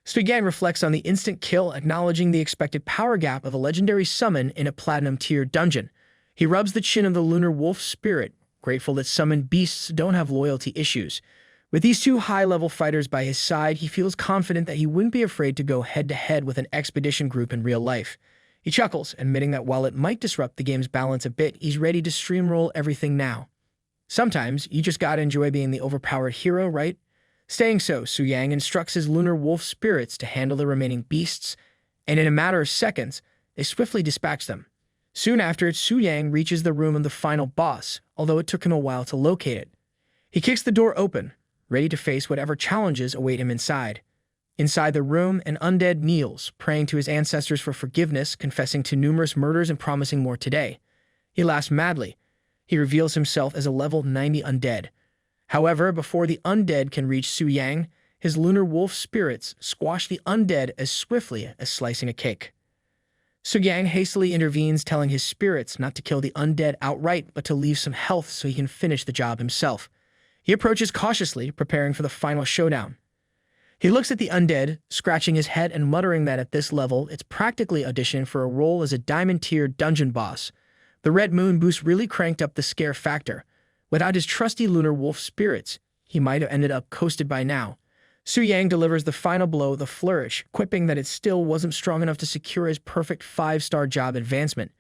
Su Yang reflects on the instant kill, acknowledging the expected power gap of a legendary summon in a platinum-tier dungeon. He rubs the chin of the lunar wolf spirit, grateful that summoned beasts don't have loyalty issues. With these 2 high-level fighters by his side, he feels confident that he wouldn't be afraid to go head-to-head with an expedition group in real life. He chuckles, admitting that while it might disrupt the game's balance a bit, he's ready to streamroll everything now. Sometimes you just gotta enjoy being the overpowered hero, right? Staying so, Su Yang instructs his lunar wolf spirits to handle the remaining beasts, and in a matter of seconds, they swiftly dispatch them. Soon after, Su Yang reaches the room of the final boss, although it took him a while to locate it. He kicks the door open, ready to face whatever challenges await him inside. Inside the room, an undead kneels, praying to his ancestors for forgiveness, confessing to numerous murders and promising more today. He laughs madly. He reveals himself as a level 90 undead. However, before the undead can reach Su Yang, his lunar wolf spirits squash the undead as swiftly as slicing a cake. Su Yang hastily intervenes, telling his spirits not to kill the undead outright, but to leave some health so he can finish the job himself. He approaches cautiously, preparing for the final showdown. He looks at the undead, scratching his head and muttering that at this level, it's practically auditioning for a role as a diamond-tier dungeon boss. The red moon boost really cranked up the scare factor. Without his trusty lunar wolf spirits, he might have ended up coasted by now. Su Yang delivers the final blow with a flourish, quipping that it still wasn't strong enough to secure his perfect 5-star job advancement.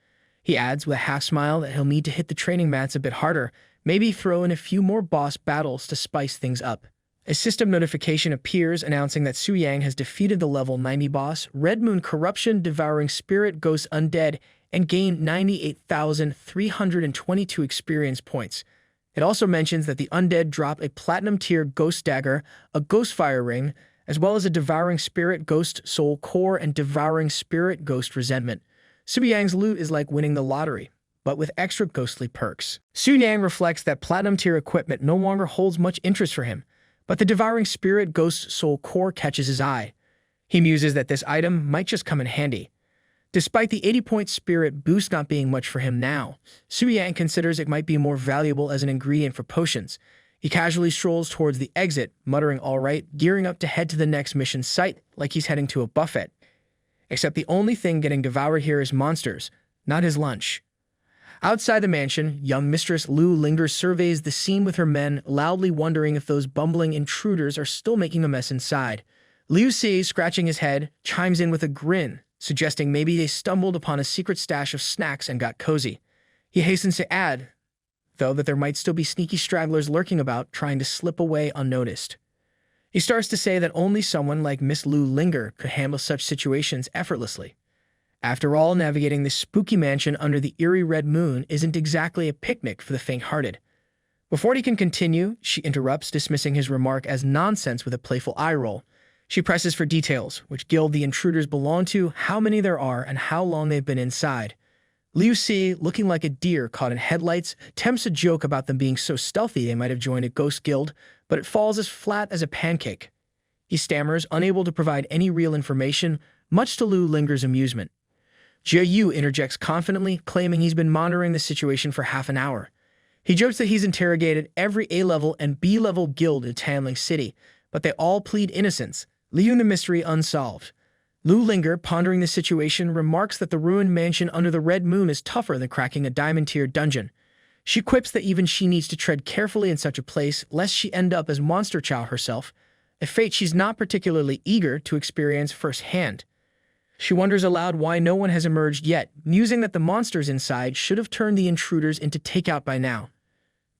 He adds with a half-smile that he'll need to hit the training mats a bit harder, maybe throw in a few more boss battles to spice things up. A system notification appears announcing that Su Yang has defeated the level 90 boss, Red Moon Corruption Devouring Spirit Ghost Undead, and gained 98,322 experience points. It also mentions that the undead drop a platinum-tier ghost dagger, a ghost fire ring, as well as a devouring spirit ghost soul core and devouring spirit ghost resentment. Su Yang's loot is like winning the lottery, but with extra ghostly perks. Su Yang reflects that platinum-tier equipment no longer holds much interest for him, but the devouring spirit ghost soul core catches his eye. He muses that this item might just come in handy. Despite the 80-point spirit boost not being much for him now, Su Yang considers it might be more valuable as an ingredient for potions. He casually strolls towards the exit, muttering all right, gearing up to head to the next mission site like he's heading to a buffet. Except the only thing getting devoured here is monsters, not his lunch. Outside the mansion, young Mistress Lu Linger surveys the scene with her men, loudly wondering if those bumbling intruders are still making a mess inside. Liu Si, scratching his head, chimes in with a grin, suggesting maybe they stumbled upon a secret stash of snacks and got cozy. He hastens to add, though, that there might still be sneaky stragglers lurking about, trying to slip away unnoticed. He starts to say that only someone like Miss Lu Linger could handle such situations effortlessly. After all, navigating this spooky mansion under the eerie red moon isn't exactly a picnic for the faint-hearted. Before he can continue, she interrupts, dismissing his remark as nonsense with a playful eye roll. She presses for details, which guild the intruders belong to, how many there are, and how long they've been inside. Liu Si, looking like a deer caught in headlights, attempts a joke about them being so stealthy they might have joined a ghost guild, but it falls as flat as a pancake. He stammers, unable to provide any real information, much to Lu Linger's amusement. Jia Yu interjects confidently, claiming he's been monitoring the situation for half an hour. He jokes that he's interrogated every A-level and B-level guild in Tanling City, but they all plead innocence, leaving the mystery unsolved. Lu Linger, pondering the situation, remarks that the ruined mansion under the red moon is tougher than cracking a diamond-tier dungeon. She quips that even she needs to tread carefully in such a place, lest she end up as Monster Chow herself, a fate she's not particularly eager to experience firsthand. She wonders aloud why no one has emerged yet, musing that the monsters inside should have turned the intruders into takeout by now.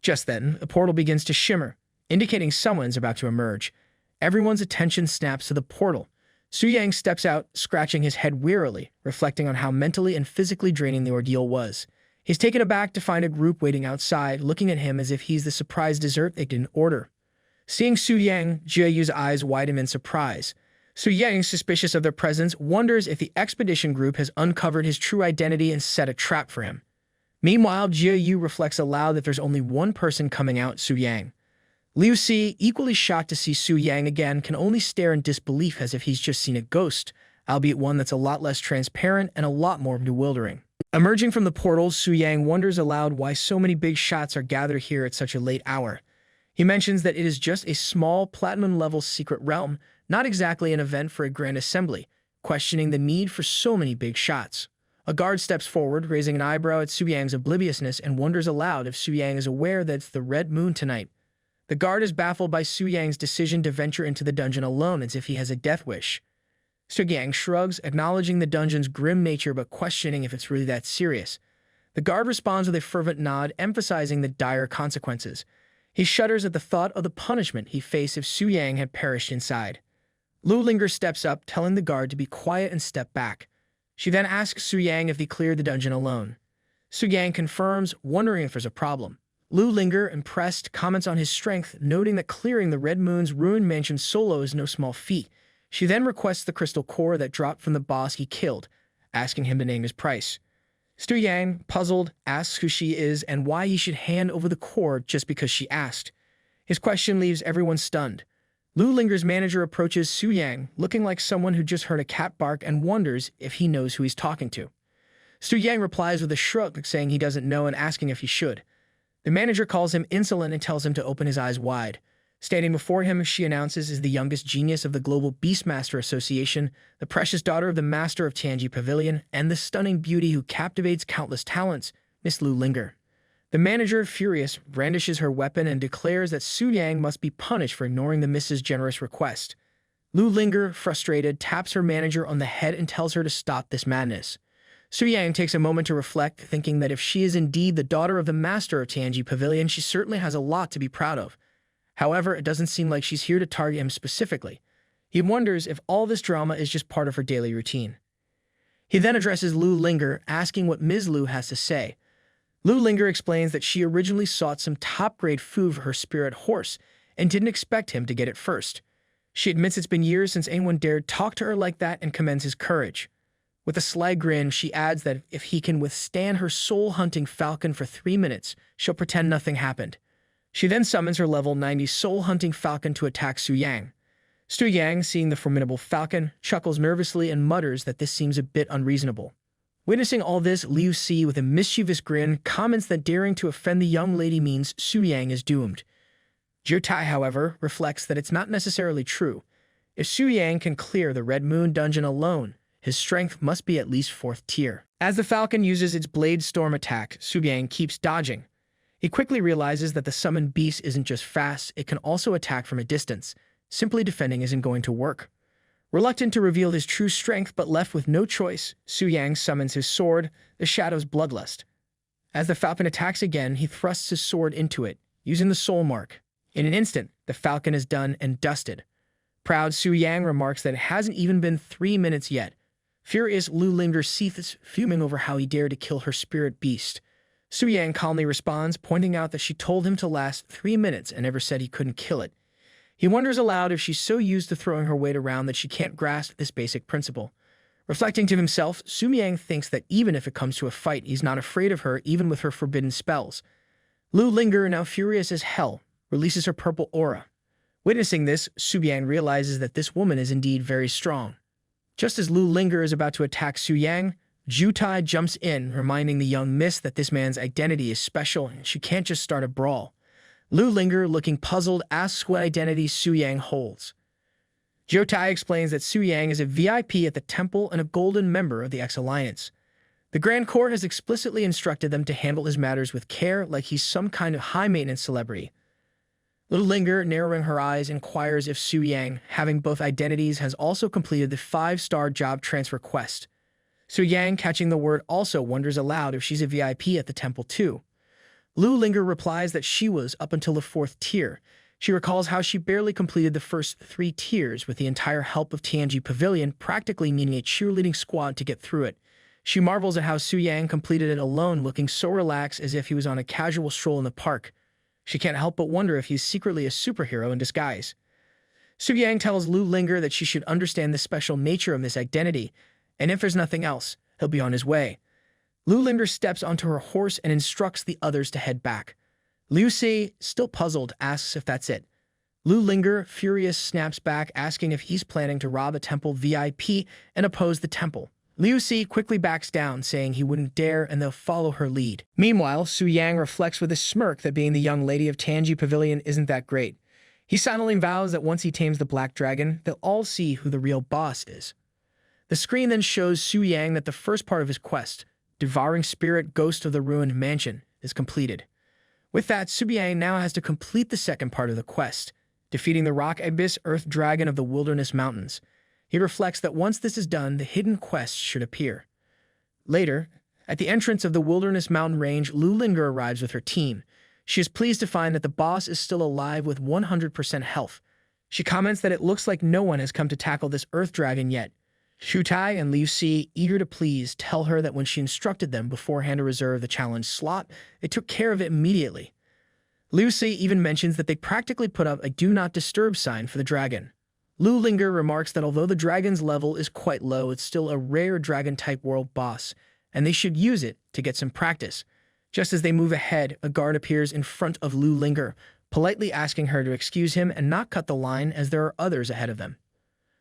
Just then, a portal begins to shimmer, indicating someone's about to emerge. Everyone's attention snaps to the portal. Su Yang steps out, scratching his head wearily, reflecting on how mentally and physically draining the ordeal was. He's taken aback to find a group waiting outside, looking at him as if he's the surprise dessert they didn't order. Seeing Su Yang, Jia Yu's eyes widen in surprise. Su Yang, suspicious of their presence, wonders if the expedition group has uncovered his true identity and set a trap for him. Meanwhile, Jia Yu reflects aloud that there's only one person coming out, Su Yang. Liu Si, equally shocked to see Su Yang again, can only stare in disbelief as if he's just seen a ghost, albeit one that's a lot less transparent and a lot more bewildering. Emerging from the portal, Su Yang wonders aloud why so many big shots are gathered here at such a late hour. He mentions that it is just a small, platinum-level secret realm, not exactly an event for a grand assembly, questioning the need for so many big shots. A guard steps forward, raising an eyebrow at Su Yang's obliviousness, and wonders aloud if Su Yang is aware that it's the red moon tonight. The guard is baffled by Su Yang's decision to venture into the dungeon alone as if he has a death wish. Su Yang shrugs, acknowledging the dungeon's grim nature but questioning if it's really that serious. The guard responds with a fervent nod, emphasizing the dire consequences. He shudders at the thought of the punishment he'd face if Su Yang had perished inside. Lu Linger steps up, telling the guard to be quiet and step back. She then asks Su Yang if he cleared the dungeon alone. Su Yang confirms, wondering if there's a problem. Lu Linger, impressed, comments on his strength, noting that clearing the Red Moon's ruined mansion solo is no small feat. She then requests the crystal core that dropped from the boss he killed, asking him to name his price. Su Yang, puzzled, asks who she is and why he should hand over the core just because she asked. His question leaves everyone stunned. Lu Linger's manager approaches Su Yang, looking like someone who just heard a cat bark and wonders if he knows who he's talking to. Su Yang replies with a shrug, saying he doesn't know and asking if he should. The manager calls him insolent and tells him to open his eyes wide. Standing before him, she announces, is the youngest genius of the Global Beastmaster Association, the precious daughter of the master of Tianji Pavilion, and the stunning beauty who captivates countless talents, Miss Lu Linger. The manager, furious, brandishes her weapon and declares that Su Yang must be punished for ignoring the Miss's generous request. Lu Linger, frustrated, taps her manager on the head and tells her to stop this madness. Su Yang takes a moment to reflect, thinking that if she is indeed the daughter of the master of Tianji Pavilion, she certainly has a lot to be proud of. However, it doesn't seem like she's here to target him specifically. He wonders if all this drama is just part of her daily routine. He then addresses Lu Linger, asking what Ms. Lu has to say. Lu Linger explains that she originally sought some top-grade food for her spirit horse and didn't expect him to get it first. She admits it's been years since anyone dared talk to her like that and commends his courage. With a sly grin, she adds that if he can withstand her soul-hunting falcon for 3 minutes, she'll pretend nothing happened. She then summons her level 90 soul-hunting falcon to attack Su Yang. Su Yang, seeing the formidable falcon, chuckles nervously and mutters that this seems a bit unreasonable. Witnessing all this, Liu Si, with a mischievous grin, comments that daring to offend the young lady means Su Yang is doomed. Jiu Tai, however, reflects that it's not necessarily true. If Su Yang can clear the Red Moon dungeon alone, his strength must be at least 4th tier. As the falcon uses its blade storm attack, Su Yang keeps dodging. He quickly realizes that the summoned beast isn't just fast, it can also attack from a distance. Simply defending isn't going to work. Reluctant to reveal his true strength but left with no choice, Su Yang summons his sword, the Shadow's Bloodlust. As the falcon attacks again, he thrusts his sword into it, using the soul mark. In an instant, the falcon is done and dusted. Proud Su Yang remarks that it hasn't even been 3 minutes yet. Furious, Lu Linger seethes, fuming over how he dared to kill her spirit beast. Su Yang calmly responds, pointing out that she told him to last 3 minutes and never said he couldn't kill it. He wonders aloud if she's so used to throwing her weight around that she can't grasp this basic principle. Reflecting to himself, Su Yang thinks that even if it comes to a fight, he's not afraid of her even with her forbidden spells. Lu Linger, now furious as hell, releases her purple aura. Witnessing this, Su Yang realizes that this woman is indeed very strong. Just as Lu Linger is about to attack Su Yang, Jiu Tai jumps in, reminding the young miss that this man's identity is special and she can't just start a brawl. Lu Linger, looking puzzled, asks what identity Su Yang holds. Jiu Tai explains that Su Yang is a VIP at the temple and a golden member of the X-Alliance. The Grand Court has explicitly instructed them to handle his matters with care, like he's some kind of high-maintenance celebrity. Lu Linger, narrowing her eyes, inquires if Su Yang, having both identities, has also completed the 5-star job transfer quest. Su Yang, catching the word also, wonders aloud if she's a VIP at the temple too. Lu Linger replies that she was up until the 4th tier. She recalls how she barely completed the first 3 tiers with the entire help of Tianji Pavilion, practically needing a cheerleading squad to get through it. She marvels at how Su Yang completed it alone, looking so relaxed as if he was on a casual stroll in the park. She can't help but wonder if he's secretly a superhero in disguise. Su Yang tells Lu Linger that she should understand the special nature of this identity, and if there's nothing else, he'll be on his way. Lu Linger steps onto her horse and instructs the others to head back. Liu Si, still puzzled, asks if that's it. Lu Linger, furious, snaps back, asking if he's planning to rob a temple VIP and oppose the temple. Liu Si quickly backs down, saying he wouldn't dare and they'll follow her lead. Meanwhile, Su Yang reflects with a smirk that being the young lady of Tianji Pavilion isn't that great. He silently vows that once he tames the Black Dragon, they'll all see who the real boss is. The screen then shows Su Yang that the first part of his quest, devouring spirit ghost of the ruined mansion, is completed. With that, Su Yang now has to complete the second part of the quest, defeating the rock abyss earth dragon of the wilderness mountains. He reflects that once this is done, the hidden quest should appear. Later, At the entrance of the Wilderness Mountain Range, Lu Linger arrives with her team. She is pleased to find that the boss is still alive with 100% health. She comments that it looks like no one has come to tackle this earth dragon yet. Shutai and Liu Si, eager to please, tell her that when she instructed them beforehand to reserve the challenge slot, they took care of it immediately. Liu Si even mentions that they practically put up a do not disturb sign for the dragon. Lu Linger remarks that although the dragon's level is quite low, it's still a rare dragon-type world boss, and they should use it to get some practice. Just as they move ahead, a guard appears in front of Lu Linger, politely asking her to excuse him and not cut the line as there are others ahead of them.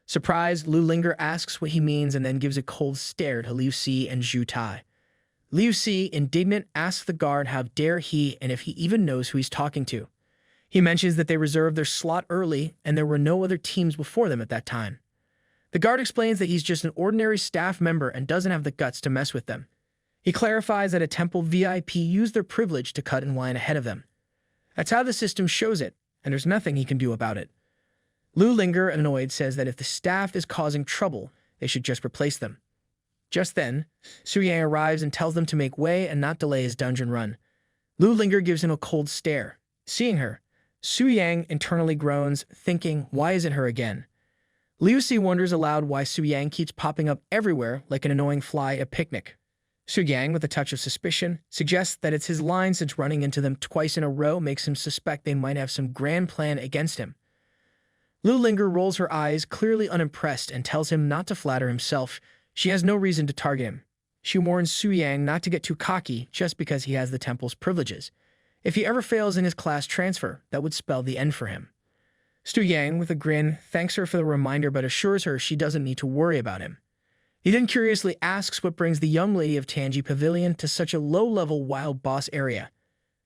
Surprised, Lu Linger asks what he means and then gives a cold stare to Liu Si and Zhu Tai. Liu Si, indignant, asks the guard how dare he and if he even knows who he's talking to. He mentions that they reserved their slot early and there were no other teams before them at that time. The guard explains that he's just an ordinary staff member and doesn't have the guts to mess with them. He clarifies that a temple VIP used their privilege to cut in line ahead of them. That's how the system shows it, and there's nothing he can do about it. Lu Linger, annoyed, says that if the staff is causing trouble, they should just replace them. Just then, Su Yang arrives and tells them to make way and not delay his dungeon run. Lu Linger gives him a cold stare. Seeing her, Su Yang internally groans, thinking, why is it her again? Liu Si wonders aloud why Su Yang keeps popping up everywhere like an annoying fly at a picnic. Su Yang, with a touch of suspicion, suggests that it's his line since running into them twice in a row makes him suspect they might have some grand plan against him. Lu Linger rolls her eyes, clearly unimpressed, and tells him not to flatter himself. She has no reason to target him. She warns Su Yang not to get too cocky just because he has the temple's privileges. If he ever fails in his class transfer, that would spell the end for him. Su Yang, with a grin, thanks her for the reminder but assures her she doesn't need to worry about him. He then curiously asks what brings the young lady of Tangi Pavilion to such a low-level wild boss area.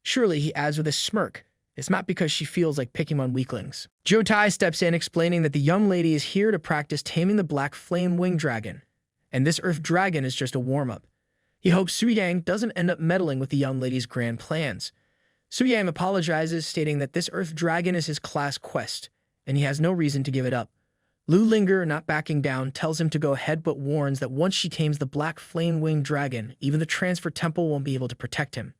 Surely, he adds with a smirk, it's not because she feels like picking on weaklings. Zhou Tai steps in explaining that the young lady is here to practice taming the black flame-winged dragon, and this earth dragon is just a warm-up. He hopes Su Yang doesn't end up meddling with the young lady's grand plans. Su Yang apologizes, stating that this earth dragon is his class quest, and he has no reason to give it up. Lu Linger, not backing down, tells him to go ahead but warns that once she tames the black flame-winged dragon, even the transfer temple won't be able to protect him.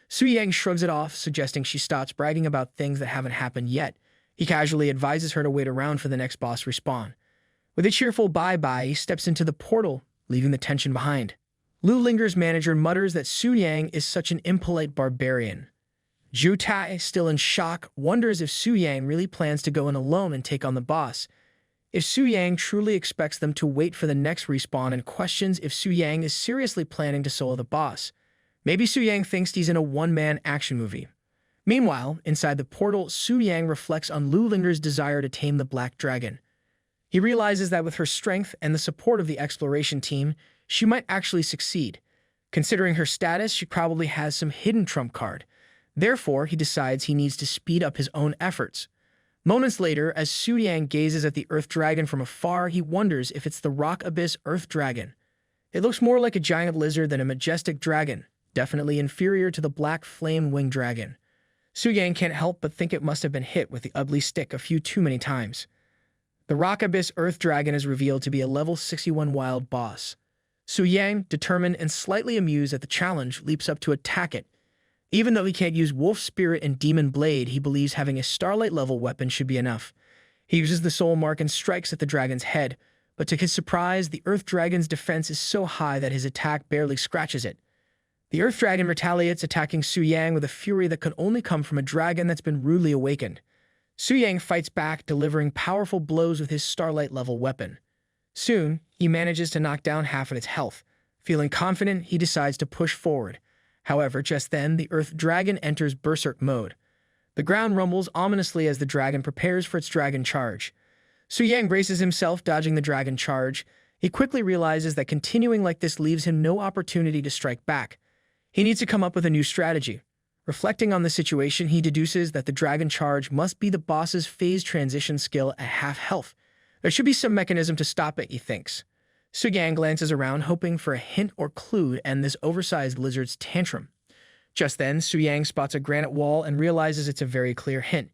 Su Yang shrugs it off, suggesting she stops bragging about things that haven't happened yet. He casually advises her to wait around for the next boss respawn. With a cheerful bye-bye, he steps into the portal, leaving the tension behind. Lu Linger's manager mutters that Su Yang is such an impolite barbarian. Zhu Tai, still in shock, wonders if Su Yang really plans to go in alone and take on the boss. If Su Yang truly expects them to wait for the next respawn and questions if Su Yang is seriously planning to solo the boss. Maybe Su Yang thinks he's in a one-man action movie. Meanwhile, inside the portal, Su Yang reflects on Lu Linger's desire to tame the black dragon. He realizes that with her strength and the support of the exploration team, she might actually succeed. Considering her status, she probably has some hidden trump card. Therefore, he decides he needs to speed up his own efforts. Moments later, as Su Yang gazes at the Earth Dragon from afar, he wonders if it's the Rock Abyss Earth Dragon. It looks more like a giant lizard than a majestic dragon, definitely inferior to the black flame-winged dragon. Su Yang can't help but think it must have been hit with the ugly stick a few too many times. The Rock Abyss Earth Dragon is revealed to be a level 61 wild boss. Su Yang, determined and slightly amused at the challenge, leaps up to attack it. Even though he can't use Wolf Spirit and Demon Blade, he believes having a Starlight-level weapon should be enough. He uses the Soul Mark and strikes at the dragon's head, but to his surprise, the Earth Dragon's defense is so high that his attack barely scratches it. The Earth Dragon retaliates, attacking Su Yang with a fury that could only come from a dragon that's been rudely awakened. Su Yang fights back, delivering powerful blows with his Starlight-level weapon. Soon, he manages to knock down half of its health. Feeling confident, he decides to push forward. However, just then, the Earth Dragon enters Berserk mode. The ground rumbles ominously as the dragon prepares for its dragon charge. Su Yang braces himself, dodging the dragon charge. He quickly realizes that continuing like this leaves him no opportunity to strike back. He needs to come up with a new strategy. Reflecting on the situation, he deduces that the dragon charge must be the boss's phase transition skill at half health. There should be some mechanism to stop it, he thinks. Su Yang glances around, hoping for a hint or clue to end this oversized lizard's tantrum. Just then, Su Yang spots a granite wall and realizes it's a very clear hint.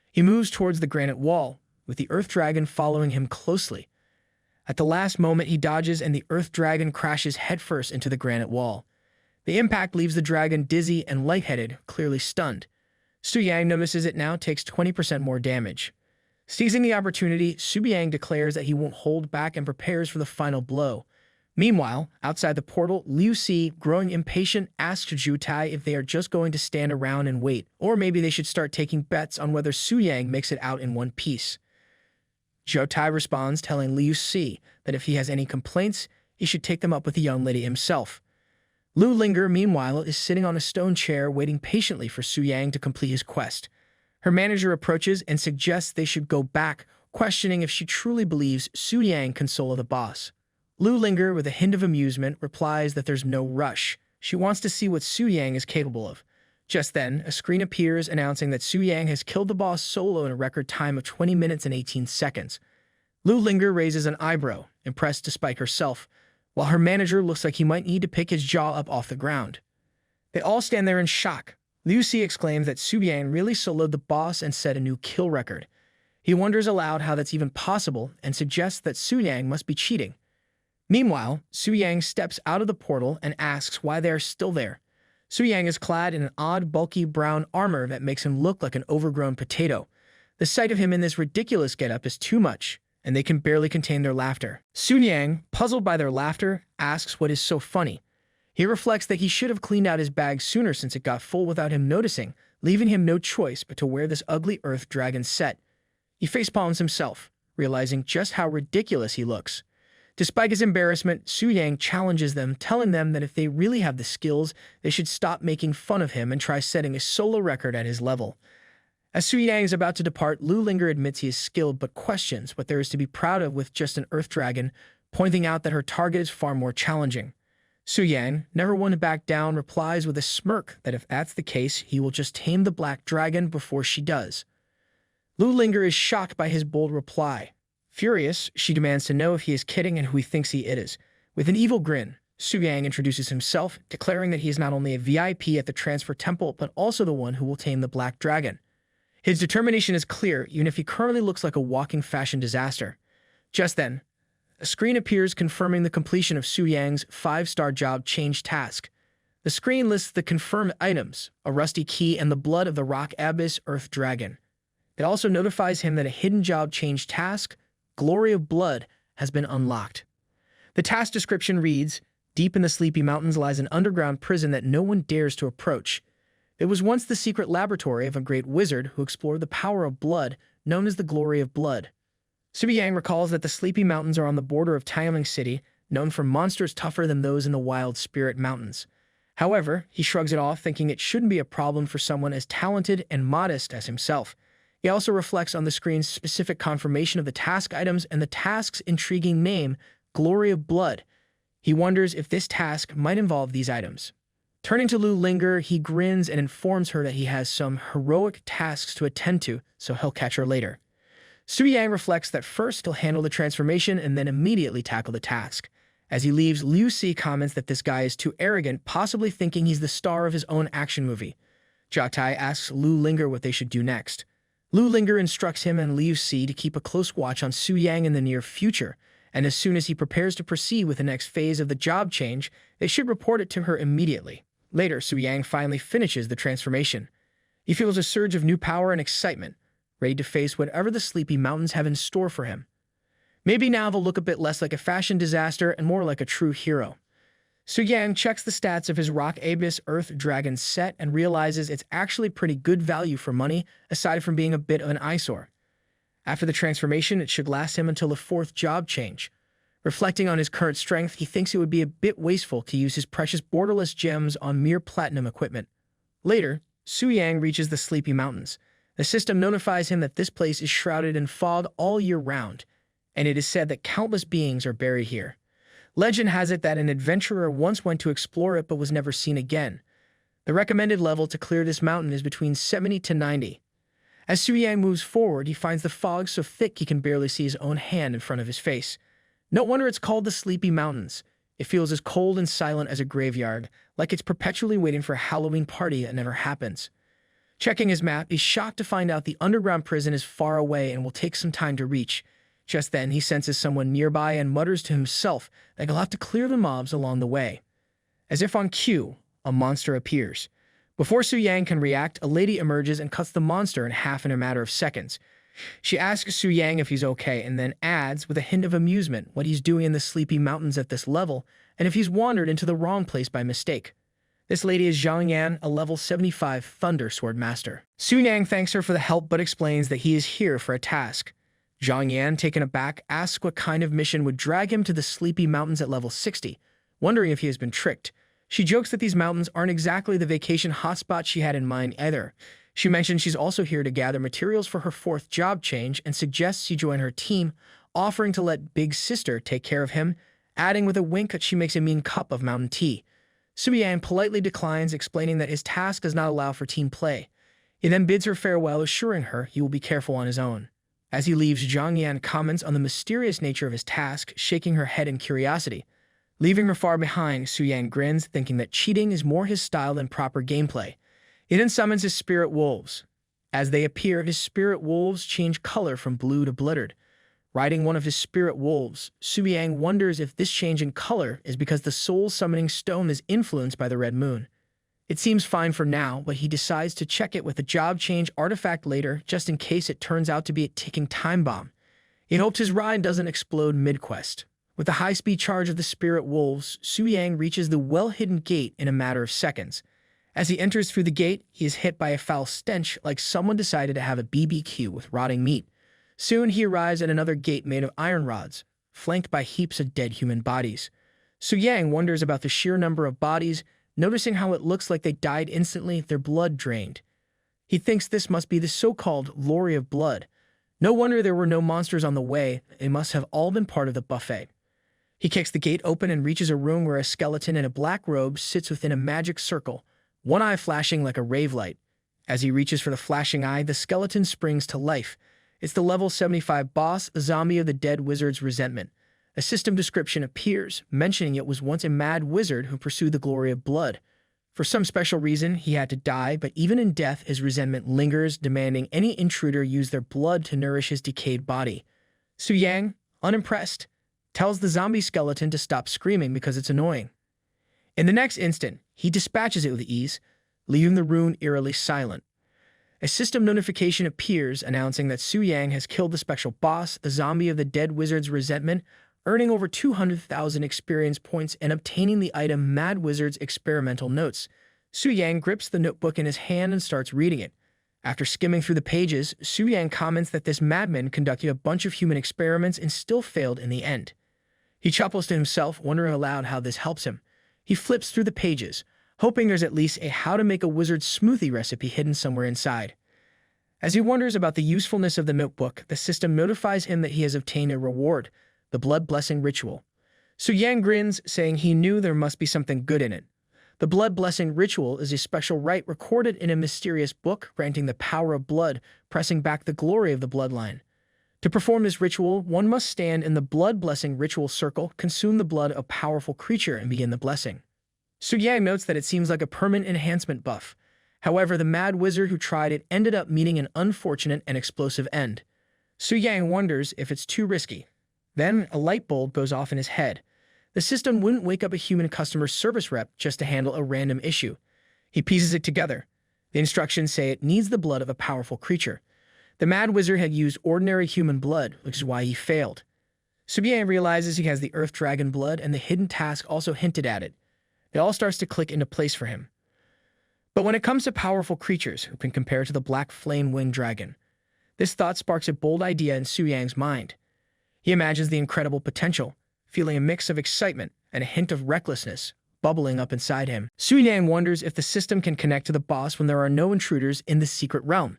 He moves towards the granite wall, with the Earth Dragon following him closely. At the last moment, he dodges and the Earth Dragon crashes headfirst into the granite wall. The impact leaves the dragon dizzy and lightheaded, clearly stunned. Su-yang notices it now takes 20% more damage. Seizing the opportunity, Su-yang declares that he won't hold back and prepares for the final blow. Meanwhile, outside the portal, Liu Si, growing impatient, asks Zhu Tai if they are just going to stand around and wait, or maybe they should start taking bets on whether Su-yang makes it out in one piece. Zhu Tai responds, telling Liu Si that if he has any complaints, he should take them up with the young lady himself. Lu Linger, meanwhile, is sitting on a stone chair waiting patiently for Su-yang to complete his quest. Her manager approaches and suggests they should go back, questioning if she truly believes Su-yang can solo the boss. Lu Linger, with a hint of amusement, replies that there's no rush. She wants to see what Su-yang is capable of. Just then, a screen appears announcing that Su-yang has killed the boss solo in a record time of 20 minutes and 18 seconds. Lu Linger raises an eyebrow, impressed despite herself, while her manager looks like he might need to pick his jaw up off the ground. They all stand there in shock. Liu Si exclaims that Su-yang really soloed the boss and set a new kill record. He wonders aloud how that's even possible and suggests that Su-yang must be cheating. Meanwhile, Su-yang steps out of the portal and asks why they are still there. Su-yang is clad in an odd, bulky brown armor that makes him look like an overgrown potato. The sight of him in this ridiculous getup is too much, and they can barely contain their laughter. Su-yang, puzzled by their laughter, asks what is so funny. He reflects that he should have cleaned out his bag sooner since it got full without him noticing, leaving him no choice but to wear this ugly earth dragon set. He facepalms himself, realizing just how ridiculous he looks. Despite his embarrassment, Su-yang challenges them, telling them that if they really have the skills, they should stop making fun of him and try setting a solo record at his level. As Su-yang is about to depart, Lu Linger admits he is skilled but questions what there is to be proud of with just an earth dragon, pointing out that her target is far more challenging. Su-yang, never one to back down, replies with a smirk that if that's the case, he will just tame the black dragon before she does. Lu Linger is shocked by his bold reply. Furious, she demands to know if he is kidding and who he thinks he is. With an evil grin, Su-yang introduces himself, declaring that he is not only a VIP at the Transfer Temple, but also the one who will tame the Black Dragon. His determination is clear, even if he currently looks like a walking fashion disaster. Just then, a screen appears confirming the completion of Su-yang's 5-star job change task. The screen lists the confirmed items, a rusty key and the blood of the rock abyss earth dragon. It also notifies him that a hidden job change task, Glory of Blood, has been unlocked. The task description reads, "Deep in the Sleepy Mountains lies an underground prison that no one dares to approach. It was once the secret laboratory of a great wizard who explored the power of blood, known as the Glory of Blood." Su-yang recalls that the Sleepy Mountains are on the border of Taiyang City, known for monsters tougher than those in the Wild Spirit Mountains. However, he shrugs it off, thinking it shouldn't be a problem for someone as talented and modest as himself. He also reflects on the screen's specific confirmation of the task items and the task's intriguing name, Glory of Blood. He wonders if this task might involve these items. Turning to Lu Linger, he grins and informs her that he has some heroic tasks to attend to, so he'll catch her later. Su-yang reflects that first he'll handle the transformation and then immediately tackle the task. As he leaves, Liu Si comments that this guy is too arrogant, possibly thinking he's the star of his own action movie. Zhu Tai asks Lu Linger what they should do next. Lu Linger instructs him and Liu Si to keep a close watch on Su-yang in the near future, and as soon as he prepares to proceed with the next phase of the job change, they should report it to her immediately. Later, Su-yang finally finishes the transformation. He feels a surge of new power and excitement, ready to face whatever the Sleepy Mountains have in store for him. Maybe now they'll look a bit less like a fashion disaster and more like a true hero. Su-yang checks the stats of his Rock Abyss Earth Dragon set and realizes it's actually pretty good value for money, aside from being a bit of an eyesore. After the transformation, it should last him until the 4th job change. Reflecting on his current strength, he thinks it would be a bit wasteful to use his precious borderless gems on mere platinum equipment. Later, Su-yang reaches the Sleepy Mountains. The system notifies him that this place is shrouded in fog all year round, and it is said that countless beings are buried here. Legend has it that an adventurer once went to explore it but was never seen again. The recommended level to clear this mountain is between 70 to 90. As Su-yang moves forward, he finds the fog so thick he can barely see his own hand in front of his face. No wonder it's called the Sleepy Mountains. It feels as cold and silent as a graveyard, like it's perpetually waiting for a Halloween party that never happens. Checking his map, he's shocked to find out the underground prison is far away and will take some time to reach. Just then, he senses someone nearby and mutters to himself that he'll have to clear the mobs along the way. As if on cue, a monster appears. Before Su Yang can react, a lady emerges and cuts the monster in half in a matter of seconds. She asks Su Yang if he's okay and then adds, with a hint of amusement, what he's doing in the sleepy mountains at this level and if he's wandered into the wrong place by mistake. This lady is Zhang Yan, a level 75 Thunder Sword Master. Su Yang thanks her for the help but explains that he is here for a task. Zhang Yan, taken aback, asks what kind of mission would drag him to the sleepy mountains at level 60, wondering if he has been tricked. She jokes that these mountains aren't exactly the vacation hotspot she had in mind either. She mentions she's also here to gather materials for her 4th job change and suggests he join her team, offering to let Big Sister take care of him, adding with a wink that she makes a mean cup of mountain tea. Su Yang politely declines, explaining that his task does not allow for team play. He then bids her farewell, assuring her he will be careful on his own. As he leaves, Zhang Yan comments on the mysterious nature of his task, shaking her head in curiosity. Leaving her far behind, Su Yang grins, thinking that cheating is more his style than proper gameplay. He then summons his spirit wolves. As they appear, his spirit wolves change color from blue to blittered. Riding one of his spirit wolves, Su Yang wonders if this change in color is because the soul-summoning stone is influenced by the red moon. It seems fine for now, but he decides to check it with a job change artifact later, just in case it turns out to be a ticking time bomb. He hopes his ride doesn't explode mid-quest. With the high-speed charge of the spirit wolves, Su Yang reaches the well-hidden gate in a matter of seconds. As he enters through the gate, he is hit by a foul stench like someone decided to have a BBQ with rotting meat. Soon he arrives at another gate made of iron rods, flanked by heaps of dead human bodies. Su Yang wonders about the sheer number of bodies, noticing how it looks like they died instantly, their blood drained. He thinks this must be the so-called lorry of blood. No wonder there were no monsters on the way, they must have all been part of the buffet. He kicks the gate open and reaches a room where a skeleton in a black robe sits within a magic circle, one eye flashing like a rave light. As he reaches for the flashing eye, the skeleton springs to life. It's the level 75 boss, a zombie of the dead wizard's resentment. A system description appears, mentioning it was once a mad wizard who pursued the glory of blood. For some special reason, he had to die, but even in death, his resentment lingers, demanding any intruder use their blood to nourish his decayed body. Su Yang, unimpressed, tells the zombie skeleton to stop screaming because it's annoying. In the next instant, he dispatches it with ease, leaving the room eerily silent. A system notification appears announcing that Su Yang has killed the special boss, the zombie of the dead wizard's resentment, earning over 200,000 experience points and obtaining the item Mad Wizard's experimental notes. Su Yang grips the notebook in his hand and starts reading it. After skimming through the pages, Su Yang comments that this madman conducted a bunch of human experiments and still failed in the end. He chuckles to himself, wondering aloud how this helps him. He flips through the pages, hoping there's at least a how to make a wizard smoothie recipe hidden somewhere inside. As he wonders about the usefulness of the notebook, the system notifies him that he has obtained a reward, the blood blessing ritual. Su Yang grins, saying he knew there must be something good in it. The blood blessing ritual is a special rite recorded in a mysterious book, granting the power of blood, pressing back the glory of the bloodline. To perform this ritual, one must stand in the blood blessing ritual circle, consume the blood of a powerful creature, and begin the blessing. Su Yang notes that it seems like a permanent enhancement buff. However, the mad wizard who tried it ended up meeting an unfortunate and explosive end. Su Yang wonders if it's too risky. Then, a light bulb goes off in his head. The system wouldn't wake up a human customer service rep just to handle a random issue. He pieces it together. The instructions say it needs the blood of a powerful creature. The mad wizard had used ordinary human blood, which is why he failed. Su Yang realizes he has the earth dragon blood, and the hidden task also hinted at it. It all starts to click into place for him. But when it comes to powerful creatures who can compare to the black flame-winged dragon, this thought sparks a bold idea in Su Yang's mind. He imagines the incredible potential, feeling a mix of excitement and a hint of recklessness bubbling up inside him. Su Yang wonders if the system can connect to the boss when there are no intruders in the secret realm.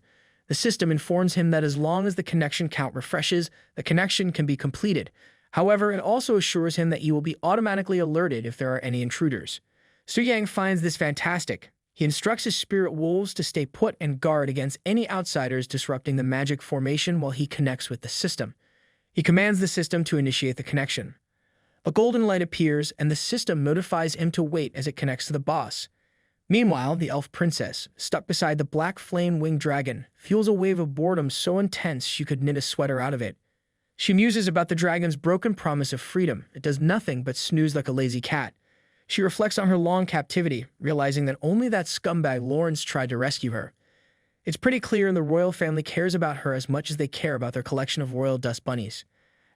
The system informs him that as long as the connection count refreshes, the connection can be completed. However, it also assures him that he will be automatically alerted if there are any intruders. Su Yang finds this fantastic. He instructs his spirit wolves to stay put and guard against any outsiders disrupting the magic formation while he connects with the system. He commands the system to initiate the connection. A golden light appears, and the system notifies him to wait as it connects to the boss. Meanwhile, the elf princess, stuck beside the black flame-winged dragon, feels a wave of boredom so intense she could knit a sweater out of it. She muses about the dragon's broken promise of freedom. It does nothing but snooze like a lazy cat. She reflects on her long captivity, realizing that only that scumbag Lawrence tried to rescue her. It's pretty clear the royal family cares about her as much as they care about their collection of royal dust bunnies.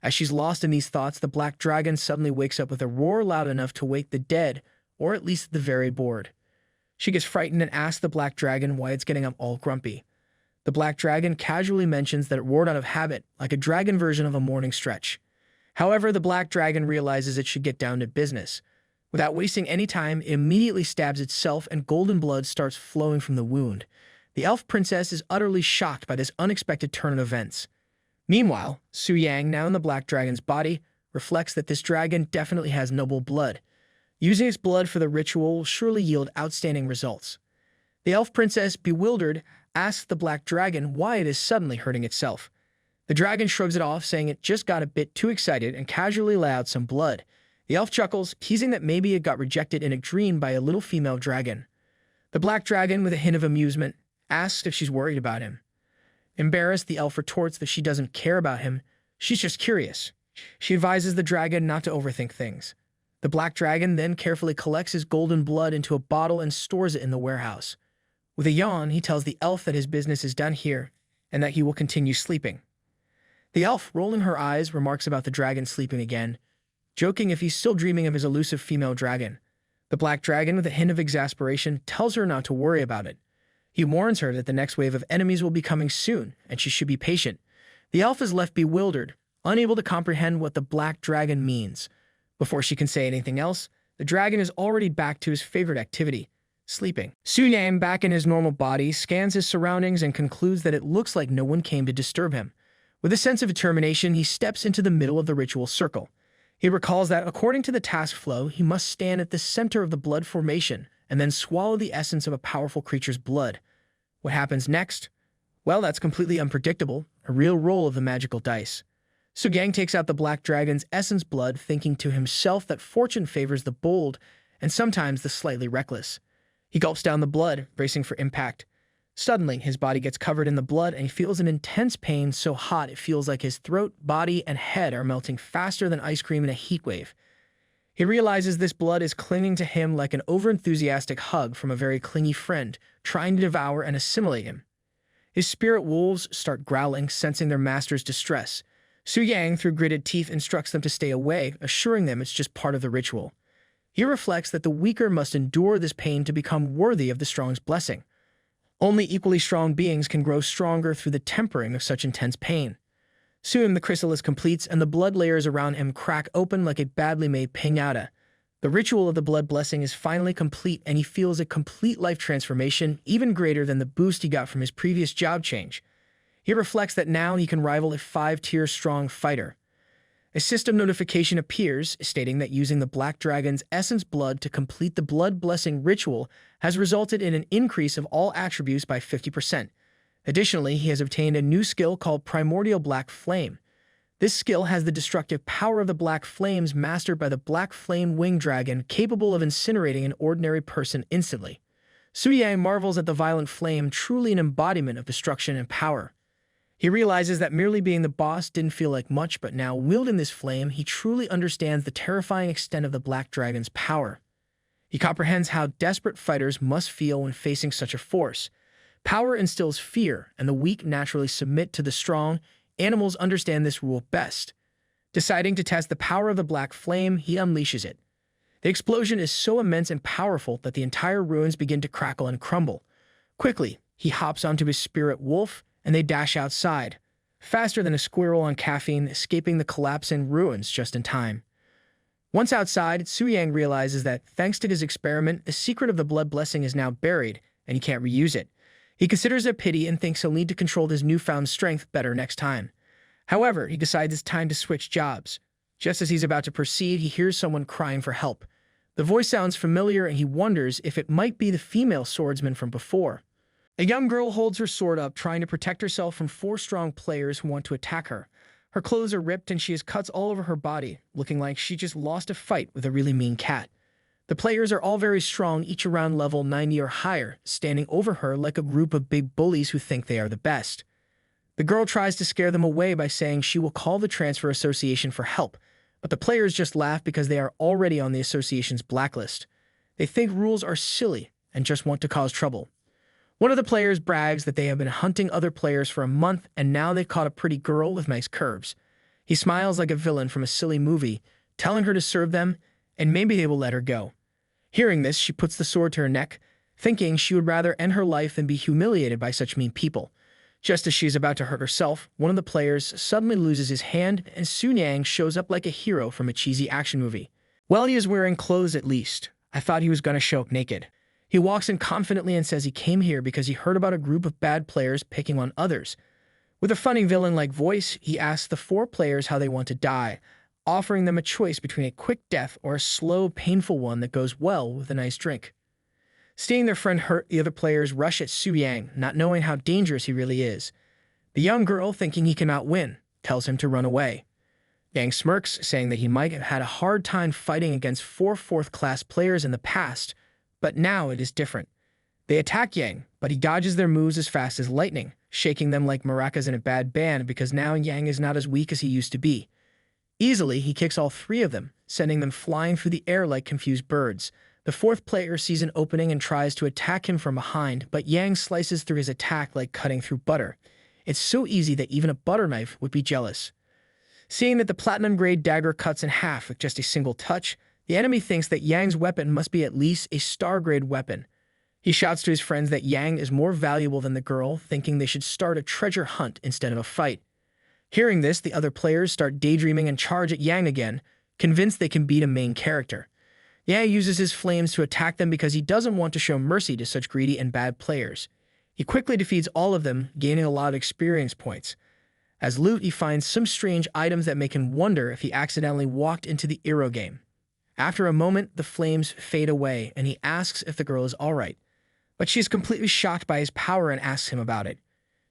As she's lost in these thoughts, the black dragon suddenly wakes up with a roar loud enough to wake the dead, or at least the very bored. She gets frightened and asks the black dragon why it's getting up all grumpy. The black dragon casually mentions that it roared out of habit, like a dragon version of a morning stretch. However, the black dragon realizes it should get down to business. Without wasting any time, it immediately stabs itself and golden blood starts flowing from the wound. The elf princess is utterly shocked by this unexpected turn of events. Meanwhile, Su Yang, now in the black dragon's body, reflects that this dragon definitely has noble blood. Using its blood for the ritual will surely yield outstanding results. The elf princess, bewildered, asks the black dragon why it is suddenly hurting itself. The dragon shrugs it off, saying it just got a bit too excited and casually let out some blood. The elf chuckles, teasing that maybe it got rejected in a dream by a little female dragon. The black dragon, with a hint of amusement, asks if she's worried about him. Embarrassed, the elf retorts that she doesn't care about him, she's just curious. She advises the dragon not to overthink things. The black dragon then carefully collects his golden blood into a bottle and stores it in the warehouse. With a yawn, he tells the elf that his business is done here and that he will continue sleeping. The elf, rolling her eyes, remarks about the dragon sleeping again, joking if he's still dreaming of his elusive female dragon. The black dragon, with a hint of exasperation, tells her not to worry about it. He warns her that the next wave of enemies will be coming soon, and she should be patient. The elf is left bewildered, unable to comprehend what the black dragon means. Before she can say anything else, the dragon is already back to his favorite activity, sleeping. Su Yang, back in his normal body, scans his surroundings and concludes that it looks like no one came to disturb him. With a sense of determination, he steps into the middle of the ritual circle. He recalls that, according to the task flow, he must stand at the center of the blood formation and then swallow the essence of a powerful creature's blood. What happens next? Well, that's completely unpredictable, a real roll of the magical dice. Su Yang takes out the black dragon's essence blood, thinking to himself that fortune favors the bold and sometimes the slightly reckless. He gulps down the blood, bracing for impact. Suddenly, his body gets covered in the blood and he feels an intense pain so hot it feels like his throat, body, and head are melting faster than ice cream in a heat wave. He realizes this blood is clinging to him like an overenthusiastic hug from a very clingy friend, trying to devour and assimilate him. His spirit wolves start growling, sensing their master's distress. Su Yang, through gritted teeth, instructs them to stay away, assuring them it's just part of the ritual. He reflects that the weaker must endure this pain to become worthy of the strong's blessing. Only equally strong beings can grow stronger through the tempering of such intense pain. Soon the chrysalis completes and the blood layers around him crack open like a badly made piñata. The ritual of the blood blessing is finally complete and he feels a complete life transformation, even greater than the boost he got from his previous job change. He reflects that now he can rival a 5-tier strong fighter. A system notification appears, stating that using the black dragon's essence blood to complete the blood blessing ritual has resulted in an increase of all attributes by 50%. Additionally, he has obtained a new skill called Primordial Black Flame. This skill has the destructive power of the black flames mastered by the black flame winged dragon, capable of incinerating an ordinary person instantly. Su Yang marvels at the violent flame, truly an embodiment of destruction and power. He realizes that merely being the boss didn't feel like much, but now, wielding this flame, he truly understands the terrifying extent of the black dragon's power. He comprehends how desperate fighters must feel when facing such a force. Power instills fear, and the weak naturally submit to the strong. Animals understand this rule best. Deciding to test the power of the black flame, he unleashes it. The explosion is so immense and powerful that the entire ruins begin to crackle and crumble. Quickly, he hops onto his spirit wolf, and they dash outside, faster than a squirrel on caffeine, escaping the collapsing ruins just in time. Once outside, Su Yang realizes that, thanks to his experiment, the secret of the blood blessing is now buried, and he can't reuse it. He considers it a pity and thinks he'll need to control his newfound strength better next time. However, he decides it's time to switch jobs. Just as he's about to proceed, he hears someone crying for help. The voice sounds familiar, and he wonders if it might be the female swordsman from before. A young girl holds her sword up, trying to protect herself from 4 strong players who want to attack her. Her clothes are ripped and she has cuts all over her body, looking like she just lost a fight with a really mean cat. The players are all very strong, each around level 90 or higher, standing over her like a group of big bullies who think they are the best. The girl tries to scare them away by saying she will call the transfer association for help, But the players just laugh because they are already on the association's blacklist. They think rules are silly and just want to cause trouble. One of the players brags that they have been hunting other players for a month and now they've caught a pretty girl with nice curves. He smiles like a villain from a silly movie, telling her to serve them, and maybe they will let her go. Hearing this, she puts the sword to her neck, thinking she would rather end her life than be humiliated by such mean people. Just as she is about to hurt herself, one of the players suddenly loses his hand, and Sun Yang shows up like a hero from a cheesy action movie. Well, he is wearing clothes at least. I thought he was going to show up naked. He walks in confidently and says he came here because he heard about a group of bad players picking on others. With a funny villain-like voice, he asks the 4 players how they want to die, offering them a choice between a quick death or a slow, painful one that goes well with a nice drink. Seeing their friend hurt, the other players rush at Su Yang, not knowing how dangerous he really is. The young girl, thinking he cannot win, tells him to run away. Yang smirks, saying that he might have had a hard time fighting against 4 fourth-class players in the past, but now it is different. They attack Yang, but he dodges their moves as fast as lightning, shaking them like maracas in a bad band because now Yang is not as weak as he used to be. Easily, he kicks all 3 of them, sending them flying through the air like confused birds. The 4th player sees an opening and tries to attack him from behind, but Yang slices through his attack like cutting through butter. It's so easy that even a butter knife would be jealous. Seeing that the platinum-grade dagger cuts in half with just a single touch, the enemy thinks that Yang's weapon must be at least a star-grade weapon. He shouts to his friends that Yang is more valuable than the girl, thinking they should start a treasure hunt instead of a fight. Hearing this, the other players start daydreaming and charge at Yang again, convinced they can beat a main character. Yang uses his flames to attack them because he doesn't want to show mercy to such greedy and bad players. He quickly defeats all of them, gaining a lot of experience points. As loot, he finds some strange items that make him wonder if he accidentally walked into the Eero game. After a moment, the flames fade away, and he asks if the girl is alright. But she is completely shocked by his power and asks him about it.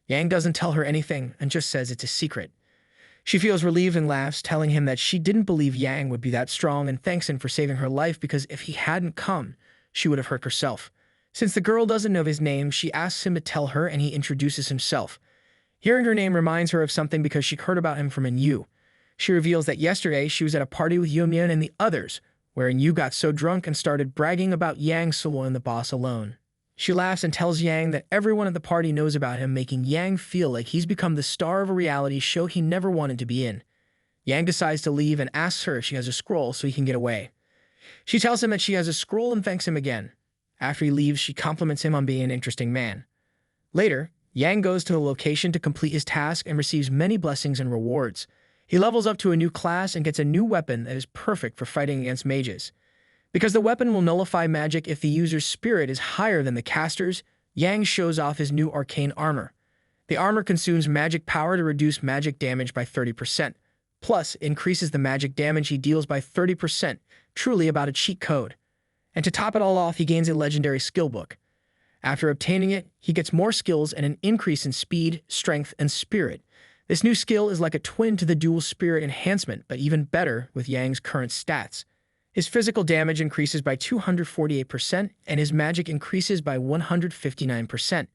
Yang doesn't tell her anything and just says it's a secret. She feels relieved and laughs, telling him that she didn't believe Yang would be that strong and thanks him for saving her life because if he hadn't come, she would have hurt herself. Since the girl doesn't know his name, she asks him to tell her and he introduces himself. Hearing her name reminds her of something because she heard about him from Yu. She reveals that yesterday she was at a party with Yumian and the others, wherein Yu got so drunk and started bragging about Yang solo and the boss alone. She laughs and tells Yang that everyone at the party knows about him, making Yang feel like he's become the star of a reality show he never wanted to be in. Yang decides to leave and asks her if she has a scroll so he can get away. She tells him that she has a scroll and thanks him again. After he leaves, she compliments him on being an interesting man. Later, Yang goes to the location to complete his task and receives many blessings and rewards. He levels up to a new class and gets a new weapon that is perfect for fighting against mages. Because the weapon will nullify magic if the user's spirit is higher than the caster's, Yang shows off his new arcane armor. The armor consumes magic power to reduce magic damage by 30%, plus increases the magic damage he deals by 30%, truly about a cheat code. And to top it all off, he gains a legendary skill book. After obtaining it, he gets more skills and an increase in speed, strength, and spirit. This new skill is like a twin to the dual spirit enhancement, but even better with Yang's current stats. His physical damage increases by 248%, and his magic increases by 159%.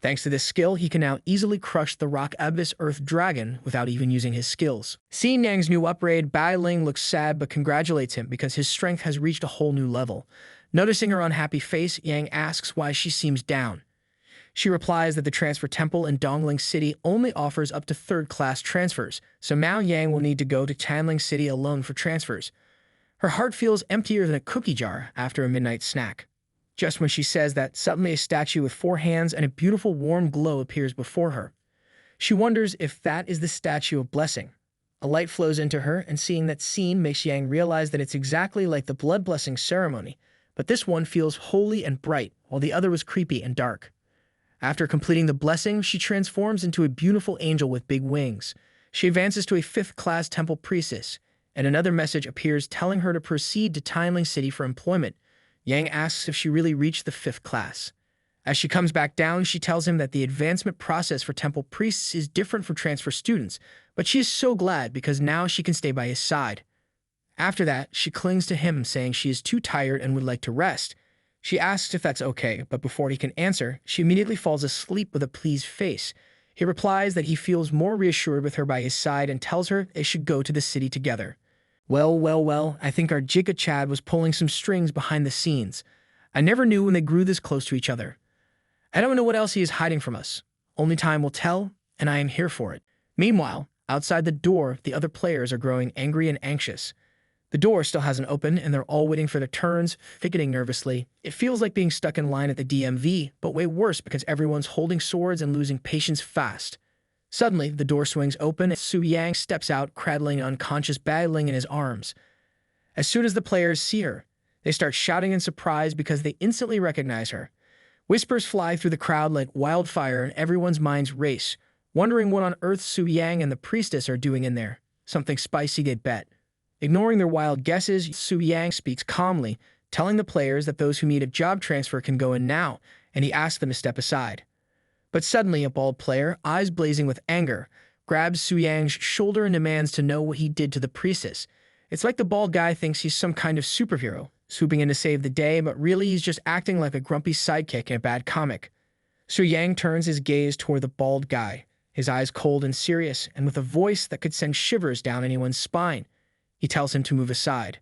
Thanks to this skill, he can now easily crush the Rock Abyss Earth Dragon without even using his skills. Seeing Yang's new upgrade, Bai Ling looks sad but congratulates him because his strength has reached a whole new level. Noticing her unhappy face, Yang asks why she seems down. She replies that the transfer temple in Dongling City only offers up to 3rd-class transfers, so now Yang will need to go to Chanling City alone for transfers. Her heart feels emptier than a cookie jar after a midnight snack. Just when she says that, suddenly a statue with 4 hands and a beautiful warm glow appears before her. She wonders if that is the statue of blessing. A light flows into her, and seeing that scene makes Yang realize that it's exactly like the blood blessing ceremony, but this one feels holy and bright, while the other was creepy and dark. After completing the blessing, she transforms into a beautiful angel with big wings. She advances to a 5th-class temple priestess, and another message appears telling her to proceed to Tianling City for employment. Yang asks if she really reached the 5th class. As she comes back down, she tells him that the advancement process for temple priests is different from transfer students, but she is so glad because now she can stay by his side. After that, she clings to him, saying she is too tired and would like to rest. She asks if that's okay, but before he can answer, she immediately falls asleep with a pleased face. He replies that he feels more reassured with her by his side and tells her they should go to the city together. Well, I think our Jigga Chad was pulling some strings behind the scenes. I never knew when they grew this close to each other. I don't know what else he is hiding from us. Only time will tell, and I am here for it. Meanwhile, outside the door, the other players are growing angry and anxious. The door still hasn't opened, and they're all waiting for their turns, fidgeting nervously. It feels like being stuck in line at the DMV, but way worse because everyone's holding swords and losing patience fast. Suddenly, the door swings open and Su Yang steps out, cradling an unconscious Bai Ling in his arms. As soon as the players see her, they start shouting in surprise because they instantly recognize her. Whispers fly through the crowd like wildfire and everyone's minds race, wondering what on earth Su Yang and the priestess are doing in there. Something spicy, they bet. Ignoring their wild guesses, Su Yang speaks calmly, telling the players that those who need a job transfer can go in now, and he asks them to step aside. But suddenly, a bald player, eyes blazing with anger, grabs Su Yang's shoulder and demands to know what he did to the priestess. It's like the bald guy thinks he's some kind of superhero, swooping in to save the day, but really he's just acting like a grumpy sidekick in a bad comic. Su Yang turns his gaze toward the bald guy, his eyes cold and serious, and with a voice that could send shivers down anyone's spine. He tells him to move aside.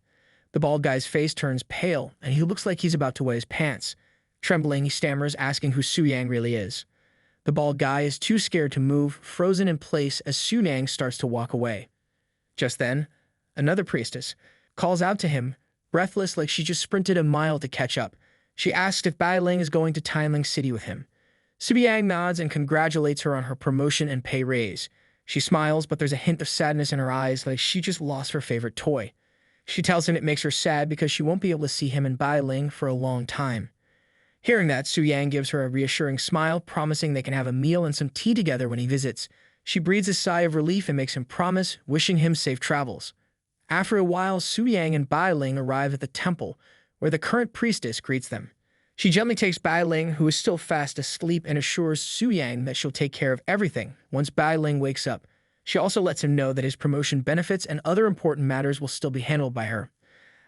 The bald guy's face turns pale, and he looks like he's about to wet his pants. Trembling, he stammers, asking who Su Yang really is. The bald guy is too scared to move, frozen in place as Su Yang starts to walk away. Just then, another priestess calls out to him, breathless like she just sprinted a mile to catch up. She asks if Bai Ling is going to Tianling City with him. Su Yang nods and congratulates her on her promotion and pay raise. She smiles, but there's a hint of sadness in her eyes like she just lost her favorite toy. She tells him it makes her sad because she won't be able to see him and Bai Ling for a long time. Hearing that, Su Yang gives her a reassuring smile, promising they can have a meal and some tea together when he visits. She breathes a sigh of relief and makes him promise, wishing him safe travels. After a while, Su Yang and Bai Ling arrive at the temple, where the current priestess greets them. She gently takes Bai Ling, who is still fast asleep, and assures Su Yang that she'll take care of everything once Bai Ling wakes up. She also lets him know that his promotion benefits and other important matters will still be handled by her.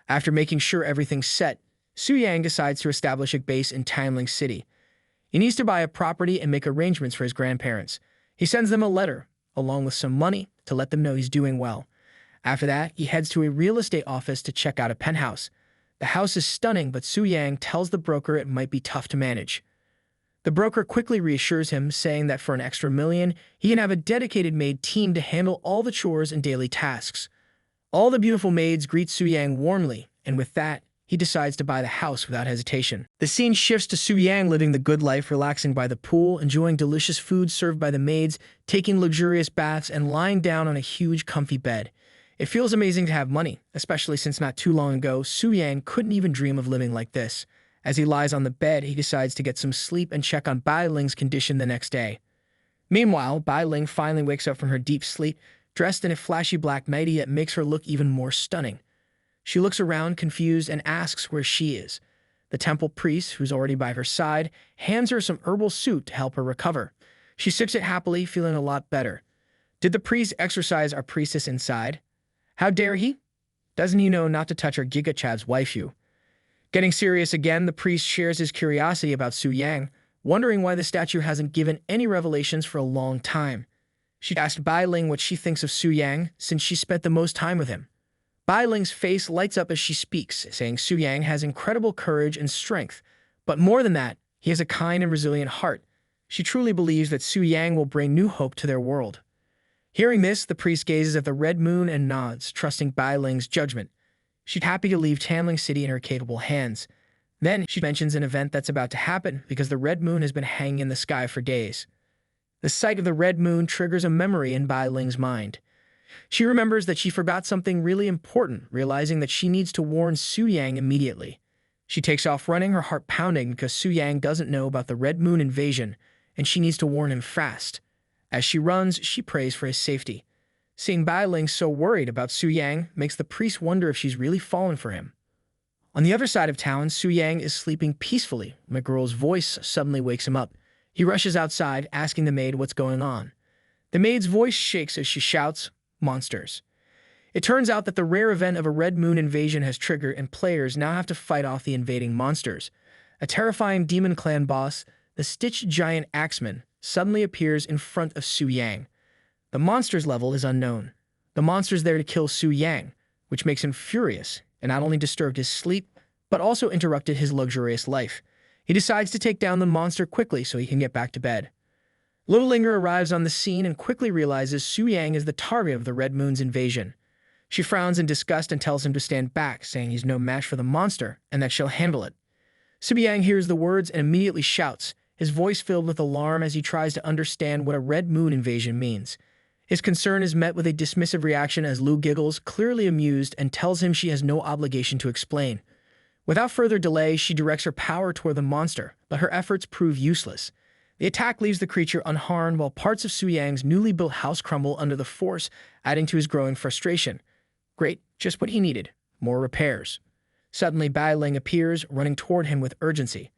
After making sure everything's set, Su Yang decides to establish a base in Tianling City. He needs to buy a property and make arrangements for his grandparents. He sends them a letter, along with some money, to let them know he's doing well. After that, he heads to a real estate office to check out a penthouse. The house is stunning, but Su Yang tells the broker it might be tough to manage. The broker quickly reassures him, saying that for an extra $1 million, he can have a dedicated maid team to handle all the chores and daily tasks. All the beautiful maids greet Su Yang warmly, and with that, he decides to buy the house without hesitation. The scene shifts to Su Yang living the good life, relaxing by the pool, enjoying delicious food served by the maids, taking luxurious baths, and lying down on a huge, comfy bed. It feels amazing to have money, especially since not too long ago, Su Yang couldn't even dream of living like this. As he lies on the bed, he decides to get some sleep and check on Bai Ling's condition the next day. Meanwhile, Bai Ling finally wakes up from her deep sleep, dressed in a flashy black nightie that makes her look even more stunning. She looks around, confused, and asks where she is. The temple priest, who's already by her side, hands her some herbal soup to help her recover. She sips it happily, feeling a lot better. Did the priest exorcise our priestess inside? How dare he? Doesn't he know not to touch our Giga Chav's waifu? Getting serious again, the priest shares his curiosity about Su Yang, wondering why the statue hasn't given any revelations for a long time. She asked Bai Ling what she thinks of Su Yang, since she spent the most time with him. Bai Ling's face lights up as she speaks, saying Su Yang has incredible courage and strength, but more than that, he has a kind and resilient heart. She truly believes that Su Yang will bring new hope to their world. Hearing this, the priest gazes at the red moon and nods, trusting Bai Ling's judgment. She's happy to leave Tianling City in her capable hands. Then, she mentions an event that's about to happen because the red moon has been hanging in the sky for days. The sight of the red moon triggers a memory in Bai Ling's mind. She remembers that she forgot something really important, realizing that she needs to warn Su Yang immediately. She takes off running, her heart pounding because Su Yang doesn't know about the red moon invasion, and she needs to warn him fast. As she runs, she prays for his safety. Seeing Bai Ling so worried about Su Yang makes the priest wonder if she's really fallen for him. On the other side of town, Su Yang is sleeping peacefully when a girl's voice suddenly wakes him up. He rushes outside, asking the maid what's going on. The maid's voice shakes as she shouts, "Monsters." It turns out that the rare event of a red moon invasion has triggered, and players now have to fight off the invading monsters. A terrifying demon clan boss, the Stitch Giant Axeman, suddenly appears in front of Su Yang. The monster's level is unknown. The monster's there to kill Su Yang, which makes him furious and not only disturbed his sleep, but also interrupted his luxurious life. He decides to take down the monster quickly so he can get back to bed. Littlinger arrives on the scene and quickly realizes Su Yang is the target of the Red Moon's invasion. She frowns in disgust and tells him to stand back, saying he's no match for the monster and that she'll handle it. Su Yang hears the words and immediately shouts, his voice filled with alarm as he tries to understand what a Red Moon invasion means. His concern is met with a dismissive reaction as Lu giggles, clearly amused, and tells him she has no obligation to explain. Without further delay, she directs her power toward the monster, but her efforts prove useless. The attack leaves the creature unharmed while parts of Su Yang's newly built house crumble under the force, adding to his growing frustration. Great, just what he needed. More repairs. Suddenly, Bai Ling appears, running toward him with urgency.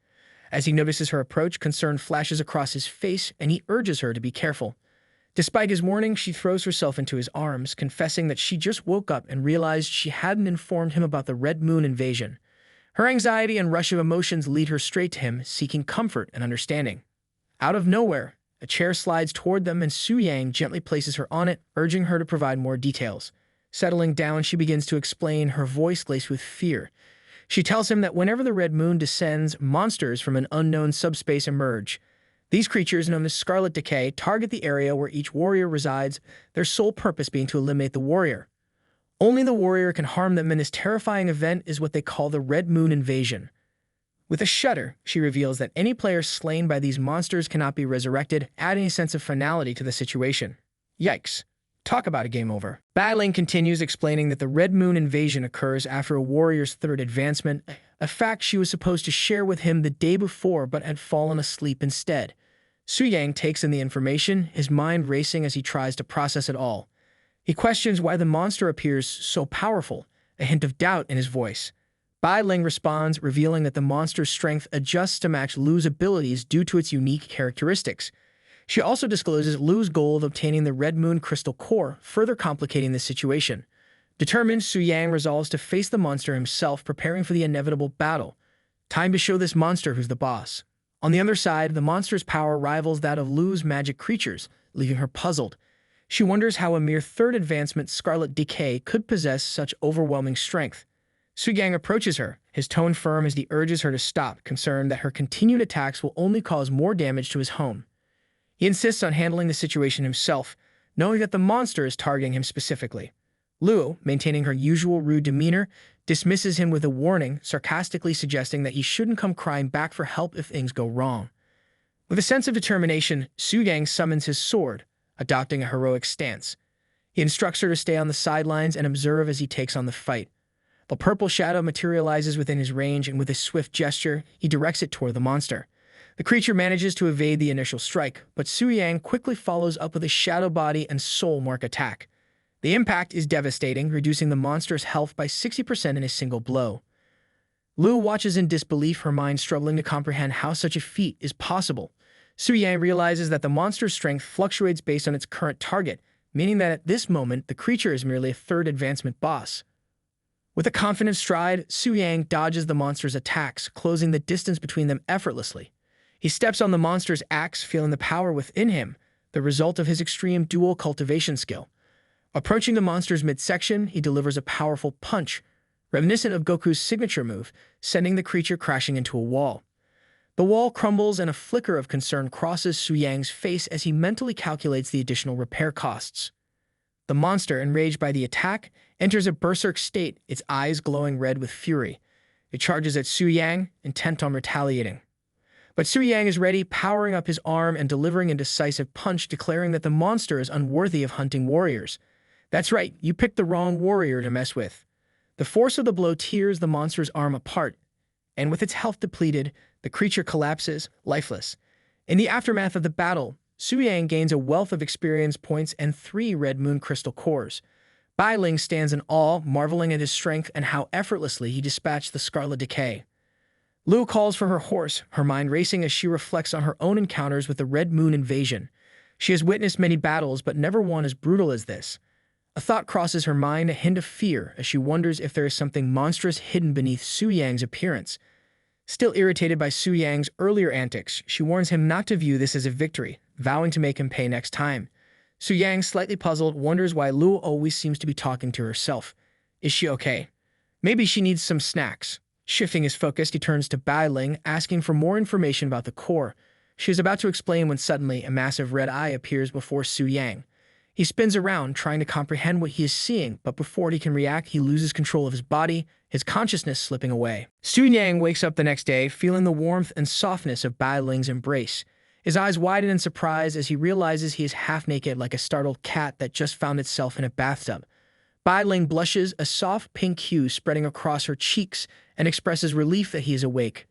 As he notices her approach, concern flashes across his face, and he urges her to be careful. Despite his warning, she throws herself into his arms, confessing that she just woke up and realized she hadn't informed him about the Red Moon invasion. Her anxiety and rush of emotions lead her straight to him, seeking comfort and understanding. Out of nowhere, a chair slides toward them and Su Yang gently places her on it, urging her to provide more details. Settling down, she begins to explain, her voice laced with fear. She tells him that whenever the Red Moon descends, monsters from an unknown subspace emerge. These creatures, known as Scarlet Decay, target the area where each warrior resides, their sole purpose being to eliminate the warrior. Only the warrior can harm them, and this terrifying event is what they call the Red Moon invasion. With a shudder, she reveals that any player slain by these monsters cannot be resurrected, adding a sense of finality to the situation. Yikes. Talk about a game over. Bai Ling continues, explaining that the Red Moon invasion occurs after a warrior's third advancement, a fact she was supposed to share with him the day before but had fallen asleep instead. Su Yang takes in the information, his mind racing as he tries to process it all. He questions why the monster appears so powerful, a hint of doubt in his voice. Bai Ling responds, revealing that the monster's strength adjusts to match Lu's abilities due to its unique characteristics. She also discloses Lu's goal of obtaining the Red Moon Crystal Core, further complicating the situation. Determined, Su Yang resolves to face the monster himself, preparing for the inevitable battle. Time to show this monster who's the boss. On the other side, the monster's power rivals that of Lu's magic creatures, leaving her puzzled. She wonders how a mere third advancement Scarlet Decay could possess such overwhelming strength. Su Yang approaches her, his tone firm as he urges her to stop, concerned that her continued attacks will only cause more damage to his home. He insists on handling the situation himself, knowing that the monster is targeting him specifically. Lu, maintaining her usual rude demeanor, dismisses him with a warning, sarcastically suggesting that he shouldn't come crying back for help if things go wrong. With a sense of determination, Su Yang summons his sword, adopting a heroic stance. He instructs her to stay on the sidelines and observe as he takes on the fight. The purple shadow materializes within his range, and with a swift gesture, he directs it toward the monster. The creature manages to evade the initial strike, but Su Yang quickly follows up with a shadow body and soul mark attack. The impact is devastating, reducing the monster's health by 60% in a single blow. Lu watches in disbelief, her mind struggling to comprehend how such a feat is possible. Su Yang realizes that the monster's strength fluctuates based on its current target, meaning that at this moment, the creature is merely a third advancement boss. With a confident stride, Su Yang dodges the monster's attacks, closing the distance between them effortlessly. He steps on the monster's axe, feeling the power within him, the result of his extreme dual cultivation skill. Approaching the monster's midsection, he delivers a powerful punch, reminiscent of Goku's signature move, sending the creature crashing into a wall. The wall crumbles and a flicker of concern crosses Su Yang's face as he mentally calculates the additional repair costs. The monster, enraged by the attack, enters a berserk state, its eyes glowing red with fury. It charges at Su Yang, intent on retaliating. But Su Yang is ready, powering up his arm and delivering a decisive punch, declaring that the monster is unworthy of hunting warriors. That's right, you picked the wrong warrior to mess with. The force of the blow tears the monster's arm apart, and with its health depleted, the creature collapses, lifeless. In the aftermath of the battle, Su Yang gains a wealth of experience points and 3 Red Moon Crystal Cores. Bai Ling stands in awe, marveling at his strength and how effortlessly he dispatched the Scarlet Decay. Lu calls for her horse, her mind racing as she reflects on her own encounters with the Red Moon invasion. She has witnessed many battles, but never one as brutal as this. A thought crosses her mind, a hint of fear, as she wonders if there is something monstrous hidden beneath Su Yang's appearance. Still irritated by Su Yang's earlier antics, she warns him not to view this as a victory, vowing to make him pay next time. Su Yang, slightly puzzled, wonders why Lu always seems to be talking to herself. Is she okay? Maybe she needs some snacks. Shifting his focus, he turns to Bai Ling, asking for more information about the core. She is about to explain when suddenly a massive red eye appears before Su Yang. He spins around, trying to comprehend what he is seeing, but before he can react, he loses control of his body, his consciousness slipping away. Su Yang wakes up the next day, feeling the warmth and softness of Bai Ling's embrace. His eyes widen in surprise as he realizes he is half naked like a startled cat that just found itself in a bathtub. Bai Ling blushes, a soft pink hue spreading across her cheeks, and expresses relief that he is awake.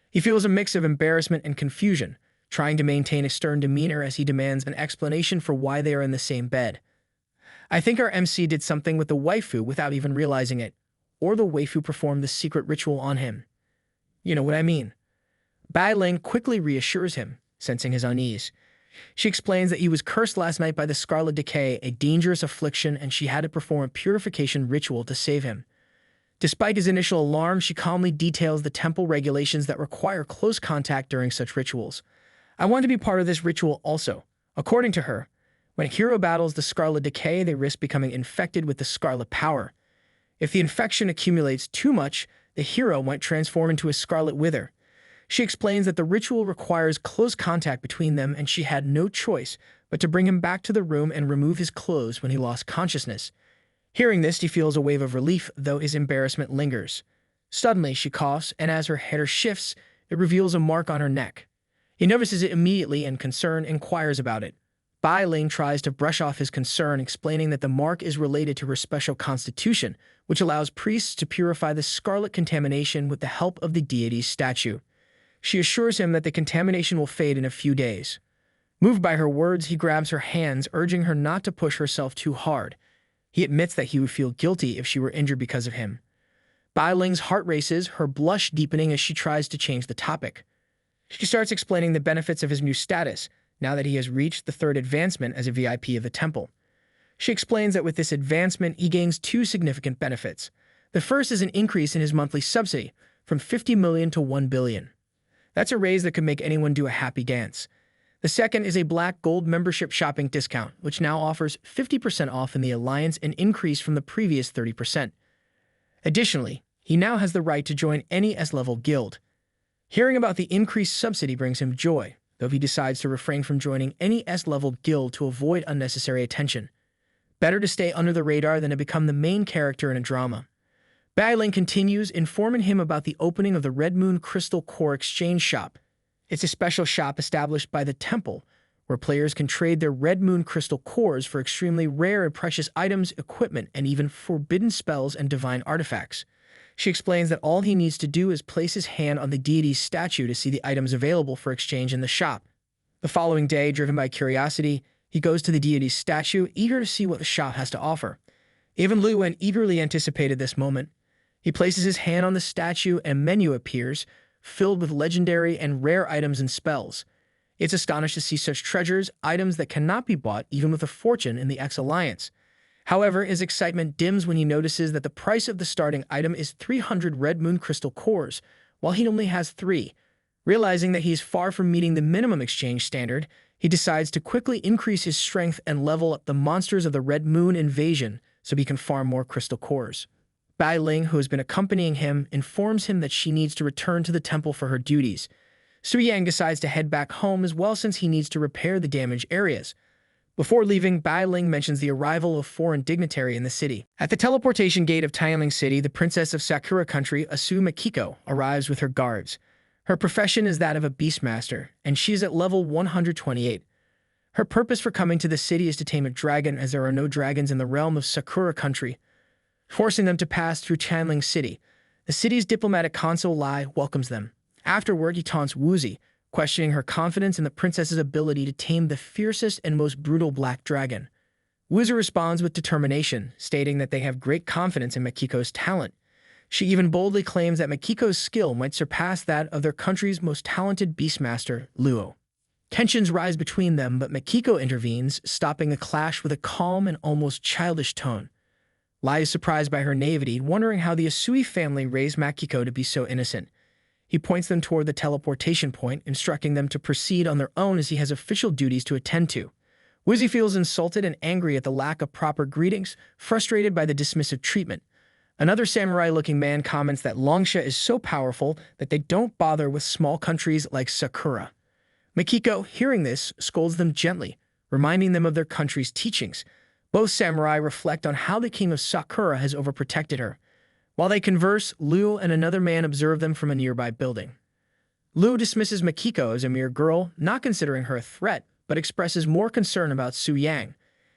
He feels a mix of embarrassment and confusion, trying to maintain a stern demeanor as he demands an explanation for why they are in the same bed. I think our MC did something with the waifu without even realizing it, or the waifu performed the secret ritual on him. You know what I mean? Bai Ling quickly reassures him, sensing his unease. She explains that he was cursed last night by the Scarlet Decay, a dangerous affliction, and she had to perform a purification ritual to save him. Despite his initial alarm, she calmly details the temple regulations that require close contact during such rituals. I want to be part of this ritual also. According to her, when a hero battles the Scarlet Decay, they risk becoming infected with the Scarlet Power. If the infection accumulates too much, the hero might transform into a Scarlet Wither. She explains that the ritual requires close contact between them and she had no choice but to bring him back to the room and remove his clothes when he lost consciousness. Hearing this, he feels a wave of relief, though his embarrassment lingers. Suddenly, she coughs, and as her head shifts, it reveals a mark on her neck. He notices it immediately and, concerned, inquires about it. Bai Ling tries to brush off his concern, explaining that the mark is related to her special constitution, which allows priests to purify the scarlet contamination with the help of the deity's statue. She assures him that the contamination will fade in a few days. Moved by her words, he grabs her hands, urging her not to push herself too hard. He admits that he would feel guilty if she were injured because of him. Bai Ling's heart races, her blush deepening as she tries to change the topic. She starts explaining the benefits of his new status, now that he has reached the third advancement as a VIP of the temple. She explains that with this advancement, he gains two significant benefits. The first is an increase in his monthly subsidy, from 50 million to 1 billion. That's a raise that could make anyone do a happy dance. The second is a black gold membership shopping discount, which now offers 50% off in the Alliance, an increase from the previous 30%. Additionally, he now has the right to join any S-level guild. Hearing about the increased subsidy brings him joy, though he decides to refrain from joining any S-level guild to avoid unnecessary attention. Better to stay under the radar than to become the main character in a drama. Bai Ling continues, informing him about the opening of the Red Moon Crystal Core Exchange Shop. It's a special shop established by the temple, where players can trade their Red Moon Crystal Cores for extremely rare and precious items, equipment, and even forbidden spells and divine artifacts. She explains that all he needs to do is place his hand on the deity's statue to see the items available for exchange in the shop. The following day, driven by curiosity, he goes to the deity's statue, eager to see what the shop has to offer. Even Lu Wen eagerly anticipated this moment. He places his hand on the statue and a menu appears, filled with legendary and rare items and spells. It's astonished to see such treasures, items that cannot be bought even with a fortune in the X-Alliance. However, his excitement dims when he notices that the price of the starting item is 300 Red Moon Crystal Cores, while he only has 3. Realizing that he is far from meeting the minimum exchange standard, he decides to quickly increase his strength and level up the monsters of the Red Moon invasion so he can farm more crystal cores. Bai Ling, who has been accompanying him, informs him that she needs to return to the temple for her duties. Su Yang decides to head back home as well since he needs to repair the damaged areas. Before leaving, Bai Ling mentions the arrival of foreign dignitary in the city. At the teleportation gate of Tianling City, the princess of Sakura country, Asu Makiko, arrives with her guards. Her profession is that of a beastmaster, and she is at level 128. Her purpose for coming to the city is to tame a dragon, as there are no dragons in the realm of Sakura country, forcing them to pass through Tianling City. The city's diplomatic consul Lai welcomes them. Afterward, he taunts Wuzi, questioning her confidence in the princess's ability to tame the fiercest and most brutal black dragon. Wuzi responds with determination, stating that they have great confidence in Makiko's talent. She even boldly claims that Makiko's skill might surpass that of their country's most talented beastmaster, Luo. Tensions rise between them, but Makiko intervenes, stopping the clash with a calm and almost childish tone. Lai is surprised by her naivety, wondering how the Asui family raised Makiko to be so innocent. He points them toward the teleportation point, instructing them to proceed on their own as he has official duties to attend to. Wuzi feels insulted and angry at the lack of proper greetings, frustrated by the dismissive treatment. Another samurai-looking man comments that Longsha is so powerful that they don't bother with small countries like Sakura. Makiko, hearing this, scolds them gently, reminding them of their country's teachings. Both samurai reflect on how the king of Sakura has overprotected her. While they converse, Liu and another man observe them from a nearby building. Liu dismisses Makiko as a mere girl, not considering her a threat, but expresses more concern about Su Yang.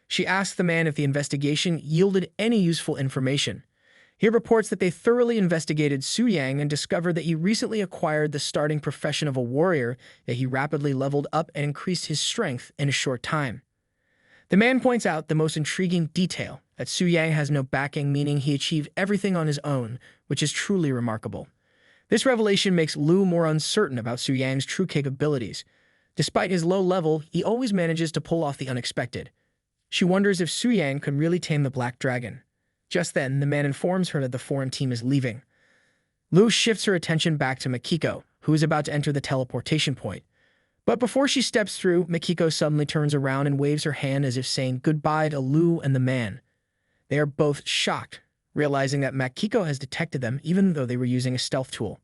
She asks the man if the investigation yielded any useful information. He reports that they thoroughly investigated Su Yang and discovered that he recently acquired the starting profession of a warrior, that he rapidly leveled up and increased his strength in a short time. The man points out the most intriguing detail, that Su Yang has no backing, meaning he achieved everything on his own, which is truly remarkable. This revelation makes Liu more uncertain about Su Yang's true capabilities. Despite his low level, he always manages to pull off the unexpected. She wonders if Su Yang can really tame the Black Dragon. Just then, the man informs her that the foreign team is leaving. Liu shifts her attention back to Makiko, who is about to enter the teleportation point. But before she steps through, Makiko suddenly turns around and waves her hand as if saying goodbye to Liu and the man. They are both shocked, realizing that Makiko has detected them even though they were using a stealth tool.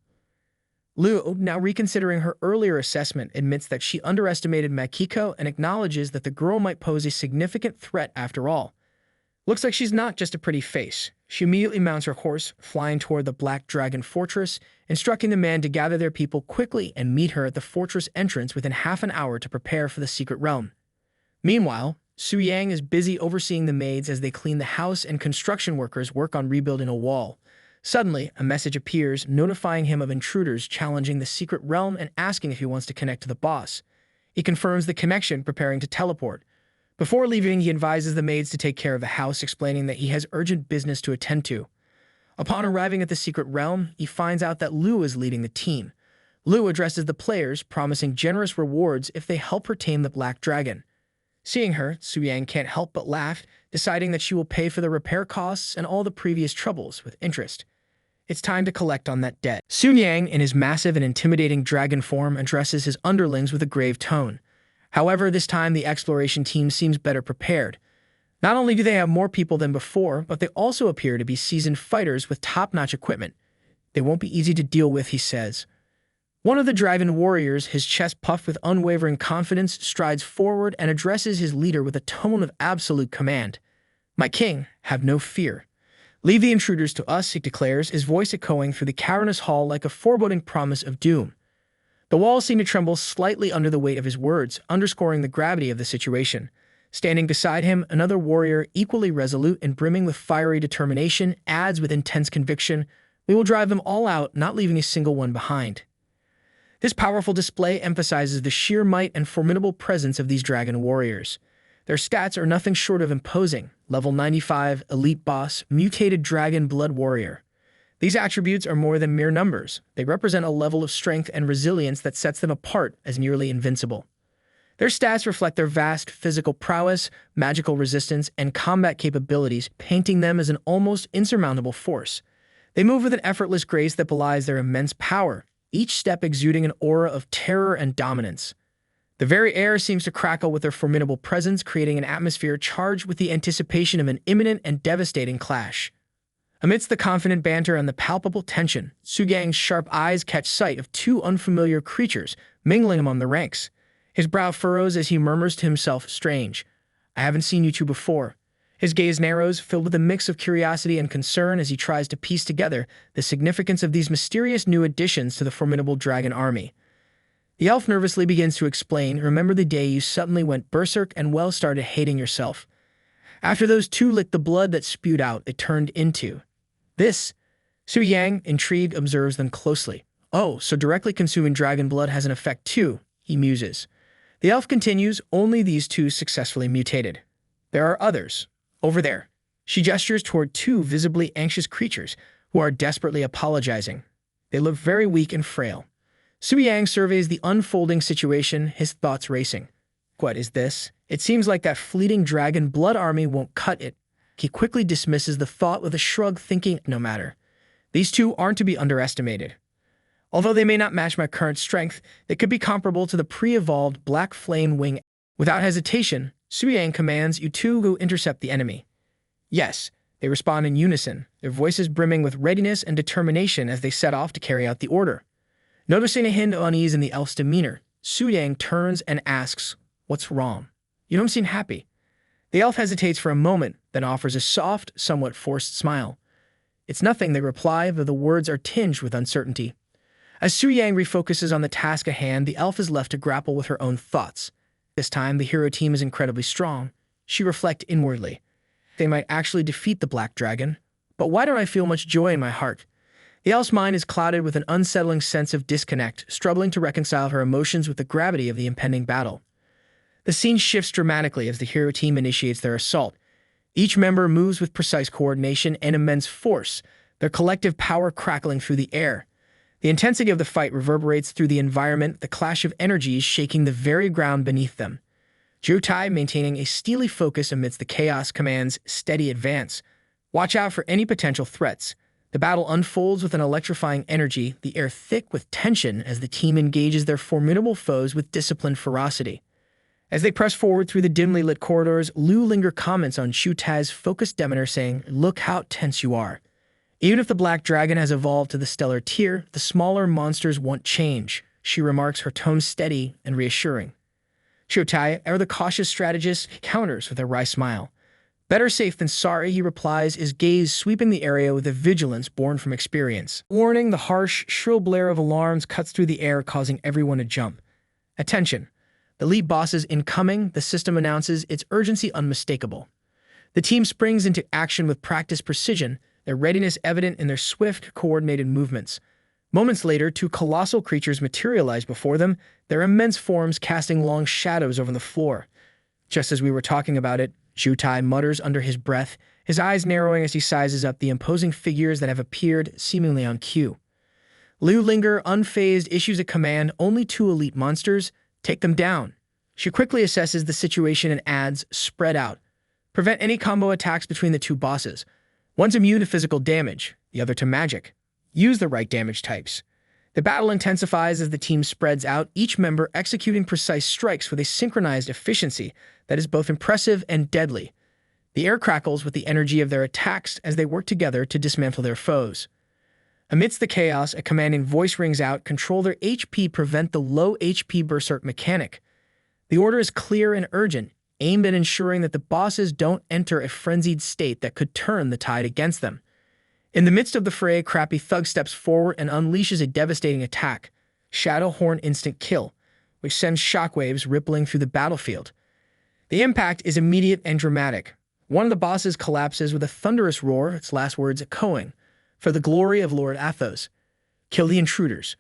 Liu, now reconsidering her earlier assessment, admits that she underestimated Makiko and acknowledges that the girl might pose a significant threat after all. Looks like she's not just a pretty face. She immediately mounts her horse, flying toward the Black Dragon Fortress, instructing the man to gather their people quickly and meet her at the fortress entrance within half an hour to prepare for the secret realm. Meanwhile, Su Yang is busy overseeing the maids as they clean the house and construction workers work on rebuilding a wall. Suddenly, a message appears notifying him of intruders challenging the secret realm and asking if he wants to connect to the boss. He confirms the connection, preparing to teleport. Before leaving, he advises the maids to take care of the house, explaining that he has urgent business to attend to. Upon arriving at the secret realm, he finds out that Liu is leading the team. Liu addresses the players, promising generous rewards if they help her tame the Black Dragon. Seeing her, Su Yang can't help but laugh, deciding that she will pay for the repair costs and all the previous troubles with interest. It's time to collect on that debt. Su Yang, in his massive and intimidating dragon form, addresses his underlings with a grave tone. However, this time the exploration team seems better prepared. Not only do they have more people than before, but they also appear to be seasoned fighters with top-notch equipment. They won't be easy to deal with, he says. One of the dragon warriors, his chest puffed with unwavering confidence, strides forward and addresses his leader with a tone of absolute command. "My king, have no fear. Leave the intruders to us," he declares, his voice echoing through the cavernous hall like a foreboding promise of doom. The walls seem to tremble slightly under the weight of his words, underscoring the gravity of the situation. Standing beside him, another warrior, equally resolute and brimming with fiery determination, adds with intense conviction, "We will drive them all out, not leaving a single one behind." This powerful display emphasizes the sheer might and formidable presence of these dragon warriors. Their stats are nothing short of imposing: level 95, elite boss, mutated dragon blood warrior. These attributes are more than mere numbers. They represent a level of strength and resilience that sets them apart as nearly invincible. Their stats reflect their vast physical prowess, magical resistance, and combat capabilities, painting them as an almost insurmountable force. They move with an effortless grace that belies their immense power, each step exuding an aura of terror and dominance. The very air seems to crackle with their formidable presence, creating an atmosphere charged with the anticipation of an imminent and devastating clash. Amidst the confident banter and the palpable tension, Su Yang's sharp eyes catch sight of two unfamiliar creatures mingling among the ranks. His brow furrows as he murmurs to himself, "Strange. I haven't seen you two before." His gaze narrows, filled with a mix of curiosity and concern as he tries to piece together the significance of these mysterious new additions to the formidable dragon army. The elf nervously begins to explain, "Remember the day you suddenly went berserk and started hating yourself? After those two licked the blood that spewed out, it turned into this." Su Yang, intrigued, observes them closely. "Oh, so directly consuming dragon blood has an effect too," he muses. The elf continues, "Only these two successfully mutated. There are others. Over there." She gestures toward two visibly anxious creatures who are desperately apologizing. They look very weak and frail. Su Yang surveys the unfolding situation, his thoughts racing. What is this? It seems like that fleeting dragon blood army won't cut it. He quickly dismisses the thought with a shrug, thinking, "No matter. These two aren't to be underestimated. Although they may not match my current strength, they could be comparable to the pre-evolved Black Flame Wing." Without hesitation, Su Yang commands, "You two go intercept the enemy." Yes, They respond in unison, their voices brimming with readiness and determination as they set off to carry out the order. Noticing a hint of unease in the elf's demeanor, Su Yang turns and asks, "What's wrong? You don't seem happy." The elf hesitates for a moment, then offers a soft, somewhat forced smile. "It's nothing," they reply, though the words are tinged with uncertainty. As Su Yang refocuses on the task at hand, the elf is left to grapple with her own thoughts. This time, the hero team is incredibly strong. She reflects inwardly. They might actually defeat the Black Dragon, but why don't I feel much joy in my heart? The elf's mind is clouded with an unsettling sense of disconnect, struggling to reconcile her emotions with the gravity of the impending battle. The scene shifts dramatically as the hero team initiates their assault. Each member moves with precise coordination and immense force, their collective power crackling through the air. The intensity of the fight reverberates through the environment, the clash of energies shaking the very ground beneath them. Jutai, maintaining a steely focus amidst the chaos, commands, "Steady advance. Watch out for any potential threats." The battle unfolds with an electrifying energy, the air thick with tension as the team engages their formidable foes with disciplined ferocity. As they press forward through the dimly lit corridors, Liu Linger comments on Shutai's focused demeanor, saying, "Look how tense you are." Even if the Black Dragon has evolved to the stellar tier, the smaller monsters won't change, she remarks, her tone steady and reassuring. Shutai, ever the cautious strategist, counters with a wry smile. "Better safe than sorry," he replies, his gaze sweeping the area with a vigilance born from experience. Warning, the harsh, shrill blare of alarms cuts through the air, causing everyone to jump. "Attention! The lead boss is incoming," the system announces, its urgency unmistakable. The team springs into action with practiced precision, their readiness evident in their swift, coordinated movements. Moments later, two colossal creatures materialize before them, their immense forms casting long shadows over the floor. Just as we were talking about it, Jutai mutters under his breath, his eyes narrowing as he sizes up the imposing figures that have appeared seemingly on cue. Liu Linger, unfazed, issues a command, "Only two elite monsters. Take them down." She quickly assesses the situation and adds, "Spread out. Prevent any combo attacks between the two bosses. One's immune to physical damage, the other to magic. Use the right damage types." The battle intensifies as the team spreads out, each member executing precise strikes with a synchronized efficiency that is both impressive and deadly. The air crackles with the energy of their attacks as they work together to dismantle their foes. Amidst the chaos, a commanding voice rings out, "Control their HP, prevent the low HP berserk mechanic." The order is clear and urgent, aimed at ensuring that the bosses don't enter a frenzied state that could turn the tide against them. In the midst of the fray, Crappy Thug steps forward and unleashes a devastating attack, Shadowhorn Instant Kill, which sends shockwaves rippling through the battlefield. The impact is immediate and dramatic. One of the bosses collapses with a thunderous roar, its last words echoing, "For the glory of Lord Athos. Kill the intruders."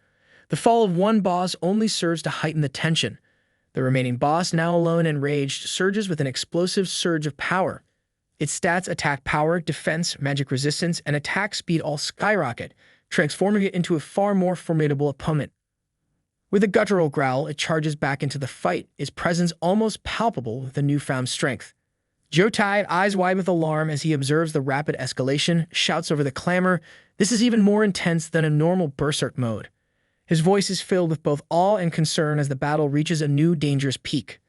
The fall of one boss only serves to heighten the tension. The remaining boss, now alone and enraged, surges with an explosive surge of power. Its stats, attack power, defense, magic resistance, and attack speed all skyrocket, transforming it into a far more formidable opponent. With a guttural growl, it charges back into the fight, its presence almost palpable with the newfound strength. Jotai, eyes wide with alarm as he observes the rapid escalation, shouts over the clamor, "This is even more intense than a normal berserk mode." His voice is filled with both awe and concern as the battle reaches a new dangerous peak.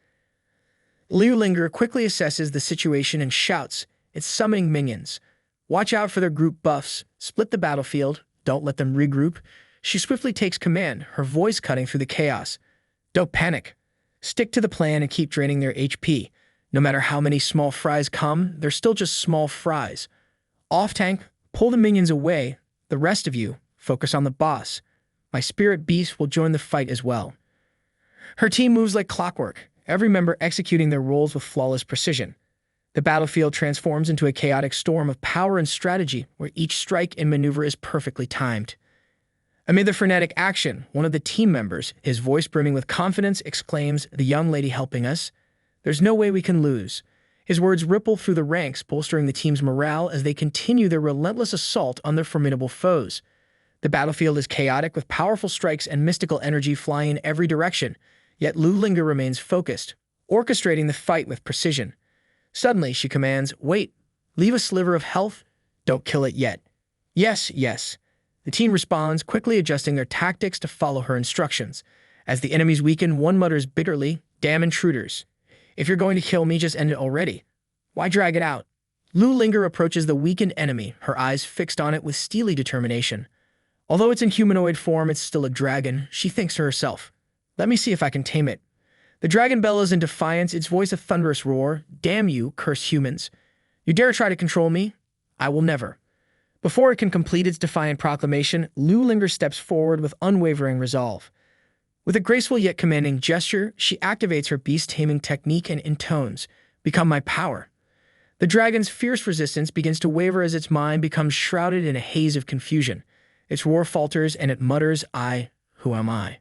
Liu Linger quickly assesses the situation and shouts, "It's summoning minions. Watch out for their group buffs. Split the battlefield. Don't let them regroup." She swiftly takes command, her voice cutting through the chaos. "Don't panic. Stick to the plan and keep draining their HP. No matter how many small fries come, they're still just small fries. Off-tank, pull the minions away. The rest of you, focus on the boss. My spirit beast will join the fight as well." Her team moves like clockwork, every member executing their roles with flawless precision. The battlefield transforms into a chaotic storm of power and strategy, where each strike and maneuver is perfectly timed. Amid the frenetic action, one of the team members, his voice brimming with confidence, exclaims, "The young lady helping us? There's no way we can lose." His words ripple through the ranks, bolstering the team's morale as they continue their relentless assault on their formidable foes. The battlefield is chaotic, with powerful strikes and mystical energy flying in every direction, yet Liu Linger remains focused, orchestrating the fight with precision. Suddenly, she commands, "Wait, leave a sliver of health. Don't kill it yet." "Yes, yes." The team responds, quickly adjusting their tactics to follow her instructions. As the enemies weaken, one mutters bitterly, "Damn intruders. If you're going to kill me, just end it already. Why drag it out?" Lu Linger approaches the weakened enemy, her eyes fixed on it with steely determination. Although it's in humanoid form, it's still a dragon, she thinks to herself. Let me see if I can tame it. The dragon bellows in defiance, its voice a thunderous roar. Damn you, cursed humans. You dare try to control me? I will never. Before it can complete its defiant proclamation, Lu Linger steps forward with unwavering resolve. With a graceful yet commanding gesture, she activates her beast-taming technique and intones, "Become my power." The dragon's fierce resistance begins to waver as its mind becomes shrouded in a haze of confusion. Its roar falters and it mutters, who am I?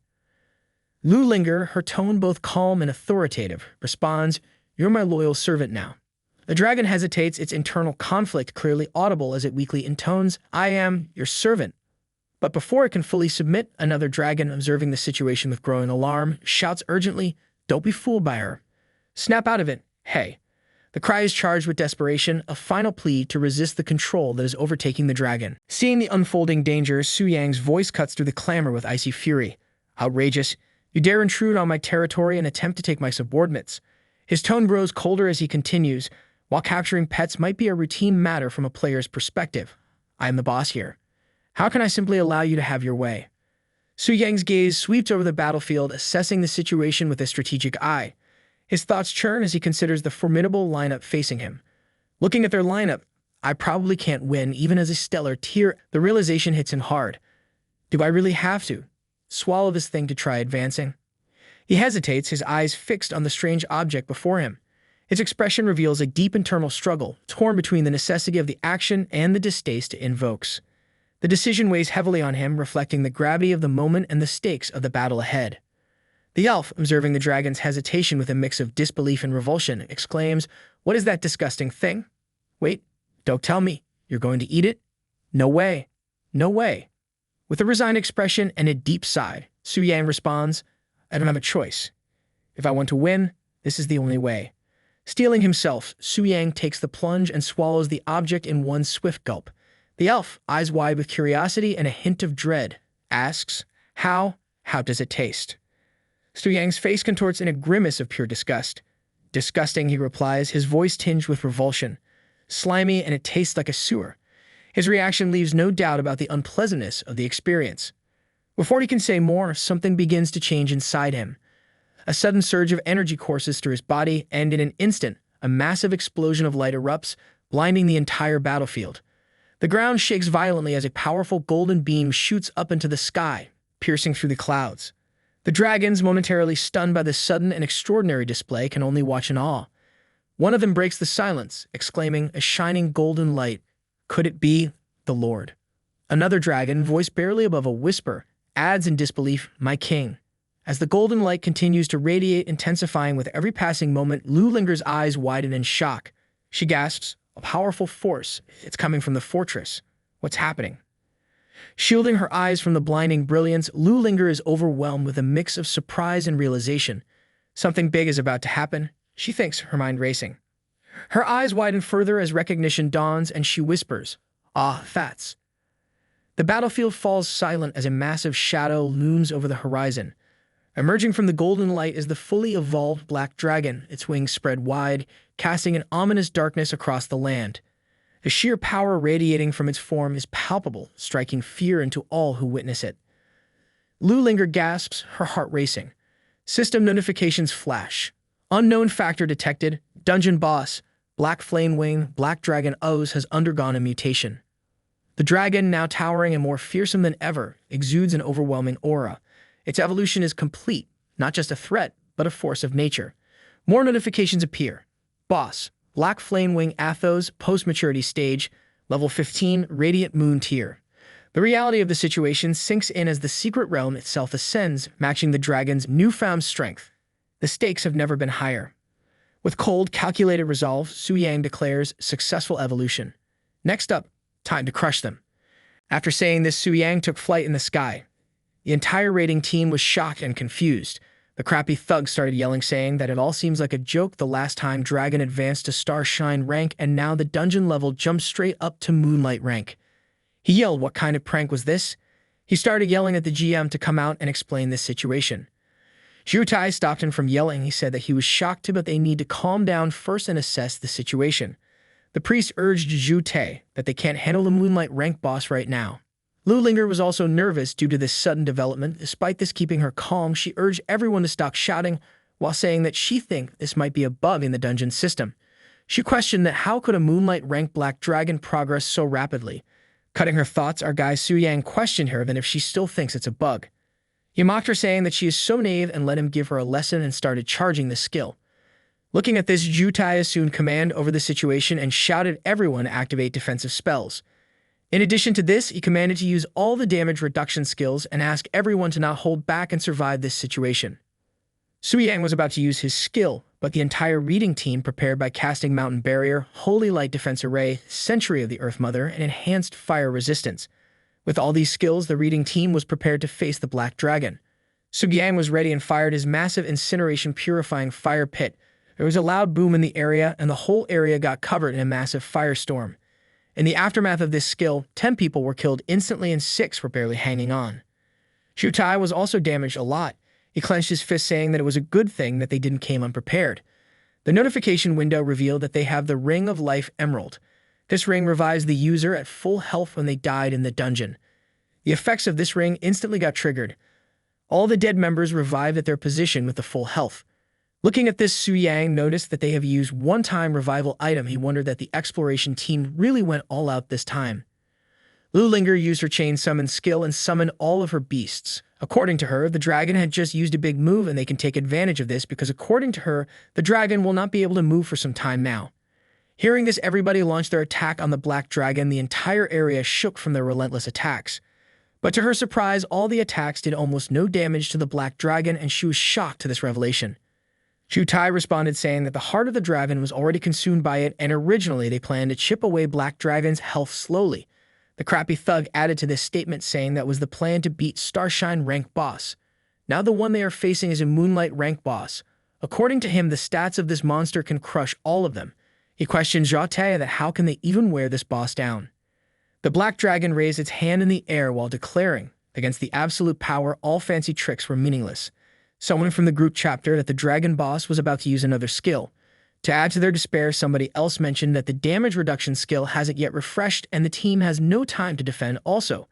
Lu Linger, her tone both calm and authoritative, responds, "You're my loyal servant now." The dragon hesitates, its internal conflict clearly audible as it weakly intones, "I am your servant." But before it can fully submit, another dragon, observing the situation with growing alarm, shouts urgently, "Don't be fooled by her. Snap out of it, hey." The cry is charged with desperation, a final plea to resist the control that is overtaking the dragon. Seeing the unfolding danger, Su Yang's voice cuts through the clamor with icy fury. "Outrageous! You dare intrude on my territory and attempt to take my subordinates." His tone grows colder as he continues, "While capturing pets might be a routine matter from a player's perspective, I am the boss here. How can I simply allow you to have your way?" Su Yang's gaze sweeps over the battlefield, assessing the situation with a strategic eye. His thoughts churn as he considers the formidable lineup facing him. Looking at their lineup, I probably can't win, even as a stellar tier. The realization hits him hard. Do I really have to swallow this thing to try advancing? He hesitates, his eyes fixed on the strange object before him. Its expression reveals a deep internal struggle, torn between the necessity of the action and the distaste it invokes. The decision weighs heavily on him, reflecting the gravity of the moment and the stakes of the battle ahead. The elf, observing the dragon's hesitation with a mix of disbelief and revulsion, exclaims, "What is that disgusting thing? Wait, don't tell me. You're going to eat it? No way. No way." With a resigned expression and a deep sigh, Su Yang responds, "I don't have a choice. If I want to win, this is the only way." Steeling himself, Su Yang takes the plunge and swallows the object in one swift gulp. The elf, eyes wide with curiosity and a hint of dread, asks, How does it taste?" Su Yang's face contorts in a grimace of pure disgust. "Disgusting," he replies, his voice tinged with revulsion. "Slimy, and it tastes like a sewer." His reaction leaves no doubt about the unpleasantness of the experience. Before he can say more, something begins to change inside him. A sudden surge of energy courses through his body, and in an instant, a massive explosion of light erupts, blinding the entire battlefield. The ground shakes violently as a powerful golden beam shoots up into the sky, piercing through the clouds. The dragons, momentarily stunned by this sudden and extraordinary display, can only watch in awe. One of them breaks the silence, exclaiming, "A shining golden light. Could it be the Lord?" Another dragon, voice barely above a whisper, adds in disbelief, "My king." As the golden light continues to radiate, intensifying with every passing moment, Lu Linger's eyes widen in shock. She gasps, "A powerful force. It's coming from the fortress. What's happening?" Shielding her eyes from the blinding brilliance, Lu Linger is overwhelmed with a mix of surprise and realization. Something big is about to happen, she thinks, her mind racing. Her eyes widen further as recognition dawns, and she whispers, "That's." The battlefield falls silent as a massive shadow looms over the horizon. Emerging from the golden light is the fully evolved black dragon, its wings spread wide, casting an ominous darkness across the land. The sheer power radiating from its form is palpable, striking fear into all who witness it. Lu Linger gasps, her heart racing. System notifications flash. Unknown factor detected. Dungeon boss. Black Flame Wing, Black Dragon O's has undergone a mutation. The dragon, now towering and more fearsome than ever, exudes an overwhelming aura. Its evolution is complete, not just a threat, but a force of nature. More notifications appear. Boss. Black Flame Wing Athos, post-maturity stage, level 15, Radiant Moon tier. The reality of the situation sinks in as the secret realm itself ascends, matching the dragon's newfound strength. The stakes have never been higher. With cold, calculated resolve, Su Yang declares successful evolution. Next up, time to crush them. After saying this, Su Yang took flight in the sky. The entire raiding team was shocked and confused. The crappy thug started yelling, saying that it all seems like a joke. The last time Dragon advanced to Starshine rank, and now the dungeon level jumped straight up to Moonlight rank. He yelled, "What kind of prank was this?" He started yelling at the GM to come out and explain this situation. Zhutai stopped him from yelling. He said that he was shocked, but they need to calm down first and assess the situation. The priest urged Zhu Tai that they can't handle the Moonlight rank boss right now. Lu Linger was also nervous due to this sudden development. Despite this keeping her calm, she urged everyone to stop shouting while saying that she thinks this might be a bug in the dungeon system. She questioned that how could a Moonlight rank black dragon progress so rapidly. Cutting her thoughts, our guy Su Yang questioned her then if she still thinks it's a bug. He mocked her saying that she is so naive and let him give her a lesson and started charging the skill. Looking at this, Zhu Tai assumed command over the situation and shouted everyone to activate defensive spells. In addition to this, he commanded to use all the damage reduction skills and asked everyone to not hold back and survive this situation. Su Yang was about to use his skill, but the entire reading team prepared by casting Mountain Barrier, Holy Light Defense Array, Century of the Earth Mother, and Enhanced Fire Resistance. With all these skills, the reading team was prepared to face the Black Dragon. Su Yang was ready and fired his massive incineration purifying fire pit. There was a loud boom in the area, and the whole area got covered in a massive firestorm. In the aftermath of this skill, 10 people were killed instantly and 6 were barely hanging on. Zhu Tai was also damaged a lot. He clenched his fist saying that it was a good thing that they didn't come unprepared. The notification window revealed that they have the Ring of Life Emerald. This ring revives the user at full health when they died in the dungeon. The effects of this ring instantly got triggered. All the dead members revived at their position with the full health. Looking at this, Su Yang noticed that they have used one-time revival item. He wondered that the exploration team really went all out this time. Lu Linger used her chain summon skill and summoned all of her beasts. According to her, the dragon had just used a big move and they can take advantage of this because according to her, the dragon will not be able to move for some time now. Hearing this, everybody launched their attack on the Black Dragon. The entire area shook from their relentless attacks. But to her surprise, all the attacks did almost no damage to the Black Dragon and she was shocked to this revelation. Zhu Tai responded saying that the heart of the dragon was already consumed by it and originally they planned to chip away Black Dragon's health slowly. The crappy thug added to this statement saying that was the plan to beat Starshine rank boss. Now the one they are facing is a Moonlight rank boss. According to him, the stats of this monster can crush all of them. He questioned Zhu Tai that how can they even wear this boss down. The Black Dragon raised its hand in the air while declaring, against the absolute power, all fancy tricks were meaningless. Someone from the group chapter that the dragon boss was about to use another skill. To add to their despair, somebody else mentioned that the damage reduction skill hasn't yet refreshed and the team has no time to defend also.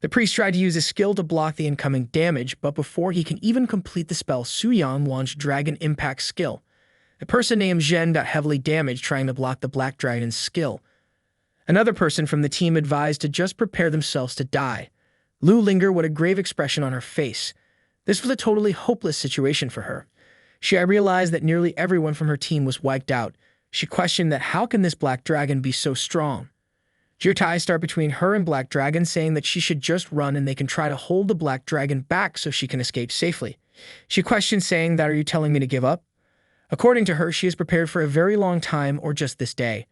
The priest tried to use his skill to block the incoming damage, but before he can even complete the spell, Su Yang launched Dragon Impact skill. A person named Zhen got heavily damaged trying to block the Black Dragon's skill. Another person from the team advised to just prepare themselves to die. Lu Linger with a grave expression on her face. This was a totally hopeless situation for her. She realized that nearly everyone from her team was wiped out. She questioned that how can this Black Dragon be so strong? Zhu Tai started between her and Black Dragon saying that she should just run and they can try to hold the Black Dragon back so she can escape safely. She questioned saying that are you telling me to give up? According to her, she is prepared for a very long time or just this day.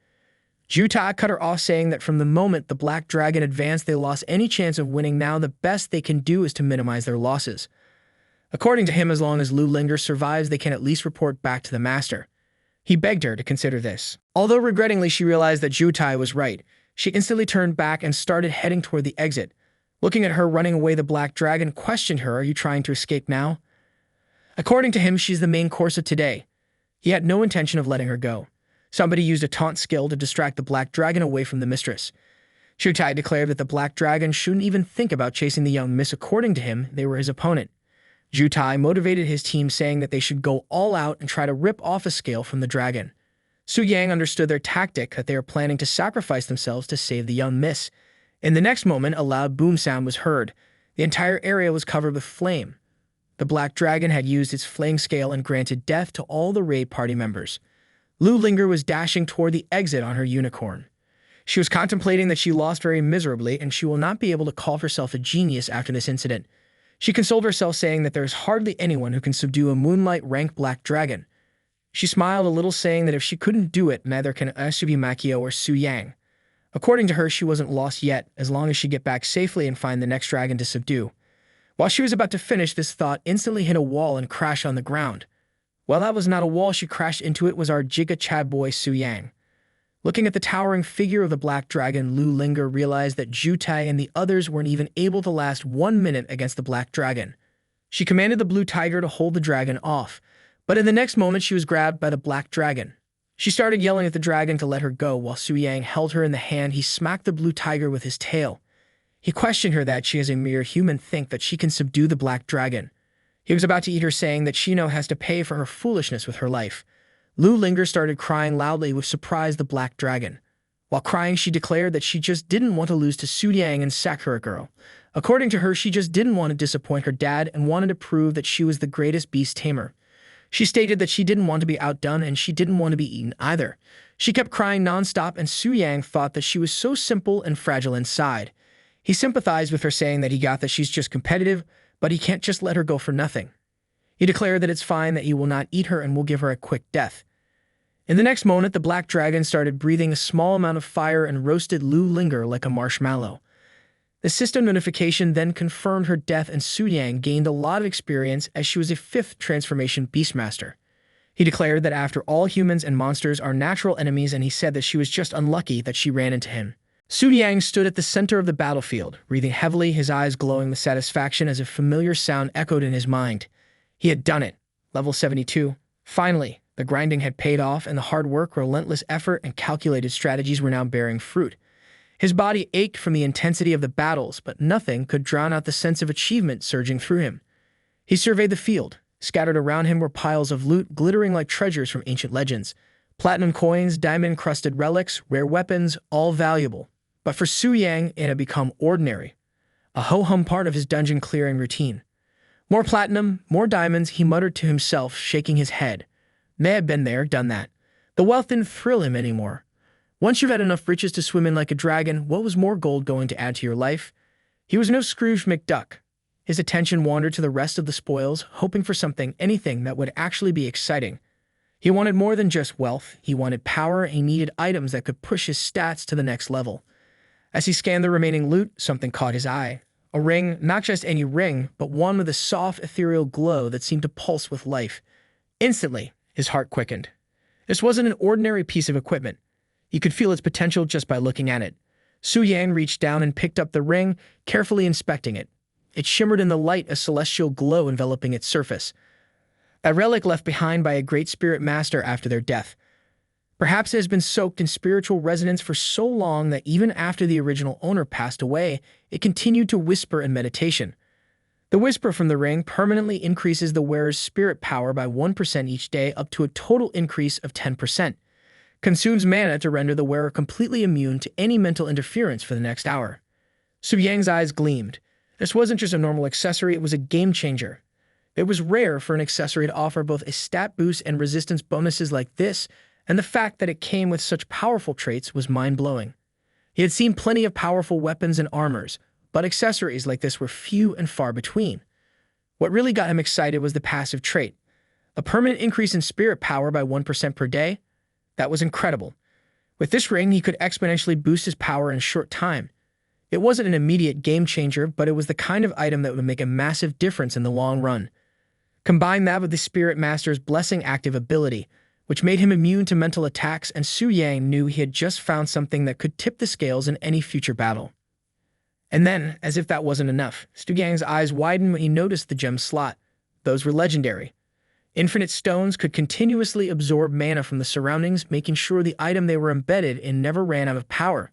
Zhu Tai cut her off saying that from the moment the Black Dragon advanced they lost any chance of winning. Now the best they can do is to minimize their losses. According to him, as long as Lu Linger survives, they can at least report back to the master. He begged her to consider this. Although regrettingly she realized that Zhu Tai was right, she instantly turned back and started heading toward the exit. Looking at her running away, the Black Dragon questioned her, are you trying to escape now? According to him, she's the main course of today. He had no intention of letting her go. Somebody used a taunt skill to distract the Black Dragon away from the mistress. Zhu Tai declared that the Black Dragon shouldn't even think about chasing the young miss. According to him, they were his opponent. Zhu Tai motivated his team saying that they should go all out and try to rip off a scale from the dragon. Su Yang understood their tactic, that they were planning to sacrifice themselves to save the young miss. In the next moment, a loud boom sound was heard. The entire area was covered with flame. The Black Dragon had used its flame scale and granted death to all the raid party members. Lu Linger was dashing toward the exit on her unicorn. She was contemplating that she lost very miserably and she will not be able to call herself a genius after this incident. She consoled herself saying that there is hardly anyone who can subdue a Moonlight rank Black Dragon. She smiled a little saying that if she couldn't do it, neither can Asubi Makio or Su Yang. According to her, she wasn't lost yet, as long as she get back safely and find the next dragon to subdue. While she was about to finish, this thought instantly hit a wall and crashed on the ground. Well, that was not a wall she crashed into, it was our Giga Chad boy Su Yang. Looking at the towering figure of the Black Dragon, Lu Linger realized that Zhu Tai and the others weren't even able to last 1 minute against the Black Dragon. She commanded the Blue Tiger to hold the dragon off, but in the next moment she was grabbed by the Black Dragon. She started yelling at the dragon to let her go while Su Yang held her in the hand. He smacked the blue tiger with his tail. He questioned her that she is a mere human think that she can subdue the black dragon. He was about to eat her, saying that she now has to pay for her foolishness with her life. Lu Linger started crying loudly with surprise the black dragon. While crying, she declared that she just didn't want to lose to Su Yang and Sakura Girl. According to her, she just didn't want to disappoint her dad and wanted to prove that she was the greatest beast tamer. She stated that she didn't want to be outdone and she didn't want to be eaten either. She kept crying nonstop, and Su Yang thought that she was so simple and fragile inside. He sympathized with her, saying that he got that she's just competitive, but he can't just let her go for nothing. He declared that it's fine, that he will not eat her and will give her a quick death. In the next moment, the black dragon started breathing a small amount of fire and roasted Lu Linger like a marshmallow. The system notification then confirmed her death, and Su Yang gained a lot of experience as she was a 5th transformation beastmaster. He declared that after all, humans and monsters are natural enemies, and he said that she was just unlucky that she ran into him. Su Yang stood at the center of the battlefield, breathing heavily, his eyes glowing with satisfaction as a familiar sound echoed in his mind. He had done it. Level 72. Finally, the grinding had paid off, and the hard work, relentless effort, and calculated strategies were now bearing fruit. His body ached from the intensity of the battles, but nothing could drown out the sense of achievement surging through him. He surveyed the field. Scattered around him were piles of loot glittering like treasures from ancient legends. Platinum coins, diamond-crusted relics, rare weapons, all valuable. But for Su Yang, it had become ordinary, a ho-hum part of his dungeon clearing routine. More platinum, more diamonds, he muttered to himself, shaking his head. May have been there, done that. The wealth didn't thrill him anymore. Once you've had enough riches to swim in like a dragon, what was more gold going to add to your life? He was no Scrooge McDuck. His attention wandered to the rest of the spoils, hoping for something, anything that would actually be exciting. He wanted more than just wealth. He wanted power. He needed items that could push his stats to the next level. As he scanned the remaining loot, something caught his eye. A ring, not just any ring, but one with a soft, ethereal glow that seemed to pulse with life. Instantly, his heart quickened. This wasn't an ordinary piece of equipment. He could feel its potential just by looking at it. Su Yang reached down and picked up the ring, carefully inspecting it. It shimmered in the light, a celestial glow enveloping its surface. A relic left behind by a great spirit master after their death. Perhaps it has been soaked in spiritual resonance for so long that even after the original owner passed away, it continued to whisper in meditation. The whisper from the ring permanently increases the wearer's spirit power by 1% each day, up to a total increase of 10%. Consumes mana to render the wearer completely immune to any mental interference for the next hour. Su Yang's eyes gleamed. This wasn't just a normal accessory, it was a game changer. It was rare for an accessory to offer both a stat boost and resistance bonuses like this, and the fact that it came with such powerful traits was mind-blowing. He had seen plenty of powerful weapons and armors, but accessories like this were few and far between. What really got him excited was the passive trait. A permanent increase in spirit power by 1% per day? That was incredible. With this ring, he could exponentially boost his power in a short time. It wasn't an immediate game changer, but it was the kind of item that would make a massive difference in the long run. Combine that with the Spirit Master's Blessing active ability, which made him immune to mental attacks, and Su Yang knew he had just found something that could tip the scales in any future battle. And then, as if that wasn't enough, Su Yang's eyes widened when he noticed the gem slot. Those were legendary. Infinite stones could continuously absorb mana from the surroundings, making sure the item they were embedded in never ran out of power.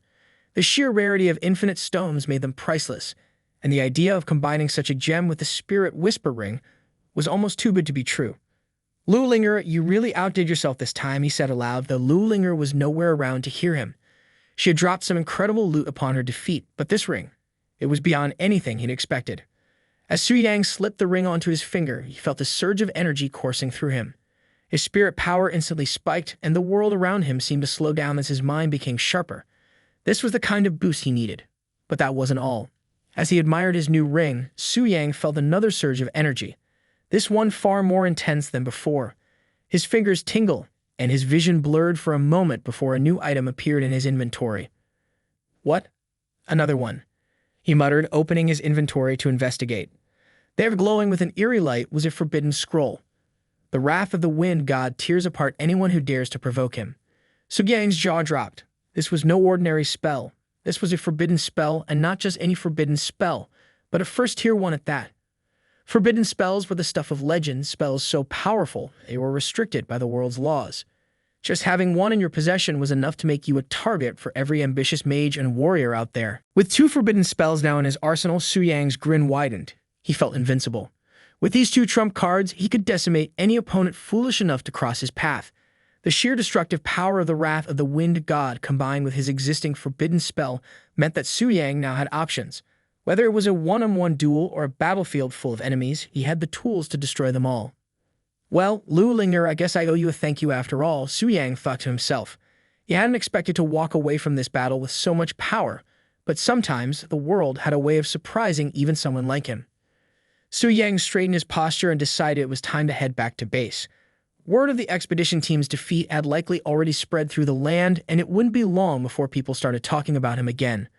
The sheer rarity of infinite stones made them priceless, and the idea of combining such a gem with the Spirit Whisper Ring was almost too good to be true. Lu Linger, you really outdid yourself this time, he said aloud, though Lu Linger was nowhere around to hear him. She had dropped some incredible loot upon her defeat, but this ring, it was beyond anything he'd expected. As Su Yang slipped the ring onto his finger, he felt a surge of energy coursing through him. His spirit power instantly spiked, and the world around him seemed to slow down as his mind became sharper. This was the kind of boost he needed. But that wasn't all. As he admired his new ring, Su Yang felt another surge of energy, this one far more intense than before. His fingers tingled, and his vision blurred for a moment before a new item appeared in his inventory. What? Another one, he muttered, opening his inventory to investigate. There, glowing with an eerie light, was a forbidden scroll. The wrath of the wind god tears apart anyone who dares to provoke him. Su Yang's jaw dropped. This was no ordinary spell. This was a forbidden spell, and not just any forbidden spell, but a first-tier one at that. Forbidden spells were the stuff of legends, spells so powerful they were restricted by the world's laws. Just having one in your possession was enough to make you a target for every ambitious mage and warrior out there. With 2 forbidden spells now in his arsenal, Su Yang's grin widened. He felt invincible. With these 2 trump cards, he could decimate any opponent foolish enough to cross his path. The sheer destructive power of the Wrath of the Wind God combined with his existing forbidden spell meant that Su Yang now had options. Whether it was a one-on-one duel or a battlefield full of enemies, he had the tools to destroy them all. Well, Lu Linger, I guess I owe you a thank you after all, Su Yang thought to himself. He hadn't expected to walk away from this battle with so much power, but sometimes the world had a way of surprising even someone like him. Su Yang straightened his posture and decided it was time to head back to base. Word of the expedition team's defeat had likely already spread through the land, and it wouldn't be long before people started talking about him again.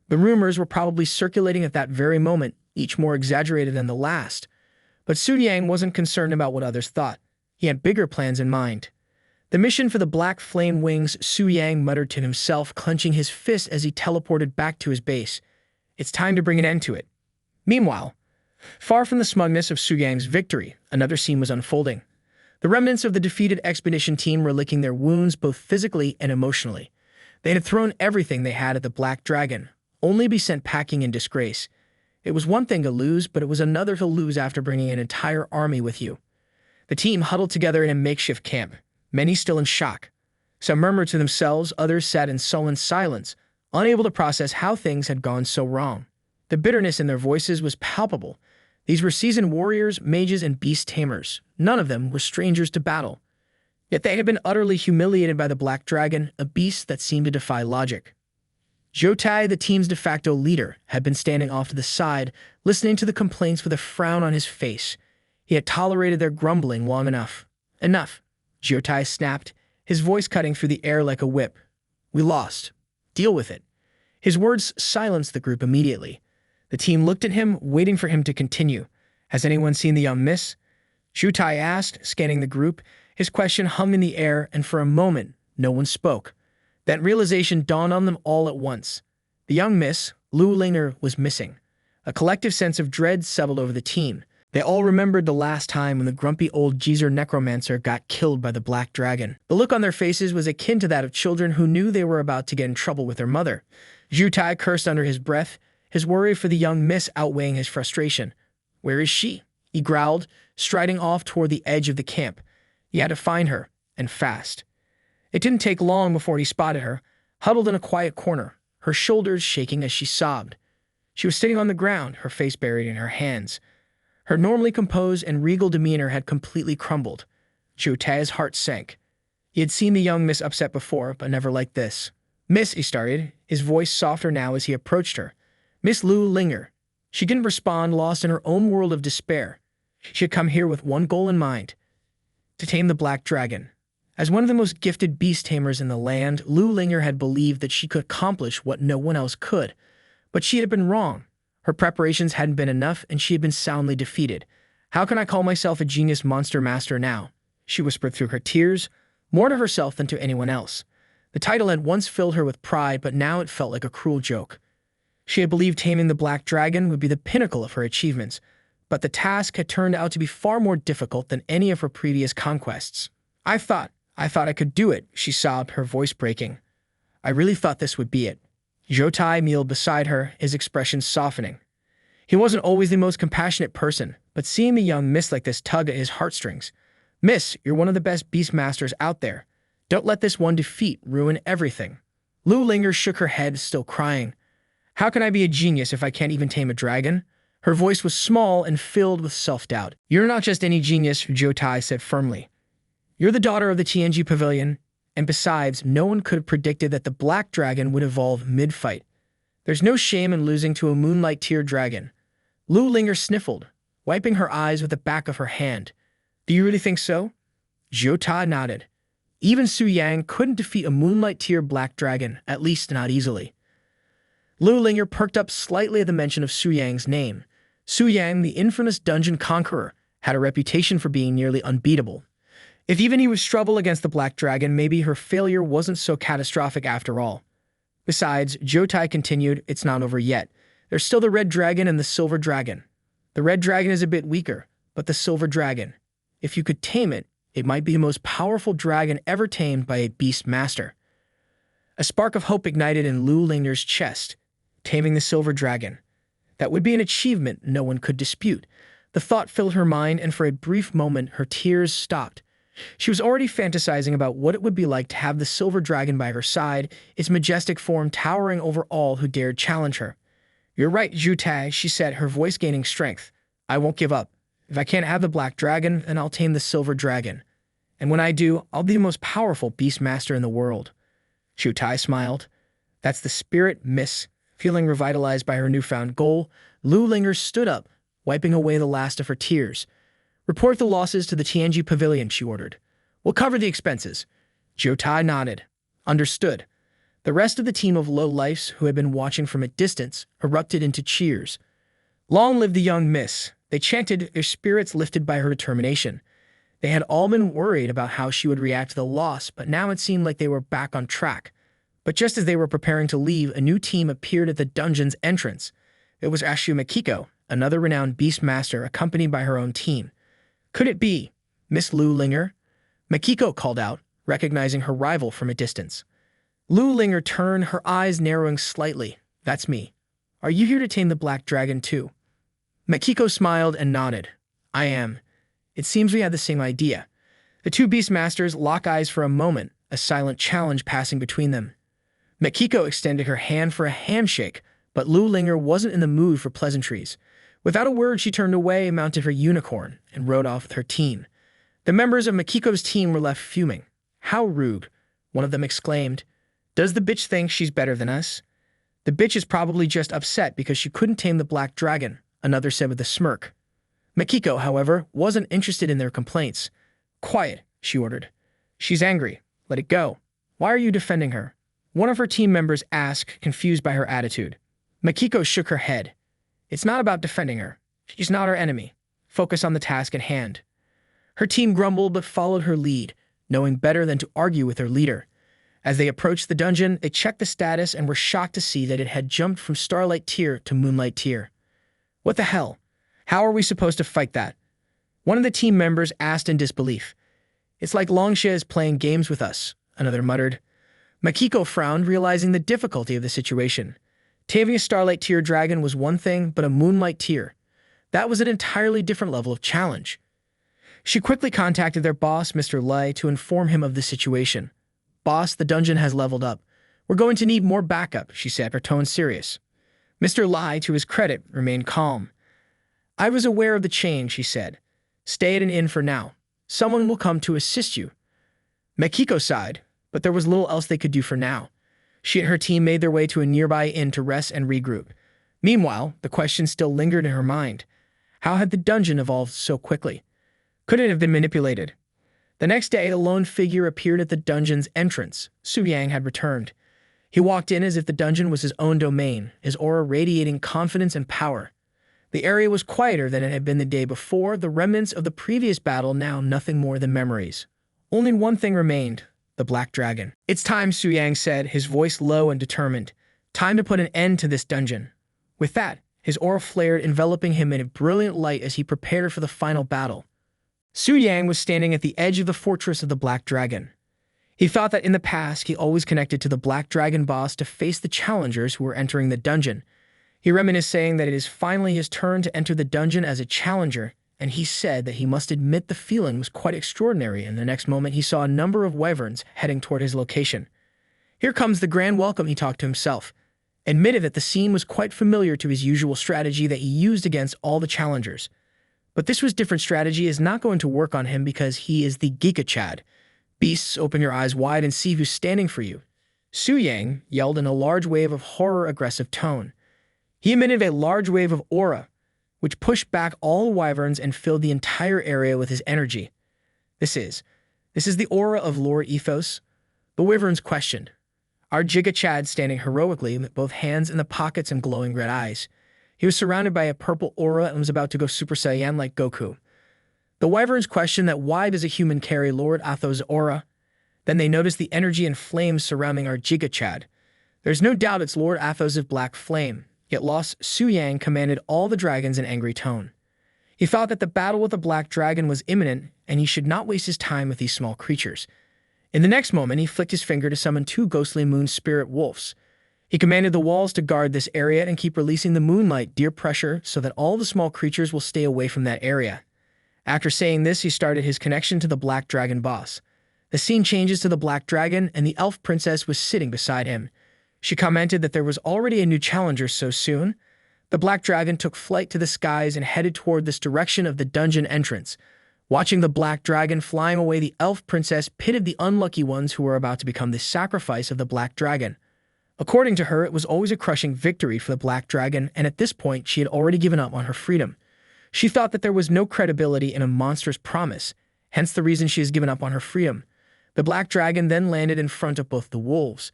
The rumors were probably circulating at that very moment, each more exaggerated than the last. But Su Yang wasn't concerned about what others thought. He had bigger plans in mind. The mission for the Black Flame Wings, Su Yang muttered to himself, clenching his fist as he teleported back to his base. It's time to bring an end to it. Meanwhile, far from the smugness of Su Yang's victory, another scene was unfolding. The remnants of the defeated expedition team were licking their wounds both physically and emotionally. They had thrown everything they had at the Black Dragon, only to be sent packing in disgrace. It was one thing to lose, but it was another to lose after bringing an entire army with you. The team huddled together in a makeshift camp, many still in shock. Some murmured to themselves, others sat in sullen silence, unable to process how things had gone so wrong. The bitterness in their voices was palpable. These were seasoned warriors, mages, and beast tamers. None of them were strangers to battle. Yet they had been utterly humiliated by the Black Dragon, a beast that seemed to defy logic. Jotai, the team's de facto leader, had been standing off to the side, listening to the complaints with a frown on his face. He had tolerated their grumbling long enough. Enough, Jotai snapped, his voice cutting through the air like a whip. We lost. Deal with it. His words silenced the group immediately. The team looked at him, waiting for him to continue. Has anyone seen the young miss? Jotai asked, scanning the group. His question hung in the air, and for a moment, no one spoke. That realization dawned on them all at once. The young miss, Lu Linger, was missing. A collective sense of dread settled over the team. They all remembered the last time when the grumpy old geezer necromancer got killed by the Black Dragon. The look on their faces was akin to that of children who knew they were about to get in trouble with their mother. Jotai cursed under his breath, his worry for the young miss outweighing his frustration. Where is she? He growled, striding off toward the edge of the camp. He had to find her, and fast. It didn't take long before he spotted her, huddled in a quiet corner, her shoulders shaking as she sobbed. She was sitting on the ground, her face buried in her hands. Her normally composed and regal demeanor had completely crumbled. Jotai's heart sank. He had seen the young miss upset before, but never like this. Miss, he started, his voice softer now as he approached her. Miss Lu Linger. She didn't respond, lost in her own world of despair. She had come here with one goal in mind: to tame the Black Dragon. As one of the most gifted beast tamers in the land, Lu Linger had believed that she could accomplish what no one else could. But she had been wrong. Her preparations hadn't been enough, and she had been soundly defeated. How can I call myself a genius monster master now? She whispered through her tears, more to herself than to anyone else. The title had once filled her with pride, but now it felt like a cruel joke. She had believed taming the Black Dragon would be the pinnacle of her achievements, but the task had turned out to be far more difficult than any of her previous conquests. I thought I could do it, she sobbed, her voice breaking. I really thought this would be it. Jotai kneeled beside her, his expression softening. He wasn't always the most compassionate person, but seeing the young miss like this tugged at his heartstrings. Miss, you're one of the best beast masters out there. Don't let this one defeat ruin everything. Lu Linger shook her head, still crying. How can I be a genius if I can't even tame a dragon? Her voice was small and filled with self-doubt. You're not just any genius, Jotai said firmly. You're the daughter of the TNG Pavilion, and besides, no one could have predicted that the Black Dragon would evolve mid-fight. There's no shame in losing to a Moonlight Tier dragon. Lu Linger sniffled, wiping her eyes with the back of her hand. Do you really think so? Jotai nodded. Even Su Yang couldn't defeat a Moonlight Tier Black Dragon, at least not easily. Lu Linger perked up slightly at the mention of Su Yang's name. Su Yang, the infamous dungeon conqueror, had a reputation for being nearly unbeatable. If even he would struggle against the Black Dragon, maybe her failure wasn't so catastrophic after all. Besides, Jotai continued, it's not over yet. There's still the Red Dragon and the Silver Dragon. The Red Dragon is a bit weaker, but the Silver Dragon, if you could tame it, It might be the most powerful dragon ever tamed by a beast master. A spark of hope ignited in Lu Linger's chest. Taming the silver dragon. That would be an achievement no one could dispute. The thought filled her mind, and for a brief moment her tears stopped. She was already fantasizing about what it would be like to have the silver dragon by her side, its majestic form towering over all who dared challenge her. "You're right, Zhu Tai," she said, her voice gaining strength. "I won't give up. If I can't have the black dragon, then I'll tame the silver dragon. And when I do, I'll be the most powerful beast master in the world." Zhu Tai smiled. "That's the spirit, miss." Feeling revitalized by her newfound goal, Lu Linger stood up, wiping away the last of her tears. "Report the losses to the Tianji Pavilion," she ordered. "We'll cover the expenses." Zhu Tai nodded. "Understood." The rest of the team of low-lifes, who had been watching from a distance, erupted into cheers. "Long live the young miss," they chanted, their spirits lifted by her determination. They had all been worried about how she would react to the loss, but now it seemed like they were back on track. But just as they were preparing to leave, a new team appeared at the dungeon's entrance. It was Ashu Makiko, another renowned beast master, accompanied by her own team. "Could it be Miss Lu Linger?" Makiko called out, recognizing her rival from a distance. Lu Linger turned, her eyes narrowing slightly. "That's me. Are you here to tame the black dragon too?" Makiko smiled and nodded. "I am." It seems we had the same idea. The two beast masters locked eyes for a moment, a silent challenge passing between them. Makiko extended her hand for a handshake, but Lu Linger wasn't in the mood for pleasantries. Without a word, she turned away, mounted her unicorn, and rode off with her team. The members of Makiko's team were left fuming. "How rude," one of them exclaimed. "Does the bitch think she's better than us?" "The bitch is probably just upset because she couldn't tame the black dragon," another said with a smirk. Makiko, however, wasn't interested in their complaints. "Quiet," she ordered. "She's angry. Let it go. Why are you defending her?" One of her team members asked, confused by her attitude. Makiko shook her head. "It's not about defending her. She's not our enemy. Focus on the task at hand." Her team grumbled but followed her lead, knowing better than to argue with their leader. As they approached the dungeon, they checked the status and were shocked to see that it had jumped from Starlight Tier to Moonlight Tier. "What the hell? How are we supposed to fight that?" One of the team members asked in disbelief. "It's like Longsha is playing games with us," another muttered. Makiko frowned, realizing the difficulty of the situation. Taming a Starlight Tier dragon was one thing, but a Moonlight Tier. That was an entirely different level of challenge. She quickly contacted their boss, Mr. Lai, to inform him of the situation. "Boss, the dungeon has leveled up. We're going to need more backup," she said, her tone serious. Mr. Lai, to his credit, remained calm. "I was aware of the change," he said. "Stay at an inn for now. Someone will come to assist you." Makiko sighed, but there was little else they could do for now. She and her team made their way to a nearby inn to rest and regroup. Meanwhile, the question still lingered in her mind. How had the dungeon evolved so quickly? Could it have been manipulated? The next day, a lone figure appeared at the dungeon's entrance. Su Yang had returned. He walked in as if the dungeon was his own domain, his aura radiating confidence and power. The area was quieter than it had been the day before, the remnants of the previous battle now nothing more than memories. Only one thing remained, the black dragon. "It's time," Su Yang said, his voice low and determined. "Time to put an end to this dungeon." With that, his aura flared, enveloping him in a brilliant light as he prepared for the final battle. Su Yang was standing at the edge of the fortress of the black dragon. He thought that in the past, he always connected to the black dragon boss to face the challengers who were entering the dungeon. He reminisced, saying that it is finally his turn to enter the dungeon as a challenger, and he said that he must admit the feeling was quite extraordinary, and the next moment he saw a number of wyverns heading toward his location. "Here comes the grand welcome," he talked to himself, admitted that the scene was quite familiar to his usual strategy that he used against all the challengers. But this was different strategy is not going to work on him because he is the Giga Chad. "Beasts, open your eyes wide and see who's standing for you," Su Yang yelled in a large wave of horror-aggressive tone. He emitted a large wave of aura, which pushed back all the wyverns and filled the entire area with his energy. This is the aura of Lord Ethos?" The wyverns questioned. Our Giga Chad standing heroically with both hands in the pockets and glowing red eyes. He was surrounded by a purple aura and was about to go Super Saiyan like Goku. The wyverns questioned that why does a human carry Lord Athos' aura? Then they noticed the energy and flames surrounding our Giga Chad. There's no doubt it's Lord Athos' black flame, yet lost Su Yang commanded all the dragons in angry tone. He thought that the battle with the black dragon was imminent, and he should not waste his time with these small creatures. In the next moment, he flicked his finger to summon 2 ghostly moon spirit wolves. He commanded the walls to guard this area and keep releasing the moonlight deer pressure so that all the small creatures will stay away from that area. After saying this, he started his connection to the black dragon boss. The scene changes to the black dragon, and the elf princess was sitting beside him. She commented that there was already a new challenger so soon. The black dragon took flight to the skies and headed toward this direction of the dungeon entrance. Watching the black dragon flying away, the elf princess pitted the unlucky ones who were about to become the sacrifice of the black dragon. According to her, it was always a crushing victory for the black dragon, and at this point, she had already given up on her freedom. She thought that there was no credibility in a monster's promise, hence the reason she has given up on her freedom. The black dragon then landed in front of both the wolves.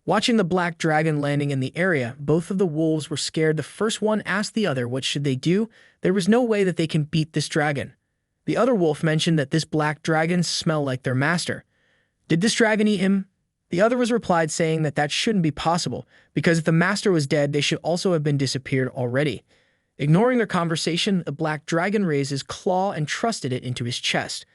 Watching the black dragon landing in the area, both of the wolves were scared. The first one asked the other what should they do. There was no way that they can beat this dragon. The other wolf mentioned that this black dragon smelled like their master. Did this dragon eat him? The other was replied saying that that shouldn't be possible, because if the master was dead, they should also have been disappeared already. Ignoring their conversation, the black dragon raised his claw and thrusted it into his chest.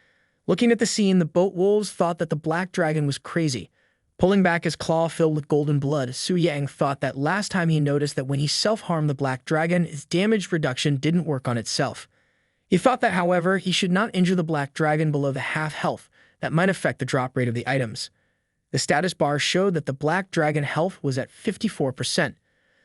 Looking at the scene, the boat wolves thought that the black dragon was crazy. Pulling back his claw filled with golden blood, Su Yang thought that last time he noticed that when he self-harmed the black dragon, his damage reduction didn't work on itself. He thought that, however, he should not injure the black dragon below the half health. That might affect the drop rate of the items. The status bar showed that the black dragon health was at 54%.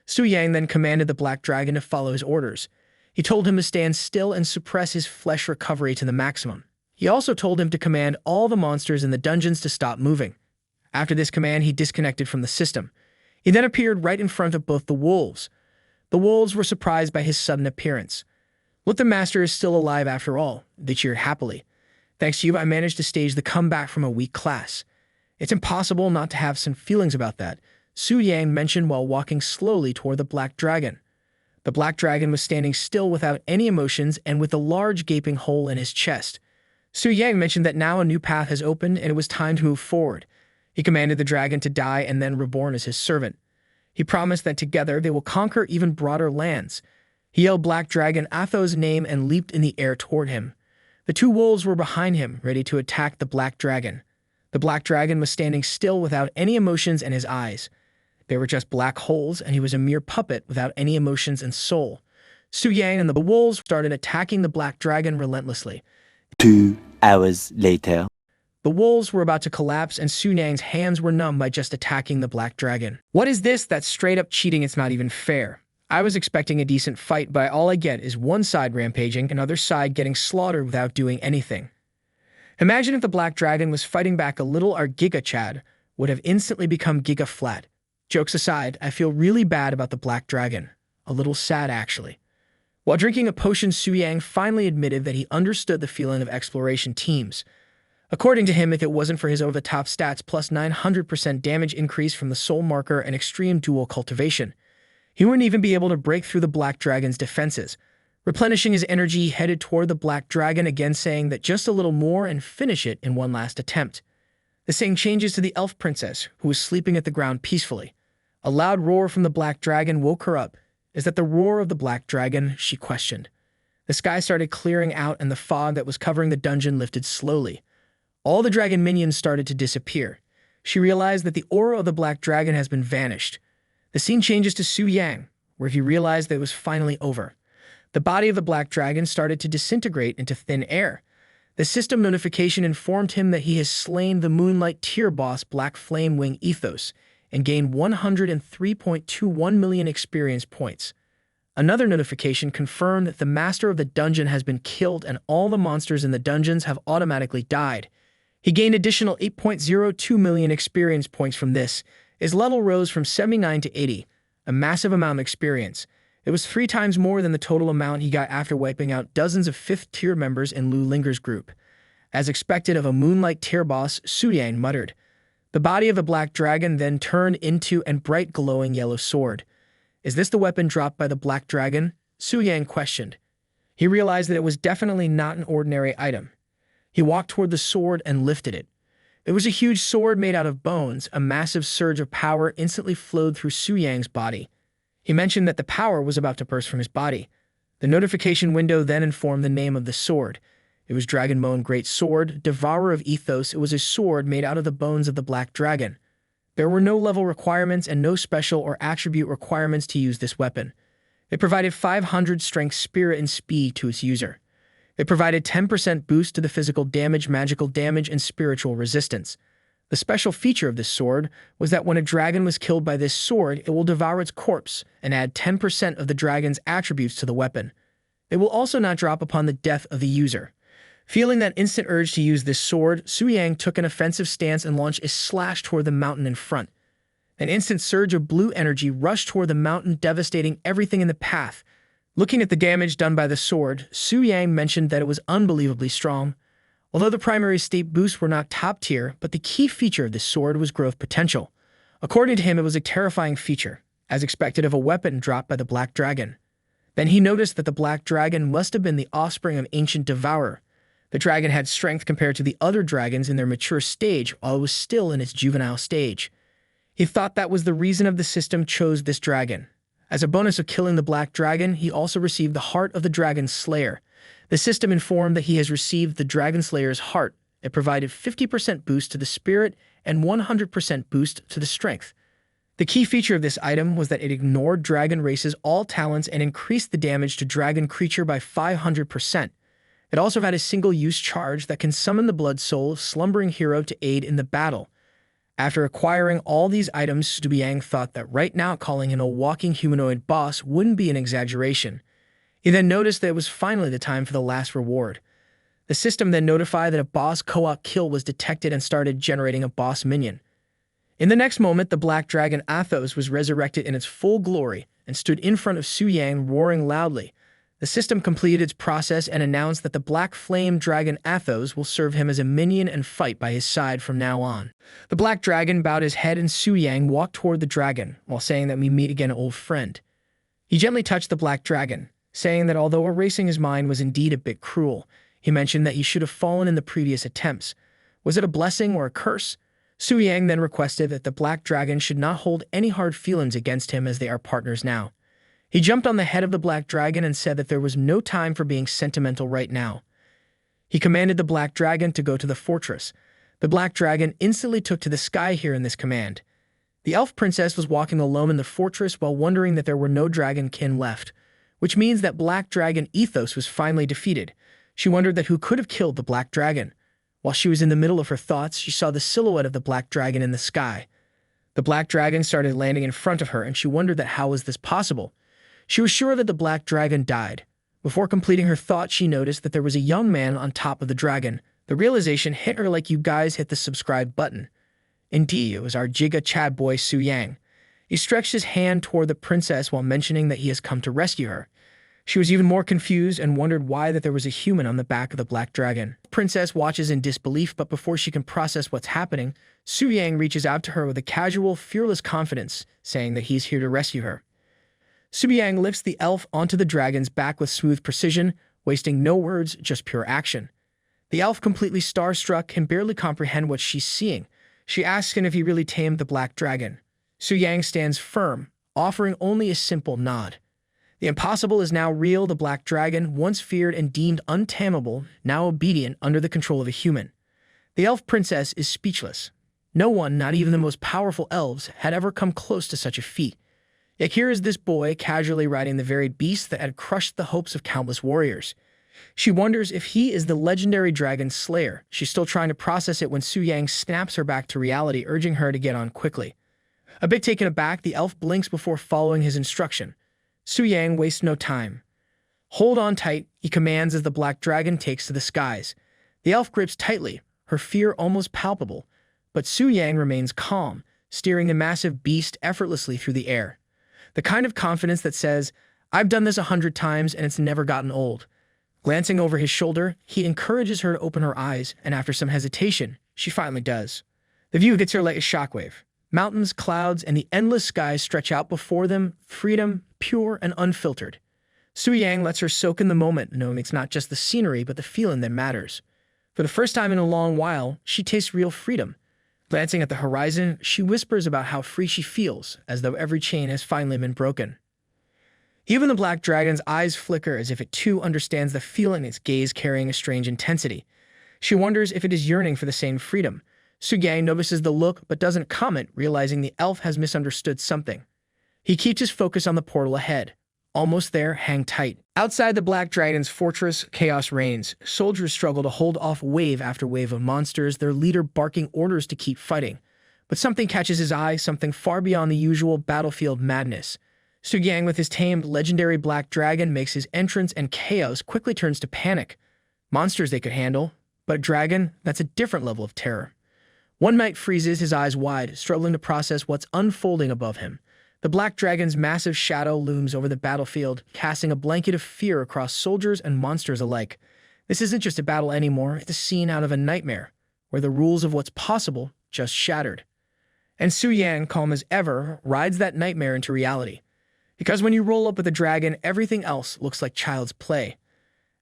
Su Yang then commanded the black dragon to follow his orders. He told him to stand still and suppress his flesh recovery to the maximum. He also told him to command all the monsters in the dungeons to stop moving. After this command, he disconnected from the system. He then appeared right in front of both the wolves. The wolves were surprised by his sudden appearance. "Look, the master is still alive after all," they cheered happily. "Thanks to you, I managed to stage the comeback from a weak class." "It's impossible not to have some feelings about that," Su Yang mentioned while walking slowly toward the black dragon. The black dragon was standing still without any emotions and with a large gaping hole in his chest. Su Yang mentioned that now a new path has opened and it was time to move forward. He commanded the dragon to die and then reborn as his servant. He promised that together they will conquer even broader lands. He yelled Black Dragon Atho's name and leaped in the air toward him. The 2 wolves were behind him, ready to attack the black dragon. The black dragon was standing still without any emotions in his eyes. They were just black holes, and he was a mere puppet without any emotions and soul. Su Yang and the wolves started attacking the black dragon relentlessly.
2 hours later.
The wolves were about to collapse, and Su Yang's hands were numb by just attacking the black dragon. "What is this? That's straight up cheating. It's not even fair. I was expecting a decent fight, but all I get is one side rampaging, another side getting slaughtered without doing anything." Imagine if the black dragon was fighting back a little, our Giga Chad would have instantly become Giga Flat. Jokes aside, I feel really bad about the black dragon. A little sad, actually. While drinking a potion, Su Yang finally admitted that he understood the feeling of exploration teams. According to him, if it wasn't for his over-the-top stats plus 900% damage increase from the soul marker and extreme dual cultivation, he wouldn't even be able to break through the black dragon's defenses. Replenishing his energy, he headed toward the black dragon again, saying that just a little more and finish it in one last attempt. The saying changes to the elf princess, who was sleeping at the ground peacefully. A loud roar from the black dragon woke her up. "Is that the roar of the black dragon?" she questioned. The sky started clearing out and the fog that was covering the dungeon lifted slowly. All the dragon minions started to disappear. She realized that the aura of the black dragon has been vanished. The scene changes to Su Yang, where he realized that it was finally over. The body of the black dragon started to disintegrate into thin air. The system notification informed him that he has slain the Moonlight tier boss Black Flame Wing Ethos and gained 103.21 million experience points. Another notification confirmed that the master of the dungeon has been killed and all the monsters in the dungeons have automatically died. He gained additional 8.02 million experience points from this. His level rose from 79 to 80, a massive amount of experience. It was 3 times more than the total amount he got after wiping out dozens of 5th tier members in Lu Linger's group. As expected of a Moonlight tier boss, Su Yang muttered. The body of the black dragon then turned into a bright glowing yellow sword. "Is this the weapon dropped by the black dragon?" Su Yang questioned. He realized that it was definitely not an ordinary item. He walked toward the sword and lifted it. It was a huge sword made out of bones. A massive surge of power instantly flowed through Su Yang's body. He mentioned that the power was about to burst from his body. The notification window then informed the name of the sword. It was Dragonbone Great Sword, Devourer of Ethos. It was a sword made out of the bones of the Black Dragon. There were no level requirements and no special or attribute requirements to use this weapon. It provided 500 strength, spirit, and speed to its user. It provided 10% boost to the physical damage, magical damage, and spiritual resistance. The special feature of this sword was that when a dragon was killed by this sword, it will devour its corpse and add 10% of the dragon's attributes to the weapon. It will also not drop upon the death of the user. Feeling that instant urge to use this sword, Su Yang took an offensive stance and launched a slash toward the mountain in front. An instant surge of blue energy rushed toward the mountain, devastating everything in the path. Looking at the damage done by the sword, Su Yang mentioned that it was unbelievably strong. Although the primary state boosts were not top tier, but the key feature of this sword was growth potential. According to him, it was a terrifying feature, as expected of a weapon dropped by the Black Dragon. Then he noticed that the Black Dragon must have been the offspring of ancient Devourer. The dragon had strength compared to the other dragons in their mature stage, while it was still in its juvenile stage. He thought that was the reason of the system chose this dragon. As a bonus of killing the Black Dragon, he also received the Heart of the Dragon Slayer. The system informed that he has received the Dragon Slayer's heart. It provided 50% boost to the spirit and 100% boost to the strength. The key feature of this item was that it ignored dragon race's all talents and increased the damage to dragon creature by 500%. It also had a single-use charge that can summon the blood soul of slumbering hero to aid in the battle. After acquiring all these items, Su Yang thought that right now calling him a walking humanoid boss wouldn't be an exaggeration. He then noticed that it was finally the time for the last reward. The system then notified that a boss co-op kill was detected and started generating a boss minion. In the next moment, the Black Dragon Athos was resurrected in its full glory and stood in front of Su Yang, roaring loudly. The system completed its process and announced that the Black Flame Dragon Athos will serve him as a minion and fight by his side from now on. The Black Dragon bowed his head and Su Yang walked toward the dragon, while saying that we meet again, old friend. He gently touched the Black Dragon, saying that although erasing his mind was indeed a bit cruel, he mentioned that he should have fallen in the previous attempts. Was it a blessing or a curse? Su Yang then requested that the Black Dragon should not hold any hard feelings against him as they are partners now. He jumped on the head of the Black Dragon and said that there was no time for being sentimental right now. He commanded the Black Dragon to go to the fortress. The Black Dragon instantly took to the sky here in this command. The elf princess was walking alone in the fortress while wondering that there were no dragonkin left, which means that Black Dragon Ethos was finally defeated. She wondered that who could have killed the Black Dragon. While she was in the middle of her thoughts, she saw the silhouette of the Black Dragon in the sky. The Black Dragon started landing in front of her, and she wondered that how was this possible. She was sure that the Black Dragon died. Before completing her thought, she noticed that there was a young man on top of the dragon. The realization hit her like you guys hit the subscribe button. Indeed, it was our Giga Chad boy Su Yang. He stretched his hand toward the princess while mentioning that he has come to rescue her. She was even more confused and wondered why that there was a human on the back of the Black Dragon. The princess watches in disbelief, but before she can process what's happening, Su Yang reaches out to her with a casual, fearless confidence, saying that he's here to rescue her. Su Yang lifts the elf onto the dragon's back with smooth precision, wasting no words, just pure action. The elf, completely starstruck, can barely comprehend what she's seeing. She asks him if he really tamed the Black Dragon. Su Yang stands firm, offering only a simple nod. The impossible is now real. The Black Dragon, once feared and deemed untamable, now obedient under the control of a human. The elf princess is speechless. No one, not even the most powerful elves, had ever come close to such a feat. Yet here is this boy casually riding the very beast that had crushed the hopes of countless warriors. She wonders if he is the legendary dragon slayer. She's still trying to process it when Su Yang snaps her back to reality, urging her to get on quickly. A bit taken aback, the elf blinks before following his instruction. Su Yang wastes no time. Hold on tight, he commands as the Black Dragon takes to the skies. The elf grips tightly, her fear almost palpable, but Su Yang remains calm, steering the massive beast effortlessly through the air. The kind of confidence that says, I've done this 100 times and it's never gotten old. Glancing over his shoulder, he encourages her to open her eyes, and after some hesitation, she finally does. The view hits her like a shockwave. Mountains, clouds, and the endless skies stretch out before them, freedom, pure and unfiltered. Su Yang lets her soak in the moment, knowing it's not just the scenery but the feeling that matters. For the first time in a long while, she tastes real freedom. Glancing at the horizon, she whispers about how free she feels, as though every chain has finally been broken. Even the black dragon's eyes flicker as if it too understands the feeling, its gaze carrying a strange intensity. She wonders if it is yearning for the same freedom. Su-yang notices the look but doesn't comment, realizing the elf has misunderstood something. He keeps his focus on the portal ahead. Almost there, hang tight. Outside the black dragon's fortress, chaos reigns. Soldiers struggle to hold off wave after wave of monsters, their leader barking orders to keep fighting. But something catches his eye, something far beyond the usual battlefield madness. Su-yang, with his tamed legendary black dragon, makes his entrance, and chaos quickly turns to panic. Monsters they could handle, but a dragon, that's a different level of terror. One Knight freezes, his eyes wide, struggling to process what's unfolding above him. The black dragon's massive shadow looms over the battlefield, casting a blanket of fear across soldiers and monsters alike. This isn't just a battle anymore, it's a scene out of a nightmare, where the rules of what's possible just shattered. And Su-yang, calm as ever, rides that nightmare into reality. Because when you roll up with a dragon, everything else looks like child's play.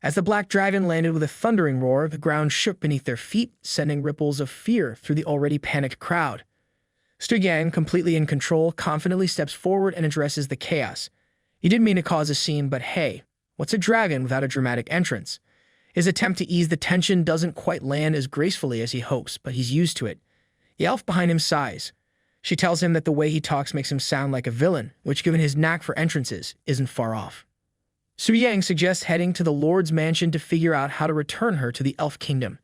As the black dragon landed with a thundering roar, the ground shook beneath their feet, sending ripples of fear through the already panicked crowd. Su-yang, completely in control, confidently steps forward and addresses the chaos. He didn't mean to cause a scene, but hey, what's a dragon without a dramatic entrance? His attempt to ease the tension doesn't quite land as gracefully as he hopes, but he's used to it. The elf behind him sighs. She tells him that the way he talks makes him sound like a villain, which, given his knack for entrances, isn't far off. Su-yang suggests heading to the Lord's mansion to figure out how to return her to the Elf Kingdom.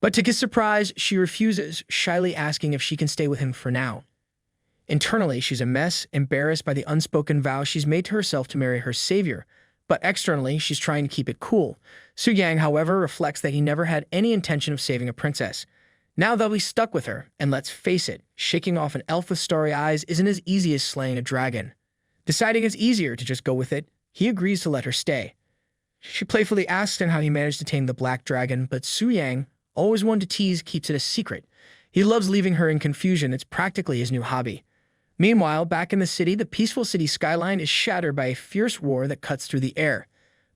But to his surprise, she refuses, shyly asking if she can stay with him for now. Internally, she's a mess, embarrassed by the unspoken vow she's made to herself to marry her savior, but externally, she's trying to keep it cool. Su-yang, however, reflects that he never had any intention of saving a princess. Now they'll be stuck with her, and let's face it, shaking off an elf with starry eyes isn't as easy as slaying a dragon. Deciding it's easier to just go with it, he agrees to let her stay. She playfully asks him how he managed to tame the black dragon, but Su-yang, always one to tease, keeps it a secret. He loves leaving her in confusion, it's practically his new hobby. Meanwhile, back in the city, the peaceful city skyline is shattered by a fierce roar that cuts through the air.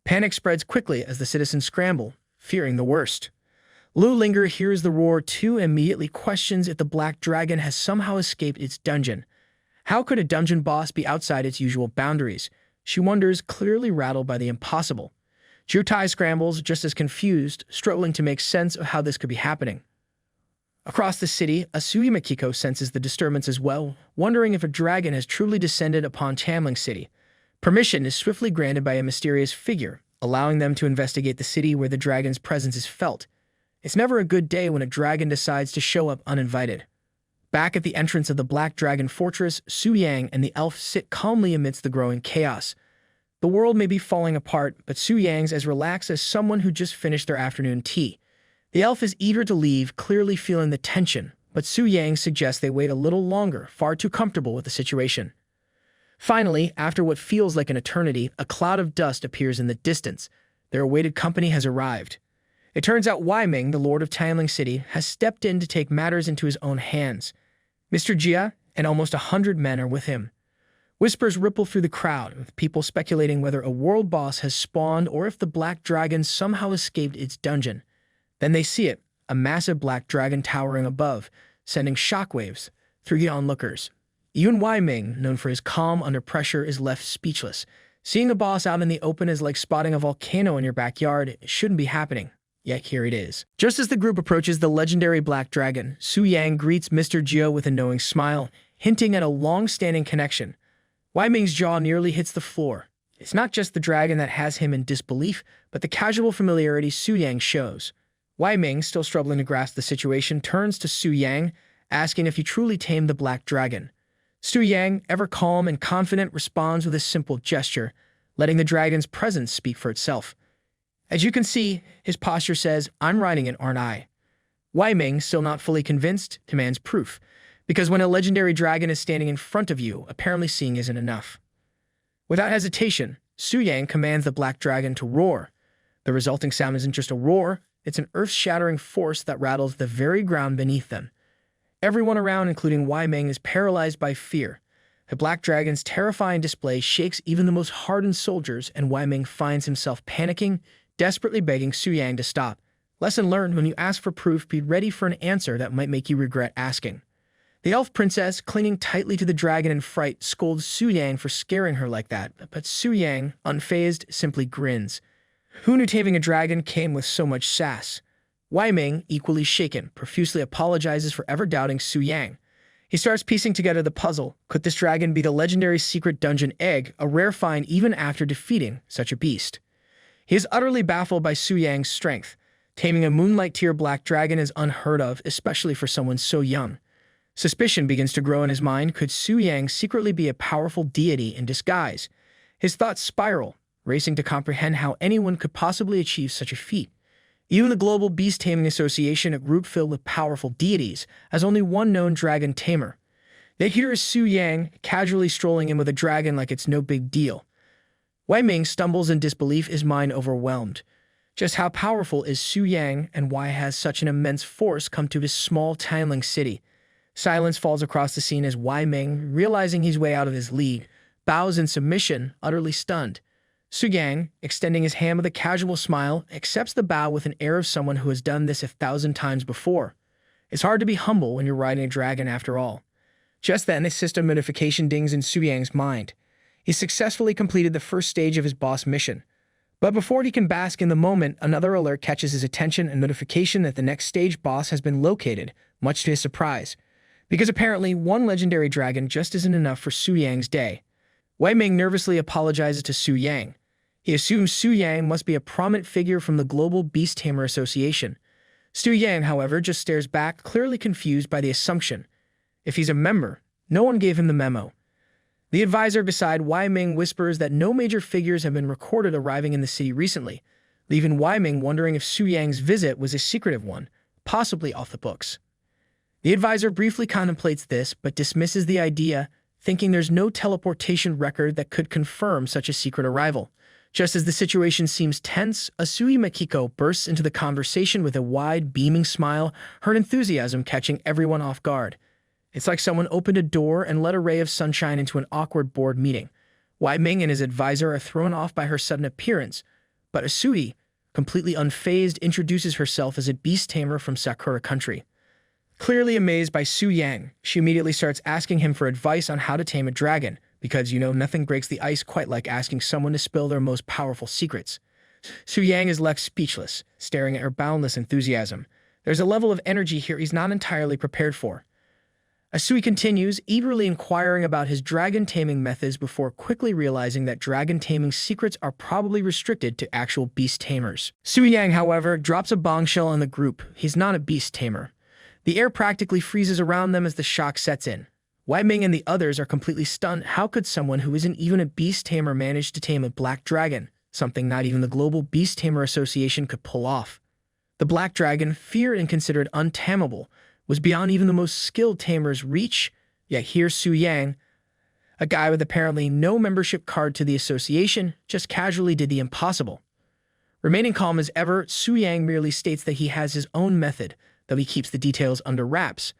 Panic spreads quickly as the citizens scramble, fearing the worst. Lu Linger hears the roar too and immediately questions if the black dragon has somehow escaped its dungeon. How could a dungeon boss be outside its usual boundaries? She wonders, clearly rattled by the impossible. Jutai scrambles, just as confused, struggling to make sense of how this could be happening. Across the city, Asuya Makiko senses the disturbance as well, wondering if a dragon has truly descended upon Chamling City. Permission is swiftly granted by a mysterious figure, allowing them to investigate the city where the dragon's presence is felt. It's never a good day when a dragon decides to show up uninvited. Back at the entrance of the Black Dragon Fortress, Su-yang and the elf sit calmly amidst the growing chaos. The world may be falling apart, but Su-yang's as relaxed as someone who just finished their afternoon tea. The elf is eager to leave, clearly feeling the tension, but Su-yang suggests they wait a little longer, far too comfortable with the situation. Finally, after what feels like an eternity, a cloud of dust appears in the distance. Their awaited company has arrived. It turns out Wei Ming, the Lord of Tianling City, has stepped in to take matters into his own hands. Mr. Jia and almost 100 men are with him. Whispers ripple through the crowd, with people speculating whether a world boss has spawned or if the black dragon somehow escaped its dungeon. Then they see it, a massive black dragon towering above, sending shockwaves through the onlookers. Even Wei Ming, known for his calm under pressure, is left speechless. Seeing a boss out in the open is like spotting a volcano in your backyard. It shouldn't be happening. Yet here it is. Just as the group approaches the legendary black dragon, Su-yang greets Mr. Jia with a knowing smile, hinting at a long-standing connection. Wei Ming's jaw nearly hits the floor. It's not just the dragon that has him in disbelief, but the casual familiarity Su-yang shows. Wei Ming, still struggling to grasp the situation, turns to Su-yang, asking if he truly tamed the black dragon. Su-yang, ever calm and confident, responds with a simple gesture, letting the dragon's presence speak for itself. As you can see, his posture says, "I'm riding it, aren't I?" Wei Ming, still not fully convinced, demands proof, because when a legendary dragon is standing in front of you, apparently seeing isn't enough. Without hesitation, Su-yang commands the black dragon to roar. The resulting sound isn't just a roar, it's an earth-shattering force that rattles the very ground beneath them. Everyone around, including Wei Ming, is paralyzed by fear. The black dragon's terrifying display shakes even the most hardened soldiers, and Wei Ming finds himself panicking, desperately begging Su-yang to stop. Lesson learned: when you ask for proof, be ready for an answer that might make you regret asking. The elf princess, clinging tightly to the dragon in fright, scolds Su Yang for scaring her like that, but Su Yang, unfazed, simply grins. Who knew taming a dragon came with so much sass? Wei Ming, equally shaken, profusely apologizes for ever doubting Su Yang. He starts piecing together the puzzle. Could this dragon be the legendary secret dungeon egg, a rare find even after defeating such a beast? He is utterly baffled by Su Yang's strength. Taming a moonlight-tier black dragon is unheard of, especially for someone so young. Suspicion begins to grow in his mind. Could Su Yang secretly be a powerful deity in disguise? His thoughts spiral, racing to comprehend how anyone could possibly achieve such a feat. Even the Global Beast Taming Association, a group filled with powerful deities, has only one known dragon tamer. Yet here is Su Yang, casually strolling in with a dragon like it's no big deal. Wei Ming stumbles in disbelief, his mind overwhelmed. Just how powerful is Su Yang, and why has such an immense force come to this small tiling city? Silence falls across the scene as Wei Ming, realizing he's way out of his league, bows in submission, utterly stunned. Su Yang, extending his hand with a casual smile, accepts the bow with an air of someone who has done this 1,000 times before. It's hard to be humble when you're riding a dragon after all. Just then, a system notification dings in Su Yang's mind. He successfully completed the first stage of his boss mission. But before he can bask in the moment, another alert catches his attention, a notification that the next stage boss has been located, much to his surprise. Because apparently, one legendary dragon just isn't enough for Su Yang's day. Wei Ming nervously apologizes to Su Yang. He assumes Su Yang must be a prominent figure from the Global Beast Tamer Association. Su Yang, however, just stares back, clearly confused by the assumption. If he's a member, no one gave him the memo. The advisor beside Wei Ming whispers that no major figures have been recorded arriving in the city recently, leaving Wei Ming wondering if Su Yang's visit was a secretive one, possibly off the books. The advisor briefly contemplates this, but dismisses the idea, thinking there's no teleportation record that could confirm such a secret arrival. Just as the situation seems tense, Asui Makiko bursts into the conversation with a wide, beaming smile, her enthusiasm catching everyone off guard. It's like someone opened a door and let a ray of sunshine into an awkward board meeting. Wei Ming and his advisor are thrown off by her sudden appearance, but Asui, completely unfazed, introduces herself as a beast tamer from Sakura country. Clearly amazed by Su Yang, she immediately starts asking him for advice on how to tame a dragon, because, nothing breaks the ice quite like asking someone to spill their most powerful secrets. Su Yang is left speechless, staring at her boundless enthusiasm. There's a level of energy here he's not entirely prepared for. Asui continues, eagerly inquiring about his dragon taming methods before quickly realizing that dragon taming secrets are probably restricted to actual beast tamers. Su Yang, however, drops a bombshell on the group. He's not a beast tamer. The air practically freezes around them as the shock sets in. Wei Ming and the others are completely stunned. How could someone who isn't even a beast tamer manage to tame a black dragon, something not even the Global Beast Tamer Association could pull off? The black dragon, feared and considered untamable, was beyond even the most skilled tamer's reach, yet here Su Yang, a guy with apparently no membership card to the association, just casually did the impossible. Remaining calm as ever, Su Yang merely states that he has his own method, though he keeps the details under wraps.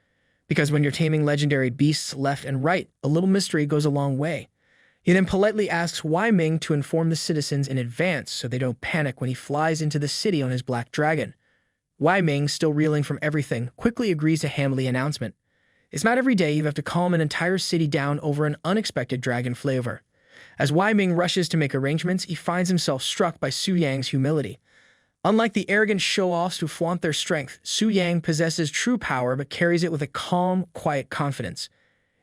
Because when you're taming legendary beasts left and right, a little mystery goes a long way. He then politely asks Wei Ming to inform the citizens in advance so they don't panic when he flies into the city on his black dragon. Wei Ming, still reeling from everything, quickly agrees to handle the announcement. It's not every day you have to calm an entire city down over an unexpected dragon flavor. As Wei Ming rushes to make arrangements, he finds himself struck by Su Yang's humility. Unlike the arrogant show-offs who flaunt their strength, Su Yang possesses true power but carries it with a calm, quiet confidence.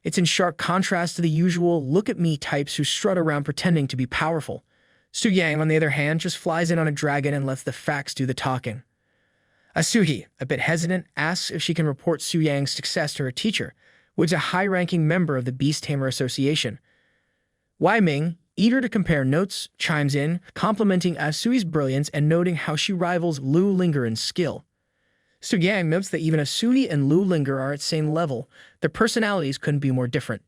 It's in sharp contrast to the usual look-at-me types who strut around pretending to be powerful. Su Yang, on the other hand, just flies in on a dragon and lets the facts do the talking. Asuhi, a bit hesitant, asks if she can report Su Yang's success to her teacher, who is a high-ranking member of the Beast Tamer Association. Wei Ming, eager to compare notes, chimes in, complimenting Asui's brilliance and noting how she rivals Lu Linger in skill. Su Yang notes that even Asui and Lu Linger are at same level. Their personalities couldn't be more different.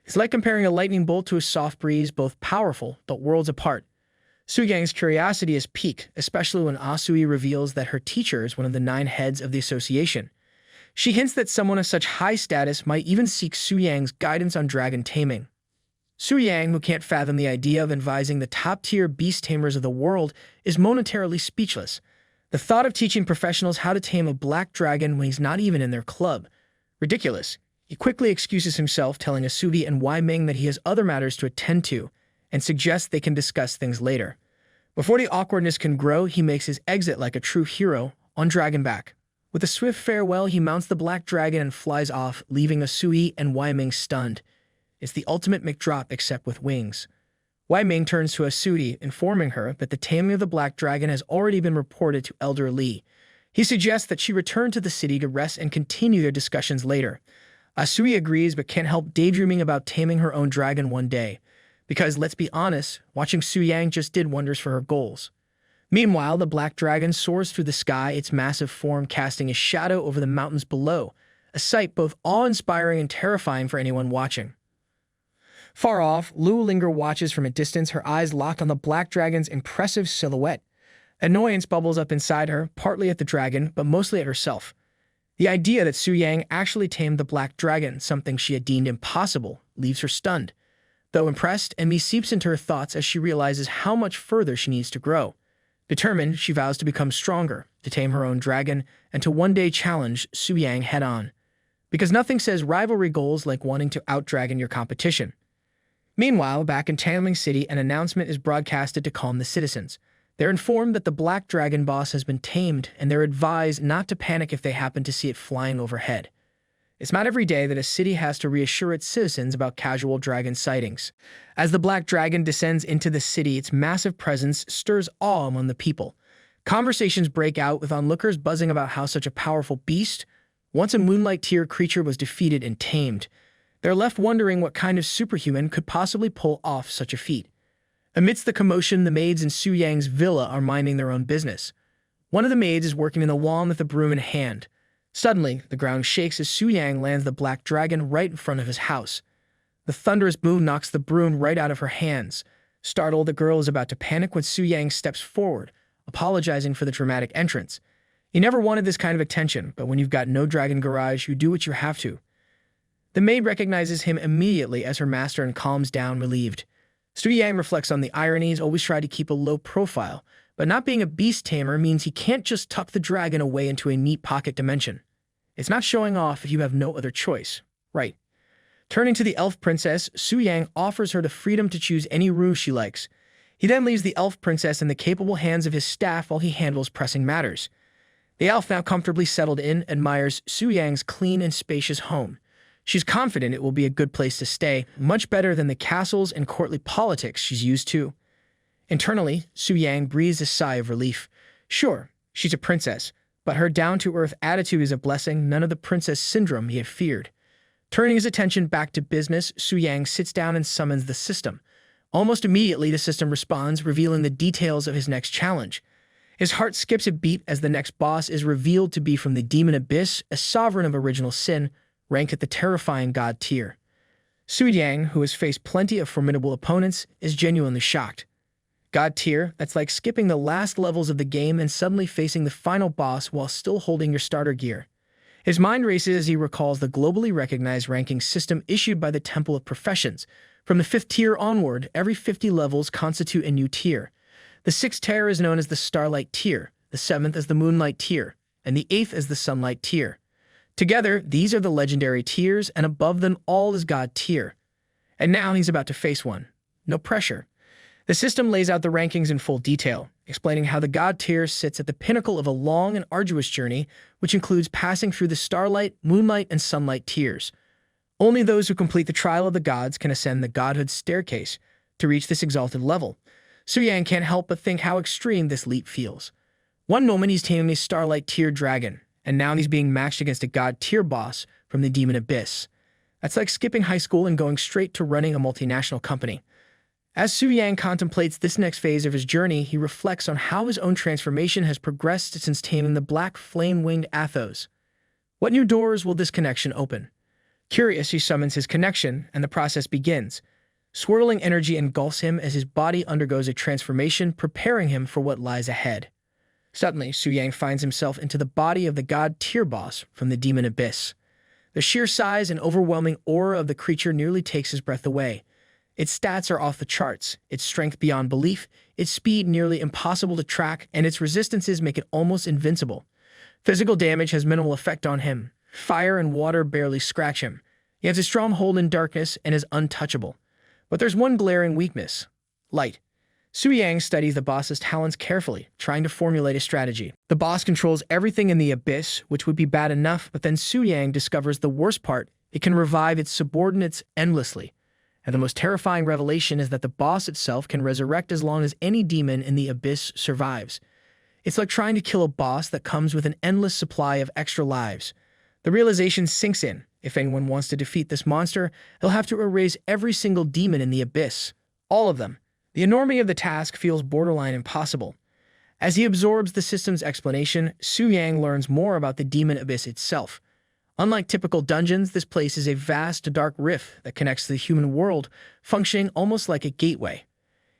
It's like comparing a lightning bolt to a soft breeze, both powerful, but worlds apart. Su Yang's curiosity is piqued, especially when Asui reveals that her teacher is one of the 9 heads of the association. She hints that someone of such high status might even seek Su Yang's guidance on dragon taming. Su Yang, who can't fathom the idea of advising the top-tier beast tamers of the world, is momentarily speechless. The thought of teaching professionals how to tame a black dragon when he's not even in their club. Ridiculous. He quickly excuses himself, telling Asubi and Wei Ming that he has other matters to attend to, and suggests they can discuss things later. Before the awkwardness can grow, he makes his exit like a true hero, on Dragonback. With a swift farewell, he mounts the black dragon and flies off, leaving Asui and Wei Ming stunned. It's the ultimate McDrop except with wings. Wei Ming turns to Asui, informing her that the taming of the black dragon has already been reported to Elder Li. He suggests that she return to the city to rest and continue their discussions later. Asui agrees but can't help daydreaming about taming her own dragon one day. Because, let's be honest, watching Su Yang just did wonders for her goals. Meanwhile, the black dragon soars through the sky, its massive form casting a shadow over the mountains below, a sight both awe-inspiring and terrifying for anyone watching. Far off, Lu Linger watches from a distance, her eyes locked on the black dragon's impressive silhouette. Annoyance bubbles up inside her, partly at the dragon, but mostly at herself. The idea that Su Yang actually tamed the black dragon, something she had deemed impossible, leaves her stunned. Though impressed, envy seeps into her thoughts as she realizes how much further she needs to grow. Determined, she vows to become stronger, to tame her own dragon, and to one day challenge Su Yang head-on. Because nothing says rivalry goals like wanting to out-dragon your competition. Meanwhile, back in Chanling City, an announcement is broadcasted to calm the citizens. They're informed that the black dragon boss has been tamed, and they're advised not to panic if they happen to see it flying overhead. It's not every day that a city has to reassure its citizens about casual dragon sightings. As the black dragon descends into the city, its massive presence stirs awe among the people. Conversations break out, with onlookers buzzing about how such a powerful beast, once a moonlight tier creature, was defeated and tamed. They're left wondering what kind of superhuman could possibly pull off such a feat. Amidst the commotion, the maids in Su Yang's villa are minding their own business. One of the maids is working in the lawn with a broom in hand. Suddenly, the ground shakes as Su Yang lands the black dragon right in front of his house. The thunderous boom knocks the broom right out of her hands. Startled, the girl is about to panic when Su Yang steps forward, apologizing for the dramatic entrance. You never wanted this kind of attention, but when you've got no dragon garage, you do what you have to. The maid recognizes him immediately as her master and calms down, relieved. Su Yang reflects on the ironies, always tried to keep a low profile, but not being a beast tamer means he can't just tuck the dragon away into a neat pocket dimension. It's not showing off if you have no other choice, right? Turning to the elf princess, Su Yang offers her the freedom to choose any ruse she likes. He then leaves the elf princess in the capable hands of his staff while he handles pressing matters. The elf, now comfortably settled in, admires Su Yang's clean and spacious home. She's confident it will be a good place to stay, much better than the castles and courtly politics she's used to. Internally, Su Yang breathes a sigh of relief. Sure, she's a princess, but her down-to-earth attitude is a blessing, none of the princess syndrome he had feared. Turning his attention back to business, Su Yang sits down and summons the system. Almost immediately, the system responds, revealing the details of his next challenge. His heart skips a beat as the next boss is revealed to be from the Demon Abyss, a sovereign of original sin, ranked at the terrifying god tier. Su Yang, who has faced plenty of formidable opponents, is genuinely shocked. God tier, that's like skipping the last levels of the game and suddenly facing the final boss while still holding your starter gear. His mind races as he recalls the globally recognized ranking system issued by the Temple of Professions. From the 5th tier onward, every 50 levels constitute a new tier. The 6th tier is known as the Starlight tier, the 7th as the Moonlight tier, and the 8th as the Sunlight tier. Together, these are the legendary tiers, and above them all is God tier. And now he's about to face one. No pressure. The system lays out the rankings in full detail, explaining how the God tier sits at the pinnacle of a long and arduous journey, which includes passing through the Starlight, Moonlight, and Sunlight tiers. Only those who complete the Trial of the Gods can ascend the Godhood staircase to reach this exalted level. Su Yang can't help but think how extreme this leap feels. One moment he's taming a Starlight tier dragon, and now he's being matched against a God tier boss from the Demon Abyss. That's like skipping high school and going straight to running a multinational company. As Su Yang contemplates this next phase of his journey, he reflects on how his own transformation has progressed since taming the black flame-winged Athos. What new doors will this connection open? Curious, he summons his connection, and the process begins. Swirling energy engulfs him as his body undergoes a transformation, preparing him for what lies ahead. Suddenly, Su Yang finds himself into the body of the God tier boss from the Demon Abyss. The sheer size and overwhelming aura of the creature nearly takes his breath away. Its stats are off the charts, its strength beyond belief, its speed nearly impossible to track, and its resistances make it almost invincible. Physical damage has minimal effect on him. Fire and water barely scratch him. He has a strong hold in darkness and is untouchable. But there's one glaring weakness: light. Su Yang studies the boss's talents carefully, trying to formulate a strategy. The boss controls everything in the abyss, which would be bad enough, but then Su Yang discovers the worst part: it can revive its subordinates endlessly. And the most terrifying revelation is that the boss itself can resurrect as long as any demon in the abyss survives. It's like trying to kill a boss that comes with an endless supply of extra lives. The realization sinks in: if anyone wants to defeat this monster, they'll have to erase every single demon in the abyss. All of them. The enormity of the task feels borderline impossible. As he absorbs the system's explanation, Su Yang learns more about the demon abyss itself. Unlike typical dungeons, this place is a vast, dark rift that connects to the human world, functioning almost like a gateway.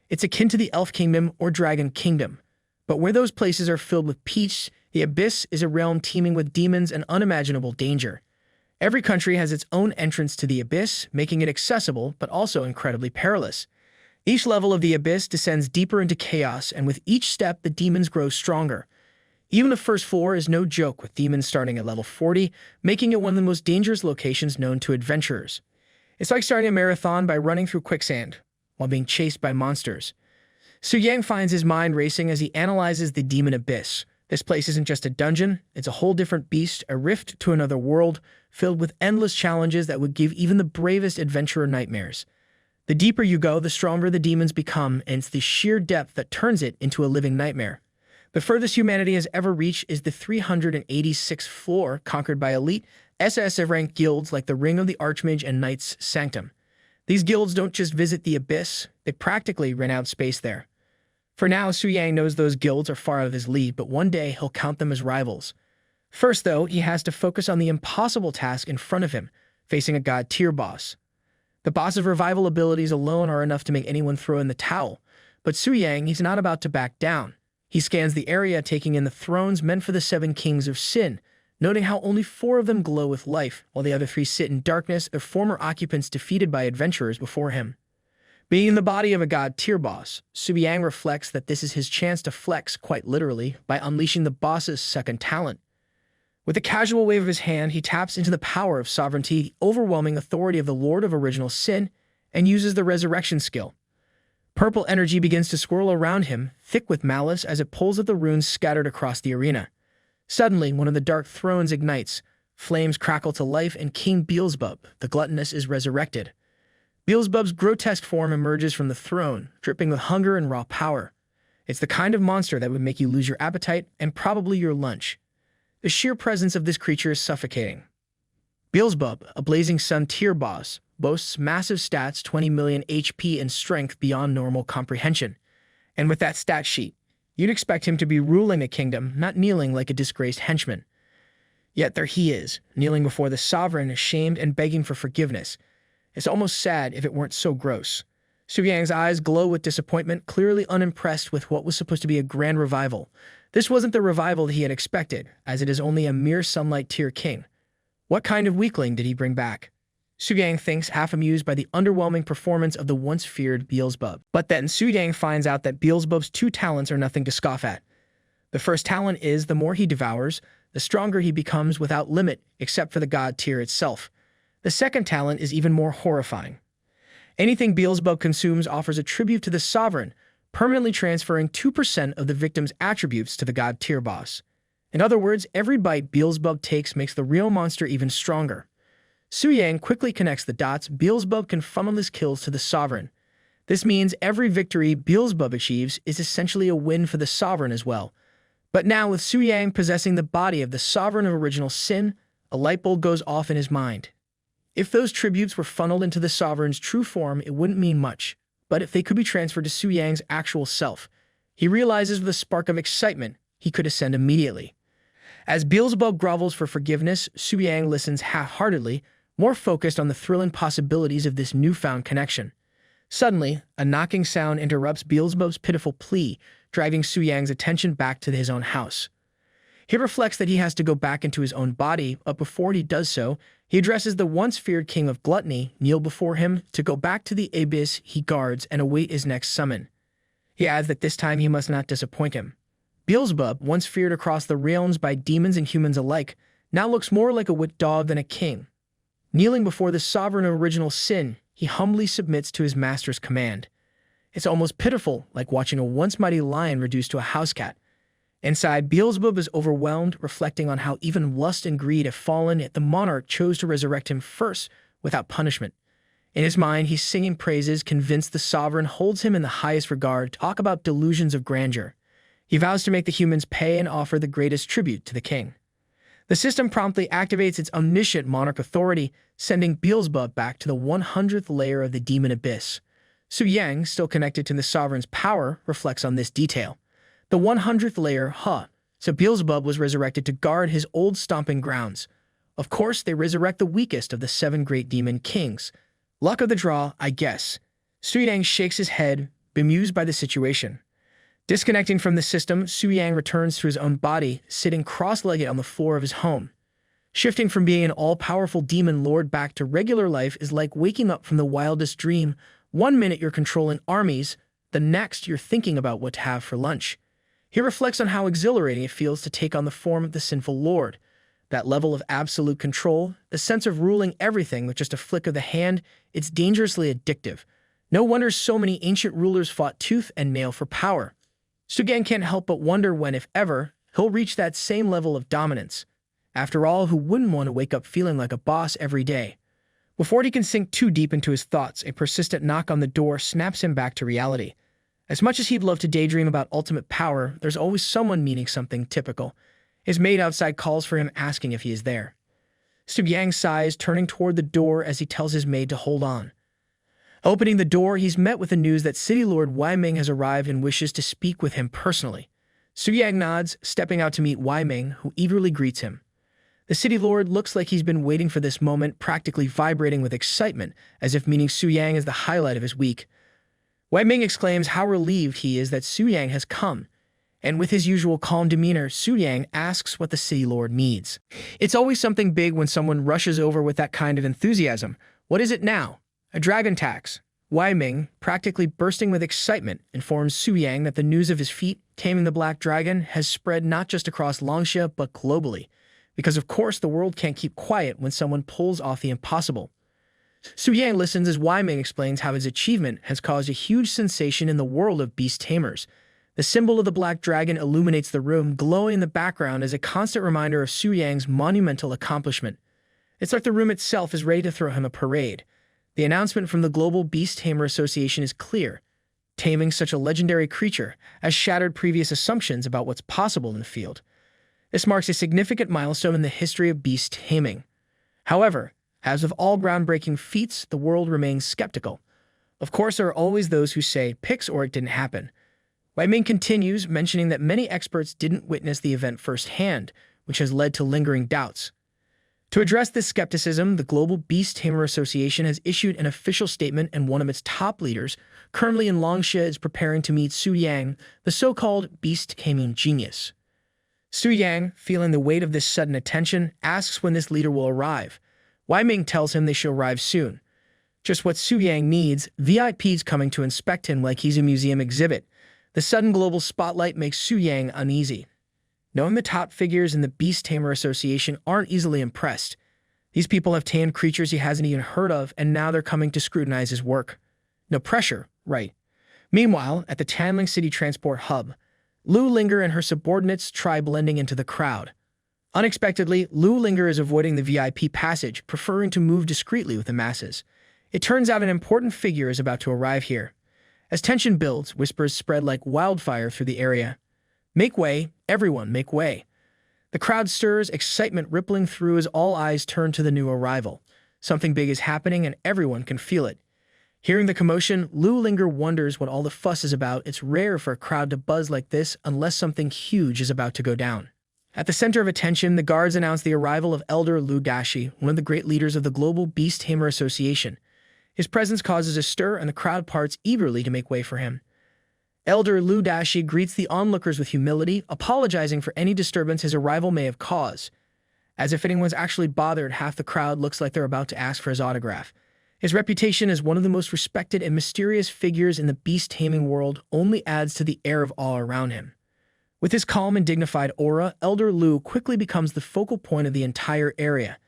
It's akin to the Elf Kingdom or Dragon Kingdom. But where those places are filled with peace, the abyss is a realm teeming with demons and unimaginable danger. Every country has its own entrance to the abyss, making it accessible but also incredibly perilous. Each level of the abyss descends deeper into chaos, and with each step, the demons grow stronger. Even the first floor is no joke, with demons starting at level 40, making it one of the most dangerous locations known to adventurers. It's like starting a marathon by running through quicksand, while being chased by monsters. Su Yang finds his mind racing as he analyzes the demon abyss. This place isn't just a dungeon, it's a whole different beast, a rift to another world, filled with endless challenges that would give even the bravest adventurer nightmares. The deeper you go, the stronger the demons become, and it's the sheer depth that turns it into a living nightmare. The furthest humanity has ever reached is the 386th floor, conquered by elite SS-ranked guilds like the Ring of the Archmage and Knights Sanctum. These guilds don't just visit the abyss, they practically rent out space there. For now, Su Yang knows those guilds are far out of his league, but one day he'll count them as rivals. First, though, he has to focus on the impossible task in front of him, facing a god-tier boss. The boss's revival abilities alone are enough to make anyone throw in the towel, but Su Yang, he's not about to back down. He scans the area, taking in the thrones meant for the 7 kings of sin, noting how only 4 of them glow with life, while the other 3 sit in darkness, their former occupants defeated by adventurers before him. Being in the body of a god-tier boss, Su Yang reflects that this is his chance to flex, quite literally, by unleashing the boss's second talent. With a casual wave of his hand, he taps into the power of sovereignty, the overwhelming authority of the Lord of Original Sin, and uses the resurrection skill. Purple energy begins to swirl around him, thick with malice, as it pulls at the runes scattered across the arena. Suddenly, one of the dark thrones ignites, flames crackle to life, and King Beelzebub, the gluttonous, is resurrected. Beelzebub's grotesque form emerges from the throne, dripping with hunger and raw power. It's the kind of monster that would make you lose your appetite and probably your lunch. The sheer presence of this creature is suffocating. Beelzebub, a Blazing Sun tier boss, boasts massive stats, 20 million HP and strength beyond normal comprehension. And with that stat sheet, you'd expect him to be ruling the kingdom, not kneeling like a disgraced henchman. Yet there he is, kneeling before the sovereign, ashamed and begging for forgiveness. It's almost sad if it weren't so gross. Su Yang's eyes glow with disappointment, clearly unimpressed with what was supposed to be a grand revival. This wasn't the revival that he had expected, as it is only a mere sunlight tier king. What kind of weakling did he bring back? Su Yang thinks, half amused by the underwhelming performance of the once feared Beelzebub. But then Su Yang finds out that Beelzebub's 2 talents are nothing to scoff at. The first talent is, the more he devours, the stronger he becomes without limit, except for the god tier itself. The second talent is even more horrifying. Anything Beelzebub consumes offers a tribute to the sovereign, permanently transferring 2% of the victim's attributes to the god tier boss. In other words, every bite Beelzebub takes makes the real monster even stronger. Su Yang quickly connects the dots. Beelzebub can funnel his kills to the sovereign. This means every victory Beelzebub achieves is essentially a win for the sovereign as well. But now, with Su Yang possessing the body of the sovereign of Original Sin, a light bulb goes off in his mind. If those tributes were funneled into the sovereign's true form, it wouldn't mean much. But if they could be transferred to Su Yang's actual self, he realizes with a spark of excitement he could ascend immediately. As Beelzebub grovels for forgiveness, Su Yang listens half-heartedly, more focused on the thrilling possibilities of this newfound connection. Suddenly, a knocking sound interrupts Beelzebub's pitiful plea, driving Su Yang's attention back to his own house. He reflects that he has to go back into his own body, but before he does so, he addresses the once feared king of gluttony, kneel before him, to go back to the abyss he guards and await his next summon. He adds that this time he must not disappoint him. Beelzebub, once feared across the realms by demons and humans alike, now looks more like a wit dog than a king. Kneeling before the sovereign of original sin, he humbly submits to his master's command. It's almost pitiful, like watching a once mighty lion reduced to a house cat. Inside, Beelzebub is overwhelmed, reflecting on how even lust and greed have fallen, yet the monarch chose to resurrect him first, without punishment. In his mind, he's singing praises, convinced the sovereign holds him in the highest regard. Talk about delusions of grandeur. He vows to make the humans pay and offer the greatest tribute to the king. The system promptly activates its omniscient monarch authority, sending Beelzebub back to the 100th layer of the demon abyss. Su Yang, still connected to the sovereign's power, reflects on this detail. The 100th layer, so Beelzebub was resurrected to guard his old stomping grounds. Of course, they resurrect the weakest of the 7 great demon kings. Luck of the draw, I guess. Su Yang shakes his head, bemused by the situation. Disconnecting from the system, Su Yang returns to his own body, sitting cross-legged on the floor of his home. Shifting from being an all-powerful demon lord back to regular life is like waking up from the wildest dream. One minute you're controlling armies, the next you're thinking about what to have for lunch. He reflects on how exhilarating it feels to take on the form of the sinful lord. That level of absolute control, the sense of ruling everything with just a flick of the hand, it's dangerously addictive. No wonder so many ancient rulers fought tooth and nail for power. Su Yang can't help but wonder when, if ever, he'll reach that same level of dominance. After all, who wouldn't want to wake up feeling like a boss every day? Before he can sink too deep into his thoughts, a persistent knock on the door snaps him back to reality. As much as he'd love to daydream about ultimate power, there's always someone meaning something typical. His maid outside calls for him, asking if he is there. Su Yang sighs, turning toward the door as he tells his maid to hold on. Opening the door, he's met with the news that City Lord Wai Ming has arrived and wishes to speak with him personally. Su Yang nods, stepping out to meet Wai Ming, who eagerly greets him. The City Lord looks like he's been waiting for this moment, practically vibrating with excitement, as if meeting Su Yang is the highlight of his week. Wai Ming exclaims how relieved he is that Su Yang has come, and with his usual calm demeanor, Su Yang asks what the City Lord needs. It's always something big when someone rushes over with that kind of enthusiasm. What is it now? A dragon tax. Wai Ming, practically bursting with excitement, informs Su Yang that the news of his feat, taming the black dragon, has spread not just across Longxia, but globally. Because of course the world can't keep quiet when someone pulls off the impossible. Su Yang listens as Wai Ming explains how his achievement has caused a huge sensation in the world of beast tamers. The symbol of the black dragon illuminates the room, glowing in the background as a constant reminder of Su Yang's monumental accomplishment. It's like the room itself is ready to throw him a parade. The announcement from the Global Beast Tamer Association is clear. Taming such a legendary creature has shattered previous assumptions about what's possible in the field. This marks a significant milestone in the history of beast taming. However, as with all groundbreaking feats, the world remains skeptical. Of course, there are always those who say, "Pix or it didn't happen." Wai Ming continues, mentioning that many experts didn't witness the event firsthand, which has led to lingering doubts. To address this skepticism, the Global Beast Tamer Association has issued an official statement, and one of its top leaders, currently in Longxia, is preparing to meet Su Yang, the so-called beast taming genius. Su Yang, feeling the weight of this sudden attention, asks when this leader will arrive. Wai Ming tells him they shall arrive soon. Just what Su Yang needs, VIPs coming to inspect him like he's a museum exhibit. The sudden global spotlight makes Su Yang uneasy. Knowing the top figures in the Beast Tamer Association aren't easily impressed. These people have tamed creatures he hasn't even heard of, and now they're coming to scrutinize his work. No pressure, right? Meanwhile, at the Tanling City Transport Hub, Lu Linger and her subordinates try blending into the crowd. Unexpectedly, Lu Linger is avoiding the VIP passage, preferring to move discreetly with the masses. It turns out an important figure is about to arrive here. As tension builds, whispers spread like wildfire through the area. Make way, everyone, make way. The crowd stirs, excitement rippling through as all eyes turn to the new arrival. Something big is happening and everyone can feel it. Hearing the commotion, Lu Linger wonders what all the fuss is about. It's rare for a crowd to buzz like this unless something huge is about to go down. At the center of attention, the guards announce the arrival of Elder Lu Dashi, one of the great leaders of the Global Beast Tamer Association. His presence causes a stir, and the crowd parts eagerly to make way for him. Elder Lu Dashi greets the onlookers with humility, apologizing for any disturbance his arrival may have caused. As if anyone's actually bothered, half the crowd looks like they're about to ask for his autograph. His reputation as one of the most respected and mysterious figures in the beast-taming world only adds to the air of awe around him. With his calm and dignified aura, Elder Lu quickly becomes the focal point of the entire area.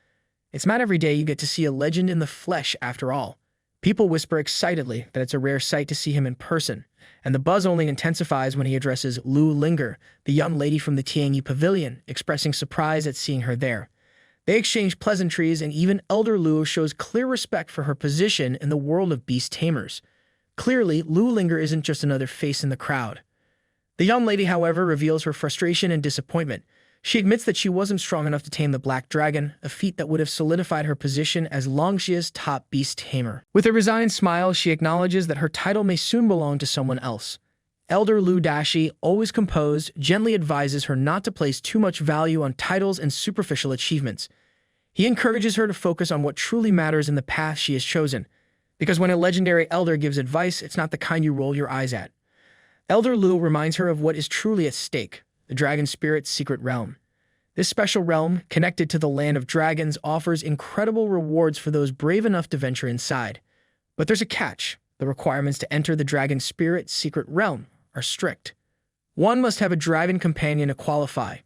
It's not every day you get to see a legend in the flesh after all. People whisper excitedly that it's a rare sight to see him in person, and the buzz only intensifies when he addresses Lu Linger, the young lady from the Tianyi Pavilion, expressing surprise at seeing her there. They exchange pleasantries, and even Elder Lu shows clear respect for her position in the world of beast tamers. Clearly, Lu Linger isn't just another face in the crowd. The young lady, however, reveals her frustration and disappointment. She admits that she wasn't strong enough to tame the black dragon, a feat that would have solidified her position as Longxia's top beast tamer. With a resigned smile, she acknowledges that her title may soon belong to someone else. Elder Lu Dashi, always composed, gently advises her not to place too much value on titles and superficial achievements. He encourages her to focus on what truly matters in the path she has chosen, because when a legendary elder gives advice, it's not the kind you roll your eyes at. Elder Lu reminds her of what is truly at stake: the dragon spirit's secret realm. This special realm, connected to the land of dragons, offers incredible rewards for those brave enough to venture inside. But there's a catch. The requirements to enter the dragon spirit's secret realm are strict. One must have a dragon companion to qualify.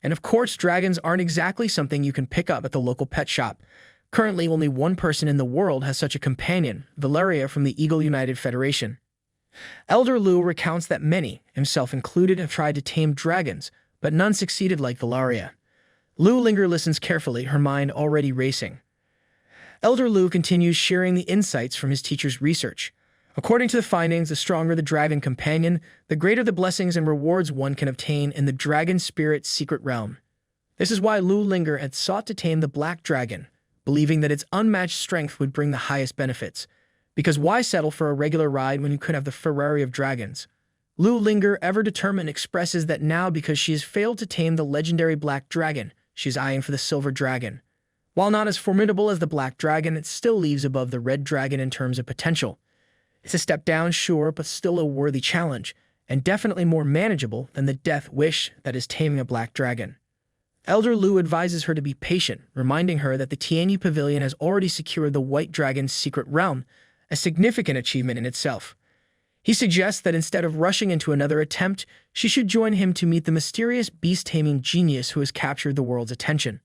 And of course, dragons aren't exactly something you can pick up at the local pet shop. Currently, only one person in the world has such a companion, Valeria from the Eagle United Federation. Elder Lu recounts that many, himself included, have tried to tame dragons, but none succeeded like Valeria. Lu Linger listens carefully, her mind already racing. Elder Lu continues sharing the insights from his teacher's research. According to the findings, the stronger the dragon companion, the greater the blessings and rewards one can obtain in the dragon spirit's secret realm. This is why Lu Linger had sought to tame the black dragon, believing that its unmatched strength would bring the highest benefits. Because why settle for a regular ride when you could have the Ferrari of dragons? Lu Linger, ever determined, expresses that now, because she has failed to tame the legendary black dragon, she's eyeing for the silver dragon. While not as formidable as the black dragon, it still leaves above the red dragon in terms of potential. It's a step down, sure, but still a worthy challenge, and definitely more manageable than the death wish that is taming a black dragon. Elder Lu advises her to be patient, reminding her that the Tianyi Pavilion has already secured the white dragon's secret realm, a significant achievement in itself. He suggests that instead of rushing into another attempt, she should join him to meet the mysterious beast-taming genius who has captured the world's attention.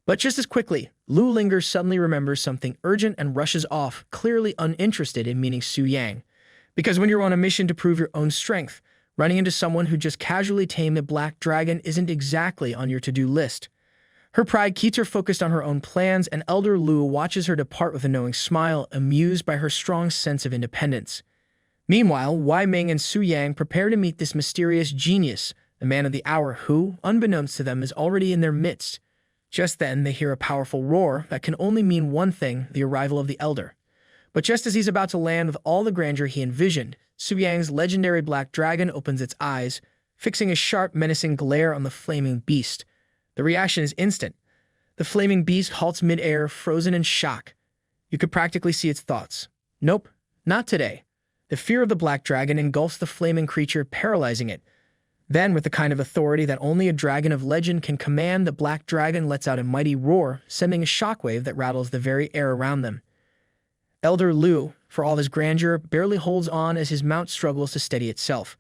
But just as quickly, Lu Linger suddenly remembers something urgent and rushes off, clearly uninterested in meeting Su Yang. Because when you're on a mission to prove your own strength, running into someone who just casually tamed a black dragon isn't exactly on your to-do list. Her pride keeps her focused on her own plans, and Elder Lu watches her depart with a knowing smile, amused by her strong sense of independence. Meanwhile, Wei Ming and Su Yang prepare to meet this mysterious genius, the man of the hour who, unbeknownst to them, is already in their midst. Just then, they hear a powerful roar that can only mean one thing: the arrival of the Elder. But just as he's about to land with all the grandeur he envisioned, Su Yang's legendary black dragon opens its eyes, fixing a sharp, menacing glare on the flaming beast. The reaction is instant. The flaming beast halts mid-air, frozen in shock. You could practically see its thoughts. Nope, not today. The fear of the black dragon engulfs the flaming creature, paralyzing it. Then, with the kind of authority that only a dragon of legend can command, the black dragon lets out a mighty roar, sending a shockwave that rattles the very air around them. Elder Lu, for all his grandeur, barely holds on as his mount struggles to steady itself.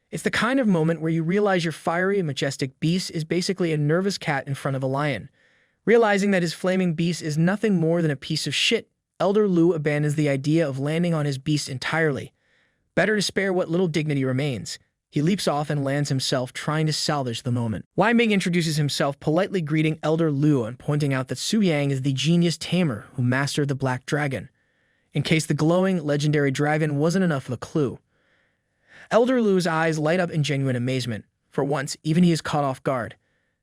It's the kind of moment where you realize your fiery and majestic beast is basically a nervous cat in front of a lion. Realizing that his flaming beast is nothing more than a piece of shit, Elder Lu abandons the idea of landing on his beast entirely. Better to spare what little dignity remains. He leaps off and lands himself, trying to salvage the moment. Wei Ming introduces himself, politely greeting Elder Lu and pointing out that Su Yang is the genius tamer who mastered the black dragon, in case the glowing, legendary dragon wasn't enough of a clue. Elder Lu's eyes light up in genuine amazement. For once, even he is caught off guard.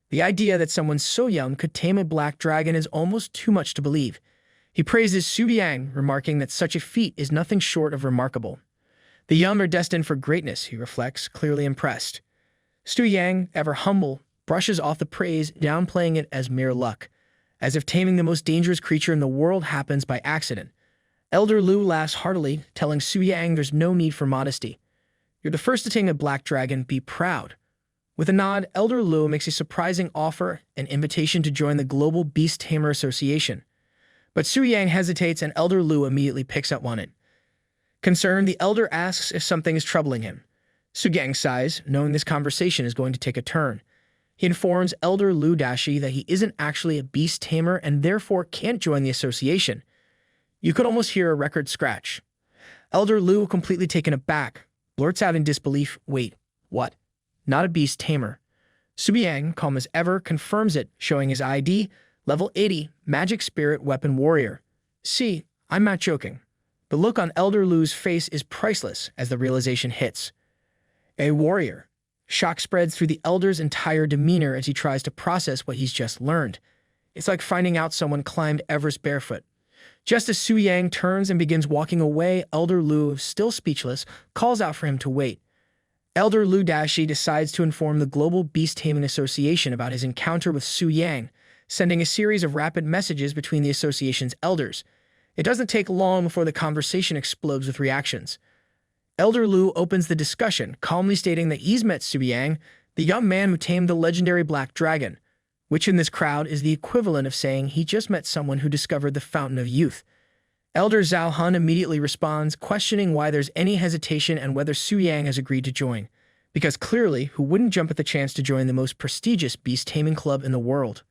The idea that someone so young could tame a black dragon is almost too much to believe. He praises Su Yang, remarking that such a feat is nothing short of remarkable. The young are destined for greatness, he reflects, clearly impressed. Su Yang, ever humble, brushes off the praise, downplaying it as mere luck, as if taming the most dangerous creature in the world happens by accident. Elder Lu laughs heartily, telling Su Yang there's no need for modesty. You're the first to tame a black dragon, be proud. With a nod, Elder Lu makes a surprising offer, an invitation to join the Global Beast Tamer Association. But Su Yang hesitates, and Elder Lu immediately picks up on it. Concerned, the Elder asks if something is troubling him. Su Yang sighs, knowing this conversation is going to take a turn. He informs Elder Lu Dashi that he isn't actually a beast tamer and therefore can't join the association. You could almost hear a record scratch. Elder Lu, completely taken aback, blurts out in disbelief, "Wait, what? Not a beast tamer?" Subiyang, calm as ever, confirms it, showing his ID, level 80, Magic Spirit Weapon Warrior. See, I'm not joking. The look on Elder Lu's face is priceless as the realization hits. A warrior. Shock spreads through the Elder's entire demeanor as he tries to process what he's just learned. It's like finding out someone climbed Everest barefoot. Just as Su Yang turns and begins walking away, Elder Lu, still speechless, calls out for him to wait. Elder Lu Dashi decides to inform the Global Beast Taming Association about his encounter with Su Yang, sending a series of rapid messages between the association's elders. It doesn't take long before the conversation explodes with reactions. Elder Lu opens the discussion, calmly stating that he's met Su Yang, the young man who tamed the legendary Black Dragon, which in this crowd is the equivalent of saying he just met someone who discovered the Fountain of Youth. Elder Zhao Han immediately responds, questioning why there's any hesitation and whether Su Yang has agreed to join, because clearly, who wouldn't jump at the chance to join the most prestigious beast taming club in the world?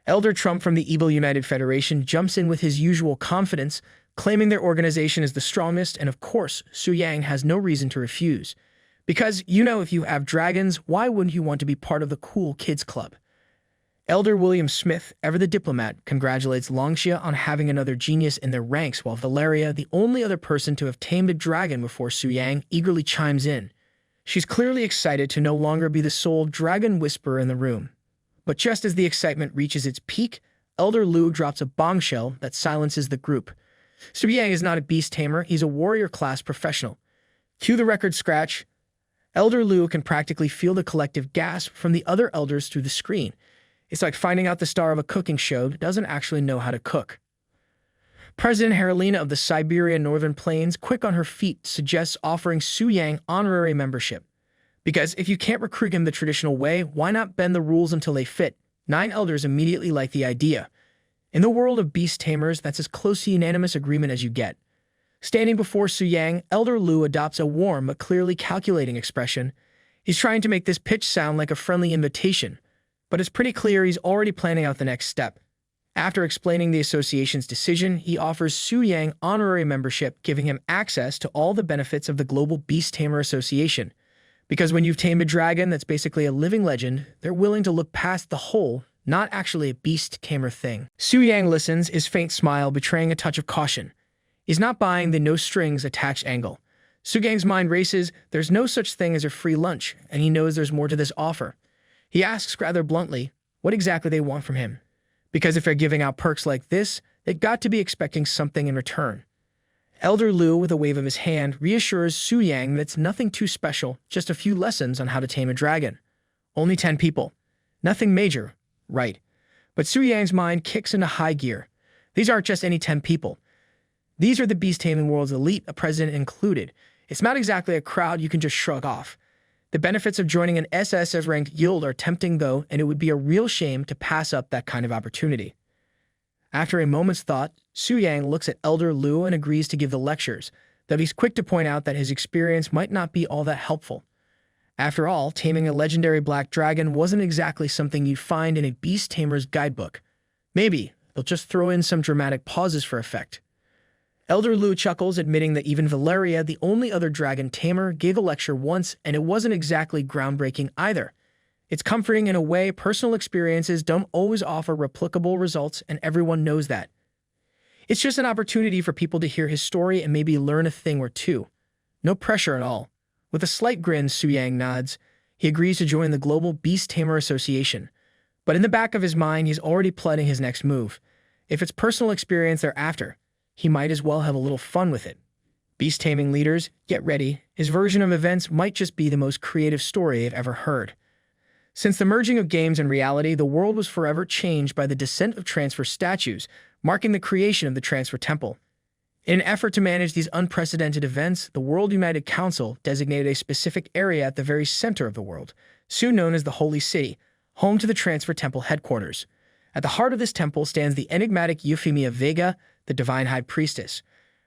Elder Trump from the Evil United Federation jumps in with his usual confidence, claiming their organization is the strongest, and of course, Su Yang has no reason to refuse. Because, if you have dragons, why wouldn't you want to be part of the cool kids club? Elder William Smith, ever the diplomat, congratulates Longxia on having another genius in their ranks, while Valeria, the only other person to have tamed a dragon before Su Yang, eagerly chimes in. She's clearly excited to no longer be the sole dragon whisperer in the room. But just as the excitement reaches its peak, Elder Lu drops a bombshell that silences the group. Su Yang is not a beast tamer, he's a warrior-class professional. Cue the record scratch. Elder Lu can practically feel the collective gasp from the other elders through the screen. It's like finding out the star of a cooking show doesn't actually know how to cook. President Heralina of the Siberia Northern Plains, quick on her feet, suggests offering Su Yang honorary membership. Because if you can't recruit him the traditional way, why not bend the rules until they fit? 9 elders immediately like the idea. In the world of beast tamers, that's as close to unanimous agreement as you get. Standing before Su Yang, Elder Lu adopts a warm but clearly calculating expression. He's trying to make this pitch sound like a friendly invitation, but it's pretty clear he's already planning out the next step. After explaining the association's decision, he offers Su Yang honorary membership, giving him access to all the benefits of the Global Beast Tamer Association. Because when you've tamed a dragon that's basically a living legend, they're willing to look past the whole, not actually a beast tamer thing. Su Yang listens, his faint smile betraying a touch of caution. He's not buying the no-strings-attached angle. Su Yang's mind races, there's no such thing as a free lunch, and he knows there's more to this offer. He asks rather bluntly what exactly they want from him. Because if they're giving out perks like this, they've got to be expecting something in return. Elder Lu, with a wave of his hand, reassures Su Yang that it's nothing too special, just a few lessons on how to tame a dragon. Only 10 people. Nothing major, right. But Su Yang's mind kicks into high gear. These aren't just any 10 people. These are the beast taming world's elite, a president included. It's not exactly a crowd you can just shrug off. The benefits of joining an SSF-ranked guild are tempting, though, and it would be a real shame to pass up that kind of opportunity. After a moment's thought, Su Yang looks at Elder Lu and agrees to give the lectures, though he's quick to point out that his experience might not be all that helpful. After all, taming a legendary black dragon wasn't exactly something you'd find in a beast tamer's guidebook. Maybe they'll just throw in some dramatic pauses for effect. Elder Lu chuckles, admitting that even Valeria, the only other dragon tamer, gave a lecture once, and it wasn't exactly groundbreaking either. It's comforting in a way. Personal experiences don't always offer replicable results, and everyone knows that. It's just an opportunity for people to hear his story and maybe learn a thing or two. No pressure at all. With a slight grin, Su Yang nods. He agrees to join the Global Beast Tamer Association. But in the back of his mind, he's already plotting his next move. If it's personal experience they're after, he might as well have a little fun with it. Beast taming leaders, get ready. His version of events might just be the most creative story I've ever heard. Since the merging of games and reality, the world was forever changed by the descent of transfer statues, marking the creation of the Transfer Temple. In an effort to manage these unprecedented events, the World United Council designated a specific area at the very center of the world, soon known as the Holy City, home to the Transfer Temple headquarters. At the heart of this temple stands the enigmatic Euphemia Vega, the divine high priestess.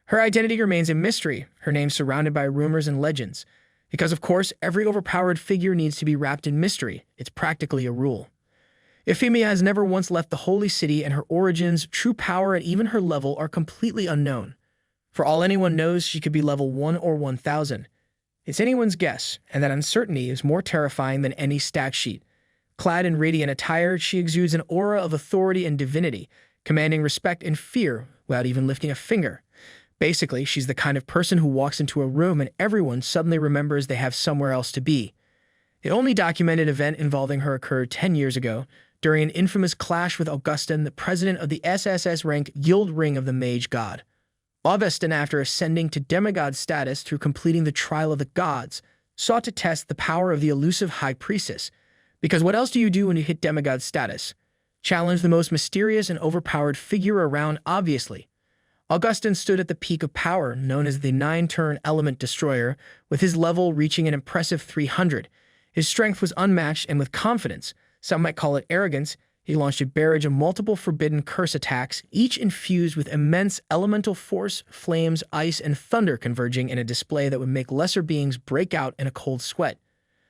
Her identity remains a mystery, her name surrounded by rumors and legends. Because, of course, every overpowered figure needs to be wrapped in mystery. It's practically a rule. Euphemia has never once left the holy city, and her origins, true power, and even her level are completely unknown. For all anyone knows, she could be level 1 or 1000. It's anyone's guess, and that uncertainty is more terrifying than any stat sheet. Clad in radiant attire, she exudes an aura of authority and divinity, commanding respect and fear without even lifting a finger. Basically, she's the kind of person who walks into a room and everyone suddenly remembers they have somewhere else to be. The only documented event involving her occurred 10 years ago, during an infamous clash with Augustin, the president of the SSS rank Guild Ring of the Mage God. Augustin, after ascending to demigod status through completing the Trial of the Gods, sought to test the power of the elusive High Priestess. Because what else do you do when you hit demigod status? Challenge the most mysterious and overpowered figure around, obviously. Augustin stood at the peak of power, known as the 9-turn Element Destroyer, with his level reaching an impressive 300. His strength was unmatched, and with confidence, some might call it arrogance, he launched a barrage of multiple forbidden curse attacks, each infused with immense elemental force, flames, ice, and thunder converging in a display that would make lesser beings break out in a cold sweat.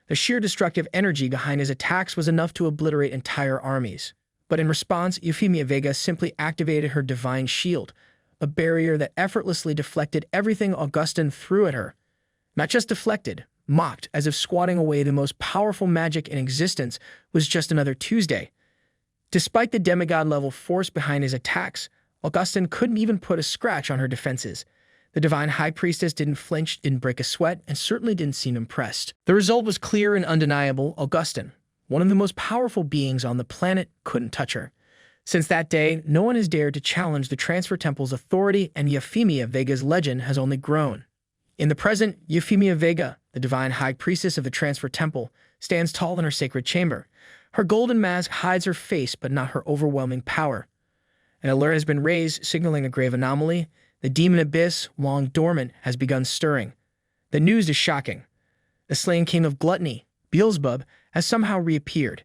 The sheer destructive energy behind his attacks was enough to obliterate entire armies. But in response, Euphemia Vega simply activated her divine shield, a barrier that effortlessly deflected everything Augustin threw at her. Not just deflected, mocked, as if squatting away the most powerful magic in existence was just another Tuesday. Despite the demigod-level force behind his attacks, Augustin couldn't even put a scratch on her defenses. The divine high priestess didn't flinch, didn't break a sweat, and certainly didn't seem impressed. The result was clear and undeniable. Augustin, one of the most powerful beings on the planet, couldn't touch her. Since that day, no one has dared to challenge the Transfer Temple's authority, and Euphemia Vega's legend has only grown. In the present, Euphemia Vega, the divine high priestess of the Transfer Temple, stands tall in her sacred chamber. Her golden mask hides her face, but not her overwhelming power. An alert has been raised, signaling a grave anomaly. The demon abyss, long dormant, has begun stirring. The news is shocking. The slain king of gluttony, Beelzebub, has somehow reappeared.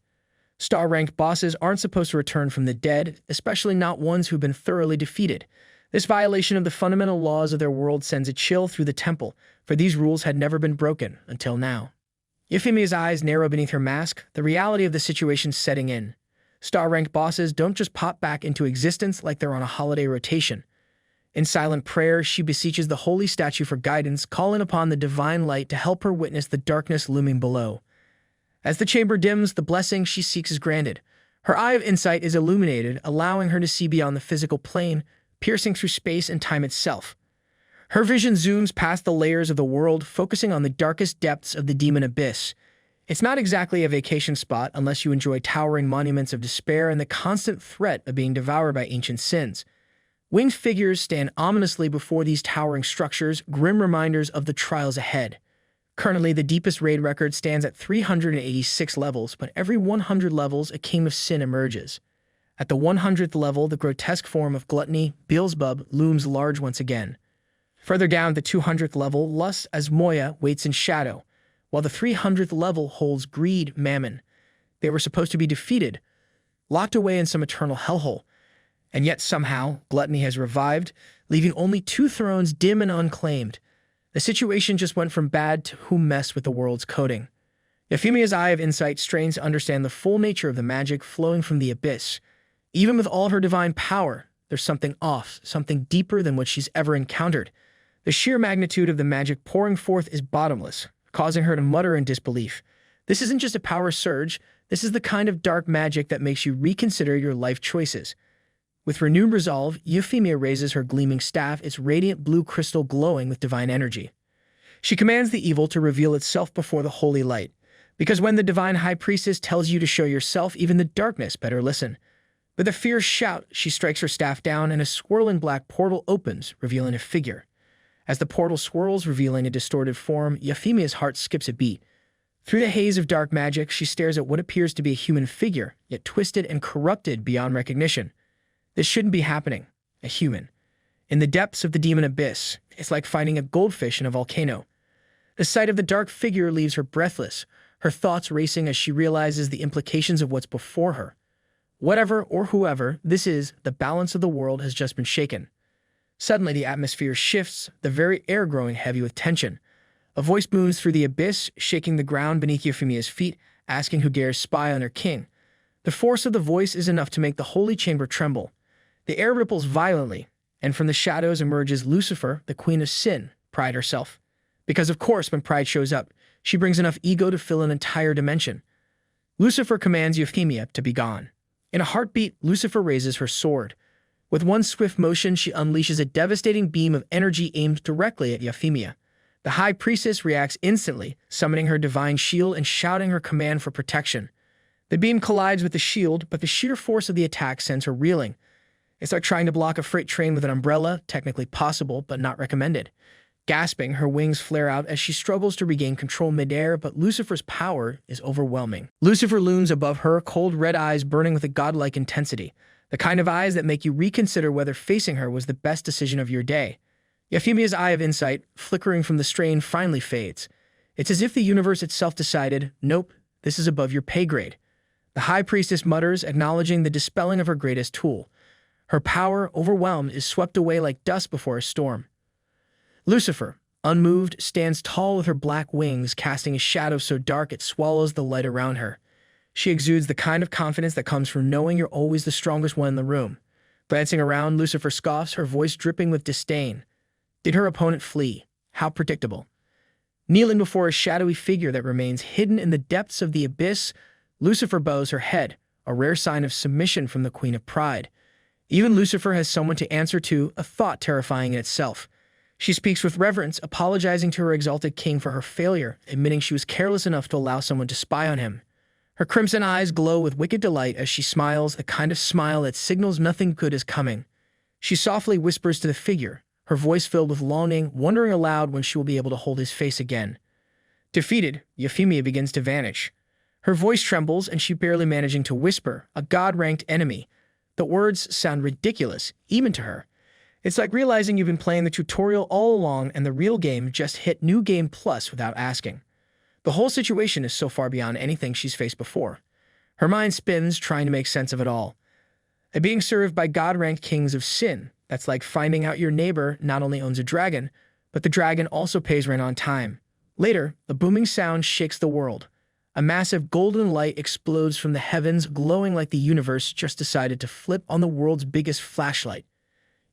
Star-ranked bosses aren't supposed to return from the dead, especially not ones who've been thoroughly defeated. This violation of the fundamental laws of their world sends a chill through the temple, for these rules had never been broken until now. Euphemia's eyes narrow beneath her mask, the reality of the situation setting in. Star-ranked bosses don't just pop back into existence like they're on a holiday rotation. In silent prayer, she beseeches the holy statue for guidance, calling upon the divine light to help her witness the darkness looming below. As the chamber dims, the blessing she seeks is granted. Her eye of insight is illuminated, allowing her to see beyond the physical plane, piercing through space and time itself. Her vision zooms past the layers of the world, focusing on the darkest depths of the demon abyss. It's not exactly a vacation spot unless you enjoy towering monuments of despair and the constant threat of being devoured by ancient sins. Winged figures stand ominously before these towering structures, grim reminders of the trials ahead. Currently, the deepest raid record stands at 386 levels, but every 100 levels, a king of sin emerges. At the 100th level, the grotesque form of gluttony, Beelzebub, looms large once again. Further down at the 200th level, lust as Moya waits in shadow, while the 300th level holds greed, Mammon. They were supposed to be defeated, locked away in some eternal hellhole. And yet somehow, gluttony has revived, leaving only 2 thrones dim and unclaimed. The situation just went from bad to who messed with the world's coding. Euphemia's eye of insight strains to understand the full nature of the magic flowing from the abyss. Even with all her divine power, there's something off, something deeper than what she's ever encountered. The sheer magnitude of the magic pouring forth is bottomless, causing her to mutter in disbelief. This isn't just a power surge, this is the kind of dark magic that makes you reconsider your life choices. With renewed resolve, Euphemia raises her gleaming staff, its radiant blue crystal glowing with divine energy. She commands the evil to reveal itself before the holy light, because when the divine high priestess tells you to show yourself, even the darkness better listen. With a fierce shout, she strikes her staff down, and a swirling black portal opens, revealing a figure. As the portal swirls, revealing a distorted form, Euphemia's heart skips a beat. Through the haze of dark magic, she stares at what appears to be a human figure, yet twisted and corrupted beyond recognition. This shouldn't be happening. A human. In the depths of the demon abyss, it's like finding a goldfish in a volcano. The sight of the dark figure leaves her breathless, her thoughts racing as she realizes the implications of what's before her. Whatever or whoever this is, the balance of the world has just been shaken. Suddenly, the atmosphere shifts, the very air growing heavy with tension. A voice booms through the abyss, shaking the ground beneath Euphemia's feet, asking who dares spy on her king. The force of the voice is enough to make the holy chamber tremble. The air ripples violently, and from the shadows emerges Lucifer, the queen of sin, Pride herself. Because of course, when Pride shows up, she brings enough ego to fill an entire dimension. Lucifer commands Euphemia to be gone. In a heartbeat, Lucifer raises her sword. With one swift motion, she unleashes a devastating beam of energy aimed directly at Euphemia. The high priestess reacts instantly, summoning her divine shield and shouting her command for protection. The beam collides with the shield, but the sheer force of the attack sends her reeling. It's like trying to block a freight train with an umbrella, technically possible, but not recommended. Gasping, her wings flare out as she struggles to regain control midair, but Lucifer's power is overwhelming. Lucifer looms above her, cold red eyes burning with a godlike intensity, the kind of eyes that make you reconsider whether facing her was the best decision of your day. Euphemia's eye of insight, flickering from the strain, finally fades. It's as if the universe itself decided, nope, this is above your pay grade. The high priestess mutters, acknowledging the dispelling of her greatest tool. Her power, overwhelmed, is swept away like dust before a storm. Lucifer, unmoved, stands tall with her black wings, casting a shadow so dark it swallows the light around her. She exudes the kind of confidence that comes from knowing you're always the strongest one in the room. Glancing around, Lucifer scoffs, her voice dripping with disdain. Did her opponent flee? How predictable. Kneeling before a shadowy figure that remains hidden in the depths of the abyss, Lucifer bows her head, a rare sign of submission from the Queen of Pride. Even Lucifer has someone to answer to, a thought terrifying in itself. She speaks with reverence, apologizing to her exalted king for her failure, admitting she was careless enough to allow someone to spy on him. Her crimson eyes glow with wicked delight as she smiles, a kind of smile that signals nothing good is coming. She softly whispers to the figure, her voice filled with longing, wondering aloud when she will be able to hold his face again. Defeated, Euphemia begins to vanish. Her voice trembles and she barely managing to whisper, a god-ranked enemy. The words sound ridiculous, even to her. It's like realizing you've been playing the tutorial all along and the real game just hit New Game Plus without asking. The whole situation is so far beyond anything she's faced before. Her mind spins, trying to make sense of it all. And being served by god-ranked kings of sin, that's like finding out your neighbor not only owns a dragon, but the dragon also pays rent on time. Later, the booming sound shakes the world. A massive golden light explodes from the heavens, glowing like the universe just decided to flip on the world's biggest flashlight.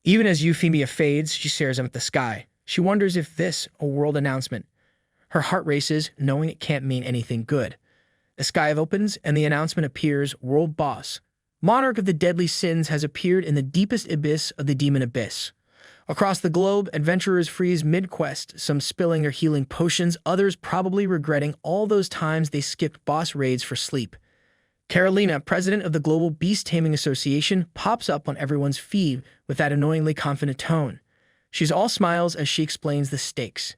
Even as Euphemia fades, she stares up at the sky. She wonders if this a world announcement. Her heart races, knowing it can't mean anything good. The sky opens, and the announcement appears, World Boss. Monarch of the deadly sins has appeared in the deepest abyss of the demon abyss. Across the globe, adventurers freeze mid-quest, some spilling their healing potions, others probably regretting all those times they skipped boss raids for sleep. Carolina, president of the Global Beast Taming Association, pops up on everyone's feed with that annoyingly confident tone. She's all smiles as she explains the stakes.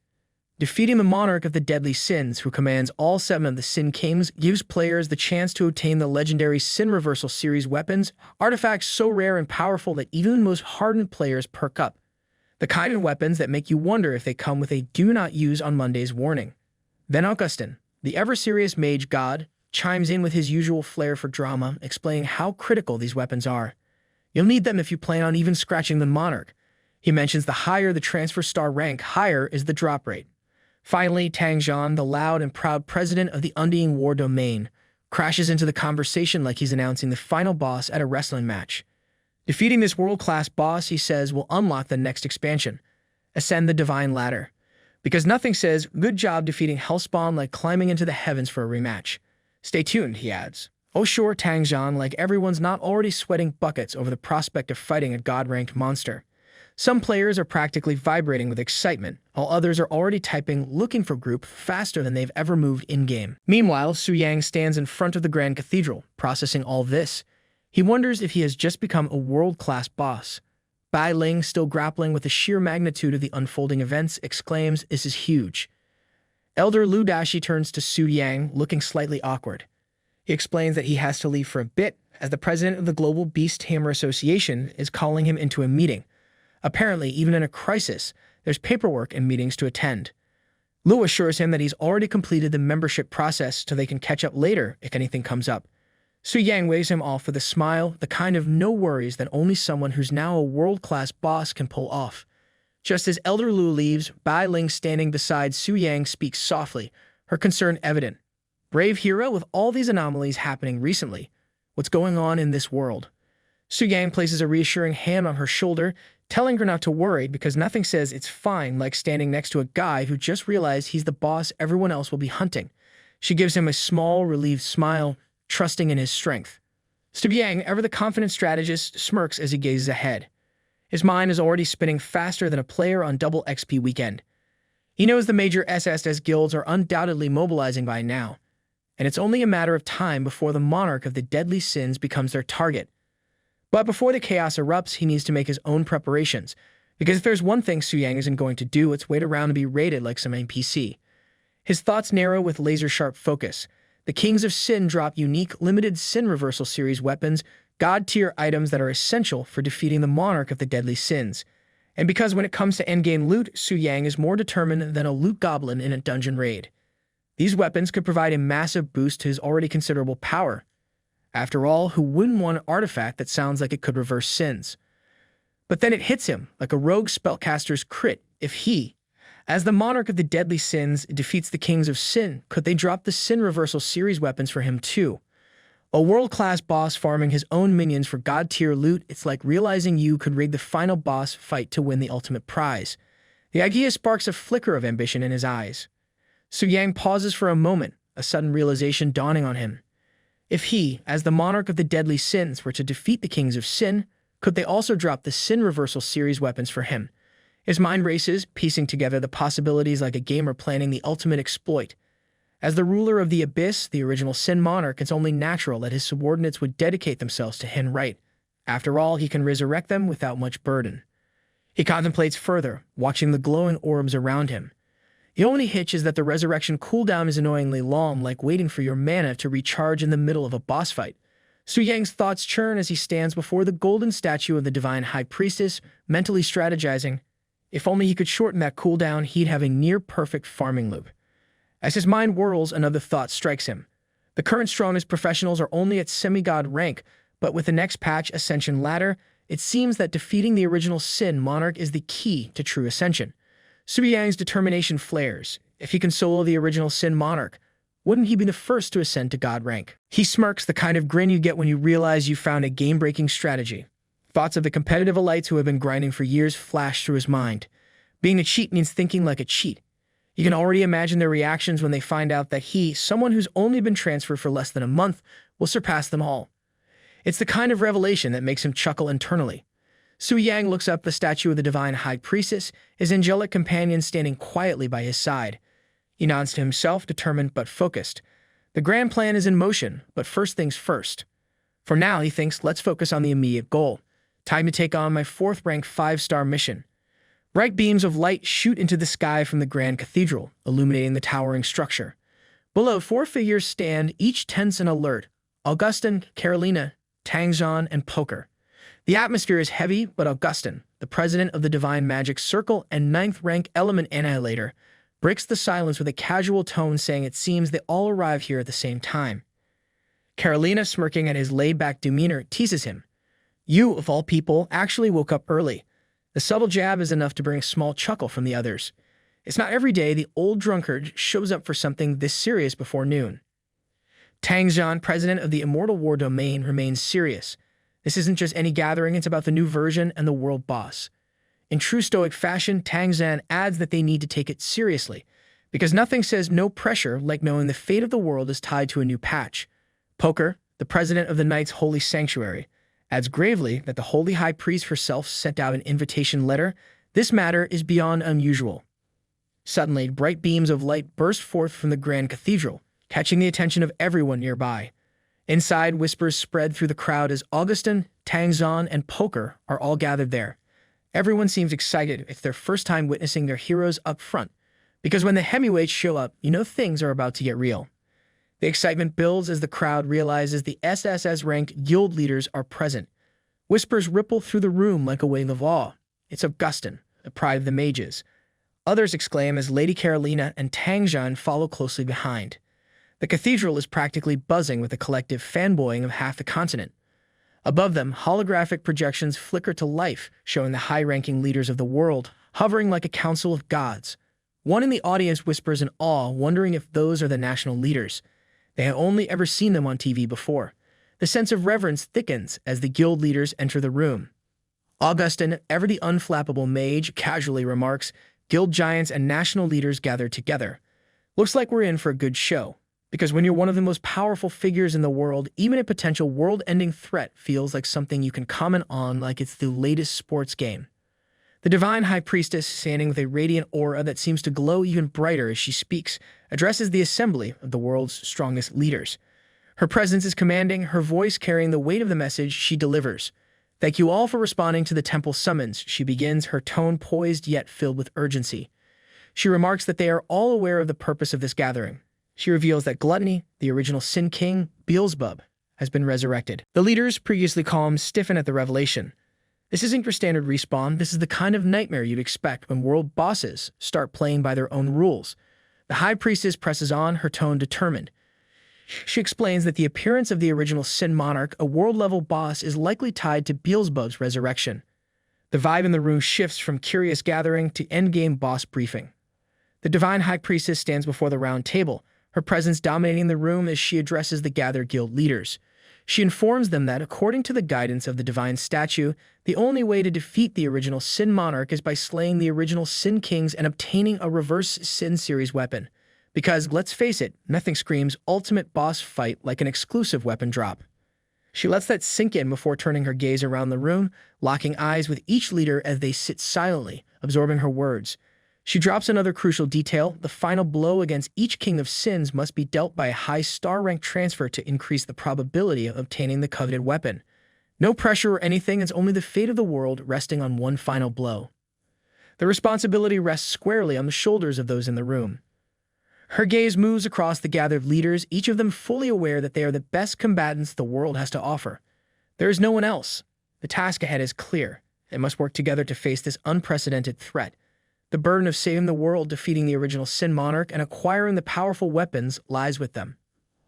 Defeating the monarch of the deadly sins, who commands all 7 of the Sin Kings, gives players the chance to obtain the legendary Sin Reversal series weapons, artifacts so rare and powerful that even the most hardened players perk up. The kind of weapons that make you wonder if they come with a do not use on Mondays warning. Then Augustin, the ever-serious mage god, chimes in with his usual flair for drama, explaining how critical these weapons are. You'll need them if you plan on even scratching the monarch. He mentions the higher the transfer star rank, higher is the drop rate. Finally, Tang Zhan, the loud and proud president of the Undying War Domain, crashes into the conversation like he's announcing the final boss at a wrestling match. Defeating this world-class boss, he says, will unlock the next expansion, Ascend the Divine Ladder. Because nothing says, good job defeating Hellspawn like climbing into the heavens for a rematch. Stay tuned, he adds. Oh sure, Tang Zhan, like everyone's not already sweating buckets over the prospect of fighting a god-ranked monster. Some players are practically vibrating with excitement, while others are already typing looking for group faster than they've ever moved in-game. Meanwhile, Su Yang stands in front of the Grand Cathedral, processing all this. He wonders if he has just become a world-class boss. Bai Ling, still grappling with the sheer magnitude of the unfolding events, exclaims, this is huge. Elder Lu Dashi turns to Su Yang, looking slightly awkward. He explains that he has to leave for a bit, as the president of the Global Beast Tamer Association is calling him into a meeting. Apparently, even in a crisis, there's paperwork and meetings to attend. Lu assures him that he's already completed the membership process so they can catch up later if anything comes up. Su Yang waves him off with a smile, the kind of no worries that only someone who's now a world-class boss can pull off. Just as Elder Lu leaves, Bai Ling standing beside Su Yang speaks softly, her concern evident. Brave hero, with all these anomalies happening recently, what's going on in this world? Su Yang places a reassuring hand on her shoulder, telling her not to worry because nothing says it's fine like standing next to a guy who just realized he's the boss everyone else will be hunting. She gives him a small, relieved smile, trusting in his strength. Su Yang, ever the confident strategist, smirks as he gazes ahead. His mind is already spinning faster than a player on double XP weekend. He knows the major SSS guilds are undoubtedly mobilizing by now, and it's only a matter of time before the monarch of the deadly sins becomes their target. But before the chaos erupts, he needs to make his own preparations, because if there's one thing Su Yang isn't going to do, it's wait around to be raided like some NPC. His thoughts narrow with laser-sharp focus. The Kings of Sin drop unique, limited Sin Reversal Series weapons, god-tier items that are essential for defeating the monarch of the deadly sins. And because when it comes to endgame loot, Su Yang is more determined than a loot goblin in a dungeon raid. These weapons could provide a massive boost to his already considerable power. After all, who wouldn't want an artifact that sounds like it could reverse sins? But then it hits him like a rogue spellcaster's crit. If he, as the monarch of the deadly sins, defeats the Kings of Sin, could they drop the Sin Reversal Series weapons for him too? A world-class boss farming his own minions for god-tier loot, it's like realizing you could rig the final boss fight to win the ultimate prize. The idea sparks a flicker of ambition in his eyes. Su Yang pauses for a moment, a sudden realization dawning on him. If he, as the monarch of the deadly sins, were to defeat the Kings of Sin, could they also drop the Sin Reversal Series weapons for him? His mind races, piecing together the possibilities like a gamer planning the ultimate exploit. As the ruler of the Abyss, the original Sin Monarch, it's only natural that his subordinates would dedicate themselves to him, right? After all, he can resurrect them without much burden. He contemplates further, watching the glowing orbs around him. The only hitch is that the resurrection cooldown is annoyingly long, like waiting for your mana to recharge in the middle of a boss fight. Su Yang's thoughts churn as he stands before the golden statue of the Divine High Priestess, mentally strategizing. If only he could shorten that cooldown, he'd have a near-perfect farming loop. As his mind whirls, another thought strikes him. The current strongest professionals are only at semi-god rank, but with the next patch, Ascension Ladder, it seems that defeating the original Sin Monarch is the key to true ascension. Su Yang's determination flares. If he can solo the original Sin Monarch, wouldn't he be the first to ascend to god rank? He smirks, the kind of grin you get when you realize you found a game-breaking strategy. Thoughts of the competitive elites who have been grinding for years flash through his mind. Being a cheat means thinking like a cheat. You can already imagine their reactions when they find out that he, someone who's only been transferred for less than a month, will surpass them all. It's the kind of revelation that makes him chuckle internally. Su Yang looks up the statue of the Divine High Priestess, his angelic companion standing quietly by his side. He nods to himself, determined but focused. The grand plan is in motion, but first things first. For now, he thinks, let's focus on the immediate goal. Time to take on my 4th-rank 5-star mission. Bright beams of light shoot into the sky from the Grand Cathedral, illuminating the towering structure. Below, 4 figures stand, each tense and alert. Augustin, Carolina, Tangzhan, and Poker. The atmosphere is heavy, but Augustin, the president of the Divine Magic Circle and 9th-rank Element Annihilator, breaks the silence with a casual tone, saying it seems they all arrive here at the same time. Carolina, smirking at his laid-back demeanor, teases him. You, of all people, actually woke up early. The subtle jab is enough to bring a small chuckle from the others. It's not every day the old drunkard shows up for something this serious before noon. Tangzhan, president of the Immortal War Domain, remains serious. This isn't just any gathering, it's about the new version and the world boss. In true stoic fashion, Tangzhan adds that they need to take it seriously, because nothing says no pressure like knowing the fate of the world is tied to a new patch. Poker, the president of the Knight's Holy Sanctuary, adds gravely that the Holy High Priest herself sent out an invitation letter. This matter is beyond unusual. Suddenly, bright beams of light burst forth from the Grand Cathedral, catching the attention of everyone nearby. Inside, whispers spread through the crowd as Augustin, Tangzhan, and Poker are all gathered there. Everyone seems excited. It's their first time witnessing their heroes up front, because when the heavyweights show up, you know things are about to get real. The excitement builds as the crowd realizes the SSS-ranked guild leaders are present. Whispers ripple through the room like a wave of awe. It's Augustin, the pride of the mages. Others exclaim as Lady Carolina and Tangzhan follow closely behind. The cathedral is practically buzzing with a collective fanboying of half the continent. Above them, holographic projections flicker to life, showing the high-ranking leaders of the world, hovering like a council of gods. One in the audience whispers in awe, wondering if those are the national leaders. They have only ever seen them on TV before. The sense of reverence thickens as the guild leaders enter the room. Augustin, ever the unflappable mage, casually remarks, "Guild giants and national leaders gathered together. Looks like we're in for a good show." Because when you're one of the most powerful figures in the world, even a potential world-ending threat feels like something you can comment on like it's the latest sports game. The divine high priestess, standing with a radiant aura that seems to glow even brighter as she speaks, addresses the assembly of the world's strongest leaders. Her presence is commanding, her voice carrying the weight of the message she delivers. "Thank you all for responding to the temple summons," she begins, her tone poised yet filled with urgency. She remarks that they are all aware of the purpose of this gathering. She reveals that Gluttony, the original Sin King, Beelzebub, has been resurrected. The leaders, previously calm, stiffen at the revelation. This isn't your standard respawn. This is the kind of nightmare you'd expect when world bosses start playing by their own rules. The High Priestess presses on, her tone determined. She explains that the appearance of the original Sin Monarch, a world-level boss, is likely tied to Beelzebub's resurrection. The vibe in the room shifts from curious gathering to endgame boss briefing. The Divine High Priestess stands before the round table, her presence dominating the room as she addresses the gathered guild leaders. She informs them that, according to the guidance of the divine statue, the only way to defeat the original Sin Monarch is by slaying the original Sin Kings and obtaining a reverse Sin series weapon. Because, let's face it, nothing screams ultimate boss fight like an exclusive weapon drop. She lets that sink in before turning her gaze around the room, locking eyes with each leader as they sit silently, absorbing her words. She drops another crucial detail: the final blow against each king of sins must be dealt by a high star rank transfer to increase the probability of obtaining the coveted weapon. No pressure or anything, it's only the fate of the world resting on one final blow. The responsibility rests squarely on the shoulders of those in the room. Her gaze moves across the gathered leaders, each of them fully aware that they are the best combatants the world has to offer. There is no one else. The task ahead is clear. They must work together to face this unprecedented threat. The burden of saving the world, defeating the original Sin Monarch, and acquiring the powerful weapons lies with them.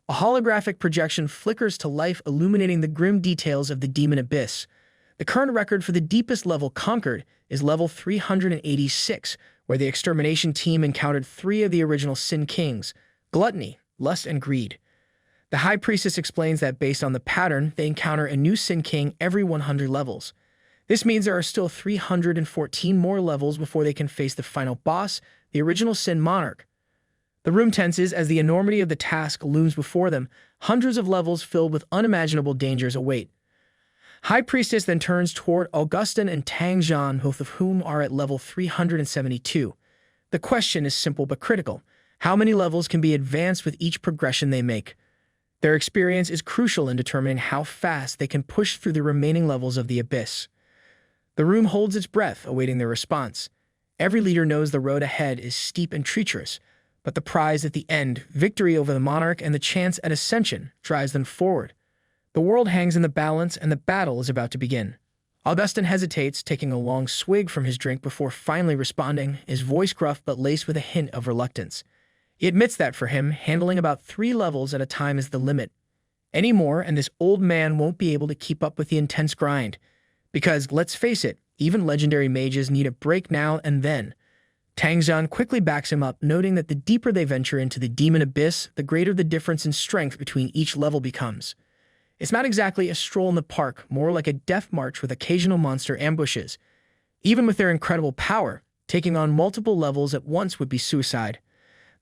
A holographic projection flickers to life, illuminating the grim details of the Demon Abyss. The current record for the deepest level conquered is level 386, where the extermination team encountered 3 of the original Sin Kings: Gluttony, Lust, and Greed. The High Priestess explains that based on the pattern, they encounter a new Sin King every 100 levels. This means there are still 314 more levels before they can face the final boss, the original Sin Monarch. The room tenses as the enormity of the task looms before them. Hundreds of levels filled with unimaginable dangers await. High Priestess then turns toward Augustin and Tang Zhan, both of whom are at level 372. The question is simple but critical. How many levels can be advanced with each progression they make? Their experience is crucial in determining how fast they can push through the remaining levels of the Abyss. The room holds its breath, awaiting their response. Every leader knows the road ahead is steep and treacherous, but the prize at the end, victory over the monarch and the chance at ascension, drives them forward. The world hangs in the balance, and the battle is about to begin. Augustin hesitates, taking a long swig from his drink before finally responding, his voice gruff but laced with a hint of reluctance. He admits that for him, handling about 3 levels at a time is the limit. Any more, and this old man won't be able to keep up with the intense grind. Because, let's face it, even legendary mages need a break now and then. Tang Zhan quickly backs him up, noting that the deeper they venture into the Demon Abyss, the greater the difference in strength between each level becomes. It's not exactly a stroll in the park, more like a death march with occasional monster ambushes. Even with their incredible power, taking on multiple levels at once would be suicide.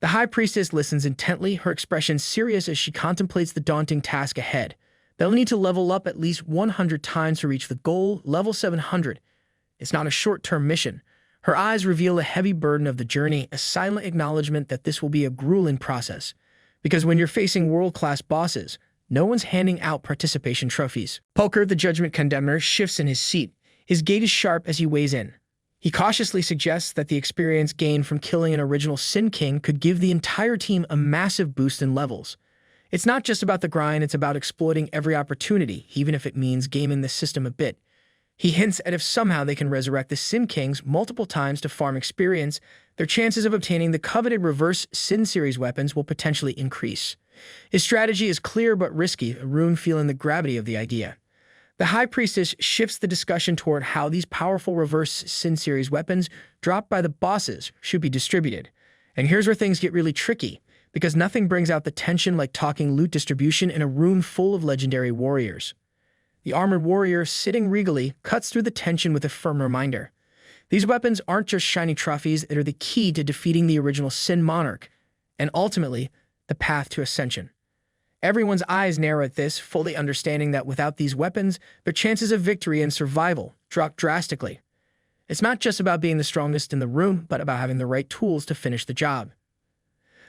The High Priestess listens intently, her expression serious as she contemplates the daunting task ahead. They'll need to level up at least 100 times to reach the goal, level 700. It's not a short-term mission. Her eyes reveal the heavy burden of the journey, a silent acknowledgement that this will be a grueling process. Because when you're facing world-class bosses, no one's handing out participation trophies. Poker, the judgment condemner, shifts in his seat. His gait is sharp as he weighs in. He cautiously suggests that the experience gained from killing an original Sin King could give the entire team a massive boost in levels. It's not just about the grind, it's about exploiting every opportunity, even if it means gaming the system a bit. He hints at if somehow they can resurrect the Sin Kings multiple times to farm experience, their chances of obtaining the coveted reverse Sin series weapons will potentially increase. His strategy is clear but risky, Arun feeling the gravity of the idea. The High Priestess shifts the discussion toward how these powerful reverse Sin series weapons dropped by the bosses should be distributed. And here's where things get really tricky, because nothing brings out the tension like talking loot distribution in a room full of legendary warriors. The armored warrior, sitting regally, cuts through the tension with a firm reminder. These weapons aren't just shiny trophies that are the key to defeating the original Sin Monarch, and ultimately, the path to ascension. Everyone's eyes narrow at this, fully understanding that without these weapons, their chances of victory and survival drop drastically. It's not just about being the strongest in the room, but about having the right tools to finish the job.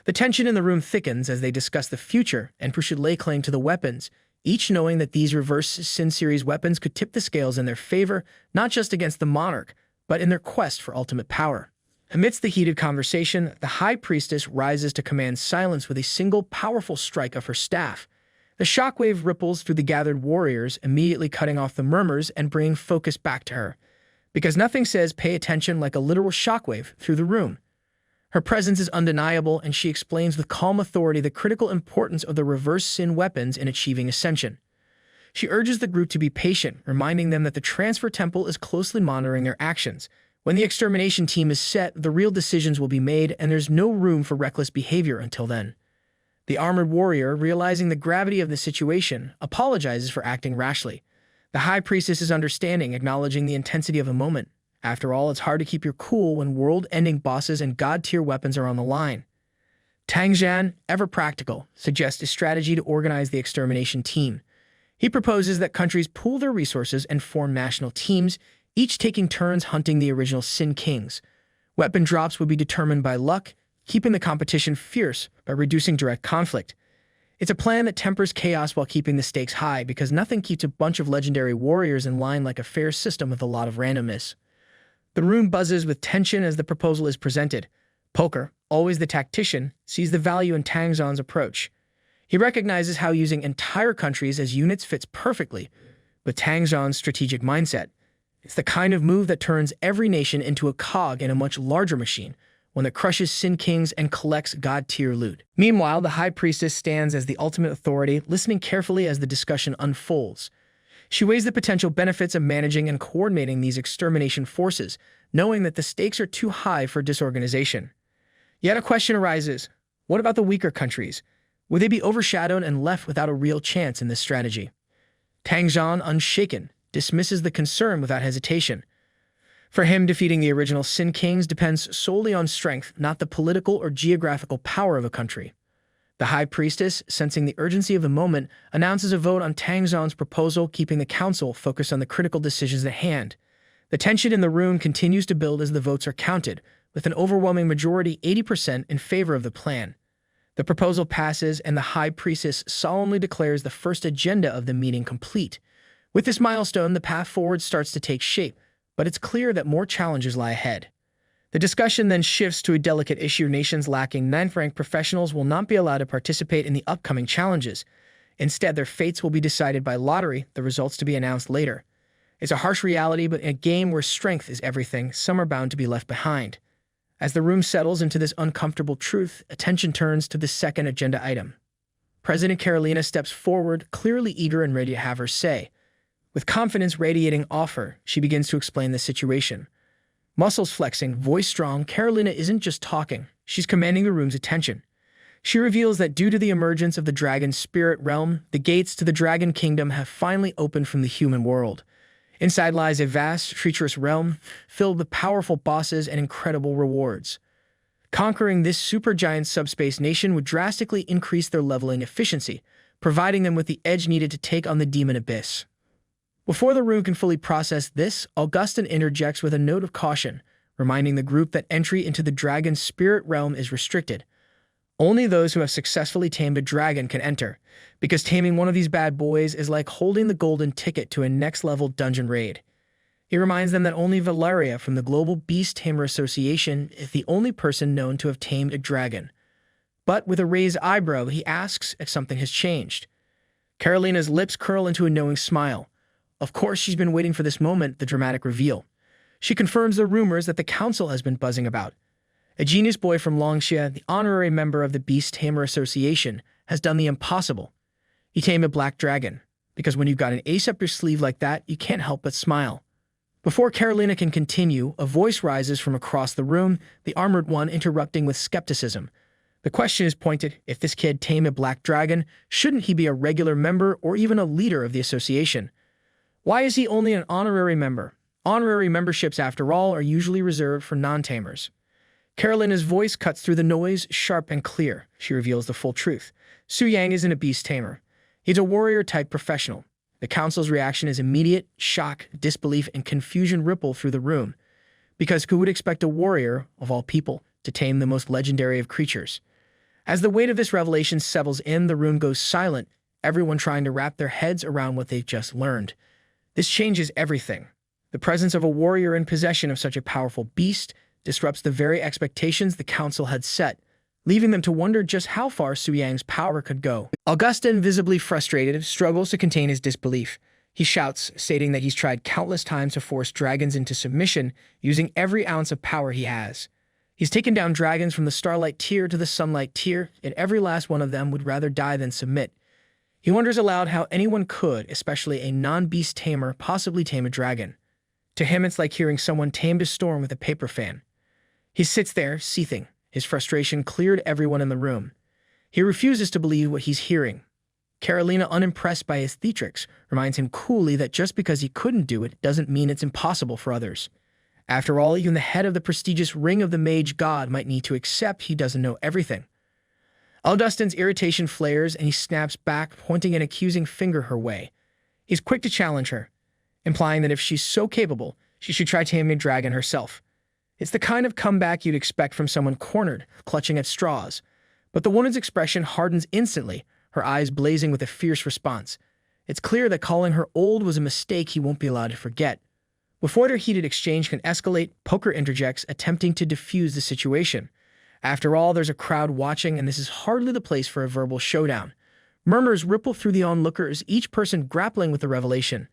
The tension in the room thickens as they discuss the future and who should lay claim to the weapons, each knowing that these reverse Sin series weapons could tip the scales in their favor, not just against the monarch, but in their quest for ultimate power. Amidst the heated conversation, the High Priestess rises to command silence with a single powerful strike of her staff. The shockwave ripples through the gathered warriors, immediately cutting off the murmurs and bringing focus back to her. Because nothing says pay attention like a literal shockwave through the room. Her presence is undeniable, and she explains with calm authority the critical importance of the reverse Sin weapons in achieving ascension. She urges the group to be patient, reminding them that the Transfer Temple is closely monitoring their actions. When the extermination team is set, the real decisions will be made, and there's no room for reckless behavior until then. The armored warrior, realizing the gravity of the situation, apologizes for acting rashly. The High Priestess is understanding, acknowledging the intensity of the moment. After all, it's hard to keep your cool when world-ending bosses and god-tier weapons are on the line. Tang Zhan, ever practical, suggests a strategy to organize the extermination team. He proposes that countries pool their resources and form national teams, each taking turns hunting the original Sin Kings. Weapon drops would be determined by luck, keeping the competition fierce by reducing direct conflict. It's a plan that tempers chaos while keeping the stakes high, because nothing keeps a bunch of legendary warriors in line like a fair system with a lot of randomness. The room buzzes with tension as the proposal is presented. Poker, always the tactician, sees the value in Tang Zhan's approach. He recognizes how using entire countries as units fits perfectly with Tang Zhan's strategic mindset. It's the kind of move that turns every nation into a cog in a much larger machine, one that crushes Sin Kings and collects god-tier loot. Meanwhile, the High Priestess stands as the ultimate authority, listening carefully as the discussion unfolds. She weighs the potential benefits of managing and coordinating these extermination forces, knowing that the stakes are too high for disorganization. Yet a question arises: what about the weaker countries? Would they be overshadowed and left without a real chance in this strategy? Tang Zhan, unshaken, dismisses the concern without hesitation. For him, defeating the original Sin Kings depends solely on strength, not the political or geographical power of a country. The High Priestess, sensing the urgency of the moment, announces a vote on Tang Zhan's proposal, keeping the council focused on the critical decisions at hand. The tension in the room continues to build as the votes are counted, with an overwhelming majority, 80%, in favor of the plan. The proposal passes, and the High Priestess solemnly declares the first agenda of the meeting complete. With this milestone, the path forward starts to take shape, but it's clear that more challenges lie ahead. The discussion then shifts to a delicate issue: nations lacking 9th-ranked professionals will not be allowed to participate in the upcoming challenges. Instead, their fates will be decided by lottery, the results to be announced later. It's a harsh reality, but in a game where strength is everything, some are bound to be left behind. As the room settles into this uncomfortable truth, attention turns to the second agenda item. President Carolina steps forward, clearly eager and ready to have her say. With confidence radiating off her, she begins to explain the situation. Muscles flexing, voice strong, Carolina isn't just talking, she's commanding the room's attention. She reveals that due to the emergence of the dragon spirit realm, the gates to the dragon kingdom have finally opened from the human world. Inside lies a vast, treacherous realm, filled with powerful bosses and incredible rewards. Conquering this supergiant subspace nation would drastically increase their leveling efficiency, providing them with the edge needed to take on the demon abyss. Before the room can fully process this, Augustin interjects with a note of caution, reminding the group that entry into the dragon's spirit realm is restricted. Only those who have successfully tamed a dragon can enter, because taming one of these bad boys is like holding the golden ticket to a next-level dungeon raid. He reminds them that only Valeria from the Global Beast Tamer Association is the only person known to have tamed a dragon. But with a raised eyebrow, he asks if something has changed. Carolina's lips curl into a knowing smile. Of course, she's been waiting for this moment, the dramatic reveal. She confirms the rumors that the council has been buzzing about. A genius boy from Longxia, the honorary member of the Beast Tamer Association, has done the impossible. He tamed a black dragon. because when you've got an ace up your sleeve like that, you can't help but smile. Before Carolina can continue, a voice rises from across the room, the armored one interrupting with skepticism. The question is pointed: if this kid tamed a black dragon, shouldn't he be a regular member or even a leader of the association? Why is he only an honorary member? Honorary memberships, after all, are usually reserved for non-tamers. Carolina's voice cuts through the noise, sharp and clear. She reveals the full truth. Su Yang isn't a beast tamer. He's a warrior-type professional. The council's reaction is immediate. Shock, disbelief, and confusion ripple through the room. Because who would expect a warrior, of all people, to tame the most legendary of creatures? As the weight of this revelation settles in, the room goes silent, everyone trying to wrap their heads around what they've just learned. This changes everything. The presence of a warrior in possession of such a powerful beast disrupts the very expectations the council had set, leaving them to wonder just how far Su Yang's power could go. Augustin, visibly frustrated, struggles to contain his disbelief. He shouts, stating that he's tried countless times to force dragons into submission, using every ounce of power he has. He's taken down dragons from the Starlight tier to the Sunlight tier, and every last one of them would rather die than submit. He wonders aloud how anyone could, especially a non-beast tamer, possibly tame a dragon. To him, it's like hearing someone tamed a storm with a paper fan. He sits there, seething. His frustration cleared everyone in the room. He refuses to believe what he's hearing. Carolina, unimpressed by his theatrics, reminds him coolly that just because he couldn't do it doesn't mean it's impossible for others. After all, even the head of the prestigious Ring of the Mage God might need to accept he doesn't know everything. Augustin's irritation flares and he snaps back, pointing an accusing finger her way. He's quick to challenge her, implying that if she's so capable, she should try taming a dragon herself. It's the kind of comeback you'd expect from someone cornered, clutching at straws. But the woman's expression hardens instantly, her eyes blazing with a fierce response. It's clear that calling her old was a mistake he won't be allowed to forget. Before their heated exchange can escalate, Poker interjects, attempting to defuse the situation. After all, there's a crowd watching, and this is hardly the place for a verbal showdown. Murmurs ripple through the onlookers, each person grappling with the revelation.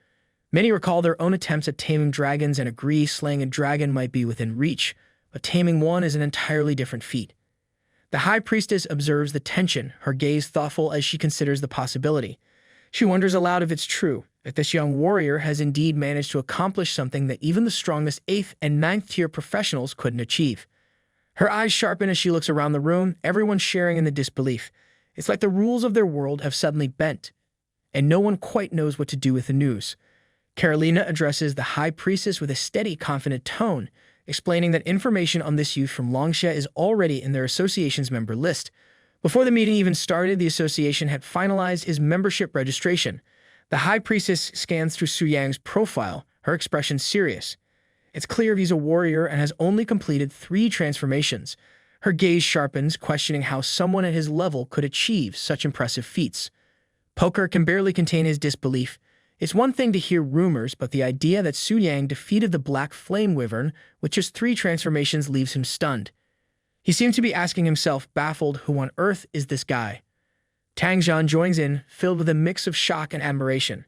Many recall their own attempts at taming dragons and agree slaying a dragon might be within reach, but taming one is an entirely different feat. The High Priestess observes the tension, her gaze thoughtful as she considers the possibility. She wonders aloud if it's true, if this young warrior has indeed managed to accomplish something that even the strongest 8th and 9th tier professionals couldn't achieve. Her eyes sharpen as she looks around the room, everyone sharing in the disbelief. It's like the rules of their world have suddenly bent, and no one quite knows what to do with the news. Carolina addresses the High Priestess with a steady, confident tone, explaining that information on this youth from Longsha is already in their association's member list. Before the meeting even started, the association had finalized his membership registration. The High Priestess scans through Su Yang's profile, her expression serious. It's clear he's a warrior and has only completed 3 transformations. Her gaze sharpens, questioning how someone at his level could achieve such impressive feats. Poker can barely contain his disbelief. It's one thing to hear rumors, but the idea that Su Yang defeated the Black Flame Wyvern with just 3 transformations leaves him stunned. He seems to be asking himself, baffled, who on earth is this guy? Tang Zhan joins in, filled with a mix of shock and admiration.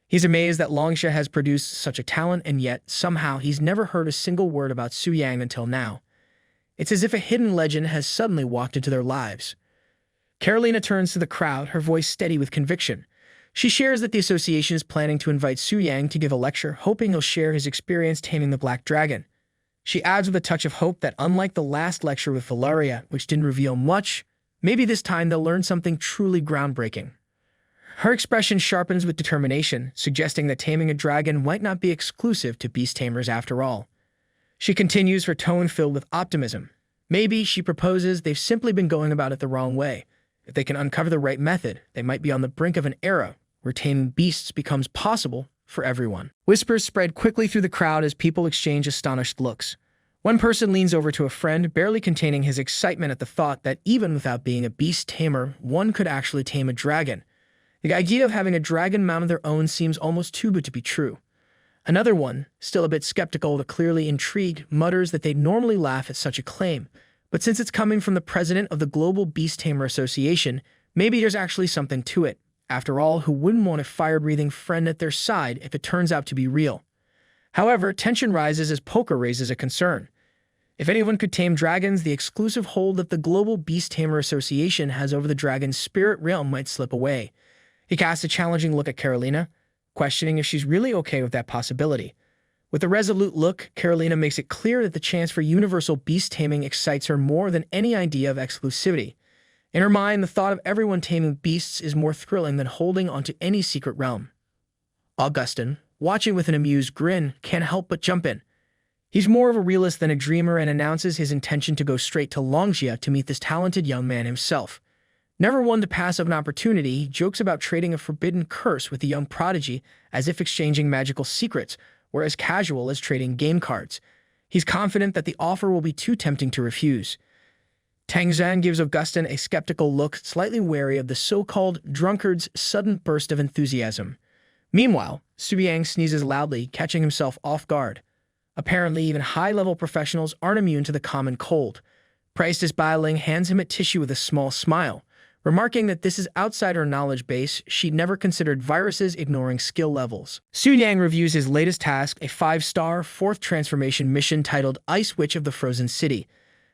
He's amazed that Longsha has produced such a talent, and yet, somehow, he's never heard a single word about Su Yang until now. It's as if a hidden legend has suddenly walked into their lives. Carolina turns to the crowd, her voice steady with conviction. She shares that the association is planning to invite Su Yang to give a lecture, hoping he'll share his experience taming the Black Dragon. She adds with a touch of hope that unlike the last lecture with Valeria, which didn't reveal much, maybe this time they'll learn something truly groundbreaking. Her expression sharpens with determination, suggesting that taming a dragon might not be exclusive to beast tamers after all. She continues, her tone filled with optimism. Maybe, she proposes, they've simply been going about it the wrong way. If they can uncover the right method, they might be on the brink of an era where taming beasts becomes possible for everyone. Whispers spread quickly through the crowd as people exchange astonished looks. One person leans over to a friend, barely containing his excitement at the thought that even without being a beast tamer, one could actually tame a dragon. The idea of having a dragon mount of their own seems almost too good to be true. Another one, still a bit skeptical but clearly intrigued, mutters that they'd normally laugh at such a claim, but since it's coming from the president of the Global Beast Tamer Association, maybe there's actually something to it. After all, who wouldn't want a fire-breathing friend at their side if it turns out to be real? However, tension rises as Poker raises a concern. If anyone could tame dragons, the exclusive hold that the Global Beast Tamer Association has over the dragon's spirit realm might slip away. He casts a challenging look at Carolina, questioning if she's really okay with that possibility. With a resolute look, Carolina makes it clear that the chance for universal beast taming excites her more than any idea of exclusivity. In her mind, the thought of everyone taming beasts is more thrilling than holding onto any secret realm. Augustin, watching with an amused grin, can't help but jump in. He's more of a realist than a dreamer and announces his intention to go straight to Longjia to meet this talented young man himself. Never one to pass up an opportunity, he jokes about trading a forbidden curse with the young prodigy as if exchanging magical secrets, or as casual as trading game cards. He's confident that the offer will be too tempting to refuse. Tang Zhan gives Augustin a skeptical look, slightly wary of the so-called drunkard's sudden burst of enthusiasm. Meanwhile, Su Yang sneezes loudly, catching himself off guard. Apparently, even high-level professionals aren't immune to the common cold. Priestess Bailing hands him a tissue with a small smile, remarking that this is outside her knowledge base. She'd never considered viruses ignoring skill levels. Su Yang reviews his latest task, a 5-star, 4th transformation mission titled Ice Witch of the Frozen City.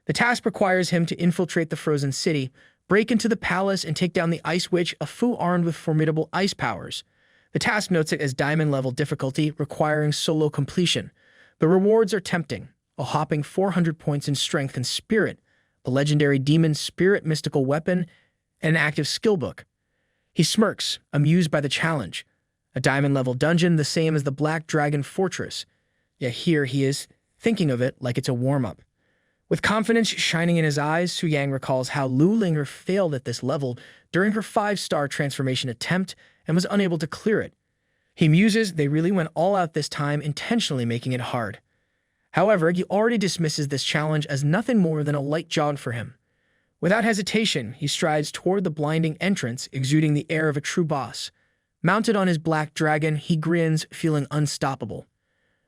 The task requires him to infiltrate the Frozen City, break into the palace, and take down the Ice Witch, a Fu armed with formidable ice powers. The task notes it as diamond-level difficulty, requiring solo completion. The rewards are tempting: a hopping 400 points in strength and spirit, a legendary demon spirit mystical weapon, and an active skill book. He smirks, amused by the challenge. A diamond-level dungeon, the same as the Black Dragon Fortress. Yet here he is, thinking of it like it's a warm-up. With confidence shining in his eyes, Su Yang recalls how Lu Linger failed at this level during her 5-star transformation attempt and was unable to clear it. He muses they really went all out this time, intentionally making it hard. However, he already dismisses this challenge as nothing more than a light jog for him. Without hesitation, he strides toward the blinding entrance, exuding the air of a true boss. Mounted on his black dragon, he grins, feeling unstoppable.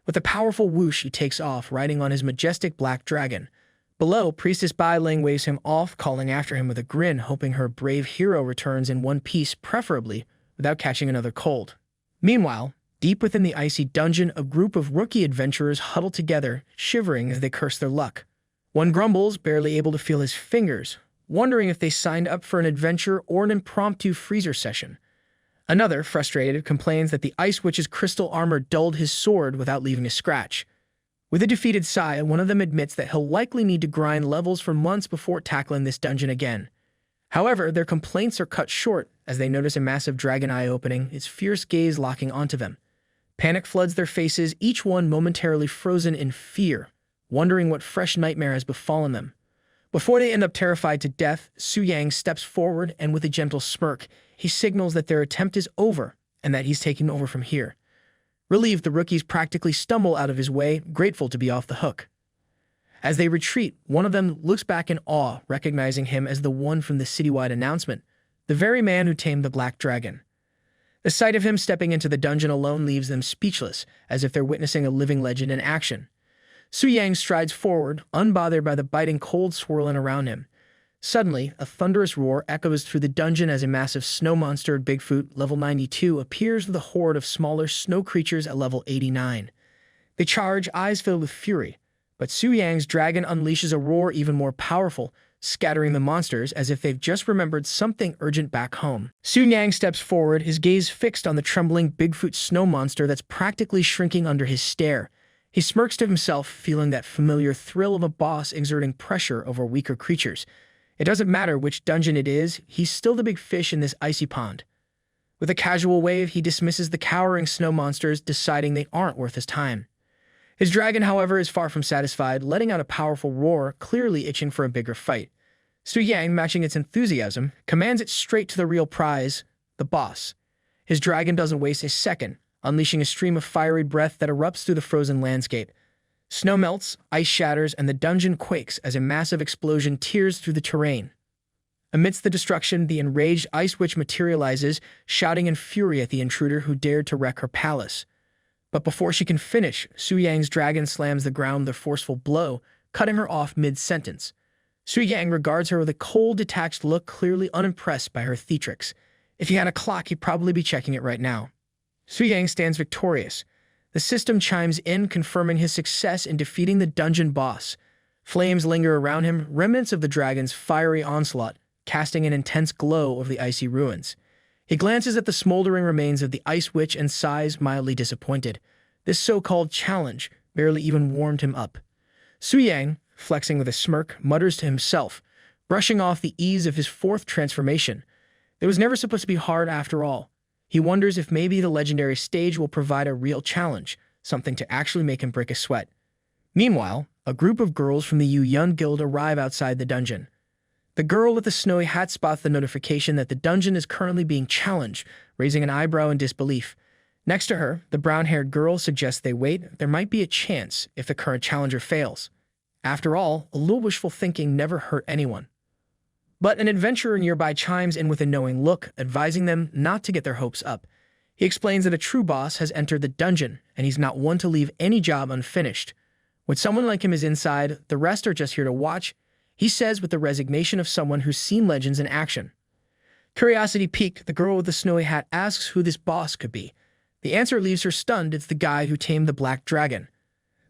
With a powerful whoosh, he takes off, riding on his majestic black dragon. Below, Priestess Bai Ling waves him off, calling after him with a grin, hoping her brave hero returns in one piece, preferably without catching another cold. Meanwhile, deep within the icy dungeon, a group of rookie adventurers huddle together, shivering as they curse their luck. One grumbles, barely able to feel his fingers, wondering if they signed up for an adventure or an impromptu freezer session. Another, frustrated, complains that the Ice Witch's crystal armor dulled his sword without leaving a scratch. With a defeated sigh, one of them admits that he'll likely need to grind levels for months before tackling this dungeon again. However, their complaints are cut short as they notice a massive dragon eye opening, its fierce gaze locking onto them. Panic floods their faces, each one momentarily frozen in fear, wondering what fresh nightmare has befallen them. Before they end up terrified to death, Su Yang steps forward and with a gentle smirk, he signals that their attempt is over and that he's taking over from here. Relieved, the rookies practically stumble out of his way, grateful to be off the hook. As they retreat, one of them looks back in awe, recognizing him as the one from the citywide announcement, the very man who tamed the Black Dragon. The sight of him stepping into the dungeon alone leaves them speechless, as if they're witnessing a living legend in action. Su Yang strides forward, unbothered by the biting cold swirling around him. Suddenly, a thunderous roar echoes through the dungeon as a massive snow monster, Bigfoot, level 92, appears with a horde of smaller snow creatures at level 89. They charge, eyes filled with fury, but Su Yang's dragon unleashes a roar even more powerful, scattering the monsters as if they've just remembered something urgent back home. Su Yang steps forward, his gaze fixed on the trembling Bigfoot snow monster that's practically shrinking under his stare. He smirks to himself, feeling that familiar thrill of a boss exerting pressure over weaker creatures. It doesn't matter which dungeon it is, he's still the big fish in this icy pond. With a casual wave, he dismisses the cowering snow monsters, deciding they aren't worth his time. His dragon, however, is far from satisfied, letting out a powerful roar, clearly itching for a bigger fight. Su Yang, matching its enthusiasm, commands it straight to the real prize, the boss. His dragon doesn't waste a second, unleashing a stream of fiery breath that erupts through the frozen landscape. Snow melts, ice shatters, and the dungeon quakes as a massive explosion tears through the terrain. Amidst the destruction, the enraged Ice Witch materializes, shouting in fury at the intruder who dared to wreck her palace. But before she can finish, Su Yang's dragon slams the ground with a forceful blow, cutting her off mid-sentence. Su Yang regards her with a cold, detached look, clearly unimpressed by her theatrics. If he had a clock, he'd probably be checking it right now. Su Yang stands victorious. The system chimes in, confirming his success in defeating the dungeon boss. Flames linger around him, remnants of the dragon's fiery onslaught, casting an intense glow over the icy ruins. He glances at the smoldering remains of the ice witch and sighs, mildly disappointed. This so-called challenge barely even warmed him up. Suyang, flexing with a smirk, mutters to himself, brushing off the ease of his fourth transformation. It was never supposed to be hard after all. He wonders if maybe the legendary stage will provide a real challenge, something to actually make him break a sweat. Meanwhile, a group of girls from the Yun Guild arrive outside the dungeon. The girl with the snowy hat spots the notification that the dungeon is currently being challenged, raising an eyebrow in disbelief. Next to her, the brown-haired girl suggests they wait. There might be a chance if the current challenger fails. After all, a little wishful thinking never hurt anyone. But an adventurer nearby chimes in with a knowing look, advising them not to get their hopes up. He explains that a true boss has entered the dungeon, and he's not one to leave any job unfinished. When someone like him is inside, the rest are just here to watch, he says with the resignation of someone who's seen legends in action. Curiosity piqued, the girl with the snowy hat asks who this boss could be. The answer leaves her stunned. It's the guy who tamed the black dragon.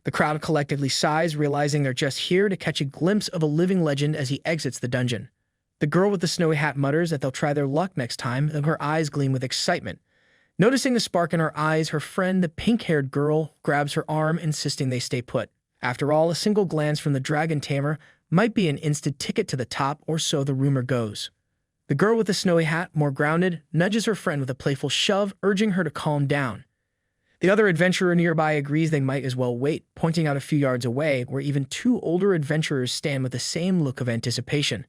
The crowd collectively sighs, realizing they're just here to catch a glimpse of a living legend as he exits the dungeon. The girl with the snowy hat mutters that they'll try their luck next time, and her eyes gleam with excitement. Noticing the spark in her eyes, her friend, the pink-haired girl, grabs her arm, insisting they stay put. After all, a single glance from the dragon tamer might be an instant ticket to the top, or so the rumor goes. The girl with the snowy hat, more grounded, nudges her friend with a playful shove, urging her to calm down. The other adventurer nearby agrees they might as well wait, pointing out a few yards away, where even two older adventurers stand with the same look of anticipation.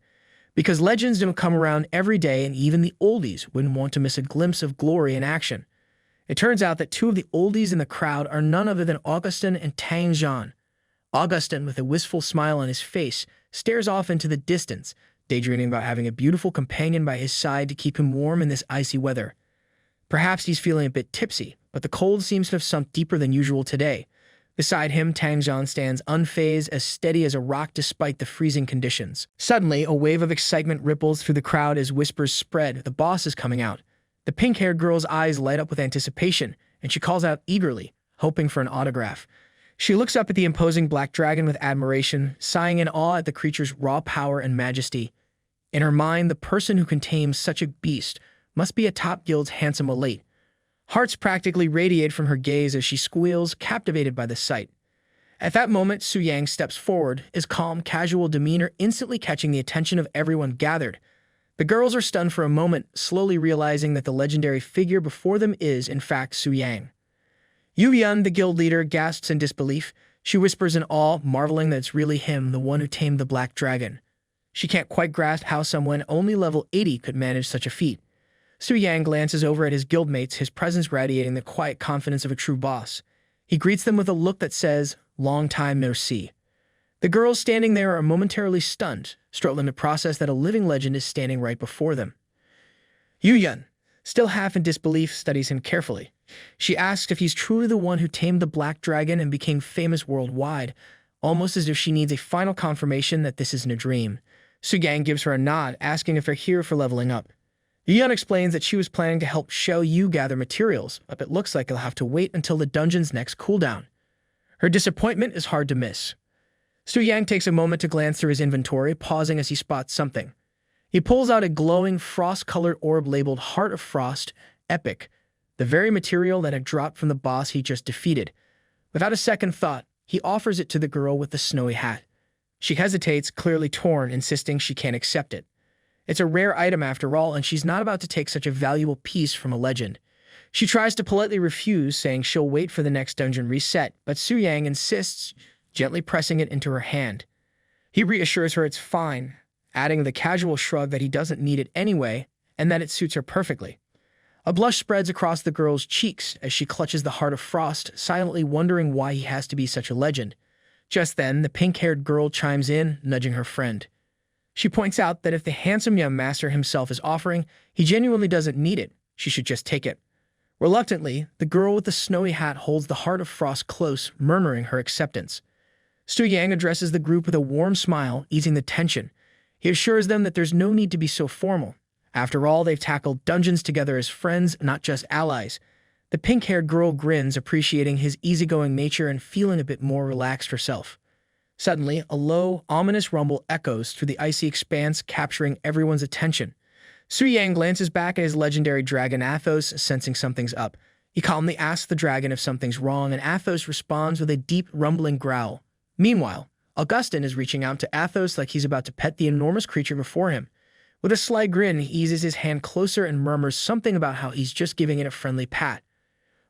Because legends don't come around every day, and even the oldies wouldn't want to miss a glimpse of glory in action. It turns out that two of the oldies in the crowd are none other than Augustin and Tang Zhan. Augustin, with a wistful smile on his face, stares off into the distance, daydreaming about having a beautiful companion by his side to keep him warm in this icy weather. Perhaps he's feeling a bit tipsy, but the cold seems to have sunk deeper than usual today. Beside him, Tang Zhan stands unfazed, as steady as a rock despite the freezing conditions. Suddenly, a wave of excitement ripples through the crowd as whispers spread. The boss is coming out. The pink-haired girl's eyes light up with anticipation, and she calls out eagerly, hoping for an autograph. She looks up at the imposing black dragon with admiration, sighing in awe at the creature's raw power and majesty. In her mind, the person who can tame such a beast must be a top guild's handsome elite. Hearts practically radiate from her gaze as she squeals, captivated by the sight. At that moment, Suyang steps forward, his calm, casual demeanor instantly catching the attention of everyone gathered. The girls are stunned for a moment, slowly realizing that the legendary figure before them is, in fact, Suyang. Yu Yun, the guild leader, gasps in disbelief. She whispers in awe, marveling that it's really him, the one who tamed the black dragon. She can't quite grasp how someone only level 80 could manage such a feat. Suyang glances over at his guildmates, his presence radiating the quiet confidence of a true boss. He greets them with a look that says, "Long time no see." The girls standing there are momentarily stunned, struggling to process that a living legend is standing right before them. Yu Yun, still half in disbelief, studies him carefully. She asks if he's truly the one who tamed the black dragon and became famous worldwide, almost as if she needs a final confirmation that this isn't a dream. Suyang gives her a nod, asking if they're here for leveling up. Yun explains that she was planning to help Xiao Yu gather materials, but it looks like he'll have to wait until the dungeon's next cooldown. Her disappointment is hard to miss. Suyang takes a moment to glance through his inventory, pausing as he spots something. He pulls out a glowing, frost-colored orb labeled Heart of Frost, Epic, the very material that had dropped from the boss he just defeated. Without a second thought, he offers it to the girl with the snowy hat. She hesitates, clearly torn, insisting she can't accept it. It's a rare item after all, and she's not about to take such a valuable piece from a legend. She tries to politely refuse, saying she'll wait for the next dungeon reset, but Suyang insists, gently pressing it into her hand. He reassures her it's fine, adding the casual shrug that he doesn't need it anyway, and that it suits her perfectly. A blush spreads across the girl's cheeks as she clutches the Heart of Frost, silently wondering why he has to be such a legend. Just then, the pink-haired girl chimes in, nudging her friend. She points out that if the handsome young master himself is offering, he genuinely doesn't need it. She should just take it. Reluctantly, the girl with the snowy hat holds the Heart of Frost close, murmuring her acceptance. Suyang addresses the group with a warm smile, easing the tension. He assures them that there's no need to be so formal. After all, they've tackled dungeons together as friends, not just allies. The pink-haired girl grins, appreciating his easygoing nature and feeling a bit more relaxed herself. Suddenly, a low, ominous rumble echoes through the icy expanse, capturing everyone's attention. Su Yang glances back at his legendary dragon Athos, sensing something's up. He calmly asks the dragon if something's wrong, and Athos responds with a deep, rumbling growl. Meanwhile, Augustin is reaching out to Athos like he's about to pet the enormous creature before him. With a sly grin, he eases his hand closer and murmurs something about how he's just giving it a friendly pat.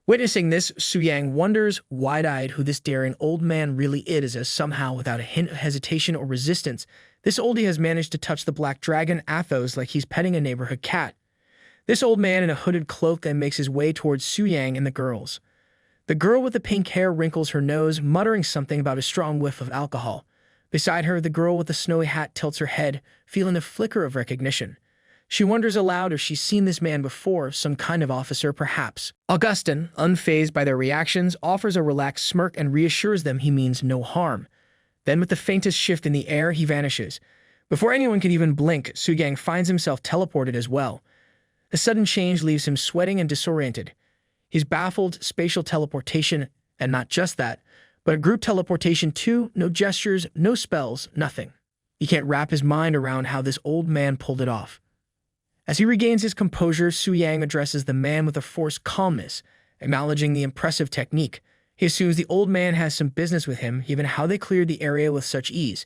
Witnessing this, Su Yang wonders, wide-eyed, who this daring old man really is, as somehow, without a hint of hesitation or resistance, this oldie has managed to touch the black dragon Athos like he's petting a neighborhood cat. This old man in a hooded cloak then makes his way towards Su Yang and the girls. The girl with the pink hair wrinkles her nose, muttering something about a strong whiff of alcohol. Beside her, the girl with the snowy hat tilts her head, feeling a flicker of recognition. She wonders aloud if she's seen this man before, some kind of officer perhaps. Augustin, unfazed by their reactions, offers a relaxed smirk and reassures them he means no harm. Then with the faintest shift in the air, he vanishes. Before anyone can even blink, Su Yang finds himself teleported as well. The sudden change leaves him sweating and disoriented. He's baffled, spatial teleportation, and not just that, but a group teleportation too, no gestures, no spells, nothing. He can't wrap his mind around how this old man pulled it off. As he regains his composure, Su Yang addresses the man with a forced calmness, acknowledging the impressive technique. He assumes the old man has some business with him, given how they cleared the area with such ease.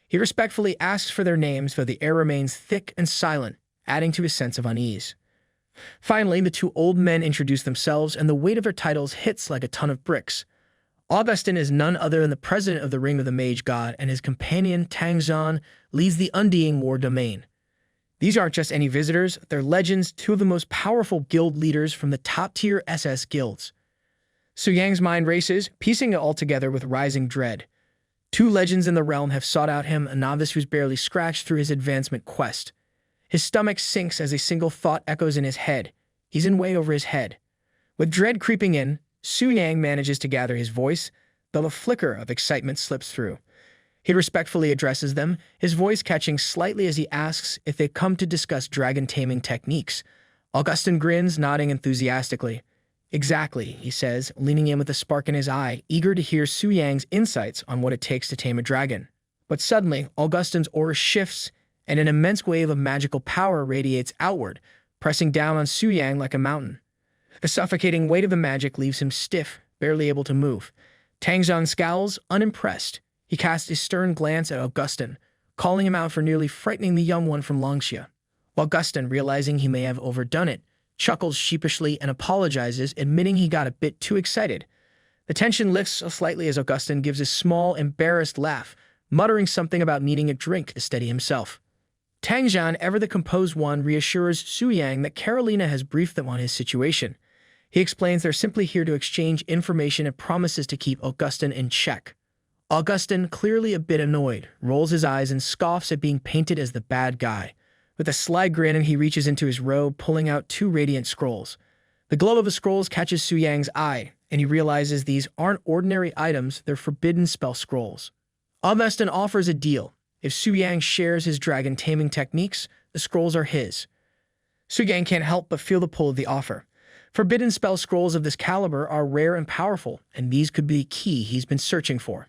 He respectfully asks for their names, though the air remains thick and silent, adding to his sense of unease. Finally, the two old men introduce themselves, and the weight of their titles hits like a ton of bricks. Augustin is none other than the president of the Ring of the Mage God, and his companion, Tang Zhan, leads the Undying War Domain. These aren't just any visitors, they're legends, two of the most powerful guild leaders from the top-tier SS guilds. Su Yang's mind races, piecing it all together with rising dread. Two legends in the realm have sought out him, a novice who's barely scratched through his advancement quest. His stomach sinks as a single thought echoes in his head. He's in way over his head. With dread creeping in, Su Yang manages to gather his voice, though a flicker of excitement slips through. He respectfully addresses them, his voice catching slightly as he asks if they've come to discuss dragon-taming techniques. Augustin grins, nodding enthusiastically. Exactly, he says, leaning in with a spark in his eye, eager to hear Su Yang's insights on what it takes to tame a dragon. But suddenly, Augustin's aura shifts, and an immense wave of magical power radiates outward, pressing down on Su Yang like a mountain. The suffocating weight of the magic leaves him stiff, barely able to move. Tang Zhan scowls, unimpressed. He casts a stern glance at Augustin, calling him out for nearly frightening the young one from Longxia. Augustin, realizing he may have overdone it, chuckles sheepishly and apologizes, admitting he got a bit too excited. The tension lifts slightly as Augustin gives a small, embarrassed laugh, muttering something about needing a drink to steady himself. Tang Zhan, ever the composed one, reassures Su Yang that Carolina has briefed them on his situation. He explains they're simply here to exchange information and promises to keep Augustin in check. Augustin, clearly a bit annoyed, rolls his eyes and scoffs at being painted as the bad guy. With a sly grin, he reaches into his robe, pulling out two radiant scrolls. The glow of the scrolls catches Su Yang's eye, and he realizes these aren't ordinary items, they're forbidden spell scrolls. Augustin offers a deal. If Su Yang shares his dragon-taming techniques, the scrolls are his. Su Yang can't help but feel the pull of the offer. Forbidden spell scrolls of this caliber are rare and powerful, and these could be the key he's been searching for.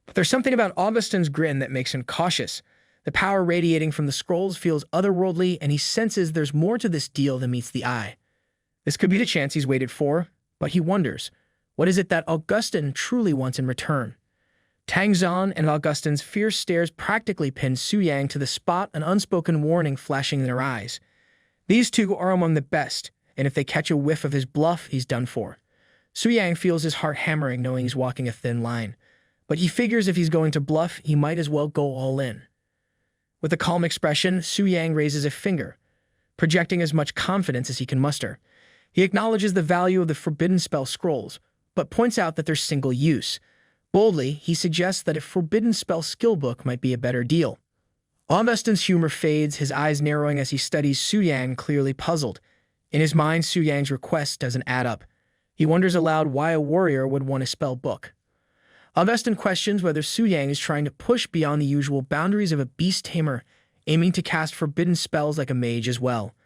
But there's something about Augustin's grin that makes him cautious. The power radiating from the scrolls feels otherworldly, and he senses there's more to this deal than meets the eye. This could be the chance he's waited for, but he wonders, what is it that Augustin truly wants in return? Tang Zhan and Augustin's fierce stares practically pin Su Yang to the spot, an unspoken warning flashing in their eyes. These two are among the best, and if they catch a whiff of his bluff, he's done for. Su Yang feels his heart hammering, knowing he's walking a thin line. But he figures if he's going to bluff, he might as well go all in. With a calm expression, Su Yang raises a finger, projecting as much confidence as he can muster. He acknowledges the value of the forbidden spell scrolls, but points out that they're single use. Boldly, he suggests that a forbidden spell skill book might be a better deal. Augustin's humor fades, his eyes narrowing as he studies Su Yang, clearly puzzled. In his mind, Su Yang's request doesn't add up. He wonders aloud why a warrior would want a spell book. Augustin questions whether Su Yang is trying to push beyond the usual boundaries of a beast tamer, aiming to cast forbidden spells like a mage as well.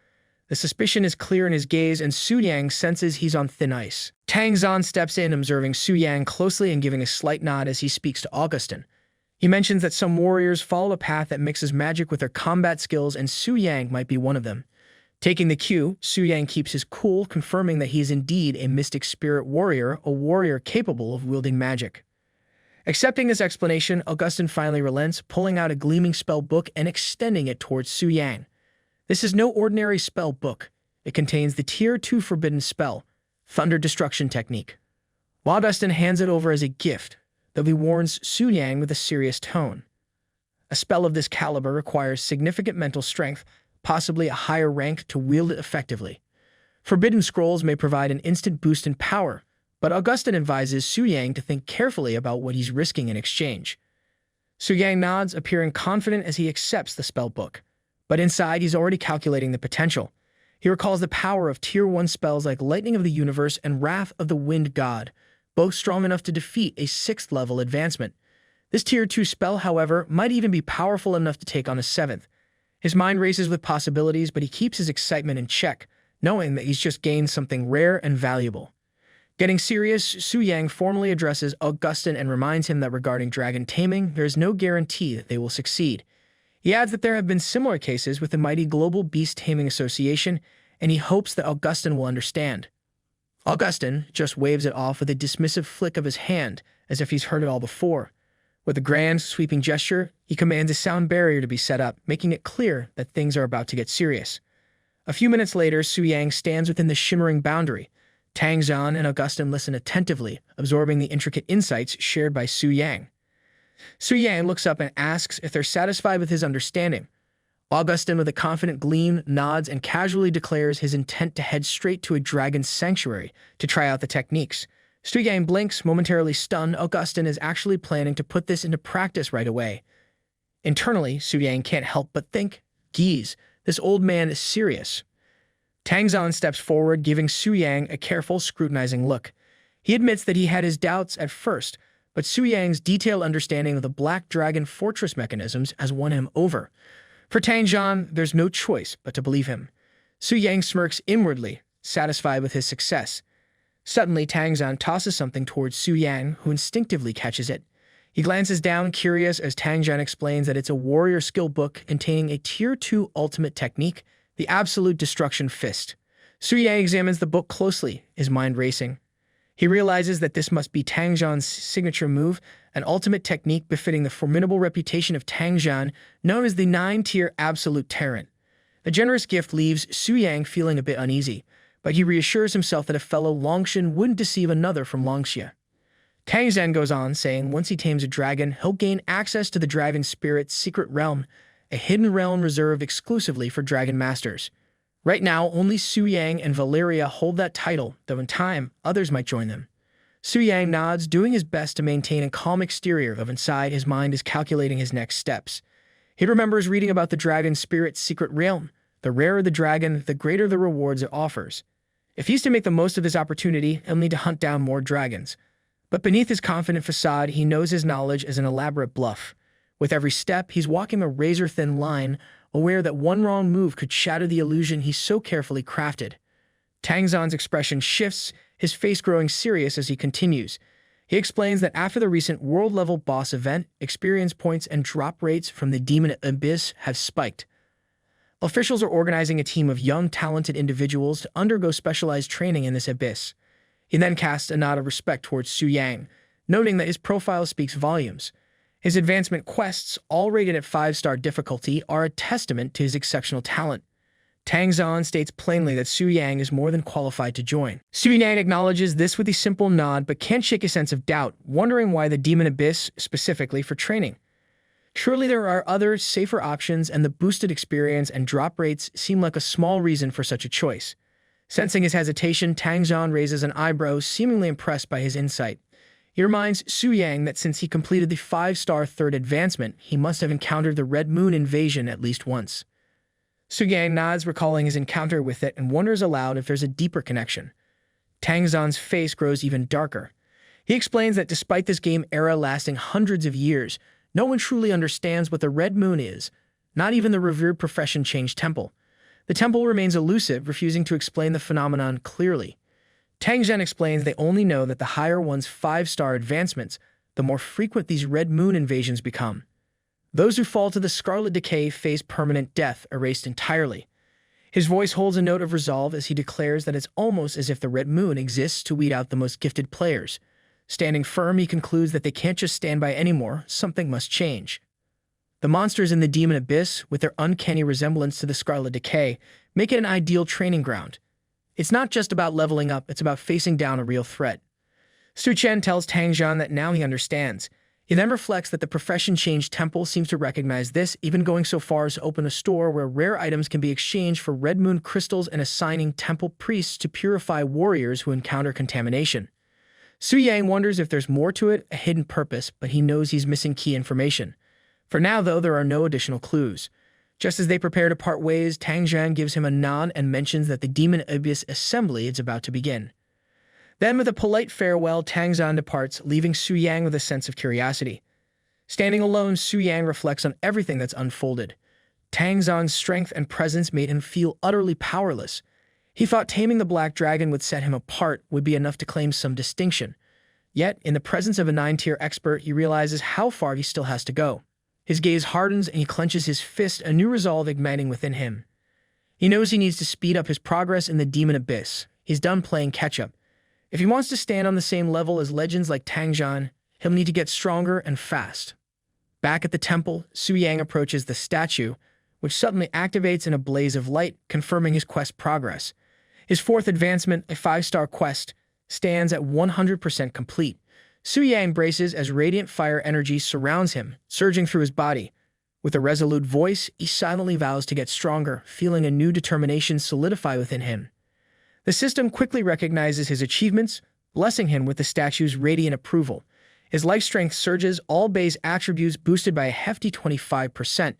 The suspicion is clear in his gaze, and Su Yang senses he's on thin ice. Tang Zhan steps in, observing Su Yang closely and giving a slight nod as he speaks to Augustin. He mentions that some warriors follow a path that mixes magic with their combat skills, and Su Yang might be one of them. Taking the cue, Su Yang keeps his cool, confirming that he is indeed a mystic spirit warrior, a warrior capable of wielding magic. Accepting this explanation, Augustin finally relents, pulling out a gleaming spell book and extending it towards Su Yang. This is no ordinary spell book. It contains the Tier 2 forbidden spell, Thunder Destruction Technique. Augustin hands it over as a gift, though he warns Su Yang with a serious tone. A spell of this caliber requires significant mental strength, possibly a higher rank, to wield it effectively. Forbidden scrolls may provide an instant boost in power, but Augustin advises Su Yang to think carefully about what he's risking in exchange. Su Yang nods, appearing confident as he accepts the spell book, but inside he's already calculating the potential. He recalls the power of Tier 1 spells like Lightning of the Universe and Wrath of the Wind God, both strong enough to defeat a 6th level advancement. This Tier 2 spell, however, might even be powerful enough to take on a 7th. His mind races with possibilities, but he keeps his excitement in check, knowing that he's just gained something rare and valuable. Getting serious, Su Yang formally addresses Augustin and reminds him that regarding dragon taming, there is no guarantee that they will succeed. He adds that there have been similar cases with the mighty Global Beast Taming Association, and he hopes that Augustin will understand. Augustin just waves it off with a dismissive flick of his hand, as if he's heard it all before. With a grand, sweeping gesture, he commands a sound barrier to be set up, making it clear that things are about to get serious. A few minutes later, Su Yang stands within the shimmering boundary. Tang Zhan and Augustin listen attentively, absorbing the intricate insights shared by Su Yang. Su Yang looks up and asks if they're satisfied with his understanding. Augustin, with a confident gleam, nods and casually declares his intent to head straight to a dragon's sanctuary to try out the techniques. Su Yang blinks, momentarily stunned. Augustin is actually planning to put this into practice right away. Internally, Su Yang can't help but think, geez, this old man is serious. Tang Zhan steps forward, giving Su Yang a careful, scrutinizing look. He admits that he had his doubts at first, but Su Yang's detailed understanding of the Black Dragon Fortress mechanisms has won him over. For Tang Zhan, there's no choice but to believe him. Su Yang smirks inwardly, satisfied with his success. Suddenly, Tang Zhan tosses something towards Su Yang, who instinctively catches it. He glances down, curious, as Tang Zhan explains that it's a warrior skill book containing a Tier 2 ultimate technique, the Absolute Destruction Fist. Su Yang examines the book closely, his mind racing. He realizes that this must be Tang Zhan's signature move, an ultimate technique befitting the formidable reputation of Tang Zhan, known as the 9-tier Absolute Tyrant. The generous gift leaves Su Yang feeling a bit uneasy, but he reassures himself that a fellow Longshan wouldn't deceive another from Longxia. Tang Zhan goes on, saying once he tames a dragon, he'll gain access to the Dragon Spirit's secret realm, a hidden realm reserved exclusively for Dragon Masters. Right now, only Su Yang and Valeria hold that title, though in time, others might join them. Su Yang nods, doing his best to maintain a calm exterior, though inside his mind is calculating his next steps. He remembers reading about the Dragon Spirit's secret realm. The rarer the dragon, the greater the rewards it offers. If he's to make the most of this opportunity, he'll need to hunt down more dragons. But beneath his confident facade, he knows his knowledge is an elaborate bluff. With every step, he's walking a razor-thin line, aware that one wrong move could shatter the illusion he's so carefully crafted. Tang Zhan's expression shifts, his face growing serious as he continues. He explains that after the recent world-level boss event, experience points and drop rates from the Demon Abyss have spiked. Officials are organizing a team of young, talented individuals to undergo specialized training in this abyss. He then casts a nod of respect towards Su Yang, noting that his profile speaks volumes. His advancement quests, all rated at 5-star difficulty, are a testament to his exceptional talent. Tang Zhan states plainly that Su Yang is more than qualified to join. Su Yang acknowledges this with a simple nod, but can't shake a sense of doubt, wondering why the Demon Abyss specifically for training. Surely there are other, safer options, and the boosted experience and drop rates seem like a small reason for such a choice. Sensing his hesitation, Tang Zhan raises an eyebrow, seemingly impressed by his insight. He reminds Su Yang that since he completed the 5-star third advancement, he must have encountered the Red Moon invasion at least once. Su Yang nods, recalling his encounter with it, and wonders aloud if there's a deeper connection. Tang Zhan's face grows even darker. He explains that despite this game era lasting hundreds of years, no one truly understands what the Red Moon is, not even the revered Profession Change Temple. The temple remains elusive, refusing to explain the phenomenon clearly. Tang Zhan explains they only know that the higher one's 5-star advancements, the more frequent these Red Moon invasions become. Those who fall to the Scarlet Decay face permanent death, erased entirely. His voice holds a note of resolve as he declares that it's almost as if the Red Moon exists to weed out the most gifted players. Standing firm, he concludes that they can't just stand by anymore, something must change. The monsters in the Demon Abyss, with their uncanny resemblance to the Scarlet Decay, make it an ideal training ground. It's not just about leveling up, it's about facing down a real threat. Su Chen tells Tang Jian that now he understands. He then reflects that the Profession Change Temple seems to recognize this, even going so far as to open a store where rare items can be exchanged for Red Moon crystals and assigning temple priests to purify warriors who encounter contamination. Su Yang wonders if there's more to it, a hidden purpose, but he knows he's missing key information. For now, though, there are no additional clues. Just as they prepare to part ways, Tang Jian gives him a nod and mentions that the Demon Abyss assembly is about to begin. Then, with a polite farewell, Tang Jian departs, leaving Su Yang with a sense of curiosity. Standing alone, Su Yang reflects on everything that's unfolded. Tang Jian's strength and presence made him feel utterly powerless. He thought taming the Black Dragon would set him apart, would be enough to claim some distinction. Yet, in the presence of a 9-tier expert, he realizes how far he still has to go. His gaze hardens and he clenches his fist, a new resolve igniting within him. He knows he needs to speed up his progress in the Demon Abyss. He's done playing catch-up. If he wants to stand on the same level as legends like Tang Jian, he'll need to get stronger and fast. Back at the temple, Su Yang approaches the statue, which suddenly activates in a blaze of light, confirming his quest progress. His fourth advancement, a 5-star quest, stands at 100% complete. Su Yang braces as radiant fire energy surrounds him, surging through his body. With a resolute voice, he silently vows to get stronger, feeling a new determination solidify within him. The system quickly recognizes his achievements, blessing him with the statue's radiant approval. His life strength surges, all base attributes boosted by a hefty 25%.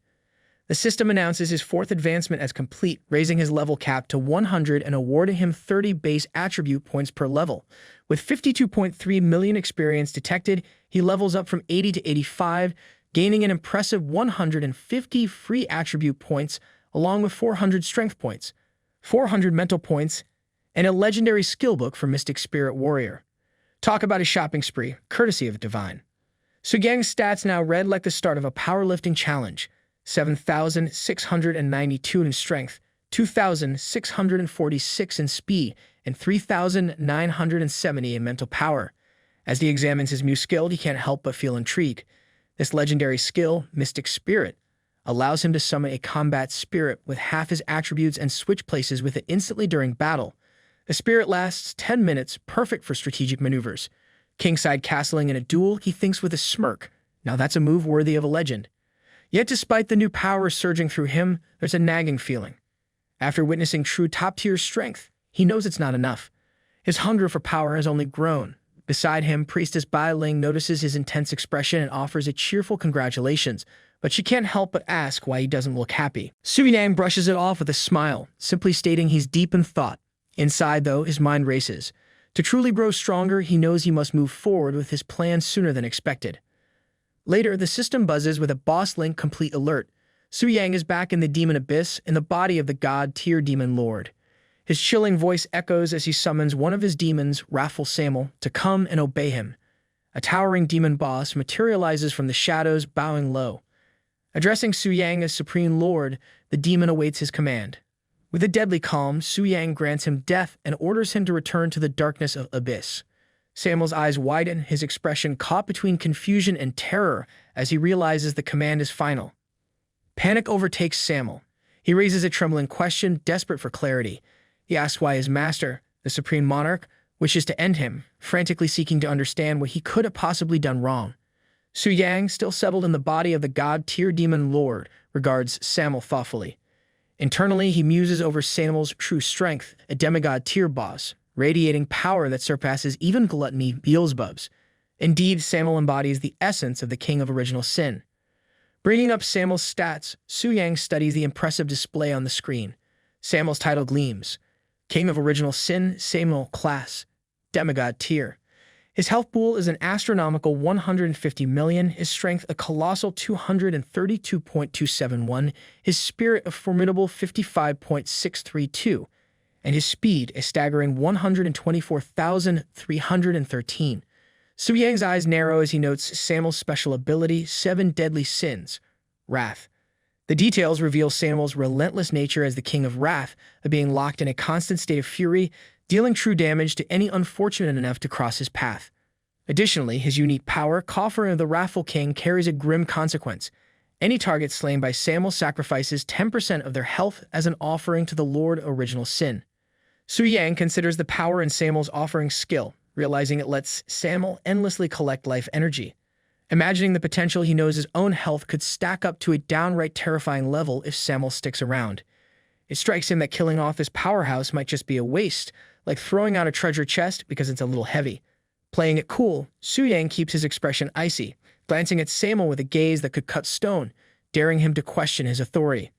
The system announces his fourth advancement as complete, raising his level cap to 100 and awarding him 30 base attribute points per level. With 52.3 million experience detected, he levels up from 80 to 85, gaining an impressive 150 free attribute points, along with 400 strength points, 400 mental points, and a legendary skill book for Mystic Spirit Warrior. Talk about a shopping spree, courtesy of Divine. Su Yang's stats now read like the start of a powerlifting challenge. 7,692 in strength, 2,646 in speed, and 3,970 in mental power. As he examines his new skill, he can't help but feel intrigued. This legendary skill, Mystic Spirit, allows him to summon a combat spirit with half his attributes and switch places with it instantly during battle. The spirit lasts 10 minutes, perfect for strategic maneuvers. Kingside castling in a duel, he thinks with a smirk. Now that's a move worthy of a legend. Yet despite the new power surging through him, there's a nagging feeling. After witnessing true top-tier strength, he knows it's not enough. His hunger for power has only grown. Beside him, Priestess Bai Ling notices his intense expression and offers a cheerful congratulations, but she can't help but ask why he doesn't look happy. Su Yang brushes it off with a smile, simply stating he's deep in thought. Inside, though, his mind races. To truly grow stronger, he knows he must move forward with his plan sooner than expected. Later, the system buzzes with a Boss Link complete alert. Su Yang is back in the Demon Abyss, in the body of the God-tier Demon Lord. His chilling voice echoes as he summons one of his demons, Raffle Samuel, to come and obey him. A towering demon boss materializes from the shadows, bowing low. Addressing Su Yang as Supreme Lord, the demon awaits his command. With a deadly calm, Su Yang grants him death and orders him to return to the darkness of Abyss. Samuel's eyes widen, his expression caught between confusion and terror as he realizes the command is final. Panic overtakes Samuel. He raises a trembling question, desperate for clarity. He asks why his master, the Supreme Monarch, wishes to end him, frantically seeking to understand what he could have possibly done wrong. Su Yang, still settled in the body of the God-tier Demon Lord, regards Samuel thoughtfully. Internally, he muses over Samuel's true strength, a demigod-tier boss, radiating power that surpasses even gluttony Beelzebub's. Indeed, Samuel embodies the essence of the King of Original Sin. Bringing up Samuel's stats, Su Yang studies the impressive display on the screen. Samuel's title gleams. King of Original Sin, Samuel Class, Demigod Tier. His health pool is an astronomical 150 million, his strength a colossal 232.271, his spirit a formidable 55.632, and his speed a staggering 124,313. Su Yang's eyes narrow as he notes Samuel's special ability, 7 Deadly Sins, Wrath. The details reveal Samuel's relentless nature as the King of Wrath, of being locked in a constant state of fury, dealing true damage to any unfortunate enough to cross his path. Additionally, his unique power, Coffer of the Wrathful King, carries a grim consequence. Any target slain by Samuel sacrifices 10% of their health as an offering to the Lord Original Sin. Su Yang considers the power in Samuel's offering skill, realizing it lets Samuel endlessly collect life energy. Imagining the potential, he knows his own health could stack up to a downright terrifying level if Samuel sticks around. It strikes him that killing off this powerhouse might just be a waste, like throwing out a treasure chest because it's a little heavy. Playing it cool, Su Yang keeps his expression icy, glancing at Samuel with a gaze that could cut stone, daring him to question his authority.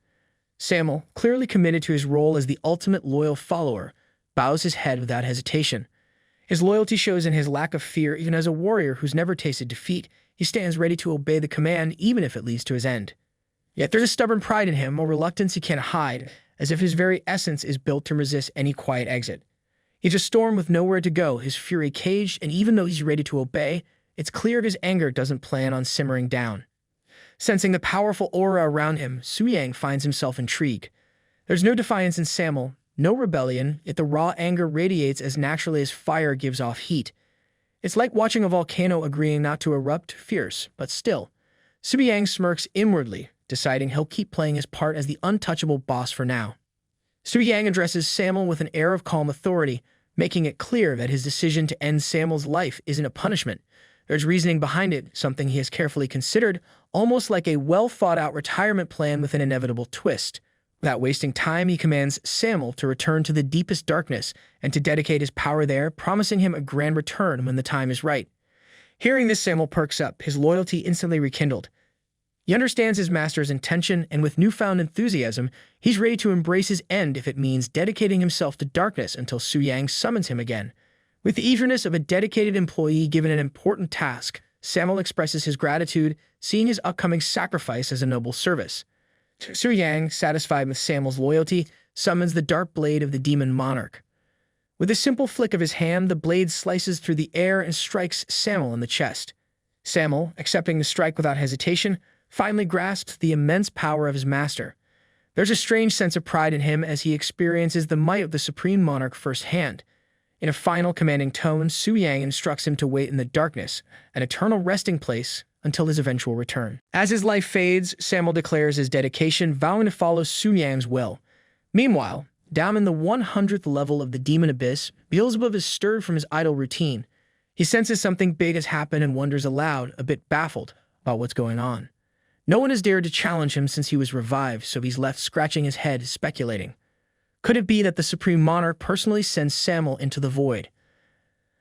Samuel, clearly committed to his role as the ultimate loyal follower, bows his head without hesitation. His loyalty shows in his lack of fear. Even as a warrior who's never tasted defeat, he stands ready to obey the command even if it leads to his end. Yet there's a stubborn pride in him, a reluctance he can't hide, as if his very essence is built to resist any quiet exit. He's a storm with nowhere to go, his fury caged, and even though he's ready to obey, it's clear his anger doesn't plan on simmering down. Sensing the powerful aura around him, Su Yang finds himself intrigued. There's no defiance in Samuel, no rebellion, yet the raw anger radiates as naturally as fire gives off heat. It's like watching a volcano agreeing not to erupt, fierce, but still. Su Yang smirks inwardly, deciding he'll keep playing his part as the untouchable boss for now. Su Yang addresses Samuel with an air of calm authority, making it clear that his decision to end Samuel's life isn't a punishment. There's reasoning behind it, something he has carefully considered, almost like a well-thought-out retirement plan with an inevitable twist. Without wasting time, he commands Samuel to return to the deepest darkness and to dedicate his power there, promising him a grand return when the time is right. Hearing this, Samuel perks up, his loyalty instantly rekindled. He understands his master's intention, and with newfound enthusiasm, he's ready to embrace his end if it means dedicating himself to darkness until Su Yang summons him again. With the eagerness of a dedicated employee given an important task, Samuel expresses his gratitude, seeing his upcoming sacrifice as a noble service. Su Yang, satisfied with Samuel's loyalty, summons the dark blade of the demon monarch. With a simple flick of his hand, the blade slices through the air and strikes Samuel in the chest. Samuel, accepting the strike without hesitation, finally grasps the immense power of his master. There's a strange sense of pride in him as he experiences the might of the supreme monarch firsthand. In a final commanding tone, Su Yang instructs him to wait in the darkness, an eternal resting place, until his eventual return. As his life fades, Samuel declares his dedication, vowing to follow Su Yang's will. Meanwhile, down in the 100th level of the demon abyss, Beelzebub is stirred from his idle routine. He senses something big has happened and wonders aloud, a bit baffled about what's going on. No one has dared to challenge him since he was revived, so he's left scratching his head, speculating. Could it be that the Supreme Monarch personally sends Samuel into the void?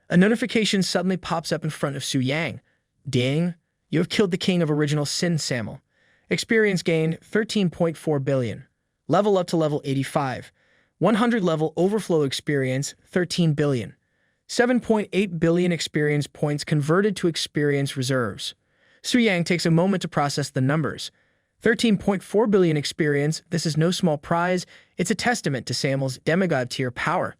A notification suddenly pops up in front of Su Yang. Ding! You have killed the King of Original Sin, Samuel. Experience gained 13.4 billion. Level up to level 85. 100 level overflow experience 13 billion. 7.8 billion experience points converted to experience reserves. Su Yang takes a moment to process the numbers. 13.4 billion experience, this is no small prize. It's a testament to Samuel's demigod tier power.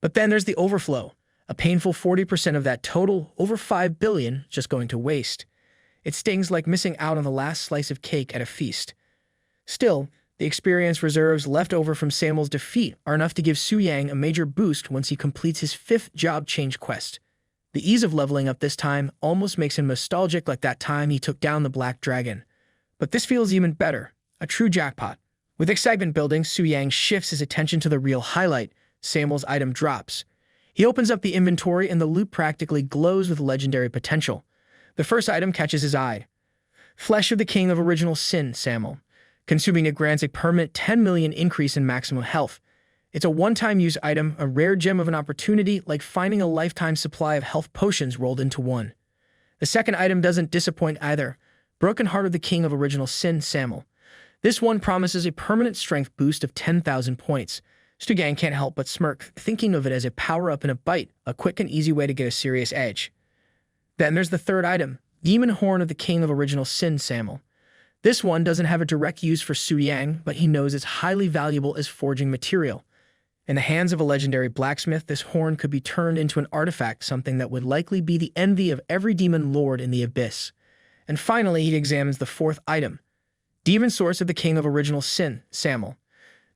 But then there's the overflow. A painful 40% of that total, over 5 billion, just going to waste. It stings like missing out on the last slice of cake at a feast. Still, the experience reserves left over from Samuel's defeat are enough to give Su Yang a major boost once he completes his 5th job change quest. The ease of leveling up this time almost makes him nostalgic, like that time he took down the Black Dragon. But this feels even better, a true jackpot. With excitement building, Su Yang shifts his attention to the real highlight. Samuel's item drops. He opens up the inventory and the loot practically glows with legendary potential. The first item catches his eye. Flesh of the King of Original Sin, Samuel. Consuming it grants a permanent 10 million increase in maximum health. It's a one-time use item, a rare gem of an opportunity, like finding a lifetime supply of health potions rolled into one. The second item doesn't disappoint either. Broken Heart of the King of Original Sin, Samuel. This one promises a permanent strength boost of 10,000 points. Su Yang can't help but smirk, thinking of it as a power-up in a bite, a quick and easy way to get a serious edge. Then there's the third item, Demon Horn of the King of Original Sin, Samuel. This one doesn't have a direct use for Su Yang, but he knows it's highly valuable as forging material. In the hands of a legendary blacksmith, this horn could be turned into an artifact, something that would likely be the envy of every demon lord in the abyss. And finally, he examines the fourth item, demon source of the king of original sin, Samel.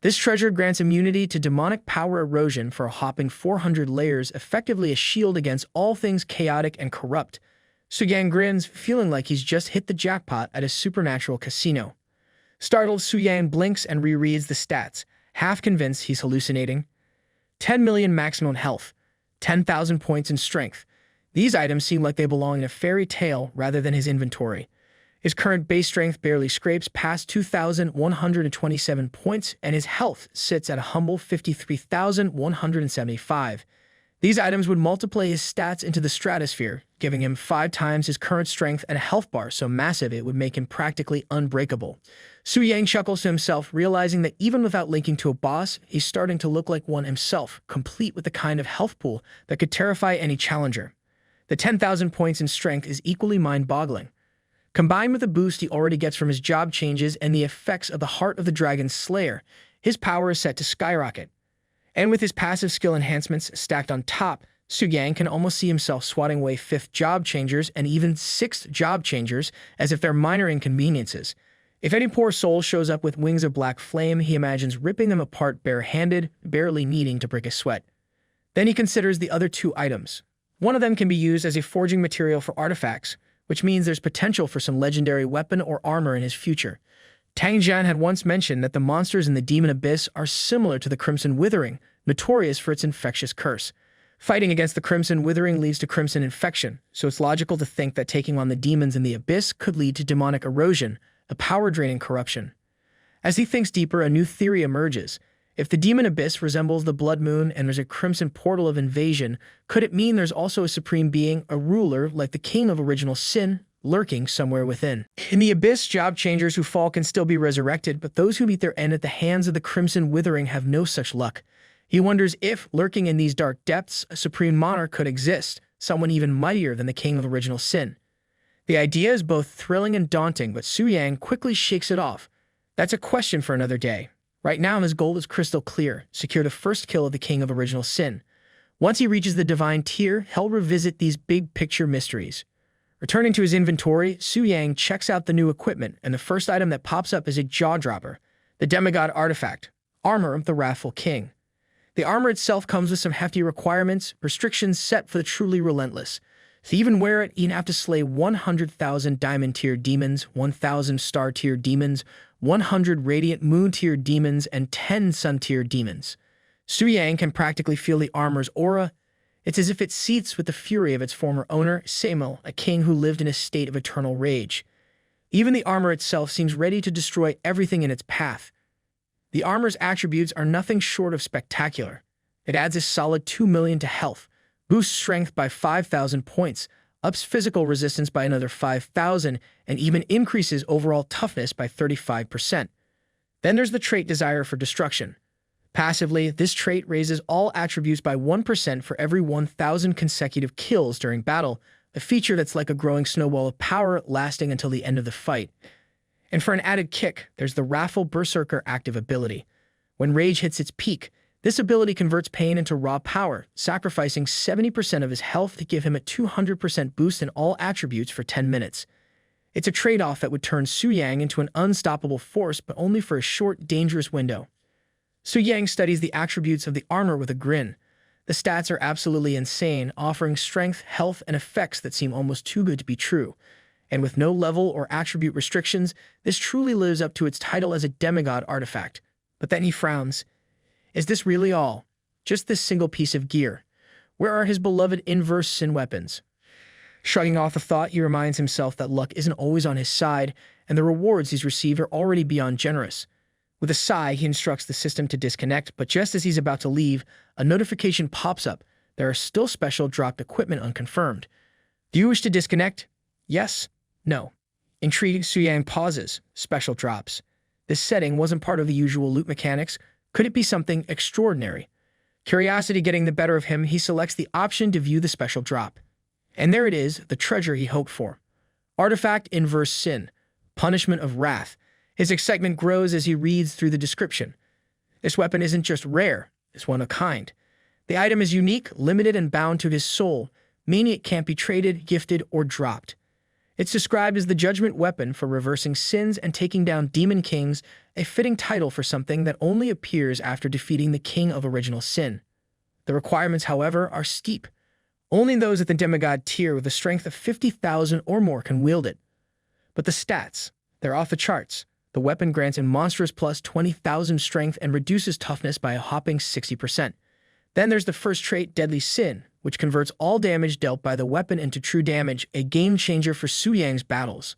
This treasure grants immunity to demonic power erosion for a hopping 400 layers, effectively a shield against all things chaotic and corrupt. Suyang grins, feeling like he's just hit the jackpot at a supernatural casino. Startled, Suyang blinks and rereads the stats, half convinced he's hallucinating. 10 million maximum health, 10,000 points in strength. These items seem like they belong in a fairy tale rather than his inventory. His current base strength barely scrapes past 2,127 points, and his health sits at a humble 53,175. These items would multiply his stats into the stratosphere, giving him 5 times his current strength and a health bar so massive it would make him practically unbreakable. Suyang chuckles to himself, realizing that even without linking to a boss, he's starting to look like one himself, complete with the kind of health pool that could terrify any challenger. The 10,000 points in strength is equally mind-boggling. Combined with the boost he already gets from his job changes and the effects of the Heart of the Dragon Slayer, his power is set to skyrocket. And with his passive skill enhancements stacked on top, Suyang can almost see himself swatting away 5th job changers and even 6th job changers as if they're minor inconveniences. If any poor soul shows up with wings of black flame, he imagines ripping them apart bare-handed, barely needing to break a sweat. Then he considers the other 2 items. One of them can be used as a forging material for artifacts, which means there's potential for some legendary weapon or armor in his future. Tang Jian had once mentioned that the monsters in the Demon Abyss are similar to the Crimson Withering, notorious for its infectious curse. Fighting against the Crimson Withering leads to Crimson Infection, so it's logical to think that taking on the demons in the Abyss could lead to demonic erosion, a power-draining corruption. As he thinks deeper, a new theory emerges. If the Demon Abyss resembles the Blood Moon and there's a crimson portal of invasion, could it mean there's also a supreme being, a ruler like the king of original sin, lurking somewhere within? In the Abyss, job changers who fall can still be resurrected, but those who meet their end at the hands of the Crimson Withering have no such luck. He wonders if, lurking in these dark depths, a supreme monarch could exist, someone even mightier than the king of original sin. The idea is both thrilling and daunting, but Suyang quickly shakes it off. That's a question for another day. Right now, his goal is crystal clear: secure the first kill of the king of original sin. Once he reaches the divine tier, he'll revisit these big-picture mysteries. Returning to his inventory, Suyang checks out the new equipment, and the first item that pops up is a jaw-dropper, the demigod artifact, Armor of the Wrathful King. The armor itself comes with some hefty requirements, restrictions set for the truly relentless. To even wear it, you'd have to slay 100,000 Diamond-tier demons, 1,000 Star-tier demons, 100 Radiant Moon-tier demons, and 10 Sun-tier demons. Suyang can practically feel the armor's aura. It's as if it seethes with the fury of its former owner, Samel, a king who lived in a state of eternal rage. Even the armor itself seems ready to destroy everything in its path. The armor's attributes are nothing short of spectacular. It adds a solid 2 million to health, boosts strength by 5,000 points, ups physical resistance by another 5,000, and even increases overall toughness by 35%. Then there's the trait Desire for Destruction. Passively, this trait raises all attributes by 1% for every 1,000 consecutive kills during battle, a feature that's like a growing snowball of power lasting until the end of the fight. And for an added kick, there's the Wrathful Berserker active ability. When rage hits its peak, this ability converts pain into raw power, sacrificing 70% of his health to give him a 200% boost in all attributes for 10 minutes. It's a trade-off that would turn Suyang into an unstoppable force, but only for a short, dangerous window. Suyang studies the attributes of the armor with a grin. The stats are absolutely insane, offering strength, health, and effects that seem almost too good to be true. And with no level or attribute restrictions, this truly lives up to its title as a demigod artifact. But then he frowns. Is this really all? Just this single piece of gear? Where are his beloved inverse sin weapons? Shrugging off the thought, he reminds himself that luck isn't always on his side, and the rewards he's received are already beyond generous. With a sigh, he instructs the system to disconnect, but just as he's about to leave, a notification pops up. There are still special dropped equipment unconfirmed. Do you wish to disconnect? Yes? No. Intrigued, Suyang pauses. Special drops. This setting wasn't part of the usual loot mechanics. Could it be something extraordinary? Curiosity getting the better of him, he selects the option to view the special drop. And there it is, the treasure he hoped for. Artifact Inverse Sin. Punishment of Wrath. His excitement grows as he reads through the description. This weapon isn't just rare, it's one of a kind. The item is unique, limited, and bound to his soul, meaning it can't be traded, gifted, or dropped. It's described as the judgment weapon for reversing sins and taking down demon kings, a fitting title for something that only appears after defeating the king of original sin. The requirements, however, are steep. Only those at the demigod tier with a strength of 50,000 or more can wield it. But the stats, they're off the charts. The weapon grants a monstrous plus 20,000 strength and reduces toughness by a hopping 60%. Then there's the first trait, Deadly Sin, which converts all damage dealt by the weapon into true damage, a game-changer for Su Yang's battles.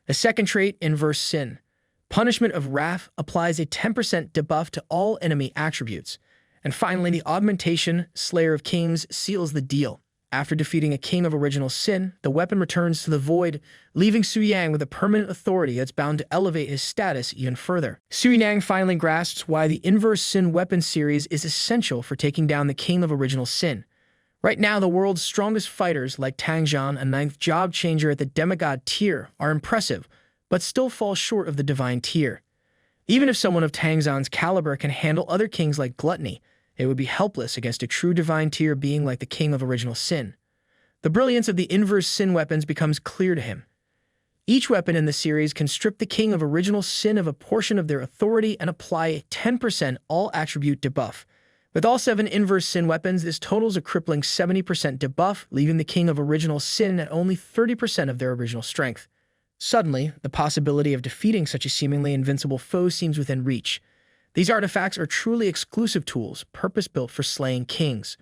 The second trait, Inverse Sin. Punishment of Wrath applies a 10% debuff to all enemy attributes. And finally, the augmentation, Slayer of Kings, seals the deal. After defeating a king of original sin, the weapon returns to the void, leaving Su Yang with a permanent authority that's bound to elevate his status even further. Su Yang finally grasps why the Inverse Sin weapon series is essential for taking down the king of original sin. Right now, the world's strongest fighters, like Tang Zhan, a ninth job changer at the demigod tier, are impressive, but still fall short of the divine tier. Even if someone of Tang Zhan's caliber can handle other kings like Gluttony, it would be helpless against a true divine tier being like the king of original sin. The brilliance of the Inverse Sin weapons becomes clear to him. Each weapon in the series can strip the king of original sin of a portion of their authority and apply a 10% all-attribute debuff. With all 7 Inverse Sin weapons, this totals a crippling 70% debuff, leaving the king of original sin at only 30% of their original strength. Suddenly, the possibility of defeating such a seemingly invincible foe seems within reach. These artifacts are truly exclusive tools, purpose-built for slaying kings.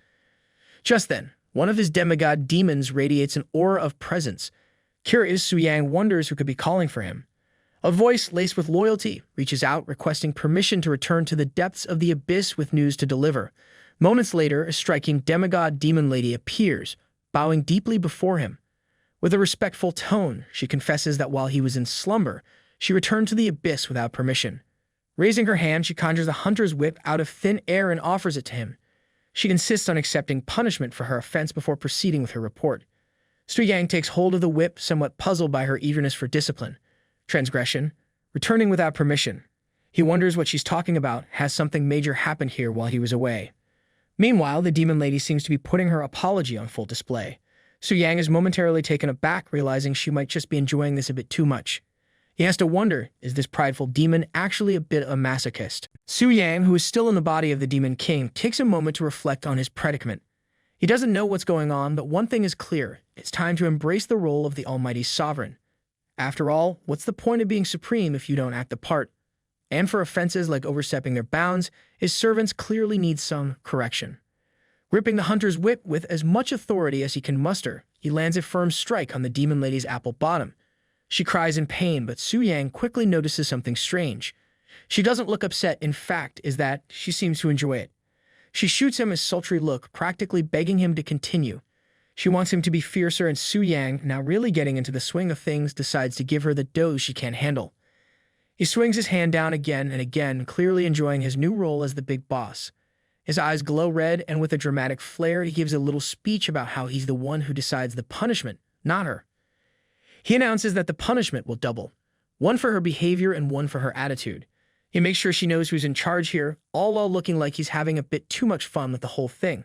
Just then, one of his demigod demons radiates an aura of presence. Curious, Su Yang wonders who could be calling for him. A voice laced with loyalty reaches out, requesting permission to return to the depths of the abyss with news to deliver. Moments later, a striking demigod demon lady appears, bowing deeply before him. With a respectful tone, she confesses that while he was in slumber, she returned to the abyss without permission. Raising her hand, she conjures a hunter's whip out of thin air and offers it to him. She insists on accepting punishment for her offense before proceeding with her report. Su Yang takes hold of the whip, somewhat puzzled by her eagerness for discipline. Transgression, returning without permission. He wonders what she's talking about. Has something major happened here while he was away? Meanwhile, the demon lady seems to be putting her apology on full display. Su Yang is momentarily taken aback, realizing she might just be enjoying this a bit too much. He has to wonder, is this prideful demon actually a bit of a masochist? Su Yang, who is still in the body of the Demon King, takes a moment to reflect on his predicament. He doesn't know what's going on, but one thing is clear. It's time to embrace the role of the Almighty Sovereign. After all, what's the point of being supreme if you don't act the part? And for offenses like overstepping their bounds, his servants clearly need some correction. Gripping the hunter's whip with as much authority as he can muster, he lands a firm strike on the demon lady's apple bottom. She cries in pain, but Su Yang quickly notices something strange. She doesn't look upset, in fact, is that she seems to enjoy it. She shoots him a sultry look, practically begging him to continue. She wants him to be fiercer, and Su Yang, now really getting into the swing of things, decides to give her the dose she can't handle. He swings his hand down again and again, clearly enjoying his new role as the big boss. His eyes glow red, and with a dramatic flair, he gives a little speech about how he's the one who decides the punishment, not her. He announces that the punishment will double, one for her behavior and one for her attitude. He makes sure she knows who's in charge here, all while looking like he's having a bit too much fun with the whole thing.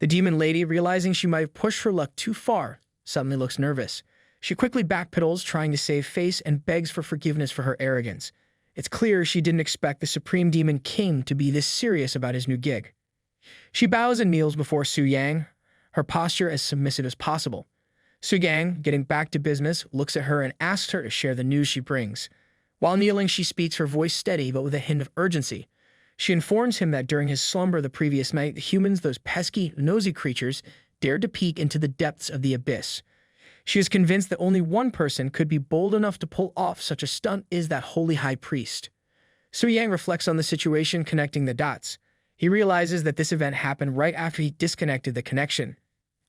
The demon lady, realizing she might have pushed her luck too far, suddenly looks nervous. She quickly backpedals, trying to save face, and begs for forgiveness for her arrogance. It's clear she didn't expect the Supreme Demon King to be this serious about his new gig. She bows and kneels before Su Yang, her posture as submissive as possible. Su Yang, getting back to business, looks at her and asks her to share the news she brings. While kneeling, she speaks, her voice steady but with a hint of urgency. She informs him that during his slumber the previous night, the humans, those pesky, nosy creatures, dared to peek into the depths of the abyss. She is convinced that only one person could be bold enough to pull off such a stunt, is that holy high priest. Su Yang reflects on the situation, connecting the dots. He realizes that this event happened right after he disconnected the connection.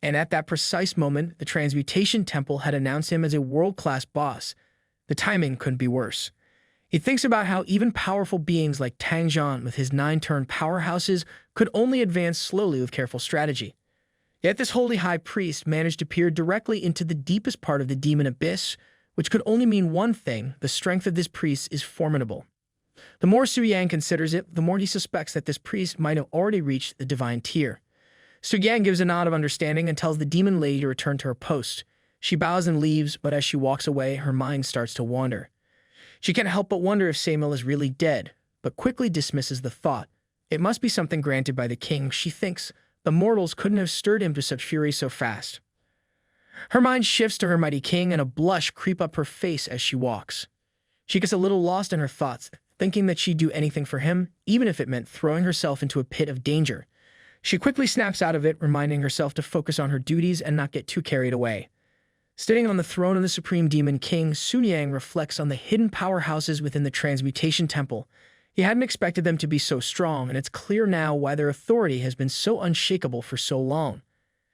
And at that precise moment, the Transmutation Temple had announced him as a world-class boss. The timing couldn't be worse. He thinks about how even powerful beings like Tang Zhan with his 9-turn powerhouses could only advance slowly with careful strategy. Yet this holy high priest managed to peer directly into the deepest part of the demon abyss, which could only mean one thing: the strength of this priest is formidable. The more Su Yang considers it, the more he suspects that this priest might have already reached the divine tier. Su Yang gives a nod of understanding and tells the demon lady to return to her post. She bows and leaves, but as she walks away, her mind starts to wander. She can't help but wonder if Samuel is really dead, but quickly dismisses the thought. It must be something granted by the king, she thinks. The mortals couldn't have stirred him to such fury so fast. Her mind shifts to her mighty king, and a blush creeps up her face as she walks. She gets a little lost in her thoughts, thinking that she'd do anything for him, even if it meant throwing herself into a pit of danger. She quickly snaps out of it, reminding herself to focus on her duties and not get too carried away. Sitting on the throne of the Supreme Demon King, Sun Yang reflects on the hidden powerhouses within the Transmutation Temple. He hadn't expected them to be so strong, and it's clear now why their authority has been so unshakable for so long.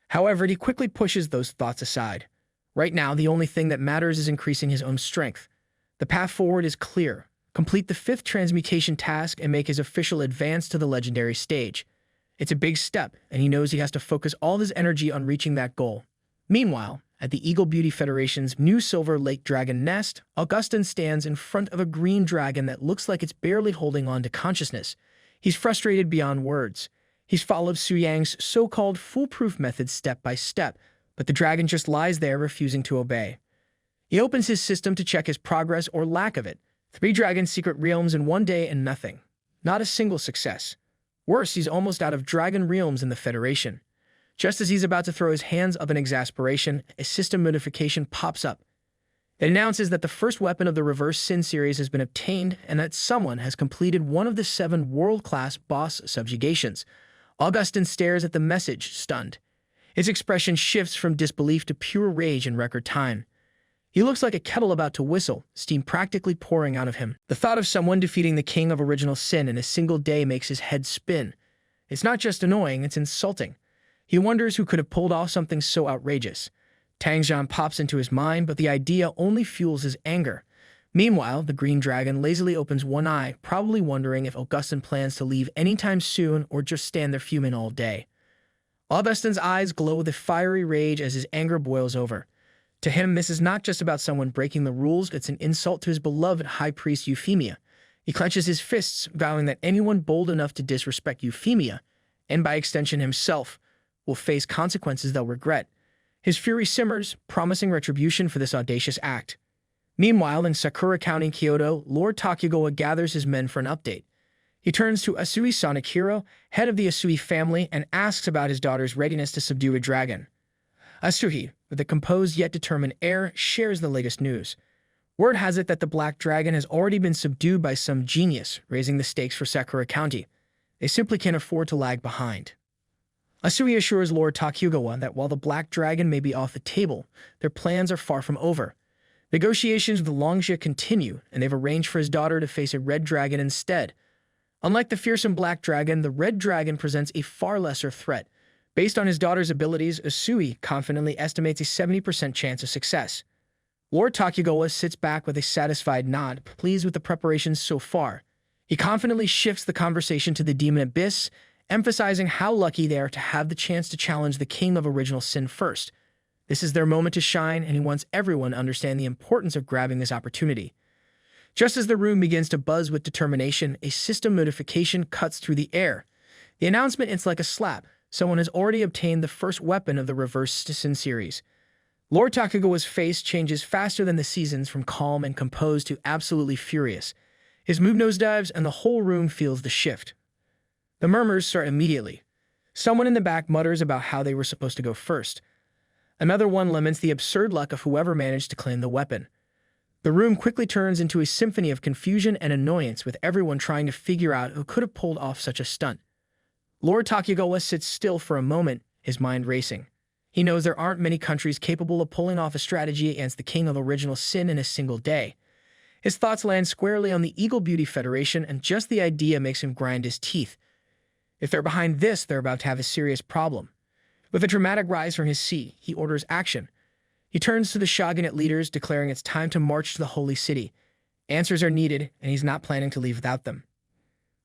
However, he quickly pushes those thoughts aside. Right now, the only thing that matters is increasing his own strength. The path forward is clear. Complete the 5th transmutation task and make his official advance to the legendary stage. It's a big step, and he knows he has to focus all his energy on reaching that goal. Meanwhile, at the Eagle Beauty Federation's new Silver Lake Dragon nest, Augustin stands in front of a green dragon that looks like it's barely holding on to consciousness. He's frustrated beyond words. He's followed Su Yang's so-called foolproof method step by step, but the dragon just lies there refusing to obey. He opens his system to check his progress or lack of it. 3 dragon secret realms in one day and nothing. Not a single success. Worse, he's almost out of dragon realms in the Federation. Just as he's about to throw his hands up in exasperation, a system notification pops up. It announces that the first weapon of the Reverse Sin series has been obtained and that someone has completed one of the 7 world-class boss subjugations. Augustin stares at the message, stunned. His expression shifts from disbelief to pure rage in record time. He looks like a kettle about to whistle, steam practically pouring out of him. The thought of someone defeating the king of original sin in a single day makes his head spin. It's not just annoying, it's insulting. He wonders who could have pulled off something so outrageous. Tang Zhan pops into his mind, but the idea only fuels his anger. Meanwhile, the green dragon lazily opens one eye, probably wondering if Augustin plans to leave anytime soon or just stand there fuming all day. Augustin's eyes glow with a fiery rage as his anger boils over. To him, this is not just about someone breaking the rules, it's an insult to his beloved High Priest Euphemia. He clenches his fists, vowing that anyone bold enough to disrespect Euphemia, and by extension himself, will face consequences they'll regret. His fury simmers, promising retribution for this audacious act. Meanwhile, in Sakura County, Kyoto, Lord Takugawa gathers his men for an update. He turns to Asui Sonakiro, head of the Asui family, and asks about his daughter's readiness to subdue a dragon. Asui, with a composed yet determined air, shares the latest news. Word has it that the Black Dragon has already been subdued by some genius, raising the stakes for Sakura County. They simply can't afford to lag behind. Asui assures Lord Takugawa that while the Black Dragon may be off the table, their plans are far from over. Negotiations with Longjia continue, and they've arranged for his daughter to face a Red Dragon instead. Unlike the fearsome Black Dragon, the Red Dragon presents a far lesser threat. Based on his daughter's abilities, Asui confidently estimates a 70% chance of success. Lord Takugawa sits back with a satisfied nod, pleased with the preparations so far. He confidently shifts the conversation to the Demon Abyss, emphasizing how lucky they are to have the chance to challenge the King of Original Sin first. This is their moment to shine, and he wants everyone to understand the importance of grabbing this opportunity. Just as the room begins to buzz with determination, a system notification cuts through the air. The announcement is like a slap. Someone has already obtained the first weapon of the Reverse Sin series. Lord Takugawa's face changes faster than the seasons, from calm and composed to absolutely furious. His mood nosedives, and the whole room feels the shift. The murmurs start immediately. Someone in the back mutters about how they were supposed to go first. Another one laments the absurd luck of whoever managed to claim the weapon. The room quickly turns into a symphony of confusion and annoyance, with everyone trying to figure out who could have pulled off such a stunt. Lord Takugawa sits still for a moment, his mind racing. He knows there aren't many countries capable of pulling off a strategy against the King of Original Sin in a single day. His thoughts land squarely on the Eagle Beauty Federation, and just the idea makes him grind his teeth. If they're behind this, they're about to have a serious problem. With a dramatic rise from his seat, he orders action. He turns to the shogunate leaders, declaring it's time to march to the Holy City. Answers are needed, and he's not planning to leave without them.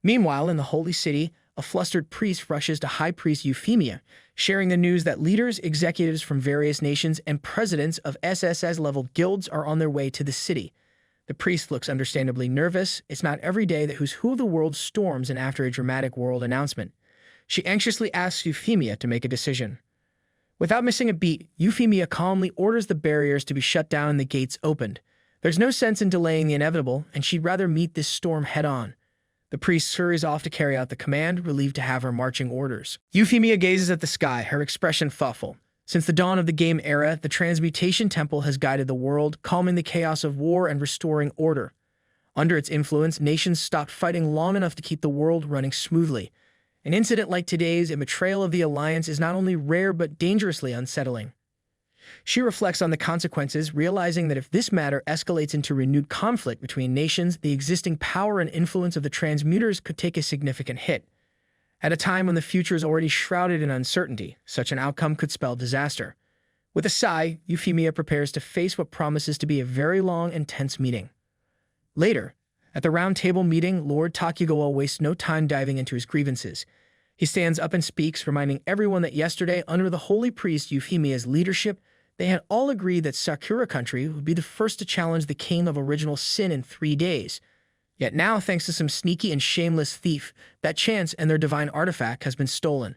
Meanwhile, in the Holy City, a flustered priest rushes to High Priest Euphemia, sharing the news that leaders, executives from various nations, and presidents of SSS-level guilds are on their way to the city. The priest looks understandably nervous. It's not every day that who's who of the world storms in after a dramatic world announcement. She anxiously asks Euphemia to make a decision. Without missing a beat, Euphemia calmly orders the barriers to be shut down and the gates opened. There's no sense in delaying the inevitable, and she'd rather meet this storm head-on. The priest hurries off to carry out the command, relieved to have her marching orders. Euphemia gazes at the sky, her expression thoughtful. Since the dawn of the game era, the Transmutation Temple has guided the world, calming the chaos of war and restoring order. Under its influence, nations stopped fighting long enough to keep the world running smoothly. An incident like today's, a betrayal of the Alliance, is not only rare but dangerously unsettling. She reflects on the consequences, realizing that if this matter escalates into renewed conflict between nations, the existing power and influence of the transmuters could take a significant hit. At a time when the future is already shrouded in uncertainty, such an outcome could spell disaster. With a sigh, Euphemia prepares to face what promises to be a very long and tense meeting. Later, at the round table meeting, Lord Takugawa wastes no time diving into his grievances. He stands up and speaks, reminding everyone that yesterday, under the holy priest Euphemia's leadership, they had all agreed that Sakura country would be the first to challenge the king of original sin in 3 days. Yet now, thanks to some sneaky and shameless thief, that chance and their divine artifact has been stolen.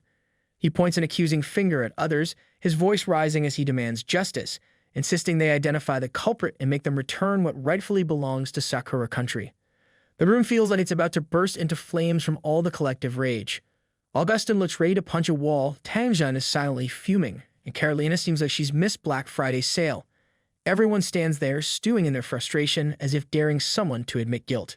He points an accusing finger at others, his voice rising as he demands justice, insisting they identify the culprit and make them return what rightfully belongs to Sakura country. The room feels like it's about to burst into flames from all the collective rage. Augustin looks ready to punch a wall, Tangjun is silently fuming, and Carolina seems like she's missed Black Friday's sale. Everyone stands there, stewing in their frustration, as if daring someone to admit guilt.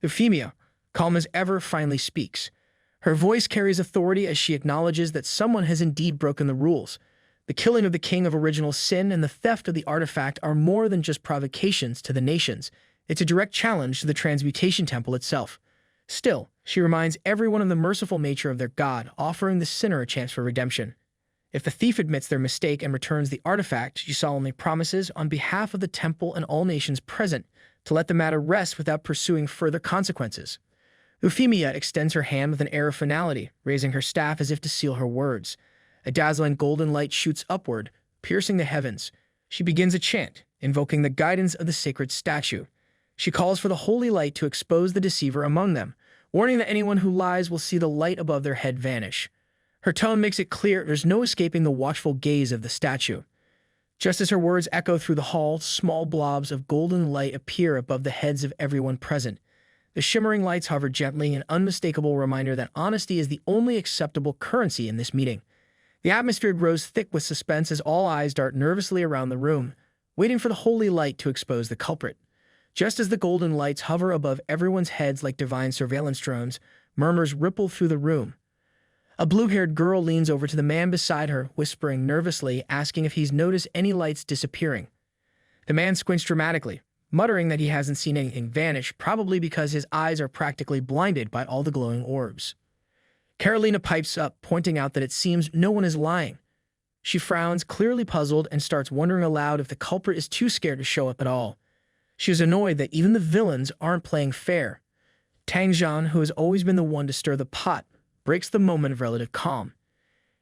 Euphemia, calm as ever, finally speaks. Her voice carries authority as she acknowledges that someone has indeed broken the rules. The killing of the king of original sin and the theft of the artifact are more than just provocations to the nations. It's a direct challenge to the Transmutation Temple itself. Still, she reminds everyone of the merciful nature of their god, offering the sinner a chance for redemption. If the thief admits their mistake and returns the artifact, she solemnly promises, on behalf of the temple and all nations present, to let the matter rest without pursuing further consequences. Euphemia extends her hand with an air of finality, raising her staff as if to seal her words. A dazzling golden light shoots upward, piercing the heavens. She begins a chant, invoking the guidance of the sacred statue. She calls for the holy light to expose the deceiver among them, warning that anyone who lies will see the light above their head vanish. Her tone makes it clear there's no escaping the watchful gaze of the statue. Just as her words echo through the hall, small blobs of golden light appear above the heads of everyone present. The shimmering lights hover gently, an unmistakable reminder that honesty is the only acceptable currency in this meeting. The atmosphere grows thick with suspense as all eyes dart nervously around the room, waiting for the holy light to expose the culprit. Just as the golden lights hover above everyone's heads like divine surveillance drones, murmurs ripple through the room. A blue-haired girl leans over to the man beside her, whispering nervously, asking if he's noticed any lights disappearing. The man squints dramatically, muttering that he hasn't seen anything vanish, probably because his eyes are practically blinded by all the glowing orbs. Carolina pipes up, pointing out that it seems no one is lying. She frowns, clearly puzzled, and starts wondering aloud if the culprit is too scared to show up at all. She is annoyed that even the villains aren't playing fair. Tangjun, who has always been the one to stir the pot, breaks the moment of relative calm.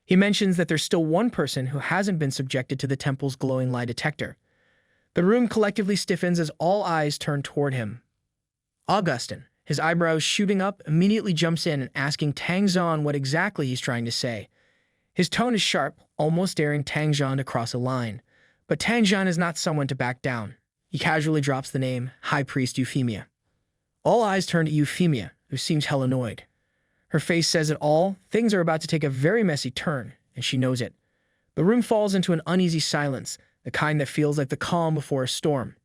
He mentions that there's still one person who hasn't been subjected to the temple's glowing lie detector. The room collectively stiffens as all eyes turn toward him. Augustin, his eyebrows shooting up, immediately jumps in and asking Tangjun what exactly he's trying to say. His tone is sharp, almost daring Tangjun to cross a line. But Tangjun is not someone to back down. He casually drops the name, High Priest Euphemia. All eyes turn to Euphemia, who seems hell annoyed. Her face says it all. Things are about to take a very messy turn, and she knows it. The room falls into an uneasy silence, the kind that feels like the calm before a storm.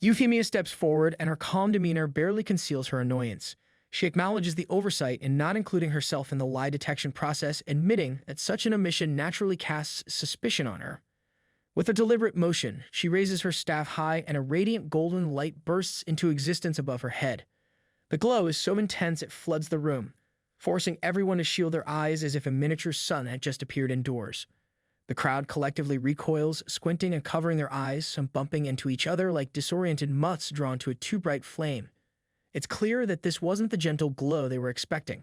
Euphemia steps forward, and her calm demeanor barely conceals her annoyance. She acknowledges the oversight in not including herself in the lie detection process, admitting that such an omission naturally casts suspicion on her. With a deliberate motion, she raises her staff high, and a radiant golden light bursts into existence above her head. The glow is so intense it floods the room, forcing everyone to shield their eyes as if a miniature sun had just appeared indoors. The crowd collectively recoils, squinting and covering their eyes, some bumping into each other like disoriented mutts drawn to a too bright flame. It's clear that this wasn't the gentle glow they were expecting.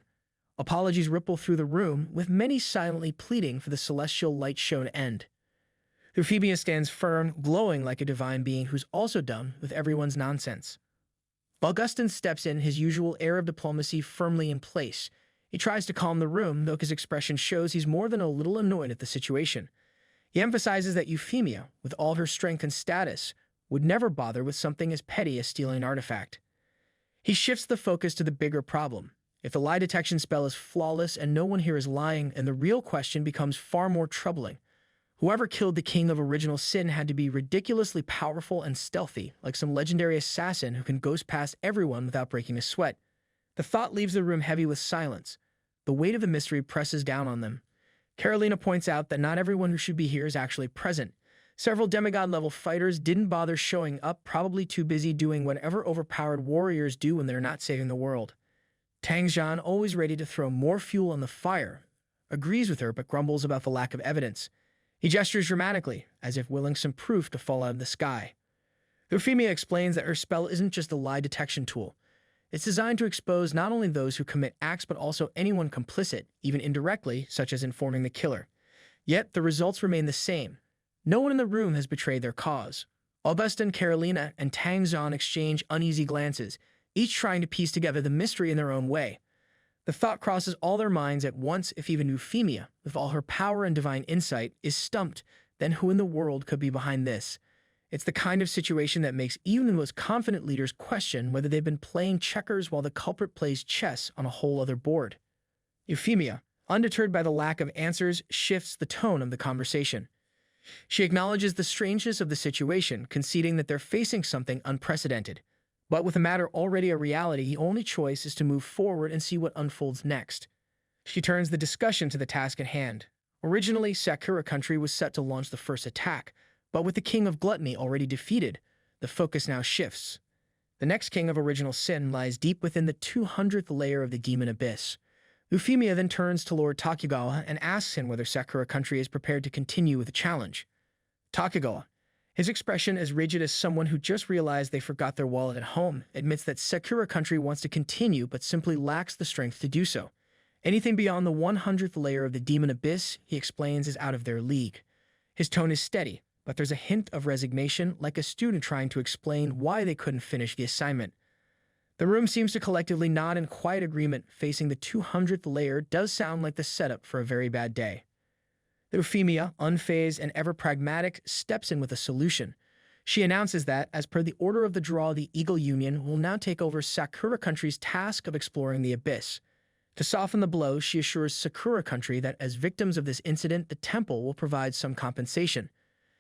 Apologies ripple through the room, with many silently pleading for the celestial light show to end. Euphemia stands firm, glowing like a divine being who's also done with everyone's nonsense. Augustin steps in, his usual air of diplomacy firmly in place. He tries to calm the room, though his expression shows he's more than a little annoyed at the situation. He emphasizes that Euphemia, with all her strength and status, would never bother with something as petty as stealing an artifact. He shifts the focus to the bigger problem. If the lie detection spell is flawless and no one here is lying, and the real question becomes far more troubling. Whoever killed the king of original sin had to be ridiculously powerful and stealthy, like some legendary assassin who can ghost past everyone without breaking a sweat. The thought leaves the room heavy with silence. The weight of the mystery presses down on them. Carolina points out that not everyone who should be here is actually present. Several demigod-level fighters didn't bother showing up, probably too busy doing whatever overpowered warriors do when they're not saving the world. Tang Zhan, always ready to throw more fuel on the fire, agrees with her but grumbles about the lack of evidence. He gestures dramatically, as if willing some proof to fall out of the sky. Euphemia explains that her spell isn't just a lie detection tool. It's designed to expose not only those who commit acts but also anyone complicit, even indirectly, such as informing the killer. Yet, the results remain the same. No one in the room has betrayed their cause. Augustin, Carolina, and Tang Zhan exchange uneasy glances, each trying to piece together the mystery in their own way. The thought crosses all their minds at once: if even Euphemia, with all her power and divine insight, is stumped, then who in the world could be behind this? It's the kind of situation that makes even the most confident leaders question whether they've been playing checkers while the culprit plays chess on a whole other board. Euphemia, undeterred by the lack of answers, shifts the tone of the conversation. She acknowledges the strangeness of the situation, conceding that they're facing something unprecedented. But with the matter already a reality, the only choice is to move forward and see what unfolds next. She turns the discussion to the task at hand. Originally, Sakura Country was set to launch the first attack, but with the King of Gluttony already defeated, the focus now shifts. The next King of Original Sin lies deep within the 200th layer of the Demon Abyss. Euphemia then turns to Lord Takugawa and asks him whether Sakura Country is prepared to continue with the challenge. Takugawa, his expression as rigid as someone who just realized they forgot their wallet at home, admits that Sakura Country wants to continue but simply lacks the strength to do so. Anything beyond the 100th layer of the Demon Abyss, he explains, is out of their league. His tone is steady, but there's a hint of resignation, like a student trying to explain why they couldn't finish the assignment. The room seems to collectively nod in quiet agreement. Facing the 200th layer does sound like the setup for a very bad day. Euphemia, unfazed and ever pragmatic, steps in with a solution. She announces that, as per the order of the draw, the Eagle Union will now take over Sakura Country's task of exploring the abyss. To soften the blow, she assures Sakura Country that as victims of this incident, the temple will provide some compensation.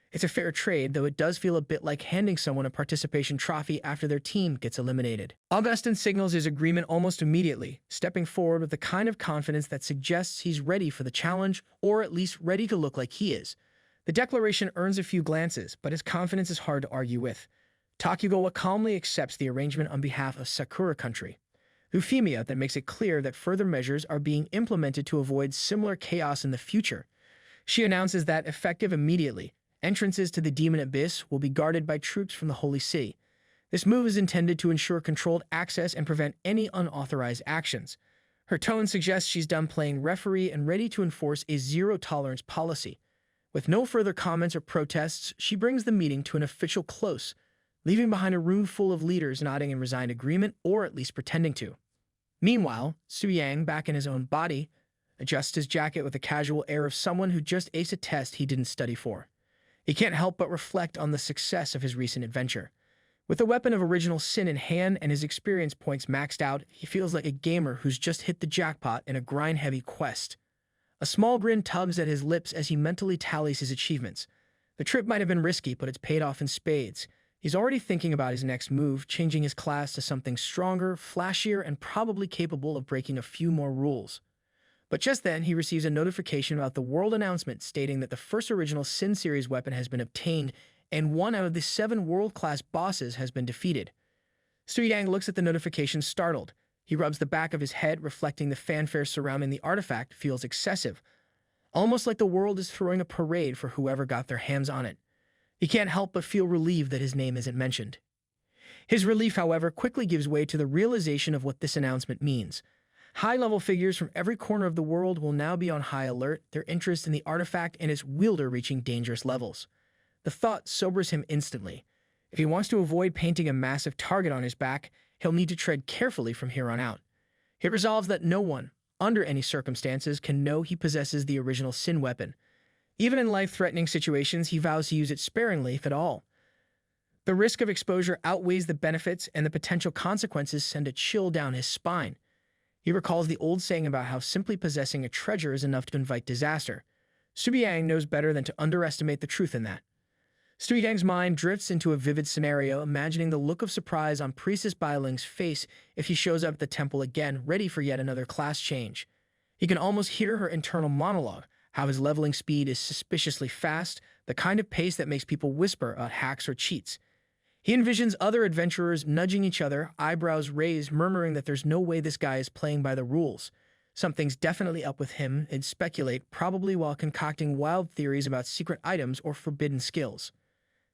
It's a fair trade, though it does feel a bit like handing someone a participation trophy after their team gets eliminated. Augustin signals his agreement almost immediately, stepping forward with the kind of confidence that suggests he's ready for the challenge, or at least ready to look like he is. The declaration earns a few glances, but his confidence is hard to argue with. Takugawa calmly accepts the arrangement on behalf of Sakura Country. Euphemia then makes it clear that further measures are being implemented to avoid similar chaos in the future. She announces that, effective immediately, entrances to the Demon Abyss will be guarded by troops from the Holy City. This move is intended to ensure controlled access and prevent any unauthorized actions. Her tone suggests she's done playing referee and ready to enforce a zero-tolerance policy. With no further comments or protests, she brings the meeting to an official close, leaving behind a room full of leaders nodding in resigned agreement, or at least pretending to. Meanwhile, Su Yang, back in his own body, adjusts his jacket with a casual air of someone who just aced a test he didn't study for. He can't help but reflect on the success of his recent adventure. With the weapon of original sin in hand and his experience points maxed out, he feels like a gamer who's just hit the jackpot in a grind-heavy quest. A small grin tugs at his lips as he mentally tallies his achievements. The trip might have been risky, but it's paid off in spades. He's already thinking about his next move, changing his class to something stronger, flashier, and probably capable of breaking a few more rules. But just then, he receives a notification about the world announcement stating that the first original Sin series weapon has been obtained, and one out of the 7 world-class bosses has been defeated. Su Yang looks at the notification startled. He rubs the back of his head, reflecting the fanfare surrounding the artifact feels excessive, almost like the world is throwing a parade for whoever got their hands on it. He can't help but feel relieved that his name isn't mentioned. His relief, however, quickly gives way to the realization of what this announcement means. High-level figures from every corner of the world will now be on high alert, their interest in the artifact and its wielder reaching dangerous levels. The thought sobers him instantly. If he wants to avoid painting a massive target on his back, he'll need to tread carefully from here on out. He resolves that no one, under any circumstances, can know he possesses the original Sin weapon. Even in life-threatening situations, he vows to use it sparingly, if at all. The risk of exposure outweighs the benefits, and the potential consequences send a chill down his spine. He recalls the old saying about how simply possessing a treasure is enough to invite disaster. Soo-yang knows better than to underestimate the truth in that. Soo-yang's mind drifts into a vivid scenario, imagining the look of surprise on Priestess Bailing's face if he shows up at the temple again, ready for yet another class change. He can almost hear her internal monologue, how his leveling speed is suspiciously fast, the kind of pace that makes people whisper about hacks or cheats. He envisions other adventurers nudging each other, eyebrows raised, murmuring that there's no way this guy is playing by the rules. Something's definitely up with him, they'd speculate, probably while concocting wild theories about secret items or forbidden skills.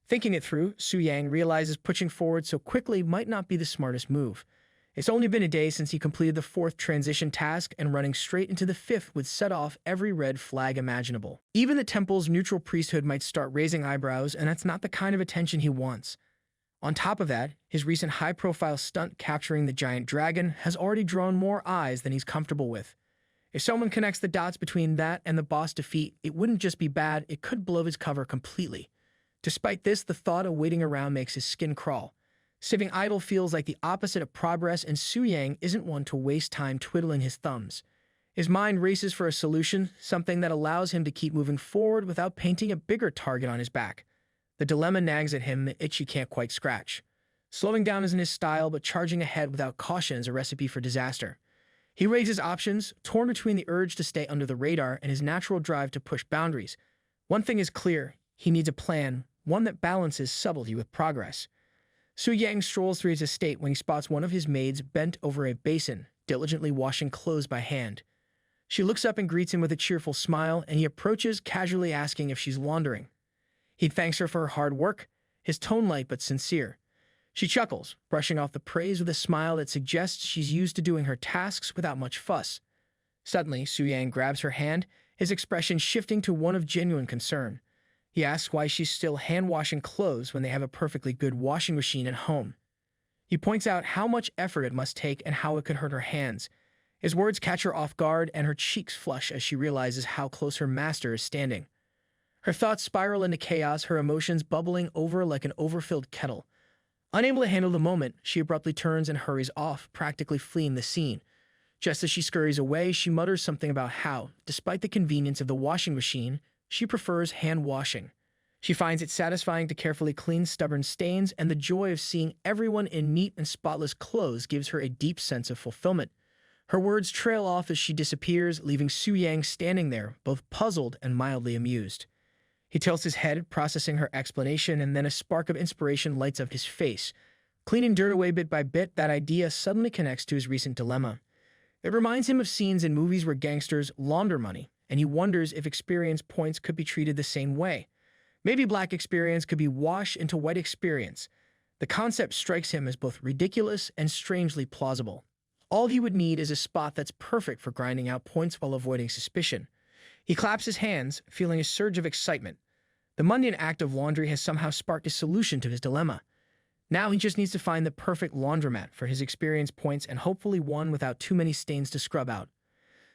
Thinking it through, Soo-yang realizes pushing forward so quickly might not be the smartest move. It's only been a day since he completed the 4th transition task, and running straight into the 5th would set off every red flag imaginable. Even the temple's neutral priesthood might start raising eyebrows, and that's not the kind of attention he wants. On top of that, his recent high-profile stunt capturing the giant dragon has already drawn more eyes than he's comfortable with. If someone connects the dots between that and the boss defeat, it wouldn't just be bad, it could blow his cover completely. Despite this, the thought of waiting around makes his skin crawl. Sitting idle feels like the opposite of progress, and Soo-yang isn't one to waste time twiddling his thumbs. His mind races for a solution, something that allows him to keep moving forward without painting a bigger target on his back. The dilemma nags at him, the itch he can't quite scratch. Slowing down isn't his style, but charging ahead without caution is a recipe for disaster. He weighs his options, torn between the urge to stay under the radar and his natural drive to push boundaries. One thing is clear, he needs a plan, one that balances subtlety with progress. Soo-yang strolls through his estate when he spots one of his maids bent over a basin, diligently washing clothes by hand. She looks up and greets him with a cheerful smile, and he approaches, casually asking if she's laundering. He thanks her for her hard work, his tone light but sincere. She chuckles, brushing off the praise with a smile that suggests she's used to doing her tasks without much fuss. Suddenly, Soo-yang grabs her hand, his expression shifting to one of genuine concern. He asks why she's still hand-washing clothes when they have a perfectly good washing machine at home. He points out how much effort it must take and how it could hurt her hands. His words catch her off guard, and her cheeks flush as she realizes how close her master is standing. Her thoughts spiral into chaos, her emotions bubbling over like an overfilled kettle. Unable to handle the moment, she abruptly turns and hurries off, practically fleeing the scene. Just as she scurries away, she mutters something about how, despite the convenience of the washing machine, she prefers hand washing. She finds it satisfying to carefully clean stubborn stains, and the joy of seeing everyone in neat and spotless clothes gives her a deep sense of fulfillment. Her words trail off as she disappears, leaving Soo-yang standing there, both puzzled and mildly amused. He tilts his head, processing her explanation, and then a spark of inspiration lights up his face. Cleaning dirt away bit by bit, that idea suddenly connects to his recent dilemma. It reminds him of scenes in movies where gangsters launder money, and he wonders if experience points could be treated the same way. Maybe black experience could be washed into white experience. The concept strikes him as both ridiculous and strangely plausible. All he would need is a spot that's perfect for grinding out points while avoiding suspicion. He claps his hands, feeling a surge of excitement. The mundane act of laundry has somehow sparked a solution to his dilemma. Now he just needs to find the perfect laundromat for his experience points, and hopefully one without too many stains to scrub out.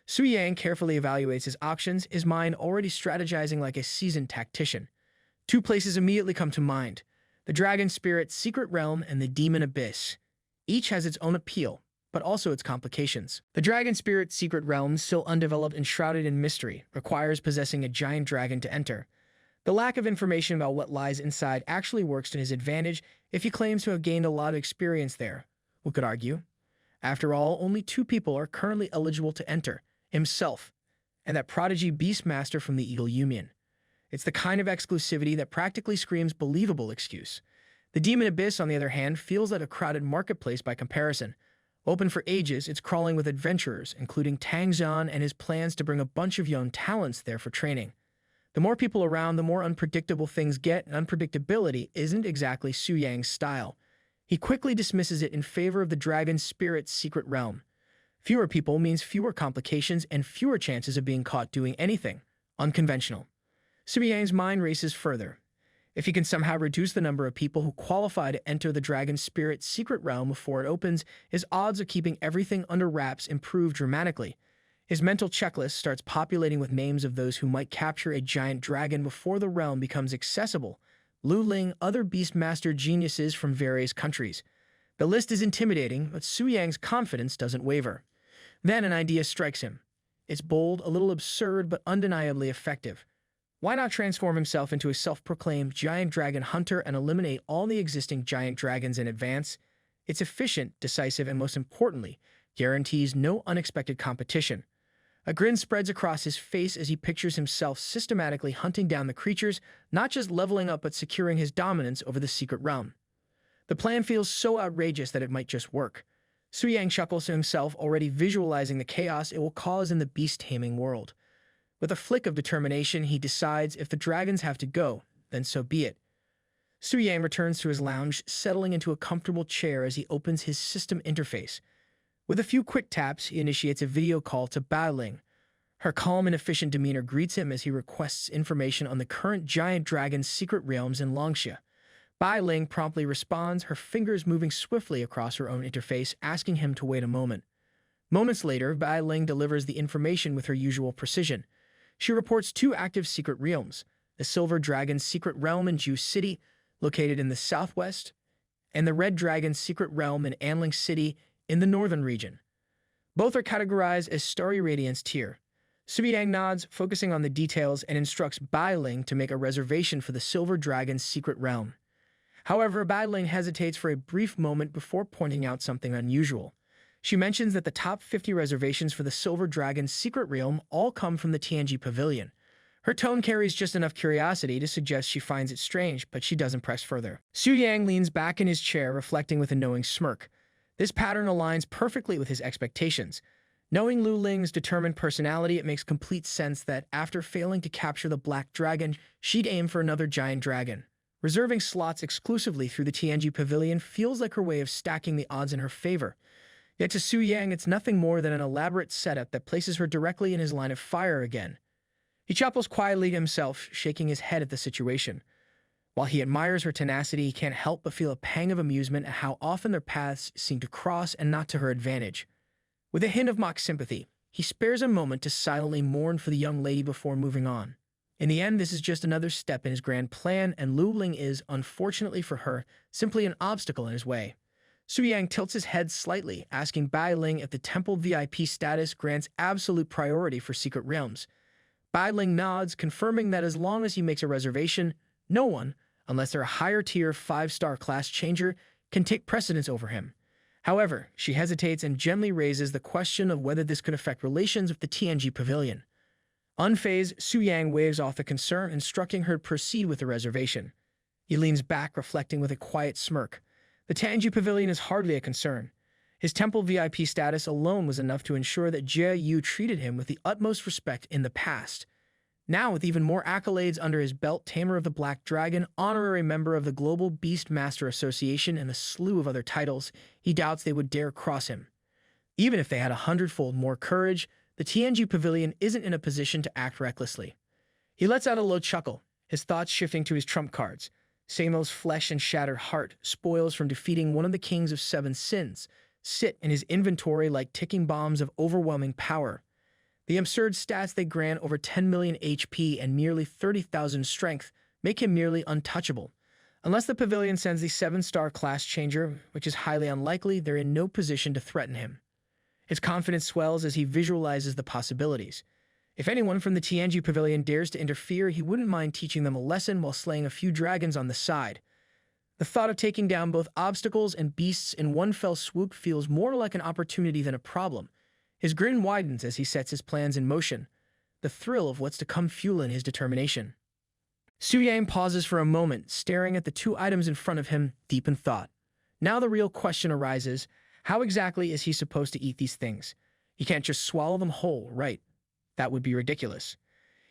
Soo-yang carefully evaluates his options, his mind already strategizing like a seasoned tactician. 2 places immediately come to mind: the Dragon Spirit Secret Realm and the Demon Abyss. Each has its own appeal, but also its complications. The Dragon Spirit Secret Realm, still undeveloped and shrouded in mystery, requires possessing a giant dragon to enter. The lack of information about what lies inside actually works to his advantage if he claims to have gained a lot of experience there. Who could argue? After all, only 2 people are currently eligible to enter: himself and that prodigy Beastmaster from the Eagle Union. It's the kind of exclusivity that practically screams believable excuse. The Demon Abyss, on the other hand, feels like a crowded marketplace by comparison. Open for ages, it's crawling with adventurers, including Tang Zhan and his plans to bring a bunch of young talents there for training. The more people around, the more unpredictable things get, and unpredictability isn't exactly Soo-yang's style. He quickly dismisses it in favor of the Dragon Spirit's Secret Realm. Fewer people means fewer complications and fewer chances of being caught doing anything unconventional. Soo-yang's mind races further. If he can somehow reduce the number of people who qualify to enter the Dragon Spirit's Secret Realm before it opens, his odds of keeping everything under wraps improve dramatically. His mental checklist starts populating with names of those who might capture a giant dragon before the realm becomes accessible. Lu Ling, other Beastmaster geniuses from various countries. The list is intimidating, but Su Yang's confidence doesn't waver. Then an idea strikes him. It's bold, a little absurd, but undeniably effective. Why not transform himself into a self-proclaimed giant dragon hunter and eliminate all the existing giant dragons in advance? It's efficient, decisive, and most importantly, guarantees no unexpected competition. A grin spreads across his face as he pictures himself systematically hunting down the creatures, not just leveling up but securing his dominance over the secret realm. The plan feels so outrageous that it might just work. Su Yang chuckles to himself, already visualizing the chaos it will cause in the beast-taming world. With a flick of determination, he decides if the dragons have to go, then so be it. Su Yang returns to his lounge, settling into a comfortable chair as he opens his system interface. With a few quick taps, he initiates a video call to Bai Ling. Her calm and efficient demeanor greets him as he requests information on the current giant dragon's secret realms in Longxia. Bai Ling promptly responds, her fingers moving swiftly across her own interface, asking him to wait a moment. Moments later, Bai Ling delivers the information with her usual precision. She reports 2 active secret realms, the Silver Dragon's secret realm in Ju City, located in the southwest, and the Red Dragon's secret realm in Anling City in the northern region. Both are categorized as Starry Radiance tier. Su Yang nods, focusing on the details, and instructs Bai Ling to make a reservation for the Silver Dragon's secret realm. However, Bai Ling hesitates for a brief moment before pointing out something unusual. She mentions that the top 50 reservations for the Silver Dragon's secret realm all come from the TNG Pavilion. Her tone carries just enough curiosity to suggest she finds it strange, but she doesn't press further. Su Yang leans back in his chair, reflecting with a knowing smirk. This pattern aligns perfectly with his expectations. Knowing Lu Ling's determined personality, it makes complete sense that, after failing to capture the Black Dragon, she'd aim for another giant dragon. Reserving slots exclusively through the TNG Pavilion feels like her way of stacking the odds in her favor. Yet to Su Yang, it's nothing more than an elaborate setup that places her directly in his line of fire again. He chuckles quietly to himself, shaking his head at the situation. While he admires her tenacity, he can't help but feel a pang of amusement at how often their paths seem to cross and not to her advantage. With a hint of mock sympathy, he spares a moment to silently mourn for the young lady before moving on. In the end, this is just another step in his grand plan, and Lu Ling is, unfortunately for her, simply an obstacle in his way. Su Yang tilts his head slightly, asking Bai Ling if the temple VIP status grants absolute priority for secret realms. Bai Ling nods, confirming that as long as he makes a reservation, no one, unless they're a higher-tier 5-star class changer, can take precedence over him. However, she hesitates and gently raises the question of whether this could affect relations with the TNG Pavilion. Unfazed, Su Yang waves off the concern, instructing her to proceed with the reservation. He leans back, reflecting with a quiet smirk. The TNG Pavilion is hardly a concern. His temple VIP status alone was enough to ensure that Jia Yu treated him with the utmost respect in the past. Now, with even more accolades under his belt, Tamer of the Black Dragon, honorary member of the Global Beastmaster Association, and a slew of other titles, he doubts they would dare cross him. Even if they had 100-fold more courage, the TNG Pavilion isn't in a position to act recklessly. He lets out a low chuckle, his thoughts shifting to his trump cards. Samo's flesh and shattered heart, spoils from defeating one of the kings of 7 sins, sit in his inventory like ticking bombs of overwhelming power. The absurd stats they grant, over 10 million HP and nearly 30,000 strength, make him nearly untouchable. Unless the Pavilion sends the 7-star class changer, which is highly unlikely, they're in no position to threaten him. His confidence swells as he visualizes the possibilities. If anyone from the TNG Pavilion dares to interfere, he wouldn't mind teaching them a lesson while slaying a few dragons on the side. The thought of taking down both obstacles and beasts in one fell swoop feels more like an opportunity than a problem. His grin widens as he sets his plans in motion, the thrill of what's to come fueling his determination. Su Yang pauses for a moment, staring at the 2 items in front of him, deep in thought. Now the real question arises, how exactly is he supposed to eat these things? He can't just swallow them whole, right? That would be ridiculous.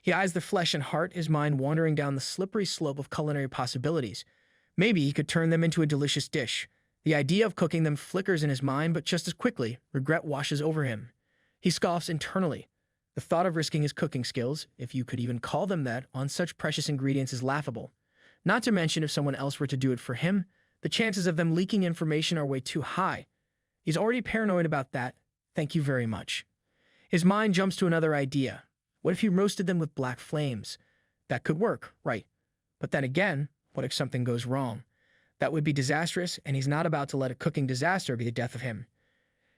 He eyes the flesh and heart, his mind wandering down the slippery slope of culinary possibilities. Maybe he could turn them into a delicious dish. The idea of cooking them flickers in his mind, but just as quickly, regret washes over him. He scoffs internally. The thought of risking his cooking skills, if you could even call them that, on such precious ingredients is laughable. Not to mention if someone else were to do it for him, the chances of them leaking information are way too high. He's already paranoid about that. Thank you very much. His mind jumps to another idea. What if he roasted them with black flames? That could work, right? But then again, what if something goes wrong? That would be disastrous, and he's not about to let a cooking disaster be the death of him.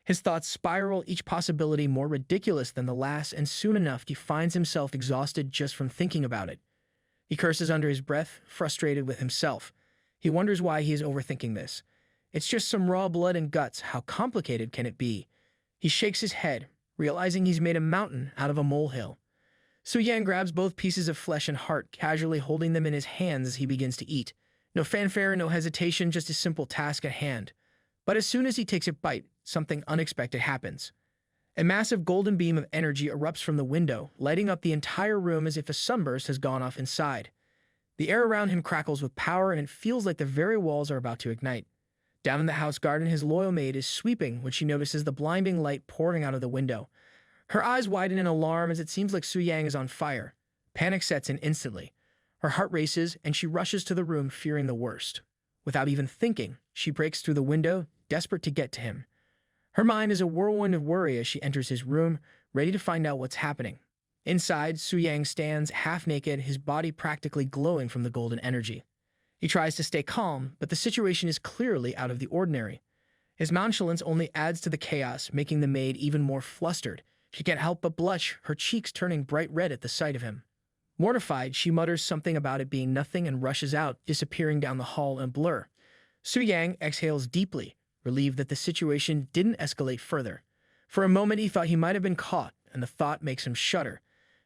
His thoughts spiral, each possibility more ridiculous than the last, and soon enough he finds himself exhausted just from thinking about it. He curses under his breath, frustrated with himself. He wonders why he is overthinking this. It's just some raw blood and guts. How complicated can it be? He shakes his head, realizing he's made a mountain out of a molehill. Su-Yang grabs both pieces of flesh and heart, casually holding them in his hands as he begins to eat. No fanfare, no hesitation, just a simple task at hand. But as soon as he takes a bite, something unexpected happens. A massive golden beam of energy erupts from the window, lighting up the entire room as if a sunburst has gone off inside. The air around him crackles with power, and it feels like the very walls are about to ignite. Down in the house garden, his loyal maid is sweeping when she notices the blinding light pouring out of the window. Her eyes widen in alarm as it seems like Su-Yang is on fire. Panic sets in instantly. Her heart races, and she rushes to the room, fearing the worst. Without even thinking, she breaks through the window, desperate to get to him. Her mind is a whirlwind of worry as she enters his room, ready to find out what's happening. Inside, Su-Yang stands, half naked, his body practically glowing from the golden energy. He tries to stay calm, but the situation is clearly out of the ordinary. His nonchalance only adds to the chaos, making the maid even more flustered. She can't help but blush, her cheeks turning bright red at the sight of him. Mortified, she mutters something about it being nothing and rushes out, disappearing down the hall in a blur. Su-Yang exhales deeply, relieved that the situation didn't escalate further. For a moment, he thought he might have been caught, and the thought makes him shudder.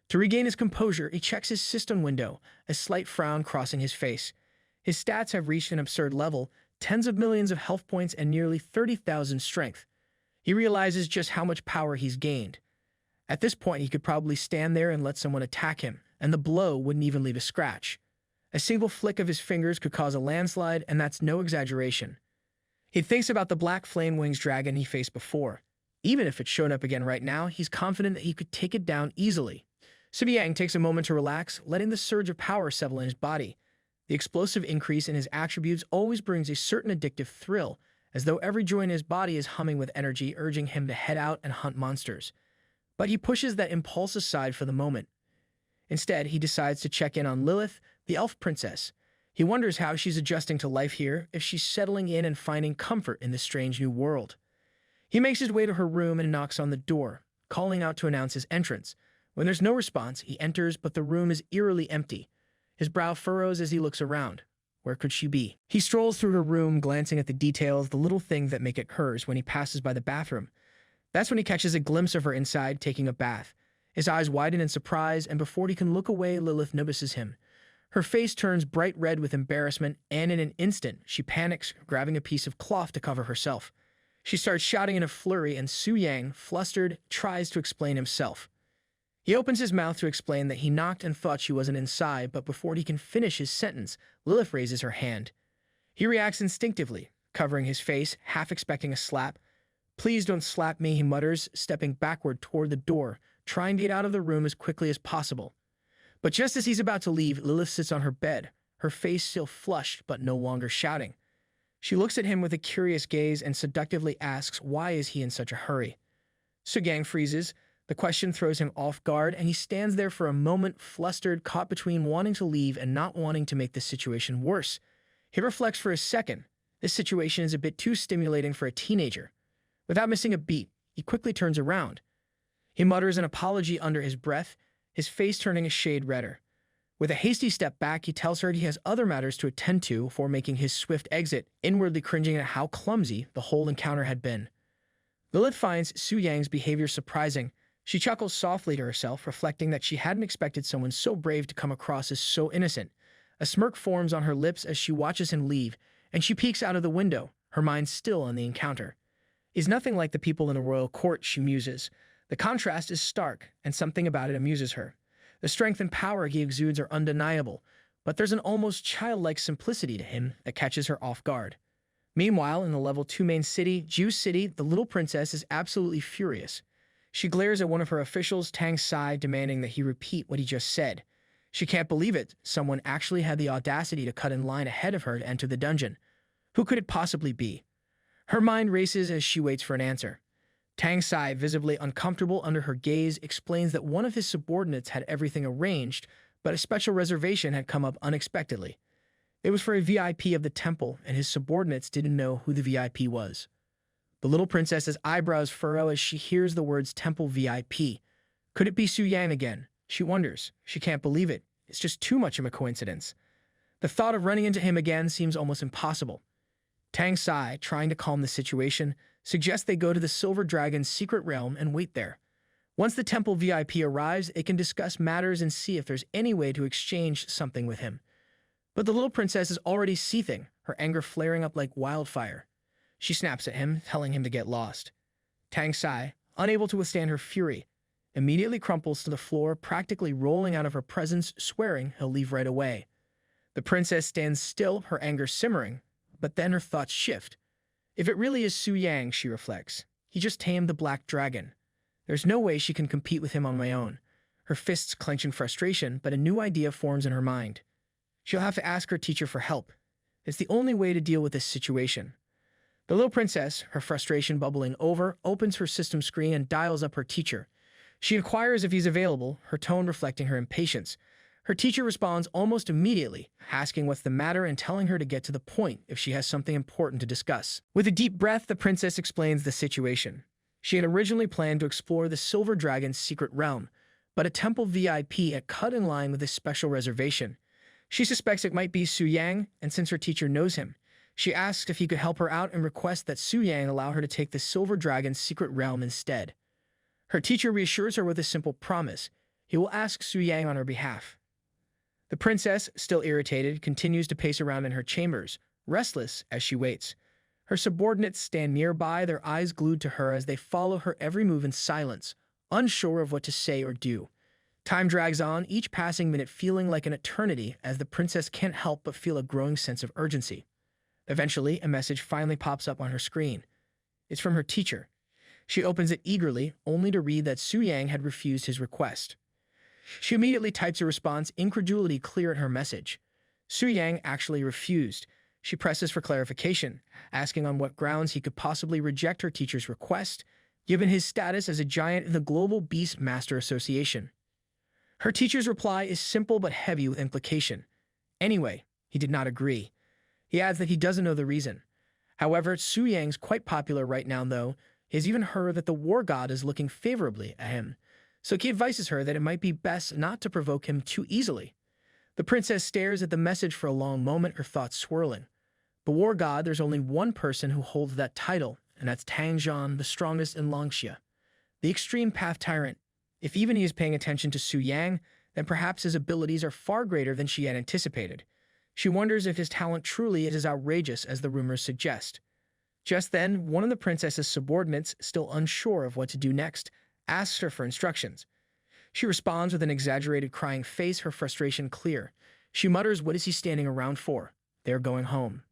To regain his composure, he checks his system window, a slight frown crossing his face. His stats have reached an absurd level, tens of millions of health points and nearly 30,000 strength. He realizes just how much power he's gained. At this point, he could probably stand there and let someone attack him, and the blow wouldn't even leave a scratch. A single flick of his fingers could cause a landslide, and that's no exaggeration. He thinks about the black flame wings dragon he faced before. Even if it showed up again right now, he's confident that he could take it down easily. Su-Yang takes a moment to relax, letting the surge of power settle in his body. The explosive increase in his attributes always brings a certain addictive thrill, as though every joint in his body is humming with energy, urging him to head out and hunt monsters. But he pushes that impulse aside for the moment. Instead, he decides to check in on Lilith, the elf princess. He wonders how she's adjusting to life here, if she's settling in and finding comfort in this strange new world. He makes his way to her room and knocks on the door, calling out to announce his entrance. When there's no response, he enters, but the room is eerily empty. His brow furrows as he looks around. Where could she be? He strolls through her room, glancing at the details, the little things that make it hers when he passes by the bathroom. That's when he catches a glimpse of her inside, taking a bath. His eyes widen in surprise, and before he can look away, Lilith notices him. Her face turns bright red with embarrassment, and in an instant, she panics, grabbing a piece of cloth to cover herself. She starts shouting in a flurry, and Su-Yang, flustered, tries to explain himself. He opens his mouth to explain that he knocked and thought she wasn't inside, but before he can finish his sentence, Lilith raises her hand. He reacts instinctively, covering his face, half expecting a slap. "Please don't slap me," he mutters, stepping backward toward the door, trying to get out of the room as quickly as possible. But just as he's about to leave, Lilith sits on her bed, her face still flushed but no longer shouting. She looks at him with a curious gaze and seductively asks why is he in such a hurry. Su-Yang freezes. The question throws him off guard, and he stands there for a moment, flustered, caught between wanting to leave and not wanting to make the situation worse. He reflects for a second. This situation is a bit too stimulating for a teenager. Without missing a beat, he quickly turns around. He mutters an apology under his breath, his face turning a shade redder. With a hasty step back, he tells her he has other matters to attend to before making his swift exit, inwardly cringing at how clumsy the whole encounter had been. Lilith finds Su-Yang's behavior surprising. She chuckles softly to herself, reflecting that she hadn't expected someone so brave to come across as so innocent. A smirk forms on her lips as she watches him leave, and she peeks out of the window, her mind still on the encounter. He's nothing like the people in the royal court, she muses. The contrast is stark, and something about it amuses her. The strength and power he exudes are undeniable, but there's an almost childlike simplicity to him that catches her off guard. Meanwhile, in the level 2 main city, Jew City, the little princess is absolutely furious. She glares at one of her officials, Tang Sai, demanding that he repeat what he just said. She can't believe it. Someone actually had the audacity to cut in line ahead of her to enter the dungeon. Who could it possibly be? Her mind races as she waits for an answer. Tang Sai, visibly uncomfortable under her gaze, explains that one of his subordinates had everything arranged, but a special reservation had come up unexpectedly. It was for a VIP of the temple, and his subordinates didn't know who the VIP was. The little princess's eyebrows furrow as she hears the words temple VIP. Could it be Su Yang again? She wonders. She can't believe it. It's just too much of a coincidence. The thought of running into him again seems almost impossible. Tang Sai, trying to calm the situation, suggests they go to the Silver Dragon's secret realm and wait there. Once the temple VIP arrives, it can discuss matters and see if there's any way to exchange something with him. But the little princess is already seething, her anger flaring up like wildfire. She snaps at him, telling him to get lost. Tang Sai, unable to withstand her fury, immediately crumples to the floor, practically rolling out of her presence, swearing he'll leave right away. The princess stands still, her anger simmering, but then her thoughts shift. If it really is Su Yang, she reflects, he just tamed the black dragon. There's no way she can compete with him on my own. Her fists clench in frustration, but a new idea forms in her mind. She'll have to ask her teacher for help. It's the only way to deal with this situation. The little princess, her frustration bubbling over, opens her system screen and dials up her teacher. She inquires if he's available, her tone reflecting her impatience. Her teacher responds almost immediately, asking what's the matter and telling her to get to the point if she has something important to discuss. With a deep breath, the princess explains the situation. She had originally planned to explore the Silver Dragon's secret realm, but a temple VIP had cut in line with this special reservation. She suspects it might be Su Yang, and since her teacher knows him, she asks if he could help her out and requests that Su Yang allow her to take the Silver Dragon's secret realm instead. Her teacher reassures her with a simple promise. He will ask Su Yang on her behalf. The princess, still irritated, continues to pace around in her chambers, restless as she waits. Her subordinates stand nearby, their eyes glued to her as they follow her every move in silence, unsure of what to say or do. Time drags on, each passing minute feeling like an eternity as the princess can't help but feel a growing sense of urgency. Eventually, a message finally pops up on her screen. It's from her teacher. She opens it eagerly, only to read that Su Yang had refused his request. She immediately types a response, incredulity clear in her message. Su Yang actually refused. She presses for clarification, asking on what grounds he could possibly reject her teacher's request, given his status as a giant in the Global Beast Master Association. Her teacher's reply is simple but heavy with implication. Anyway, he did not agree. He adds that he doesn't know the reason. However, Su Yang's quite popular right now, though. He has even heard that the war god is looking favorably at him, so he advises her that it might be best not to provoke him too easily. The princess stares at the message for a long moment, her thoughts swirling. The war god, there's only one person who holds that title, and that's Tang Zhan, the strongest in Longxia, the extreme path tyrant. If even he is paying attention to Su Yang, then perhaps his abilities are far greater than she had anticipated. She wonders if his talent truly is as outrageous as the rumors suggest. Just then, one of the princess's subordinates, still unsure of what to do next, asks her for instructions. She responds with an exaggerated crying face, her frustration clear. She mutters, "What is he standing around for? They're going home."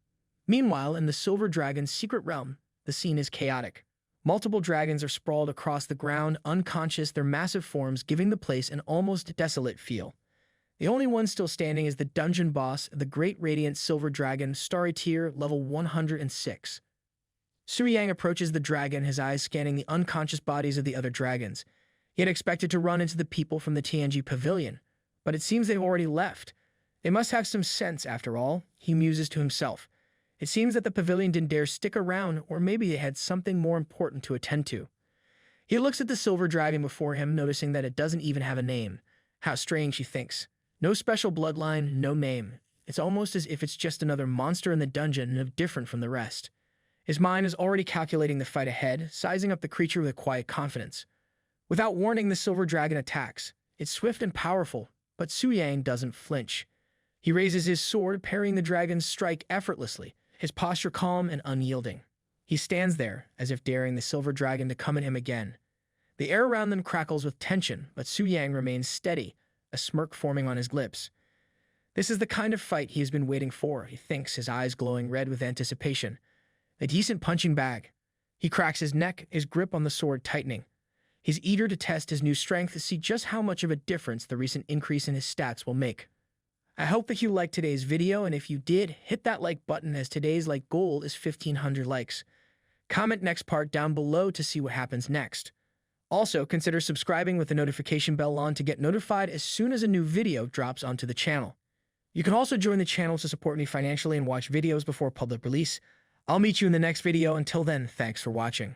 Meanwhile, in the Silver Dragon's secret realm, the scene is chaotic. Multiple dragons are sprawled across the ground, unconscious, their massive forms giving the place an almost desolate feel. The only one still standing is the dungeon boss, the Great Radiant Silver Dragon, Starry Tier, level 106. Su Yang approaches the dragon, his eyes scanning the unconscious bodies of the other dragons. He had expected to run into the people from the TNG pavilion, but it seems they've already left. They must have some sense, after all, he muses to himself. It seems that the pavilion didn't dare stick around, or maybe they had something more important to attend to. He looks at the silver dragon before him, noticing that it doesn't even have a name. How strange, he thinks. No special bloodline, no name. It's almost as if it's just another monster in the dungeon, no different from the rest. His mind is already calculating the fight ahead, sizing up the creature with a quiet confidence. Without warning, the silver dragon attacks. It's swift and powerful, but Su Yang doesn't flinch. He raises his sword, parrying the dragon's strike effortlessly, his posture calm and unyielding. He stands there, as if daring the silver dragon to come at him again. The air around them crackles with tension, but Su Yang remains steady, a smirk forming on his lips. This is the kind of fight he has been waiting for, he thinks, his eyes glowing red with anticipation. A decent punching bag. He cracks his neck, his grip on the sword tightening. He's eager to test his new strength to see just how much of a difference the recent increase in his stats will make. I hope that you liked today's video, and if you did, hit that like button as today's like goal is 1,500 likes. Comment next part down below to see what happens next. Also, consider subscribing with the notification bell on to get notified as soon as a new video drops onto the channel. You can also join the channel to support me financially and watch videos before public release. I'll meet you in the next video. Until then, thanks for watching.